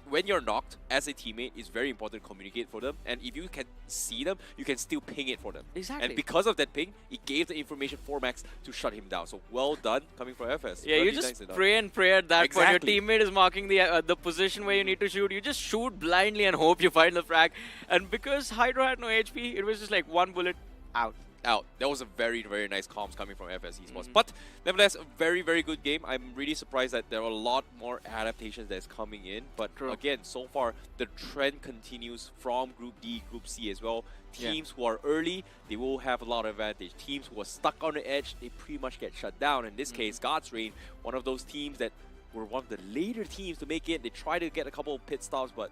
when you're knocked as a teammate, it's very important to communicate for them. And if you can see them, you can still ping it for them. Exactly. And because of that ping, it gave the information for Max to shut him down. So well done coming from FS. Yeah, you just pray and pray at that point. Your teammate is marking the position where you need to shoot. You just shoot blindly and hope you find the frag. And because Hydro had no HP, it was just like one bullet out. That was a very, very nice comms coming from FS Esports. But nevertheless, a very, very good game. I'm really surprised that there are a lot more adaptations that's coming in. But again, so far, the trend continues from Group D, Group C as well. Teams who are early, they will have a lot of advantage. Teams who are stuck on the edge, they pretty much get shut down. In this case, God's Reign, one of those teams that were one of the later teams to make it. They tried to get a couple of pit stops, but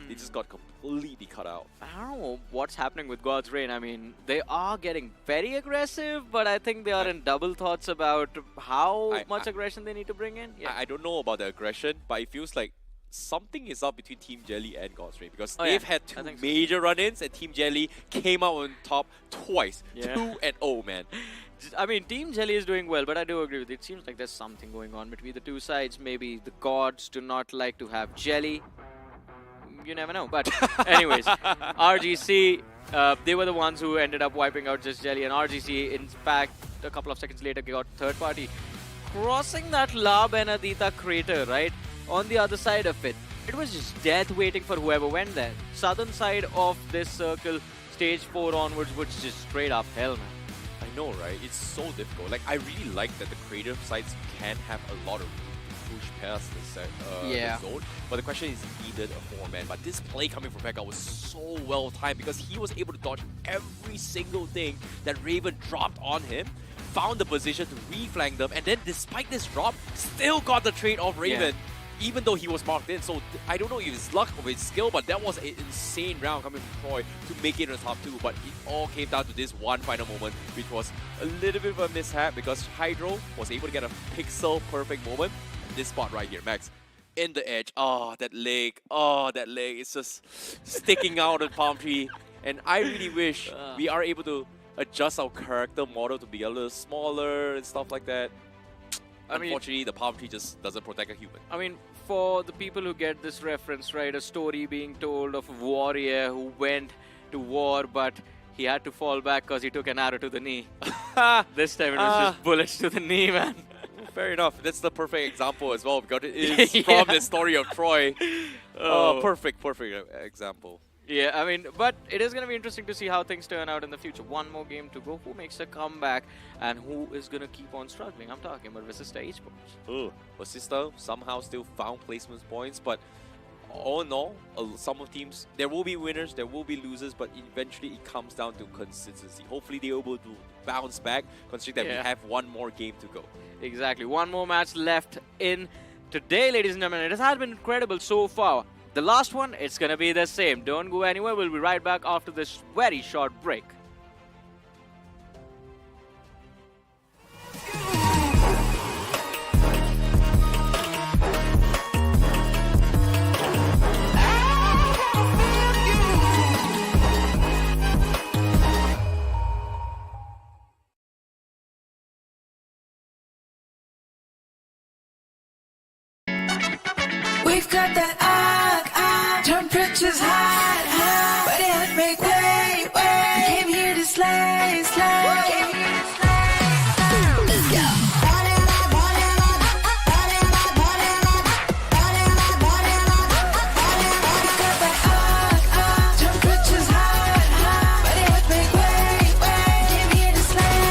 they just got completely cut out. I don't know what's happening with God's Reign. I mean, they are getting very aggressive, but I think they are in double thoughts about how much aggression they need to bring in. I don't know about the aggression, but it feels like something is up between Team Jelly and God's Reign, because they've had 2 major run-ins, and Team Jelly came out on top twice. 2-0, man. I mean, Team Jelly is doing well, but I do agree with it. It seems like there's something going on between the 2 sides. Maybe the gods do not like to have Jelly. You never know. But anyways, RGC, they were the ones who ended up wiping out just Jelly. And RGC, in fact, a couple of seconds later, got third party. Crossing that La Benedita crater, right? On the other side of it, it was just death waiting for whoever went there. Southern side of this circle, stage 4 onwards, was just straight up hell, man. I know, right? It's so difficult. Like, I really like that the creative sites can have a lot of push past the zone. But the question is, he needed a 4-man. But this play coming from Pekka was so well timed because he was able to dodge every single thing that Raven dropped on him, found the position to reflank them, and then despite this drop, still got the trade off Raven. Even though he was marked in. So I don't know if it's luck or it's skill, but that was an insane round coming from Troy to make it in the top 2. But it all came down to this one final moment, which was a little bit of a mishap because Hydro was able to get a pixel perfect moment. And this spot right here, Max, in the edge. Oh, that leg. Oh, that leg. It's just sticking out of the palm tree. And I really wish we are able to adjust our character model to be a little smaller and stuff like that. Unfortunately, the palm tree just doesn't protect a human. I mean, for the people who get this reference, right, a story being told of a warrior who went to war, but he had to fall back because he took an arrow to the knee. This time it was just bullets to the knee, man. Fair enough. That's the perfect example as well, because it is from the story of Troy. Perfect example. Yeah, I mean, but it is going to be interesting to see how things turn out in the future. One more game to go. Who makes a comeback and who is going to keep on struggling? I'm talking about Vasista Esports. Vasista somehow still found placement points, but all in all, some of teams, there will be winners, there will be losers, but eventually it comes down to consistency. Hopefully they're able to bounce back, considering that we have one more game to go. Exactly. One more match left in today, ladies and gentlemen. It has been incredible so far. The last one, it's going to be the same. Don't go anywhere. We'll be right back after this very short break. We've got that temperature's hot, but it make way. We came here to slay. Let's go. We've got that temperature's hot, but it make way. We came here to slay.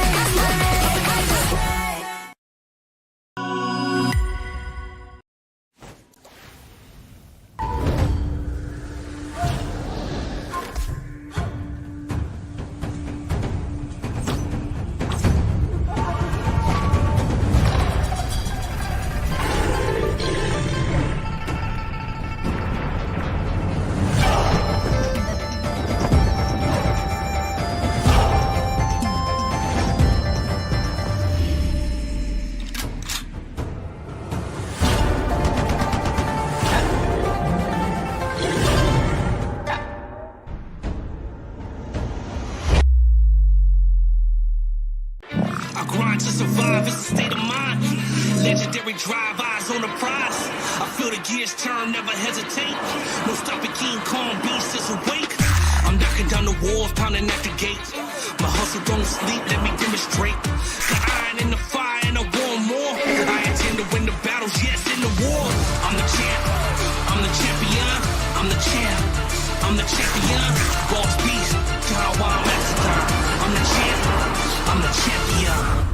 To survive, it's a state of mind. Legendary drive, eyes on the prize. I feel the gears turn, never hesitate. No stopping, King Kong beast is awake. I'm knocking down the walls, pounding at the gates. My hustle don't sleep, let me demonstrate. Got iron in the fire and I want more. I intend to win the battles, yes, in the war. I'm the champ, I'm the champion, I'm the champ, I'm the champion. Boss beast, John Wild Master. I'm the champ, I'm the champion.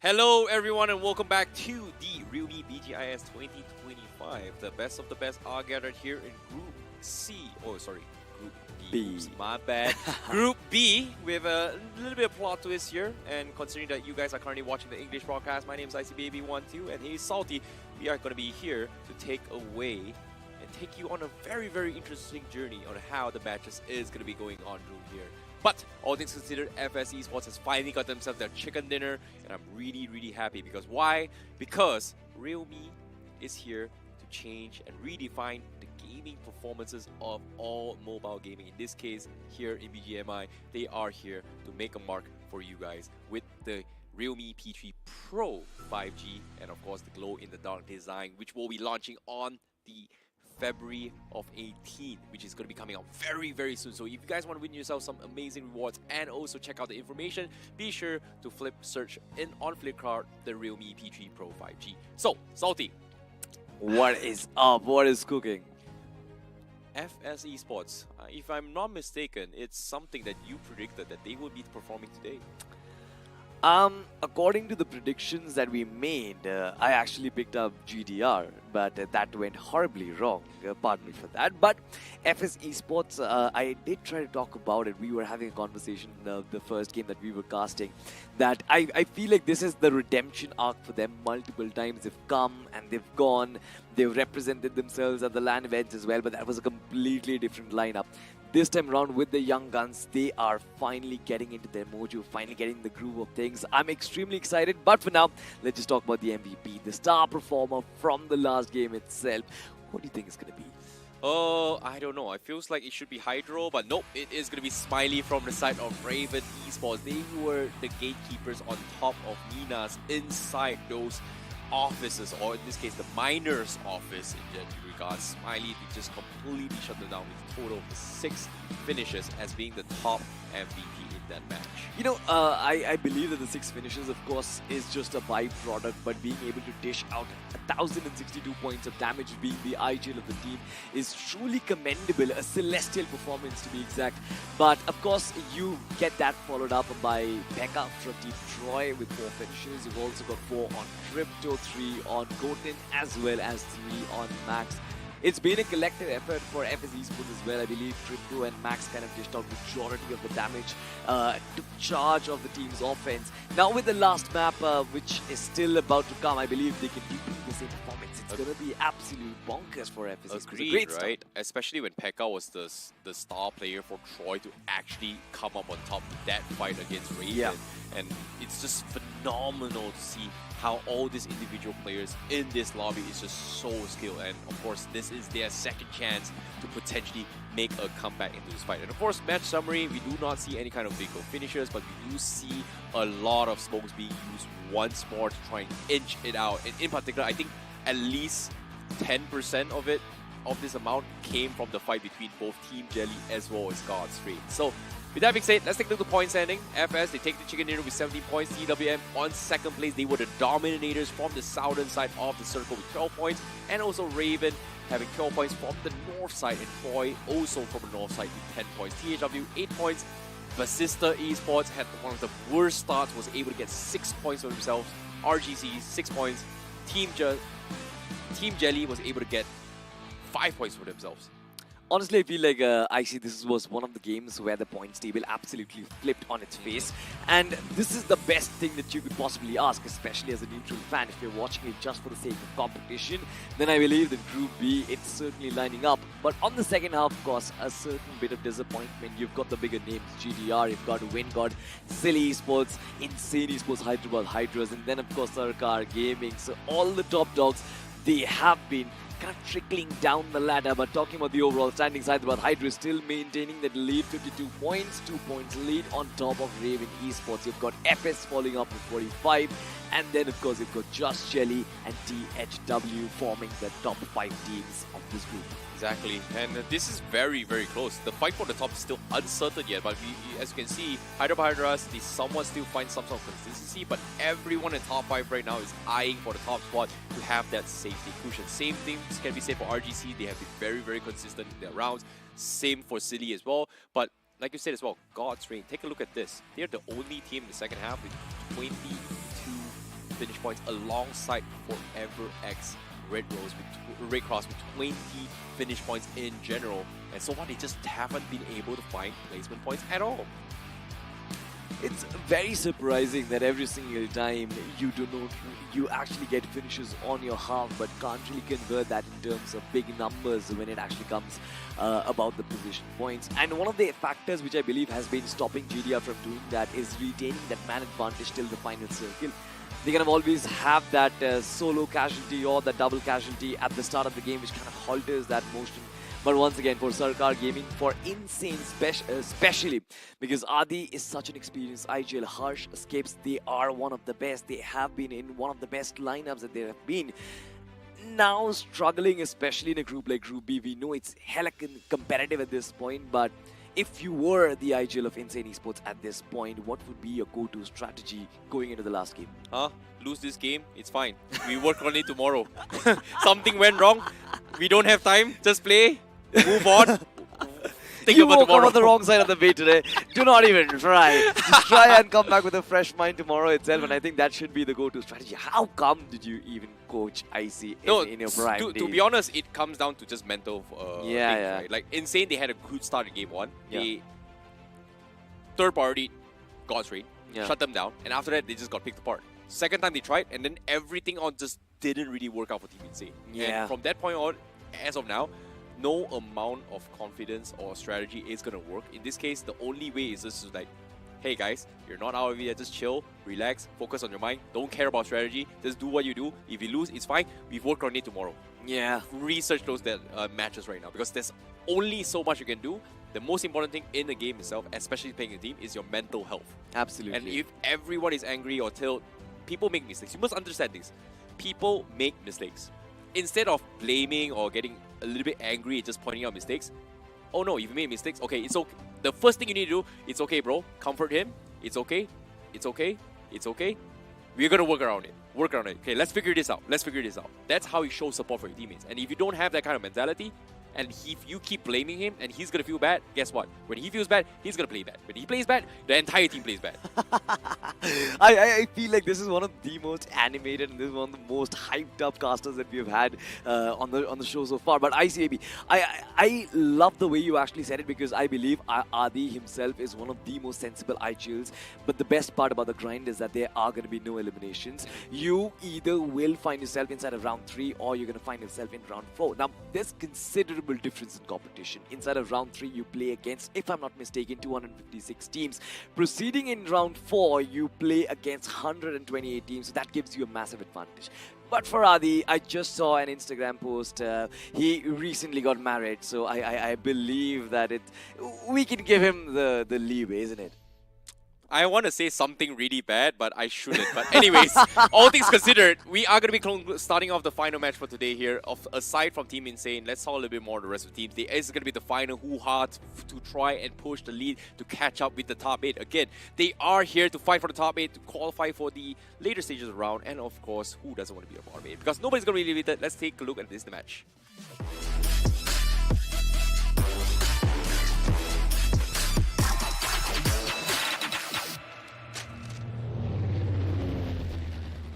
Hello everyone and welcome back to the Realme BGIS 2025. The best of the best are gathered here in Group C. Oh, sorry, Group B. Oops, my bad. Group B with a little bit of plot twist here. And considering that you guys are currently watching the English broadcast, my name is ICBaby12 and he's Salty. We are going to be here to take away and take you on a very, very interesting journey on how the matches is going to be going on through here. But all things considered, FS Esports has finally got themselves their chicken dinner, and I'm really, really happy. Because why? Because Realme is here to change and redefine the gaming performances of all mobile gaming. In this case, here in BGMI, they are here to make a mark for you guys with the Realme P3 Pro 5G and of course the glow-in-the-dark design, which will be launching on the February of 18, which is going to be coming out very, very soon. So if you guys want to win yourself some amazing rewards and also check out the information, be sure to search on Flipkart the Realme P3 Pro 5G. So, Salty, what is up? What is cooking? FS Esports, if I'm not mistaken, it's something that you predicted that they would be performing today. According to the predictions that we made, I actually picked up GDR, but that went horribly wrong. Pardon me for that. But FS Esports, I did try to talk about it. We were having a conversation the first game that we were casting, that I feel like this is the redemption arc for them. Multiple times they've come and they've gone. They've represented themselves at the LAN events as well, but that was a completely different lineup. This time around with the young guns, they are finally getting into their mojo, finally getting the groove of things. I'm extremely excited, but for now, let's just talk about the MVP, the star performer from the last game itself. What do you think it's going to be? I don't know. It feels like it should be Hydro, but nope, it is going to be Smiley from the side of Raven Esports. They were the gatekeepers on top of Nina's inside those offices, or in this case, the miners' office in regards. Smiley just completely shut them down with a total of 6 finishes as being the top MVP in that match. You know, I believe that the 6 finishes, of course, is just a byproduct, but being able to dish out 1,062 points of damage, being the IGL of the team, is truly commendable. A celestial performance, to be exact. But of course, you get that followed up by Becca from Team Troy with 4 finishes. You've also got 4 on Crypto, 3 on Goten, as well as 3 on Max. It's been a collective effort for FS Esports as well. I believe Crypto and Max kind of dished out majority of the damage, took charge of the team's offense. Now with the last map, which is still about to come, I believe they can repeat the same performance. It's going to be absolute bonkers for FS Esports. Agreed, Great right? Especially when Pekka was the star player for Troy to actually come up on top of that fight against Raven. Yeah. And it's just phenomenal to see how all these individual players in this lobby is just so skilled. And of course, this is their second chance to potentially make a comeback into this fight. And of course, match summary, we do not see any kind of vehicle finishers, but we do see a lot of smokes being used once more to try and inch it out. And in particular, I think at least 10% of it, of this amount, came from the fight between both Team Jelly as well as God's Rain. So with that being said, let's take a look at the point standing. FS, they take the Chicken Dinner with 17 points. TWM on second place. They were the dominators from the southern side of the circle with 12 points. And also Raven having 12 points from the north side. And Troy also from the north side with 10 points. THW 8 points. Basista Esports had one of the worst starts, was able to get 6 points for themselves. RGC 6 points. Team Jelly was able to get 5 points for themselves. Honestly, I feel like this was one of the games where the points table absolutely flipped on its face. And this is the best thing that you could possibly ask, especially as a neutral fan. If you're watching it just for the sake of competition, then I believe that Group B, it's certainly lining up. But on the second half, of course, a certain bit of disappointment. You've got the bigger names, GDR, you've got WinGod, Silly Esports, Insane Esports, Hyderabad Hydras, and then, of course, Sarkar Gaming. So all the top dogs, they have been kind of trickling down the ladder, but talking about the overall standings, Hyderabad Hydra is still maintaining that lead, 52 points, 2 points lead on top of Raven Esports. You've got FS following up with 45, and then of course you've got Just Jelly and THW forming the top 5 teams of this group. Exactly, and this is very, very close. The fight for the top is still uncertain yet, but as you can see, Hyderabad Hydras, they somewhat still find some sort of consistency, but everyone in top 5 right now is eyeing for the top spot to have that safety cushion. Same things can be said for RGC. They have been very, very consistent in their rounds. Same for Silly as well, but like you said as well, God's Reign, take a look at this. They're the only team in the second half with 22 finish points alongside Forever X Red Cross with 20 finish points in general. And so far, they just haven't been able to find placement points at all. It's very surprising that every single time you actually get finishes on your half, but can't really convert that in terms of big numbers when it actually comes about the position points. And one of the factors which I believe has been stopping GDR from doing that is retaining that man advantage till the final circle. They kind of always have that solo casualty or that double casualty at the start of the game, which kind of halters that motion. But once again, for Sarkar Gaming, for Insane especially, because Adi is such an experienced IGL, Harsh Escapes, they are one of the best. They have been in one of the best lineups that they have been. Now struggling, especially in a group like Group B, we know it's hella competitive at this point, but if you were the IGL of Insane Esports at this point, what would be your go-to strategy going into the last game? Lose this game, it's fine. We work on it tomorrow. Something went wrong. We don't have time. Just play. Move on. Think You about woke up tomorrow. on the wrong side of the bed today. Do not even try. Just try and come back with a fresh mind tomorrow itself, and I think that should be the go-to strategy. How come did you even coach IC in your prime to days? be honest, it comes down to just mental things, yeah. right? Like, Insane, they had a good start in game 1. Yeah. They third-party God's Reign, Yeah. shut them down, and after that, they just got picked apart. Second time they tried, and then everything on just didn't really work out for Team Insane. Yeah. And from that point on, as of now, no amount of confidence or strategy is going to work. In this case, the only way is just like, hey guys, you're not out of it, just chill, relax, focus on your mind, don't care about strategy, just do what you do. If you lose, it's fine, we've worked on it tomorrow. Yeah. Research those matches right now, because there's only so much you can do. The most important thing in the game itself, especially playing a team, is your mental health. Absolutely. And if everyone is angry or tilt, people make mistakes. You must understand this. People make mistakes. Instead of blaming or getting a little bit angry and just pointing out mistakes, oh no, you've made mistakes, okay, it's okay. The first thing you need to do, it's okay, bro. Comfort him. It's okay. It's okay. It's okay. We're gonna work around it. Work around it. Okay, let's figure this out. Let's figure this out. That's how you show support for your teammates. And if you don't have that kind of mentality, and if you keep blaming him and he's gonna feel bad, guess what? When he feels bad, he's gonna play bad. When he plays bad, the entire team plays bad. I feel like this is one of the most animated and this is one of the most hyped up casters that we've had on the show so far. But ICAB, I love the way you actually said it, because I believe Adi himself is one of the most sensible IGLs. But the best part about the grind is that there are going to be no eliminations. You either will find yourself inside of round 3 or you're going to find yourself in round 4. Now, there's considerable difference in competition. Inside of round 3, you play against, if I'm not mistaken, 256 teams. Proceeding in round 4, you play against 128 teams. So that gives you a massive advantage. But for Adi, I just saw an Instagram post. He recently got married, so I believe that we can give him the leeway, isn't it? I want to say something really bad, but I shouldn't. But anyways, all things considered, we are going to be starting off the final match for today here. Aside from Team Insane, let's talk a little bit more on the rest of the teams. There is going to be the final hoo-ha to try and push the lead to catch up with the top 8. Again, they are here to fight for the top 8, to qualify for the later stages of the round. And of course, who doesn't want to be a part of it? Because nobody's going to be limited. Let's take a look at this match.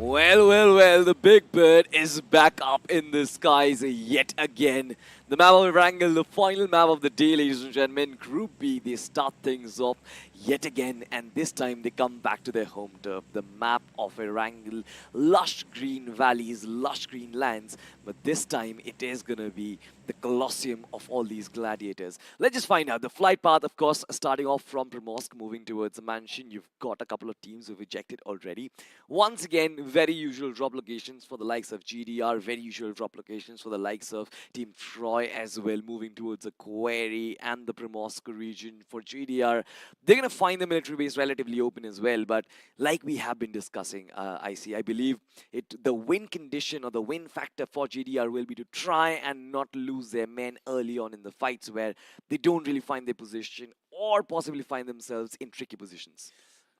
Well, the Big Bird is back up in the skies yet again. The map of Erangel, the final map of the day, ladies and gentlemen. Group B, they start things off yet again, and this time they come back to their home turf. The map of Erangel, lush green valleys, lush green lands, but this time it is going to be the Colosseum of all these gladiators. Let's just find out. The flight path, of course, starting off from Primorsk, moving towards the mansion. You've got a couple of teams who've ejected already. Once again, very usual drop locations for the likes of GDR, very usual drop locations for the likes of Team Troy as well, moving towards the Quarry and the Primorsk region. For GDR, they're going to find the military base relatively open as well, but like we have been discussing, I believe the win condition or the win factor for GDR will be to try and not lose their men early on in the fights where they don't really find their position or possibly find themselves in tricky positions.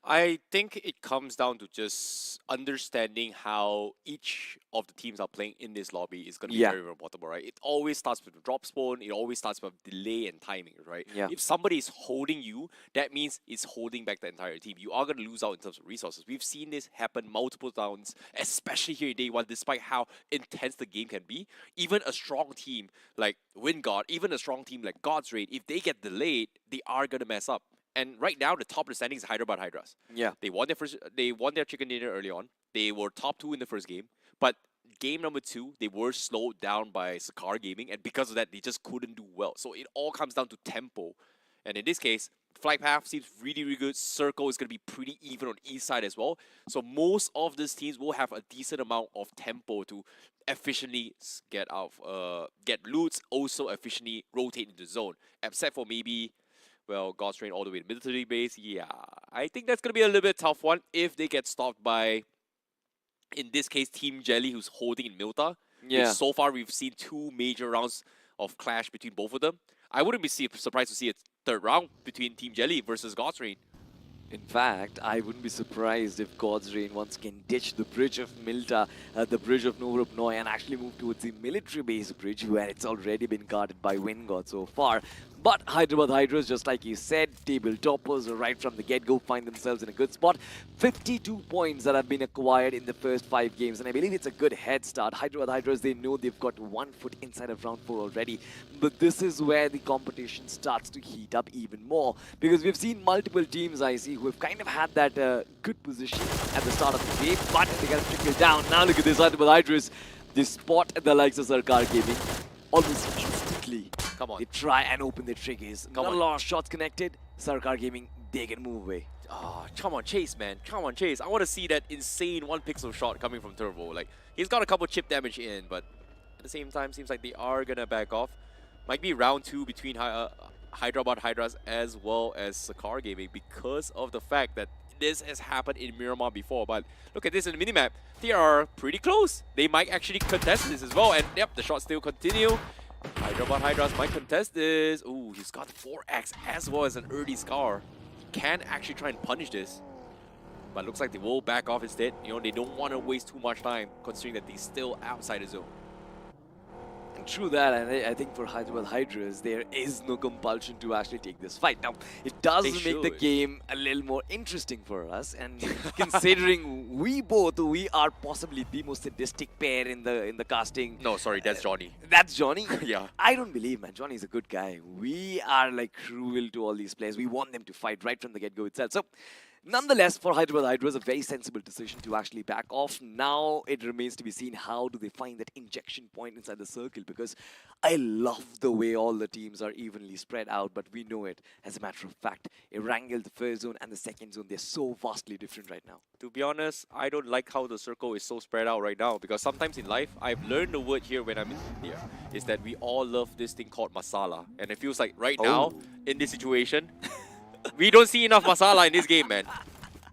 I think it comes down to just understanding how each of the teams are playing in this lobby is going to be very important, right? It always starts with the drop spawn. It always starts with delay and timing, right? Yeah. If somebody is holding you, that means it's holding back the entire team. You are going to lose out in terms of resources. We've seen this happen multiple times, especially here in Day 1, despite how intense the game can be. Even a strong team like Wingard, even a strong team like God's Raid, if they get delayed, they are going to mess up. And right now, the top of the standings is Hyderabad Hydras. Yeah. They won their chicken dinner early on. They were top 2 in the first game. But game number 2, they were slowed down by Sakar Gaming. And because of that, they just couldn't do well. So it all comes down to tempo. And in this case, flight path seems really, really good. Circle is going to be pretty even on east side as well. So most of these teams will have a decent amount of tempo to efficiently get loots, also efficiently rotate into the zone. Except for maybe... well, God's Rain all the way to military base. Yeah, I think that's going to be a little bit tough one if they get stopped by, in this case, Team Jelly, who's holding in Milta. Yeah. Which so far, we've seen 2 major rounds of clash between both of them. I wouldn't be surprised to see a third round between Team Jelly versus God's Rain. In fact, I wouldn't be surprised if God's Reign once again ditch the bridge of Milta, the bridge of Norup Noi, and actually move towards the military base bridge where it's already been guarded by Wind God so far. But Hyderabad Hydras, just like you said, table toppers right from the get-go, find themselves in a good spot. 52 points that have been acquired in the first 5 games, and I believe it's a good head start. Hyderabad Hydras, they know they've got 1 foot inside of round 4 already, but this is where the competition starts to heat up even more, because we've seen multiple teams, I see, who have kind of had that good position at the start of the game, but they got to trickle down. Now look at this, Hyderabad Hydras, they spot the likes of Sarkar Gaming almost instantly. Come on. They try and open their triggers. Come Not on. a lot of shots connected. Sarkar Gaming, they can move away. Oh, come on, Chase, man. Come on, Chase. I want to see that insane 1-pixel shot coming from Turbo. Like, he's got a couple chip damage in, but at the same time, seems like they are going to back off. Might be round 2 between Hyderabad Hydras as well as Sakar Gaming because of the fact that this has happened in Miramar before. But look at this in the minimap. They are pretty close. They might actually contest this as well. And yep, the shots still continue. Hyderabad Hydras might contest this. Ooh, he's got 4x as well as an early scar. He can actually try and punish this. But looks like they will back off instead. You know, they don't want to waste too much time considering that they're still outside the zone. And true that, and I think for Hyderabad Hydras, there is no compulsion to actually take this fight. Now, it does make the game a little more interesting for us, and considering we are possibly the most sadistic pair in the casting. No, sorry, that's Johnny. That's Johnny? Yeah. I don't believe, man. Johnny's a good guy. We are like cruel to all these players. We want them to fight right from the get-go itself. So, nonetheless, for Hyderabad Hydras, a very sensible decision to actually back off. Now it remains to be seen how do they find that injection point inside the circle, because I love the way all the teams are evenly spread out, but we know it as a matter of fact. Erangel, the first zone, and the second zone, they're so vastly different right now. To be honest, I don't like how the circle is so spread out right now, because sometimes in life, I've learned the word here when I'm in India, is that we all love this thing called masala. And it feels like right now, in this situation, we don't see enough masala in this game, man.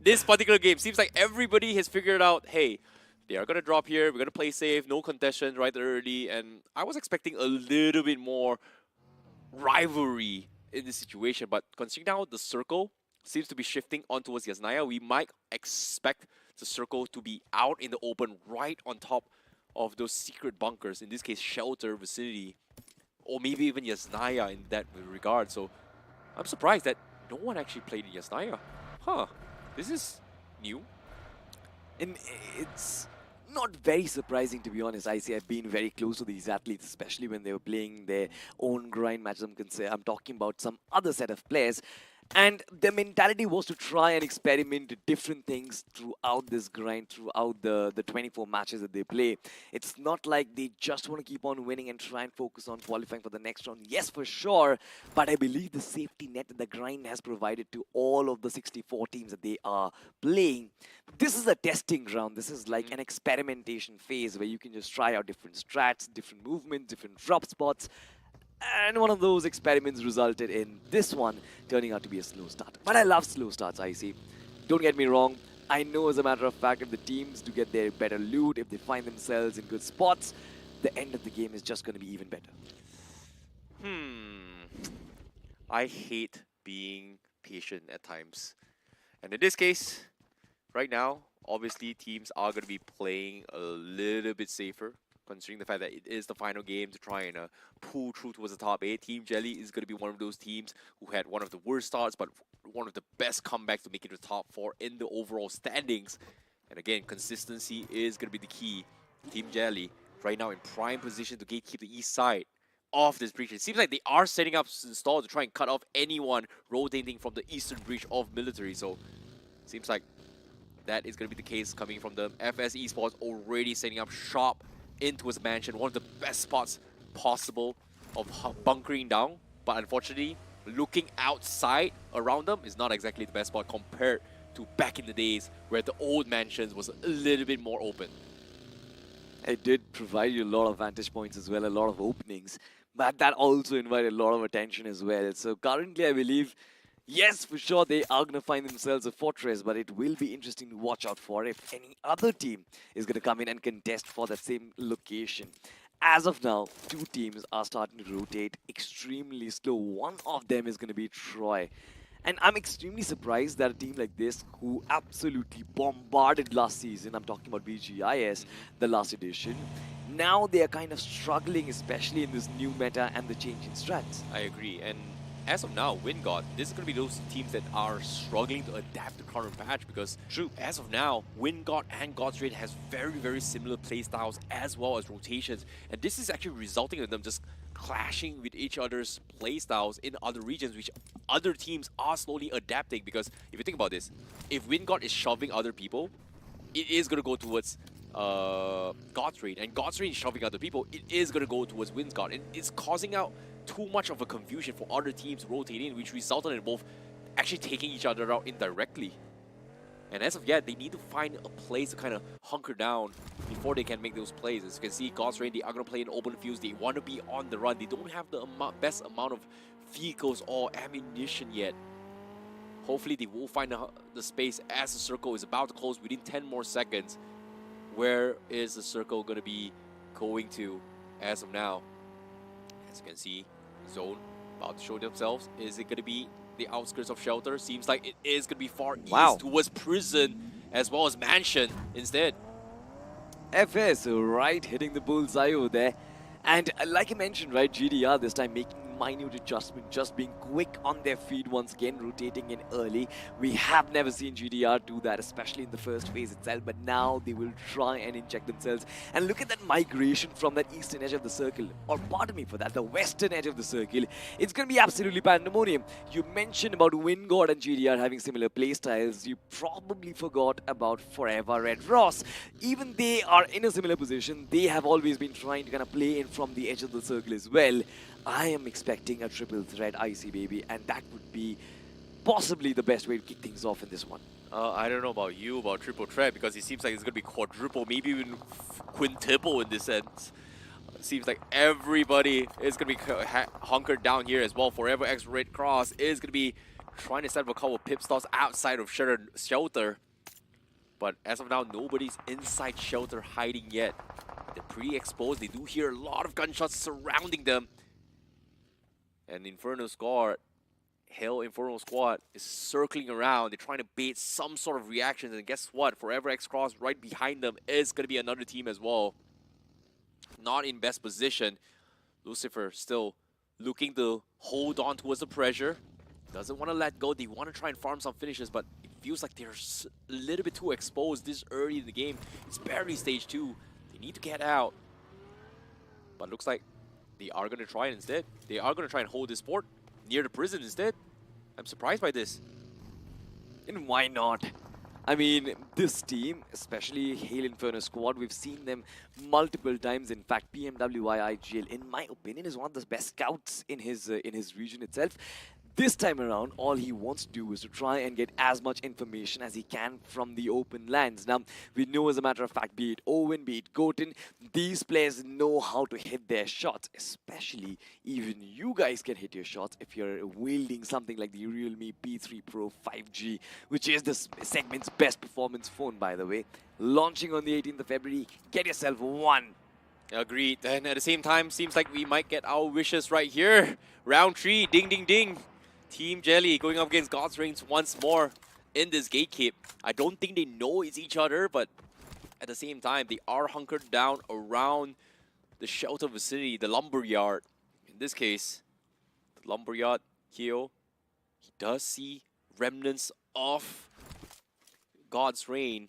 This particular game seems like everybody has figured out, hey, they are going to drop here, we're going to play safe, no contention right early, and I was expecting a little bit more rivalry in this situation, but considering now the circle seems to be shifting on towards Yasnaya, we might expect the circle to be out in the open right on top of those secret bunkers, in this case shelter vicinity, or maybe even Yasnaya in that regard. So I'm surprised that no one actually played in Yasnaya. Huh, this is new. And it's not very surprising, to be honest. I see I've been very close to these athletes, especially when they were playing their own grind matches. I'm talking about some other set of players. And their mentality was to try and experiment different things throughout this grind, throughout the 24 matches that they play. It's not like they just want to keep on winning and try and focus on qualifying for the next round. Yes, for sure. But I believe the safety net that the grind has provided to all of the 64 teams that they are playing. This is a testing ground. This is like an experimentation phase where you can just try out different strats, different movements, different drop spots. And one of those experiments resulted in this one turning out to be a slow start. But I love slow starts, I see. Don't get me wrong. I know, as a matter of fact, if the teams do get their better loot, if they find themselves in good spots, the end of the game is just going to be even better. I hate being patient at times. And in this case, right now, obviously teams are going to be playing a little bit safer, considering the fact that it is the final game to try and pull through towards the top 8. Team Jelly is going to be one of those teams who had one of the worst starts, but one of the best comebacks to make it to the top 4 in the overall standings. And again, consistency is going to be the key. Team Jelly, right now in prime position to gatekeep the east side of this breach. It seems like they are setting up install to try and cut off anyone rotating from the eastern breach of military. So, seems like that is going to be the case coming from the FS Esports, already setting up shop into his mansion, one of the best spots possible of bunkering down, but unfortunately looking outside around them is not exactly the best spot compared to back in the days where the old mansions was a little bit more open. It did provide you a lot of vantage points as well, a lot of openings, but that also invited a lot of attention as well. So currently I believe, yes, for sure, they are going to find themselves a fortress, but it will be interesting to watch out for if any other team is going to come in and contest for that same location. As of now, 2 teams are starting to rotate extremely slow. One of them is going to be Troy. And I'm extremely surprised that a team like this, who absolutely bombarded last season, I'm talking about BGIS, the last edition, now they are kind of struggling, especially in this new meta and the change in strats. I agree. And as of now, WinGod, this is going to be those teams that are struggling to adapt to current patch because, true, as of now, WinGod and God's Rain has very, very similar playstyles as well as rotations. And this is actually resulting in them just clashing with each other's playstyles in other regions, which other teams are slowly adapting. Because if you think about this, if WinGod is shoving other people, it is going to go towards God's Rain. And God's Rain is shoving other people, it is going to go towards WinGod. And it's causing out too much of a confusion for other teams rotating, which resulted in both actually taking each other out indirectly. And as of yet, they need to find a place to kind of hunker down before they can make those plays. As you can see, God's Rain, they are going to play in open fields. They want to be on the run. They don't have the best amount of vehicles or ammunition yet. Hopefully, they will find the space as the circle is about to close within 10 more seconds. Where is the circle going to be going to as of now? As you can see, zone about to show themselves. Is it going to be the outskirts of shelter? Seems like it is going to be far east towards prison as well as mansion instead. FS, right, hitting the bullseye over there. And like I mentioned, right, GDR this time making minute adjustment, just being quick on their feet once again, rotating in early. We have never seen GDR do that, especially in the first phase itself, but now they will try and inject themselves. And look at that migration from that eastern edge of the circle, or pardon me for that, the western edge of the circle. It's going to be absolutely pandemonium. You mentioned about WinGod and GDR having similar playstyles. You probably forgot about Forever Red Ross. Even they are in a similar position. They have always been trying to kind of play in from the edge of the circle as well. I am expecting a triple threat IC, baby, and that would be possibly the best way to kick things off in this one. I don't know about you about triple threat, because it seems like it's going to be quadruple, maybe even quintuple in this sense. It seems like everybody is going to be hunkered down here as well. Forever X Red Cross is going to be trying to set up a couple of pip stops outside of shelter. But as of now, nobody's inside shelter hiding yet. They're pretty exposed. They do hear a lot of gunshots surrounding them. And Inferno Squad, Hell Inferno Squad is circling around. They're trying to bait some sort of reactions. And guess what? Forever X Cross right behind them is going to be another team as well. Not in best position. Lucifer still looking to hold on towards the pressure. Doesn't want to let go. They want to try and farm some finishes, but it feels like they're a little bit too exposed this early in the game. It's barely stage 2. They need to get out. But looks like they are going to try it instead. They are going to try and hold this port near the prison instead. I'm surprised by this. And why not? I mean, this team, especially Hail Inferno Squad, we've seen them multiple times. In fact, PMWI IGL, in my opinion, is one of the best scouts in his region itself. This time around, all he wants to do is to try and get as much information as he can from the open lands. Now, we know as a matter of fact, be it Owen, be it Goten, these players know how to hit their shots. Especially, even you guys can hit your shots if you're wielding something like the Realme P3 Pro 5G, which is the segment's best performance phone, by the way. Launching on the 18th of February, get yourself one. Agreed. And at the same time, seems like we might get our wishes right here. Round 3, ding, ding, ding. Team Jelly going up against God's Reigns once more in this gatekeep. I don't think they know it's each other, but at the same time, they are hunkered down around the shelter vicinity, the lumberyard. In this case, the lumberyard, Kyo, he does see remnants of God's Reign,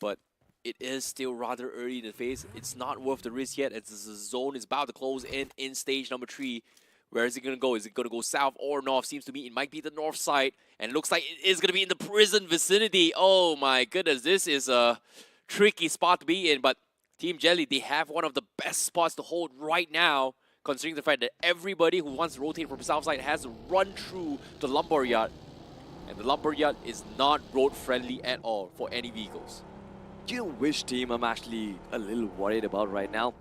but it is still rather early in the phase. It's not worth the risk yet, as the zone is about to close in stage number 3. Where is it going to go? Is it going to go south or north? Seems to me it might be the north side. And it looks like it is going to be in the prison vicinity. Oh my goodness, this is a tricky spot to be in. But Team Jelly, they have one of the best spots to hold right now, considering the fact that everybody who wants to rotate from the south side has to run through the lumberyard. And the lumberyard is not road friendly at all for any vehicles. Do you know which team I'm actually a little worried about right now?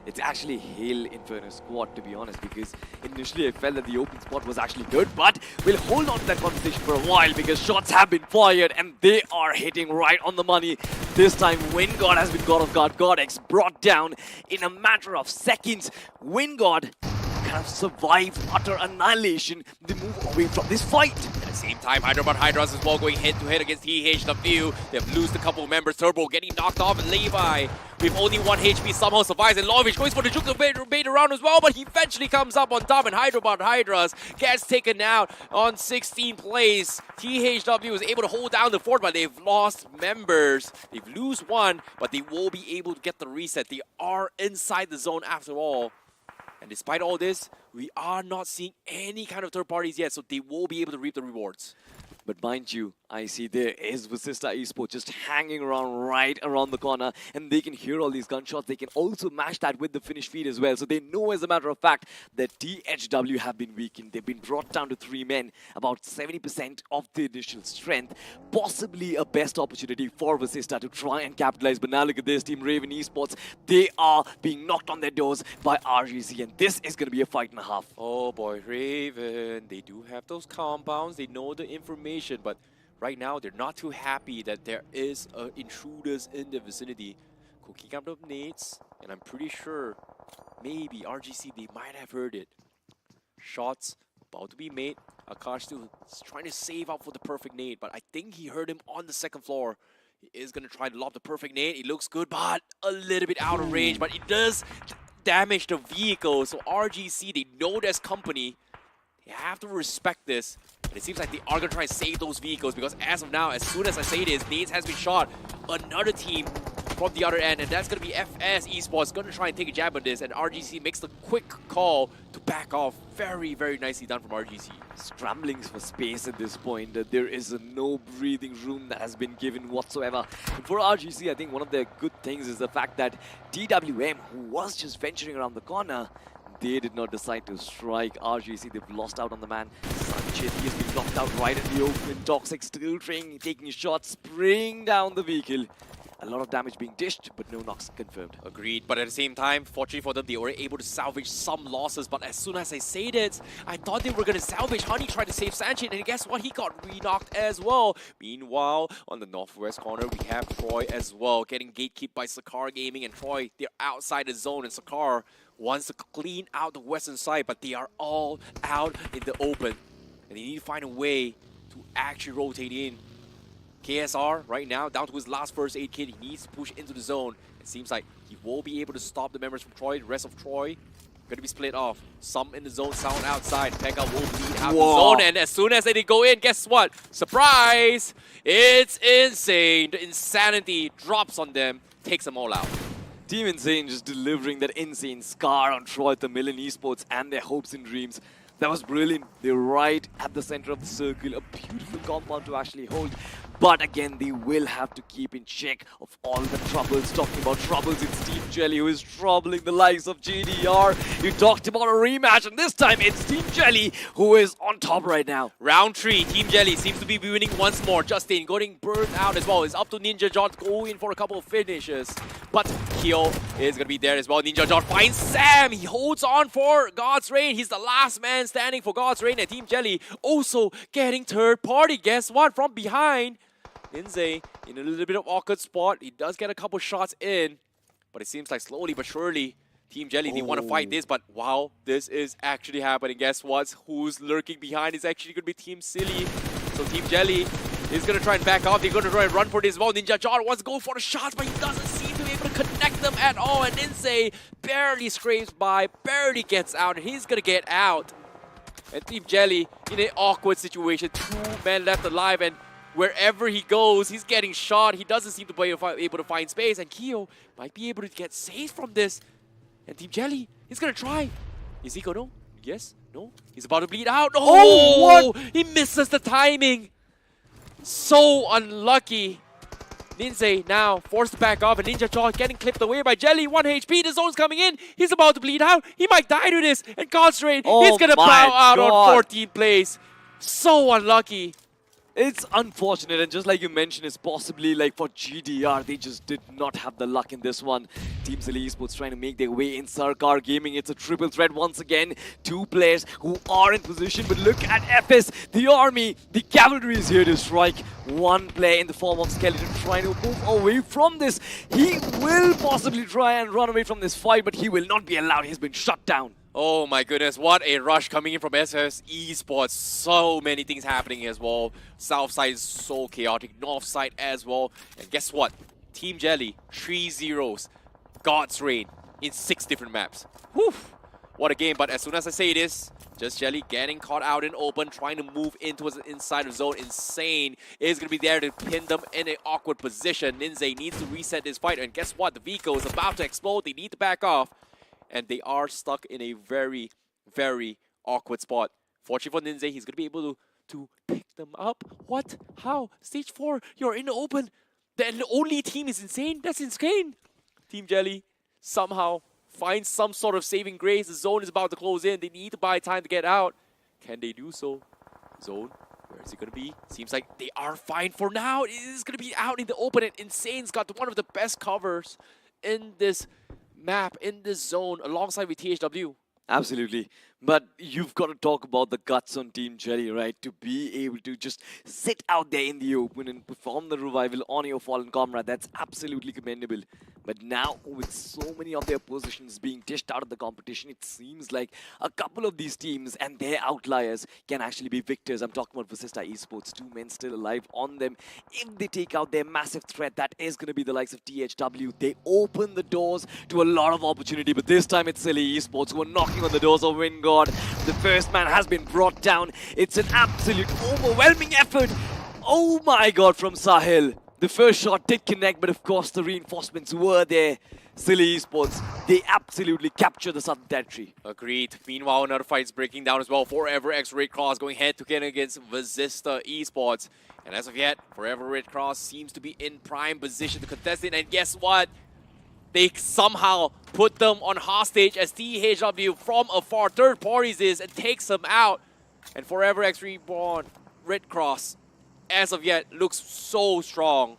It's actually Hail Inferno Squad, to be honest, because initially I felt that the open spot was actually good, but we'll hold on to that conversation for a while because shots have been fired and they are hitting right on the money. This time, WinGod has been caught off guard. GodX brought down in a matter of seconds. WinGod kind of survived utter annihilation. They move away from this fight. the same time, Hyderabad Hydras as well going head-to-head against THW. They've lost a couple of members. Turbo getting knocked off, and Levi with only 1 HP somehow survives, and Lovich goes for the juke to bait around as well, but he eventually comes up on top, and Hyderabad Hydras gets taken out on 16th place. THW is able to hold down the fort, but they've lost members. They've lost one, but they will be able to get the reset. They are inside the zone after all. And despite all this, we are not seeing any kind of third parties yet, so they will be able to reap the rewards. But mind you, I see there is Vasista Esports just hanging around right around the corner, and they can hear all these gunshots. They can also match that with the finish feed as well. So they know, as a matter of fact, that THW have been weakened. They've been brought down to 3 men, about 70% of the initial strength. Possibly a best opportunity for Vasista to try and capitalize. But now look at this team, Raven Esports. They are being knocked on their doors by RGC, and this is going to be a fight and a half. Oh boy, Raven, they do have those compounds. They know the information, but right now, they're not too happy that there is intruders in the vicinity. Cooking up the nades, and I'm pretty sure maybe RGC, they might have heard it. Shots about to be made. Akash still trying to save up for the perfect nade, but I think he heard him on the second floor. He is going to try to lob the perfect nade. It looks good, but a little bit out of range, but it does damage the vehicle. So RGC, they know there's company. You have to respect this. But it seems like they are going to try and save those vehicles, because as of now, as soon as I say this, nades has been shot. Another team from the other end, and that's going to be FS Esports going to try and take a jab on this, and RGC makes the quick call to back off. Very, very nicely done from RGC. Scramblings for space at this point. There is no breathing room that has been given whatsoever. And for RGC, I think one of their good things is the fact that DWM, who was just venturing around the corner, they did not decide to strike RGC. They've lost out on the man. Sanchit, he has been knocked out right in the open. Toxic still taking shots, spraying down the vehicle. A lot of damage being dished, but no knocks confirmed. Agreed, but at the same time, fortunately for them, they were able to salvage some losses. But as soon as I say this, I thought they were going to salvage. Honey tried to save Sanchit, and guess what? He got re-knocked as well. Meanwhile, on the northwest corner, we have Troy as well, getting gatekept by Sakar Gaming. And Troy, they're outside the zone, and Sakar wants to clean out the western side, but they are all out in the open. And they need to find a way to actually rotate in. KSR right now down to his last first aid kit. He needs to push into the zone. It seems like he will be able to stop the members from Troy. The rest of Troy going to be split off. Some in the zone, some outside. Pekka will bleed out the zone, and as soon as they go in, guess what? Surprise! It's insane. The insanity drops on them, takes them all out. Team Insane just delivering that insane scar on Troy, the Million Esports, and their hopes and dreams. That was brilliant. They're right at the center of the circle. A beautiful compound to actually hold. But again, they will have to keep in check of all the troubles. Talking about troubles, it's Team Jelly who is troubling the likes of GDR. You talked about a rematch, and this time it's Team Jelly who is on top right now. Round 3, Team Jelly seems to be winning once more. Justin getting burned out as well. It's up to Ninja John to go in for a couple of finishes. But Kyo is going to be there as well. Ninja John finds Sam. He holds on for God's Reign. He's the last man standing for God's Reign. And Team Jelly also getting third party. Guess what? From behind. Lindsay in a little bit of awkward spot. He does get a couple shots in, but it seems like slowly but surely Team Jelly, they want to fight this, but wow, this is actually happening. Guess what? Who's lurking behind is actually going to be Team Silly. So Team Jelly is going to try and back off. They're going to try and run for this as well. Ninja John wants to go for the shots, but he doesn't seem to be able to connect them at all. And Lindsay barely scrapes by, barely gets out, and he's going to get out. And Team Jelly in an awkward situation. 2 men left alive, and wherever he goes, he's getting shot. He doesn't seem to be able to find space. And Kyo might be able to get saved from this. And Team Jelly is going to try. Is he going to? Yes? No? He's about to bleed out. Oh, what? He misses the timing. So unlucky. Lindsay now forced to back off. And Ninja Jaw getting clipped away by Jelly. 1 HP. The zone's coming in. He's about to bleed out. He might die to this. And God's Reign, he's going to bow out on 14th place. So unlucky. It's unfortunate, and just like you mentioned, it's possibly like for GDR, they just did not have the luck in this one. Team Silly Esports trying to make their way in Sarkar Gaming. It's a triple threat once again. 2 players who are in position, but look at FS, the army, the cavalry is here to strike. 1 player in the form of Skeleton trying to move away from this. He will possibly try and run away from this fight, but he will not be allowed. He's been shut down. Oh my goodness, what a rush coming in from SS Esports. So many things happening as well. South side is so chaotic, north side as well. And guess what? Team Jelly, 3 zeros. God's Reign in 6 different maps. Whew! What a game, but as soon as I say this, Just Jelly getting caught out in open, trying to move in towards the inside of zone. Insane is going to be there to pin them in an awkward position. Ninze needs to reset this fight, and guess what? The vehicle is about to explode. They need to back off, and they are stuck in a very, very awkward spot. Fortunately for Ninze, he's going to be able to pick them up. What? How? Stage 4, you're in the open. The only team is insane? That's insane. Team Jelly somehow finds some sort of saving grace. The zone is about to close in. They need to buy time to get out. Can they do so? Zone, where is it going to be? Seems like they are fine for now. It is going to be out in the open, and Insane's got one of the best covers in this map, in this zone, alongside with THW. Absolutely. But you've got to talk about the guts on Team Jelly, right? To be able to just sit out there in the open and perform the revival on your fallen comrade, that's absolutely commendable. But now, with so many of their positions being dished out of the competition, it seems like a couple of these teams and their outliers can actually be victors. I'm talking about Vasista Esports, 2 men still alive on them. If they take out their massive threat, that is going to be the likes of THW. They open the doors to a lot of opportunity, but this time it's Silly Esports who are knocking on the doors of Wingard. The first man has been brought down. It's an absolute overwhelming effort. Oh my god, from Sahil. The first shot did connect, but of course the reinforcements were there. Silly Esports, they absolutely capture the southern territory. Agreed. Meanwhile, another fight is breaking down as well. Forever X Red Cross going head-to-head against Vasista Esports. And as of yet, Forever Red Cross seems to be in prime position to contest it. And guess what? They somehow put them on hostage as THW from afar third parties this and takes them out. And Forever X Reborn Red Cross, as of yet, looks so strong.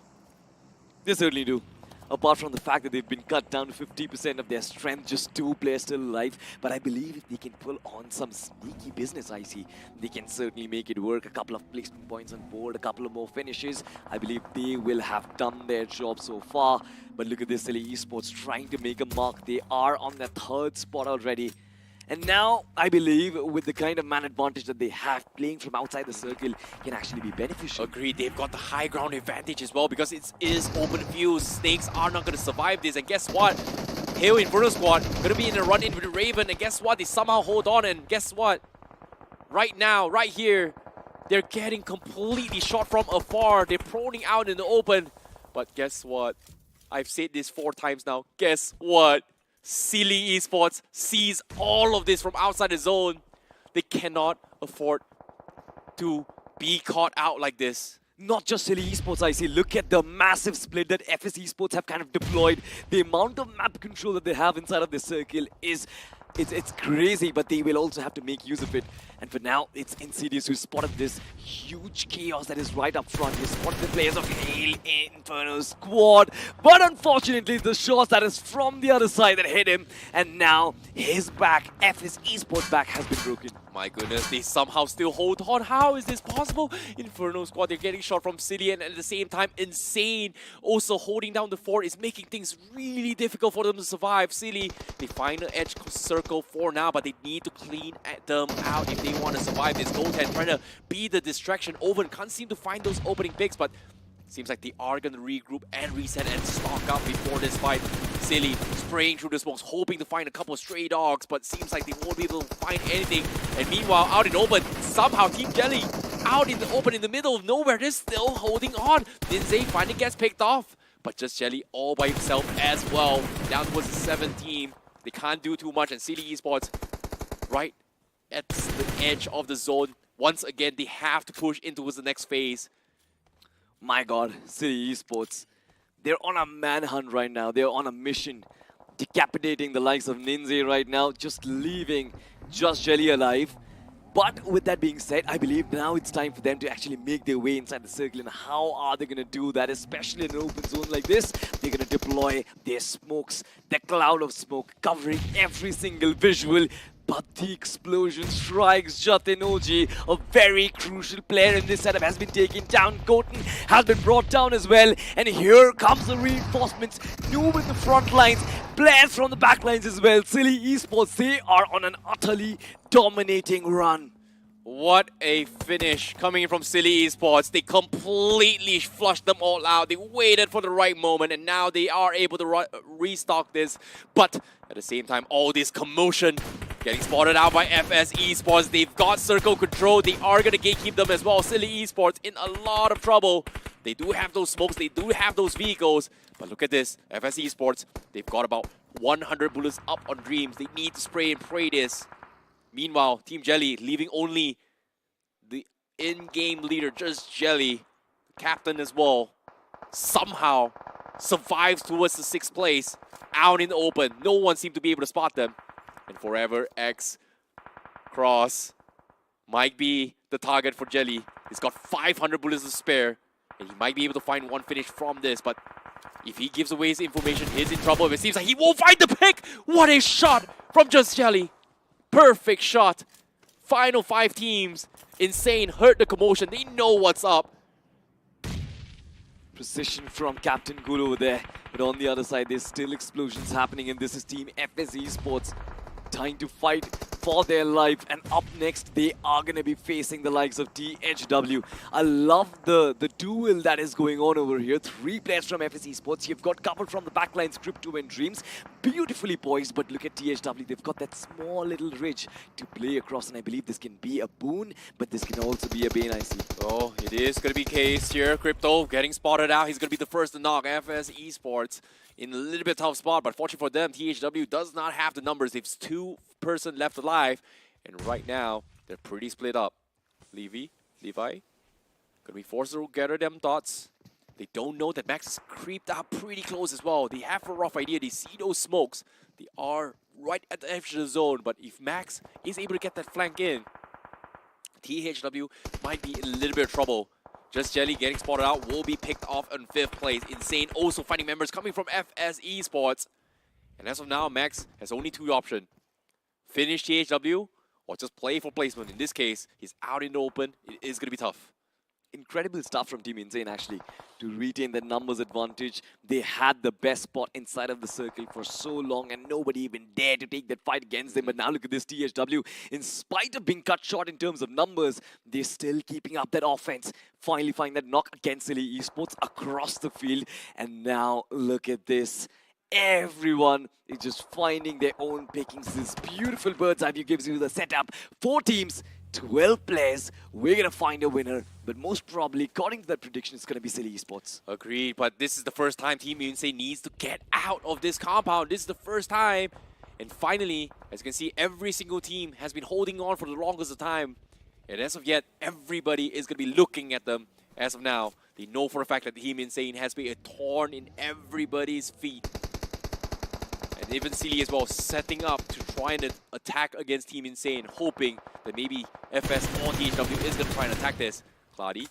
They certainly do. Apart from the fact that they've been cut down to 50% of their strength, just 2 players still alive. But I believe if they can pull on some sneaky business, they can certainly make it work. A couple of placement points on board, a couple of more finishes. I believe they will have done their job so far. But look at this, Silly Esports trying to make a mark. They are on their 3rd spot already. And now, I believe, with the kind of man advantage that they have, playing from outside the circle can actually be beneficial. Agreed, they've got the high ground advantage as well because it is open view. Snakes are not going to survive this, and guess what? Hail Inferno Squad going to be in a run-in with Raven, and guess what? They somehow hold on, and guess what? Right now, right here, they're getting completely shot from afar. They're proning out in the open, but guess what? I've said this 4 times now. Guess what? Silly Esports sees all of this from outside the zone. They cannot afford to be caught out like this. Not just Silly Esports, I see. Look at the massive split that FS Esports have kind of deployed. The amount of map control that they have inside of this circle is... It's crazy, but they will also have to make use of it. And for now, it's Insidious who spotted this huge chaos that is right up front. He spotted the players of Hail Inferno Squad. But unfortunately, the shots that is from the other side that hit him. And now, his back, FS Esports back, has been broken. My goodness, they somehow still hold on. How is this possible? Inferno Squad, they're getting shot from City, and at the same time, Insane also holding down the fort is making things really difficult for them to survive. Silly, they find an edge circle for now, but they need to clean them out if they want to survive this. Goldhead trying to be the distraction. Oven can't seem to find those opening picks, but seems like they are going to regroup and reset and stock up before this fight. Silly spraying through the smokes, hoping to find a couple of stray dogs, but seems like they won't be able to find anything. And meanwhile, out in open, somehow Team Jelly out in the open in the middle of nowhere, they're still holding on. Ninze finally gets picked off, but just Jelly all by himself as well. Down towards the 7th team. They can't do too much, and Silly Esports right at the edge of the zone. Once again, they have to push into the next phase. My god, Silly Esports. They're on a manhunt right now. They're on a mission. Decapitating the likes of Ninze right now. Just leaving Just Jelly alive. But with that being said, I believe now it's time for them to actually make their way inside the circle. And how are they going to do that? Especially in an open zone like this. They're going to deploy their smokes, the cloud of smoke, covering every single visual. But the explosion strikes Jatin OG, a very crucial player in this setup, has been taken down. Goten has been brought down as well. And here comes the reinforcements. Noob in the front lines, players from the back lines as well. Silly Esports, they are on an utterly dominating run. What a finish coming in from Silly Esports. They completely flushed them all out. They waited for the right moment, and now they are able to restock this. But at the same time, all this commotion getting spotted out by FS Esports. They've got circle control. They are going to gatekeep them as well. Silly Esports in a lot of trouble. They do have those smokes. They do have those vehicles. But look at this. FS Esports, they've got about 100 bullets up on Dreams. They need to spray and pray this. Meanwhile, Team Jelly leaving only the in-game leader, just Jelly, the captain as well, somehow survives towards the 6th place, out in the open. No one seemed to be able to spot them. And Forever X Cross might be the target for Jelly. He's got 500 bullets to spare, and he might be able to find one finish from this, but if he gives away his information, he's in trouble. It seems like he won't find the pick. What a shot from Just Jelly. Perfect shot. Final 5 teams. Insane. Heard the commotion. They know what's up. Precision from Captain Gul over there. But on the other side, there's still explosions happening, and this is Team FS Esports trying to fight for their life. And up next, they are going to be facing the likes of THW. I love the duel that is going on over here. 3 players from FS Esports. You've got couple from the backlines, Crypto and Dreams. Beautifully poised, but look at THW. They've got that small little ridge to play across, and I believe this can be a boon, but this can also be a bane, I see. Oh, it is going to be case here. Crypto getting spotted out. He's going to be the first to knock FS Esports in a little bit tough spot, but fortunately for them, THW does not have the numbers. They've 2 person left alive, and right now, they're pretty split up. Levi, gonna be forced to gather them thoughts. They don't know that Max is creeped out pretty close as well. They have a rough idea. They see those smokes. They are right at the edge of the zone, but if Max is able to get that flank in, THW might be in a little bit of trouble. Just Jelly getting spotted out will be picked off in 5th place. Insane also finding members coming from FS Esports. And as of now, Max has only 2 options. Finish THW or just play for placement. In this case, he's out in the open. It is going to be tough. Incredible stuff from Team Insane, actually, to retain the numbers advantage. They had the best spot inside of the circle for so long, and nobody even dared to take that fight against them. But now look at this THW. In spite of being cut short in terms of numbers, they're still keeping up that offense. Finally find that knock against Silly Esports across the field. And now look at this. Everyone is just finding their own pickings. This beautiful bird's eye view gives you the setup. 4 teams, 12 players. We're going to find a winner. But most probably, according to that prediction, it's going to be Silly Esports. Agreed, but this is the first time Team Insane needs to get out of this compound. This is the first time. And finally, as you can see, every single team has been holding on for the longest of time. And as of yet, everybody is going to be looking at them. As of now, they know for a fact that Team Insane has been a thorn in everybody's feet. And even Silly as well, setting up to try and attack against Team Insane, hoping that maybe FS or THW is going to try and attack this. Clady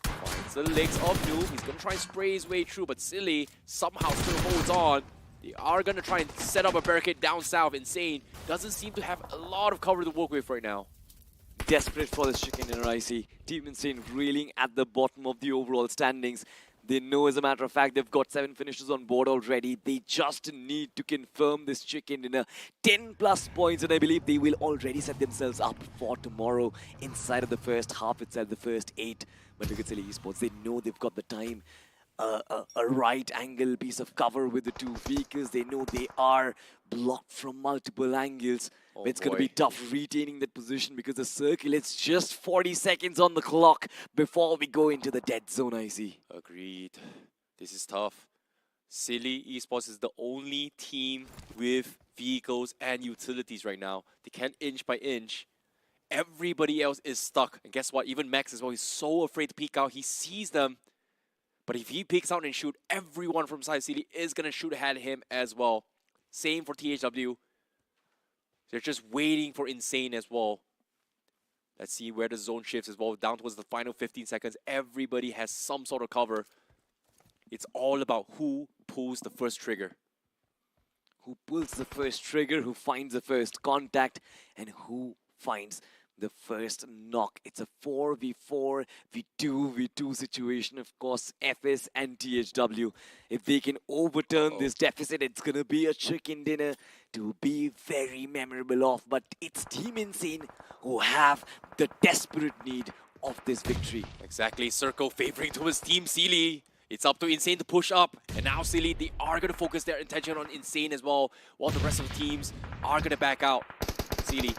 finds the legs of Noob. He's going to try and spray his way through, but Silly somehow still holds on. They are going to try and set up a barricade down south. Insane doesn't seem to have a lot of cover to work with right now. Desperate for this chicken dinner, I see. Team Insane reeling at the bottom of the overall standings. They know, as a matter of fact, they've got 7 finishes on board already. They just need to confirm this chicken dinner. 10+ points, and I believe they will already set themselves up for tomorrow inside of the first half itself, the first 8. But look at Silly Esports. They know they've got the time. A right angle piece of cover with the 2 vehicles. They know they are blocked from multiple angles. Oh, it's going to be tough retaining that position because the circle, it's just 40 seconds on the clock before we go into the dead zone, I see. Agreed. This is tough. Silly Esports is the only team with vehicles and utilities right now. They can't inch by inch. Everybody else is stuck. And guess what? Even Max as well. He's so afraid to peek out. He sees them. But if he peeks out and shoot, everyone from side Silly is going to shoot ahead of him as well. Same for THW. They're just waiting for Insane as well. Let's see where the zone shifts as well. Down towards the final 15 seconds. Everybody has some sort of cover. It's all about who pulls the first trigger. who pulls the first trigger, who finds the first contact, and who finds the first knock. It's a 4v4, v2v2 situation. Of course, FS and THW. If they can overturn this deficit, it's gonna be a chicken dinner to be very memorable of. But it's Team Insane who have the desperate need of this victory. Exactly, Circle favoring towards Team Sealy. It's up to Insane to push up, and now Sealy, they are going to focus their attention on Insane as well, while the rest of the teams are going to back out. Sealy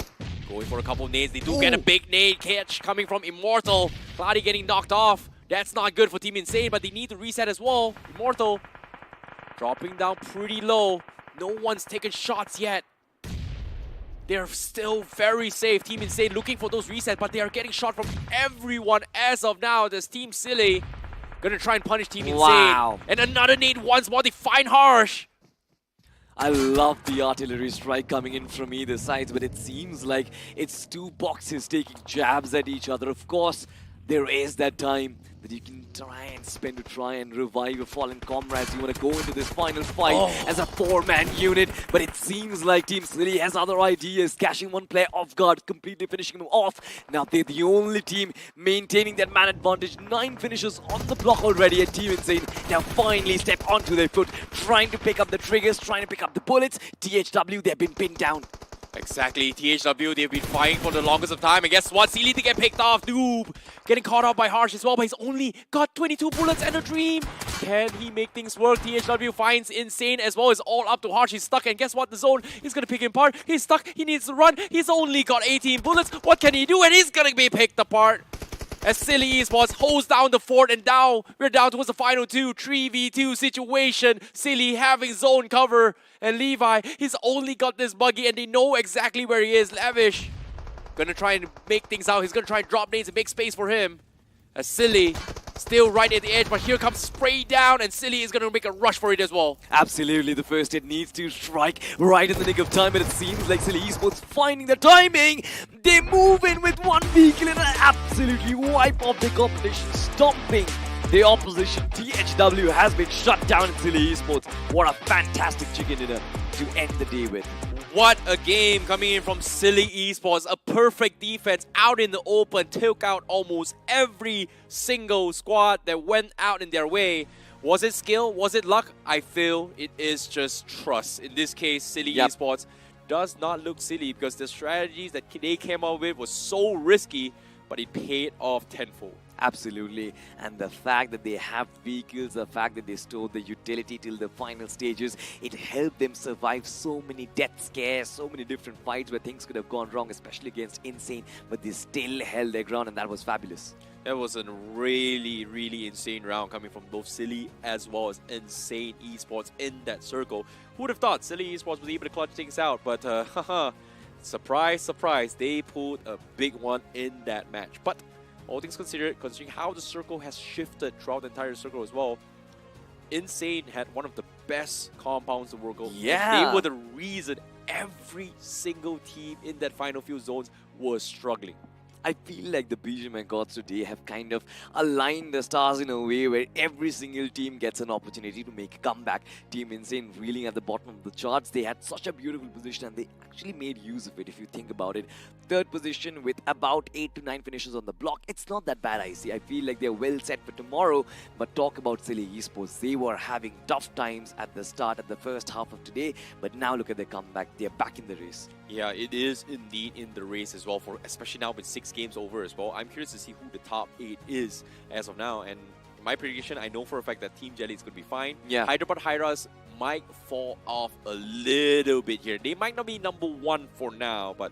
going for a couple of nades. They do get a big nade catch coming from Immortal. Cloudy getting knocked off. That's not good for Team Insane, but they need to reset as well. Immortal dropping down pretty low. No one's taken shots yet. They're still very safe. Team Insane looking for those resets, but they are getting shot from everyone as of now. There's Team Silly gonna try and punish Team Insane. Wow. And another nade once more. They find Harsh. I love the artillery strike coming in from either sides, but it seems like it's two boxes taking jabs at each other. Of course, there is that time that you can try and spend to try and revive your fallen comrades. You want to go into this final fight as a 4-man unit, but it seems like Team Silly has other ideas, catching one player off guard, completely finishing him off. Now they're the only team maintaining that man advantage. 9 finishers on the block already at Team Insane. Now finally step onto their foot, trying to pick up the triggers, trying to pick up the bullets. THW, they've been pinned down. Exactly, THW, they've been fighting for the longest of time, and guess what? Sealy to get picked off. Noob getting caught out by Harsh as well, but he's only got 22 bullets and a dream. Can he make things work? THW finds Insane as well. It's all up to Harsh. He's stuck, and guess what? The zone is going to pick him apart. He's stuck. He needs to run. He's only got 18 bullets. What can he do? And he's going to be picked apart. As Silly Esports holds down the fort, and now we're down towards the final 2, 3v2 situation. Silly having zone cover, and Levi, he's only got this buggy, and they know exactly where he is. Lavish gonna try and make things out. He's gonna try and drop nades and make space for him. As Silly still right at the edge, but here comes Spray down, and Silly is gonna make a rush for it as well. Absolutely, the first hit needs to strike right in the nick of time, and it seems like Silly Esports finding the timing. They move in with one vehicle and absolutely wipe off the competition, stomping the opposition. THW has been shut down in Silly Esports. What a fantastic chicken dinner to end the day with. What a game coming in from Silly Esports. A perfect defense out in the open. Took out almost every single squad that went out in their way. Was it skill? Was it luck? I feel it is just trust. In this case, Silly Esports does not look silly because the strategies that they came up with was so risky, but it paid off tenfold. Absolutely, and the fact that they have vehicles, the fact that they stored the utility till the final stages, it helped them survive so many death scares, so many different fights where things could have gone wrong, especially against Insane, but they still held their ground, and that was fabulous. That was a really, really insane round coming from both Silly as well as Insane Esports in that circle. Who would have thought Silly Esports was able to clutch things out, but surprise, surprise, they pulled a big one in that match. But all things considered, considering how the circle has shifted throughout the entire circle as well, Insane had one of the best compounds in the world. Yeah. They were the reason every single team in that final few zones was struggling. I feel like the BGMI gods today have kind of aligned the stars in a way where every single team gets an opportunity to make a comeback. Team Insane reeling at the bottom of the charts. They had such a beautiful position and they actually made use of it if you think about it. Third position with about 8 to 9 finishes on the block. It's not that bad, I see. I feel like they're well set for tomorrow. But talk about Silly Esports. They were having tough times at the start, at the first half of today. But now look at their comeback. They're back in the race. Yeah, it is indeed in the race as well, for especially now with 6 games over as well. I'm curious to see who the top 8 is as of now. And my prediction, I know for a fact that Team Jelly is going to be fine. Yeah. Hyderabad Hyras might fall off a little bit here. They might not be number 1 for now, but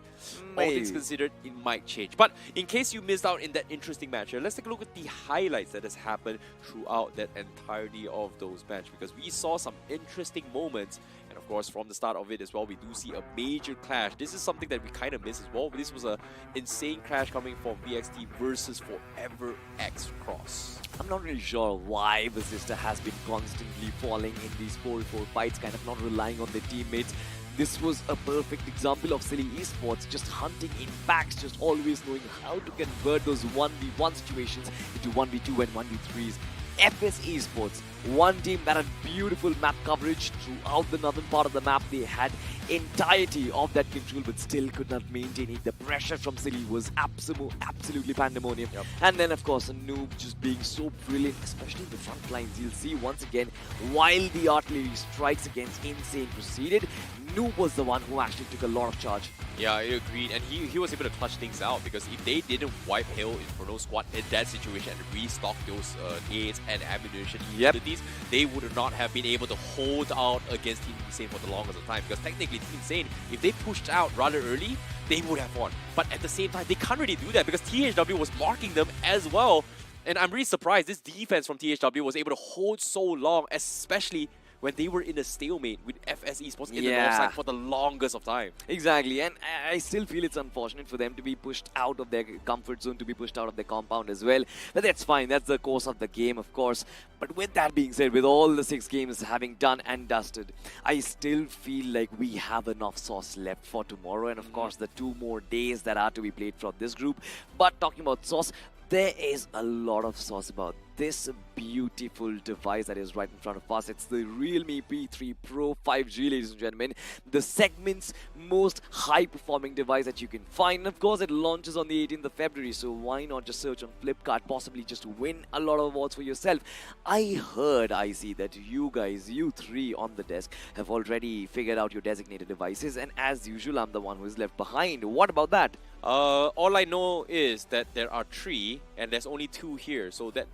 all things considered, it might change. But in case you missed out in that interesting match here, let's take a look at the highlights that has happened throughout that entirety of those matches, because we saw some interesting moments. And of course, from the start of it as well, we do see a major clash. This is something that we kind of missed as well. This was an insane clash coming from VXT versus Forever X Cross. I'm not really sure why Vasista has been constantly falling in these 4v4 fights, kind of not relying on their teammates. This was a perfect example of Silly Esports just hunting in packs, just always knowing how to convert those 1v1 situations into 1v2 and 1v3s. FS Esports One team that had beautiful map coverage throughout the northern part of the map. They had entirety of that control, but still could not maintain it. The pressure from City was absolutely pandemonium. And then, of course, a Noob just being so brilliant, especially in the front lines. You'll see once again, while the artillery strikes against Insane proceeded, Noob was the one who actually took a lot of charge. Yeah, I agreed, and he was able to clutch things out, because if they didn't wipe Hill Inferno Squad in that situation and restock those aids and ammunition utilities, they would not have been able to hold out against Team Insane for the longest of time, because technically Team Insane, if they pushed out rather early, they would have won. But at the same time, they can't really do that because THW was marking them as well. And I'm really surprised this defense from THW was able to hold so long, especially when they were in a stalemate with FS Esports in the north side for the longest of time. Exactly, and I still feel it's unfortunate for them to be pushed out of their comfort zone, to be pushed out of their compound as well. But that's fine, that's the course of the game, of course. But with that being said, with all the 6 games having done and dusted, I still feel like we have enough sauce left for tomorrow, and of course the 2 more days that are to be played from this group. But talking about sauce, there is a lot of sauce about this beautiful device that is right in front of us. It's the Realme P3 Pro 5G, ladies and gentlemen. The segment's most high-performing device that you can find. And of course, it launches on the 18th of February, so why not just search on Flipkart, possibly just win a lot of awards for yourself. I heard, IC, that you guys, you 3 on the desk, have already figured out your designated devices, and as usual, I'm the one who is left behind. What about that? All I know is that there are 3, and there's only 2 here, so that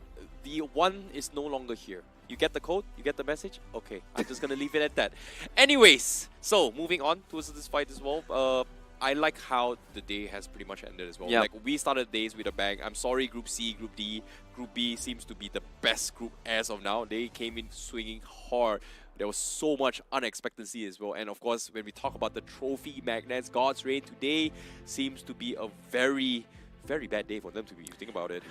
the 1 is no longer here. You get the code? You get the message? Okay, I'm just gonna leave it at that. Anyways, so moving on towards this fight as well. I like how the day has pretty much ended as well. Like, we started days with a bang. I'm sorry, Group C, Group D. Group B seems to be the best group as of now. They came in swinging hard. There was so much unexpectancy as well. And of course, when we talk about the trophy magnets, God's Reign, today seems to be a very bad day for them to be. You think about it.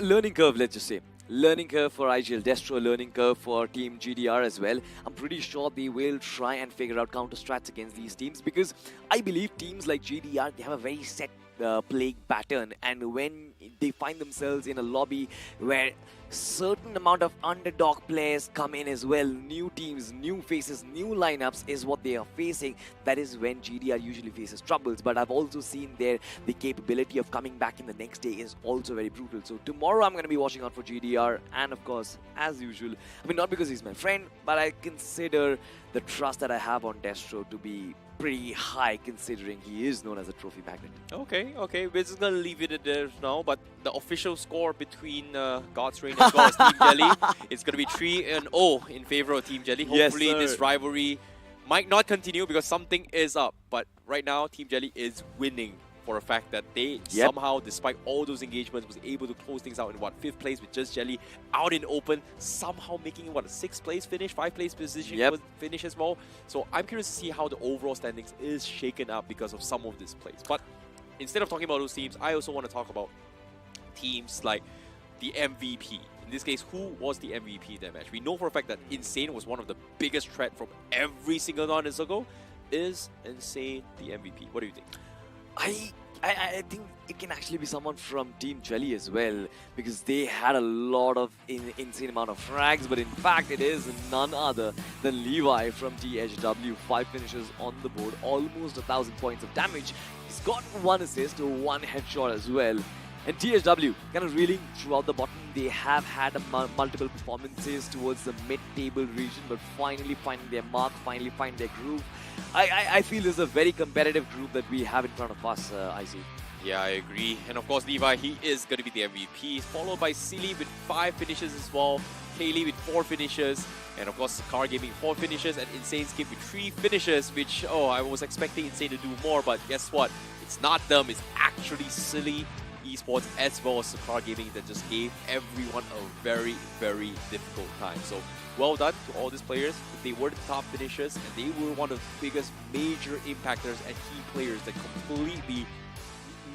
Learning curve, let's just say. Learning curve for IGL Destro, learning curve for Team GDR as well. I'm pretty sure they will try and figure out counter strats against these teams, because I believe teams like GDR, they have a very set playing pattern, and when they find themselves in a lobby where certain amount of underdog players come in as well, new teams, new faces, new lineups is what they are facing, that is when GDR usually faces troubles. But I've also seen there the capability of coming back in the next day is also very brutal. So tomorrow I'm going to be watching out for GDR, and of course, as usual, I mean, not because he's my friend, but I consider the trust that I have on Destro to be pretty high, considering he is known as a trophy magnet. Okay, we're just gonna leave it at there now, but the official score between God's Reign as well as Team Jelly is gonna be 3-0 in favor of Team Jelly. Hopefully this rivalry might not continue because something is up, but right now Team Jelly is winning for a fact that they somehow, despite all those engagements, was able to close things out in 5th place with just Jelly out in open, somehow making a 6th place finish, 5th place position finish as well. So I'm curious to see how the overall standings is shaken up because of some of this plays. But instead of talking about those teams, I also want to talk about teams like the MVP. In this case, who was the MVP in that match? We know for a fact that Insane was one of the biggest threat from every single non-circle. Is Insane the MVP? What do you think? I think it can actually be someone from Team Jelly as well, because they had a lot of insane amount of frags, but in fact it is none other than Levi from THW. 5 finishes on the board, almost 1,000 points of damage. He's got 1 assist, 1 headshot as well. And THW kind of reeling throughout the bottom. They have had multiple performances towards the mid-table region, but finally finding their mark, finally find their groove. I feel this is a very competitive group that we have in front of us, IC. Yeah, I agree. And of course, Levi, he is going to be the MVP, followed by Silly with 5 finishes as well, Kaylee with 4 finishes, and of course, Car Gaming 4 finishes, and Insane Skip with 3 finishes, which, I was expecting Insane to do more, but guess what? It's not them, it's actually Silly Esports as well as Car Gaming that just gave everyone a very difficult time. So well done to all these players. They were the top finishers, and they were one of the biggest major impactors and key players that completely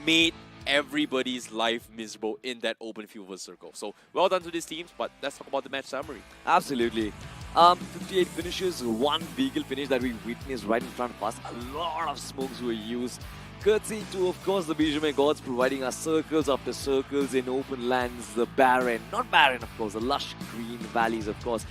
made everybody's life miserable in that open field of a circle. So well done to these teams, but let's talk about the match summary. Absolutely. 58 finishes, 1 Beagle finish that we witnessed right in front of us. A lot of smokes were used. courtesy to, of course, the BGMI gods providing us circles after circles in open lands, the barren, not barren, of course, the lush green valleys, of course.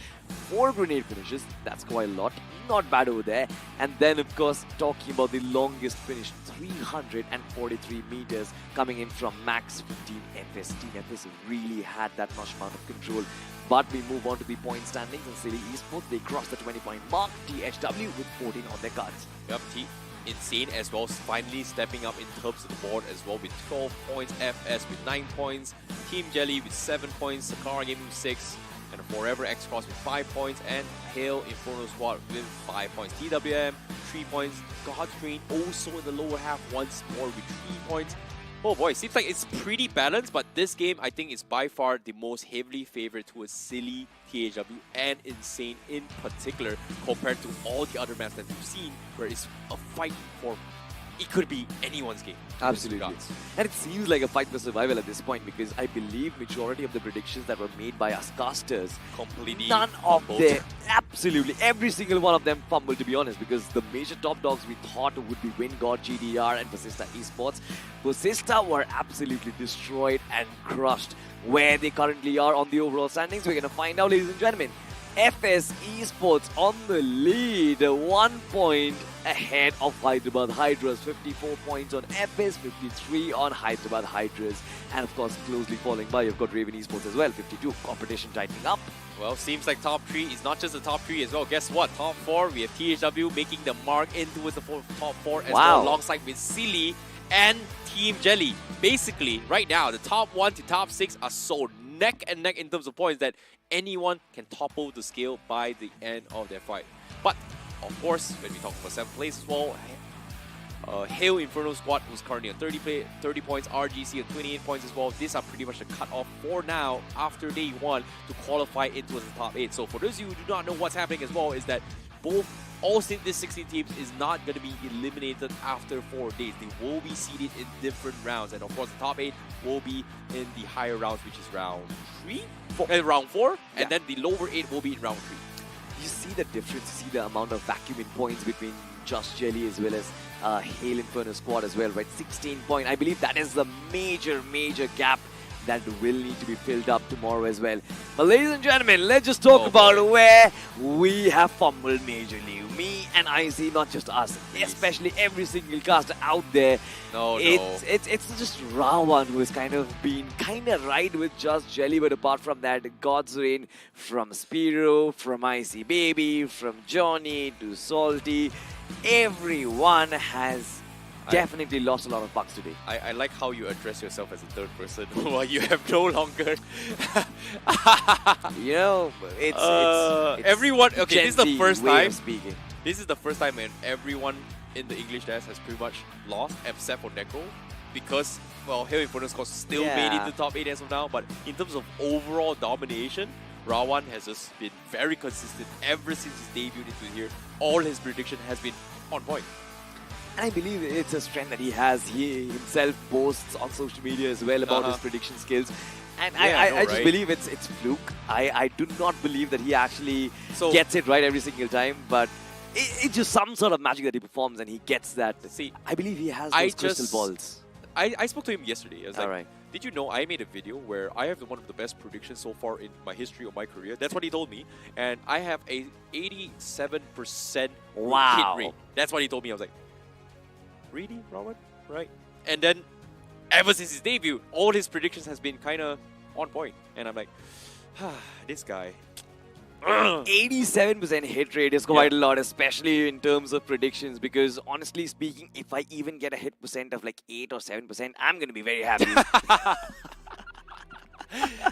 4 grenade finishes, that's quite a lot, not bad over there. And then, of course, talking about the longest finish, 343 meters coming in from max 15 FS. Team FS really had that much amount of control. But we move on to the point standings, and Silly Esports, they cross the 20-point mark. THW with 14 on their cards. Yep, Insane as well, finally stepping up in terms of the board as well with 12 points, FS with 9 points, Team Jelly with 7 points, Sakara Gaming with 6, and Forever X-Cross with 5 points, and Hail Inferno Squad with 5 points. TWM, 3 points, Godstrain also in the lower half once more with 3 points. Oh boy, seems like it's pretty balanced, but this game I think is by far the most heavily favored towards Silly, THW, and Insane in particular compared to all the other maps that we've seen where it's a fight for... It could be anyone's game. Absolutely. And it seems like a fight for survival at this point because I believe majority of the predictions that were made by us casters, completely none of them, absolutely, every single one of them fumbled, to be honest, because the major top dogs we thought would be WinGod, GDR, and Persista Esports, Persista were absolutely destroyed and crushed. Where they currently are on the overall standings, we're going to find out, ladies and gentlemen. FS Esports on the lead, 1 point ahead of Hyderabad Hydras, 54 points on FS, 53 on Hyderabad Hydras, and of course closely following by you've got Raven Esports as well, 52, competition tightening up. Well, seems like top 3 is not just the top 3 as well. Guess what? Top 4, we have THW making the mark in towards the top 4 as well, alongside with Silly and Team Jelly. Basically, right now, the top 1 to top 6 are so neck and neck in terms of points that anyone can topple the scale by the end of their fight. But, of course, when we talk about 7th place as well, Hail Inferno Squad was currently on 30 points, RGC on 28 points as well. These are pretty much the cut-off for now after day 1 to qualify into the top 8. So for those of you who do not know what's happening as well is that all these 16 teams is not going to be eliminated after 4 days. They will be seeded in different rounds. And of course, the top 8 will be in the higher rounds, which is round 4. And then the lower 8 will be in round 3. You see the difference, you see the amount of vacuum in points between Just Jelly as well as Hail Inferno Squad as well, right? 16 points. I believe that is the major gap that will need to be filled up tomorrow as well. But ladies and gentlemen, let's just talk about where we have fumbled majorly. Me and IC, not just us, especially every single caster out there. It's just Rawan who has kind of been right with Just Jelly, but apart from that, God's Reign, from Spiro, from IC Baby, from Johnny to Salty, everyone has definitely lost a lot of bucks today. I like how you address yourself as a third person while you have no longer... You know, it's everyone... Okay, this is the first time... speaking. This is the first time when everyone in the English desk has pretty much lost, except for Neko, because, well, Hail Inferno Squad still made it to the top 8 as of now, but in terms of overall domination, Rawan has just been very consistent ever since his debuted into here. All his prediction has been on point. And I believe it's a strength that he has. He himself boasts on social media as well about his prediction skills. And I just believe it's fluke. I do not believe that he actually gets it right every single time, but it's just some sort of magic that he performs and he gets that. See, I believe he has those crystal balls. I spoke to him yesterday. I was like, did you know I made a video where I have one of the best predictions so far in my history of my career? That's what he told me. And I have a 87% hit rate. That's what he told me. I was like, really, Robert? Right. And then, ever since his debut, all his predictions has been kind of on point. And I'm like, this guy. 87% hit rate is quite a lot, especially in terms of predictions, because honestly speaking, if I even get a hit percent of like 8 or 7%, I'm going to be very happy.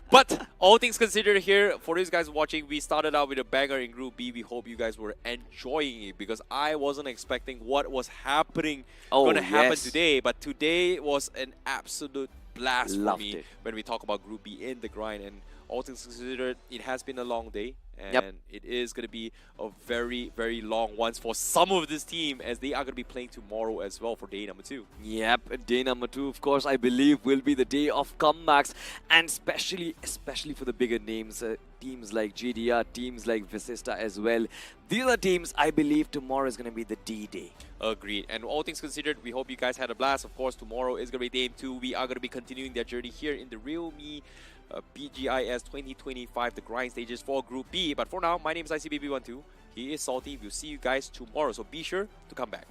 But all things considered here, for those guys watching, we started out with a banger in Group B. We hope you guys were enjoying it because I wasn't expecting what was happening going to happen today. But today was an absolute blast for me when we talk about Group B in the grind. And all things considered, it has been a long day. And it is going to be a very, very long one for some of this team, as they are going to be playing tomorrow as well for day number 2. Yep, day number 2, of course, I believe will be the day of comebacks, and especially for the bigger names, teams like GDR, teams like Visista as well. These are teams I believe tomorrow is going to be the D-Day. Agreed. And all things considered, we hope you guys had a blast. Of course, tomorrow is going to be day 2. We are going to be continuing their journey here in the Realme BGIS 2025, the grind stages for Group B. But for now, my name is ICBB12. He is Salty. We'll see you guys tomorrow, so be sure to come back.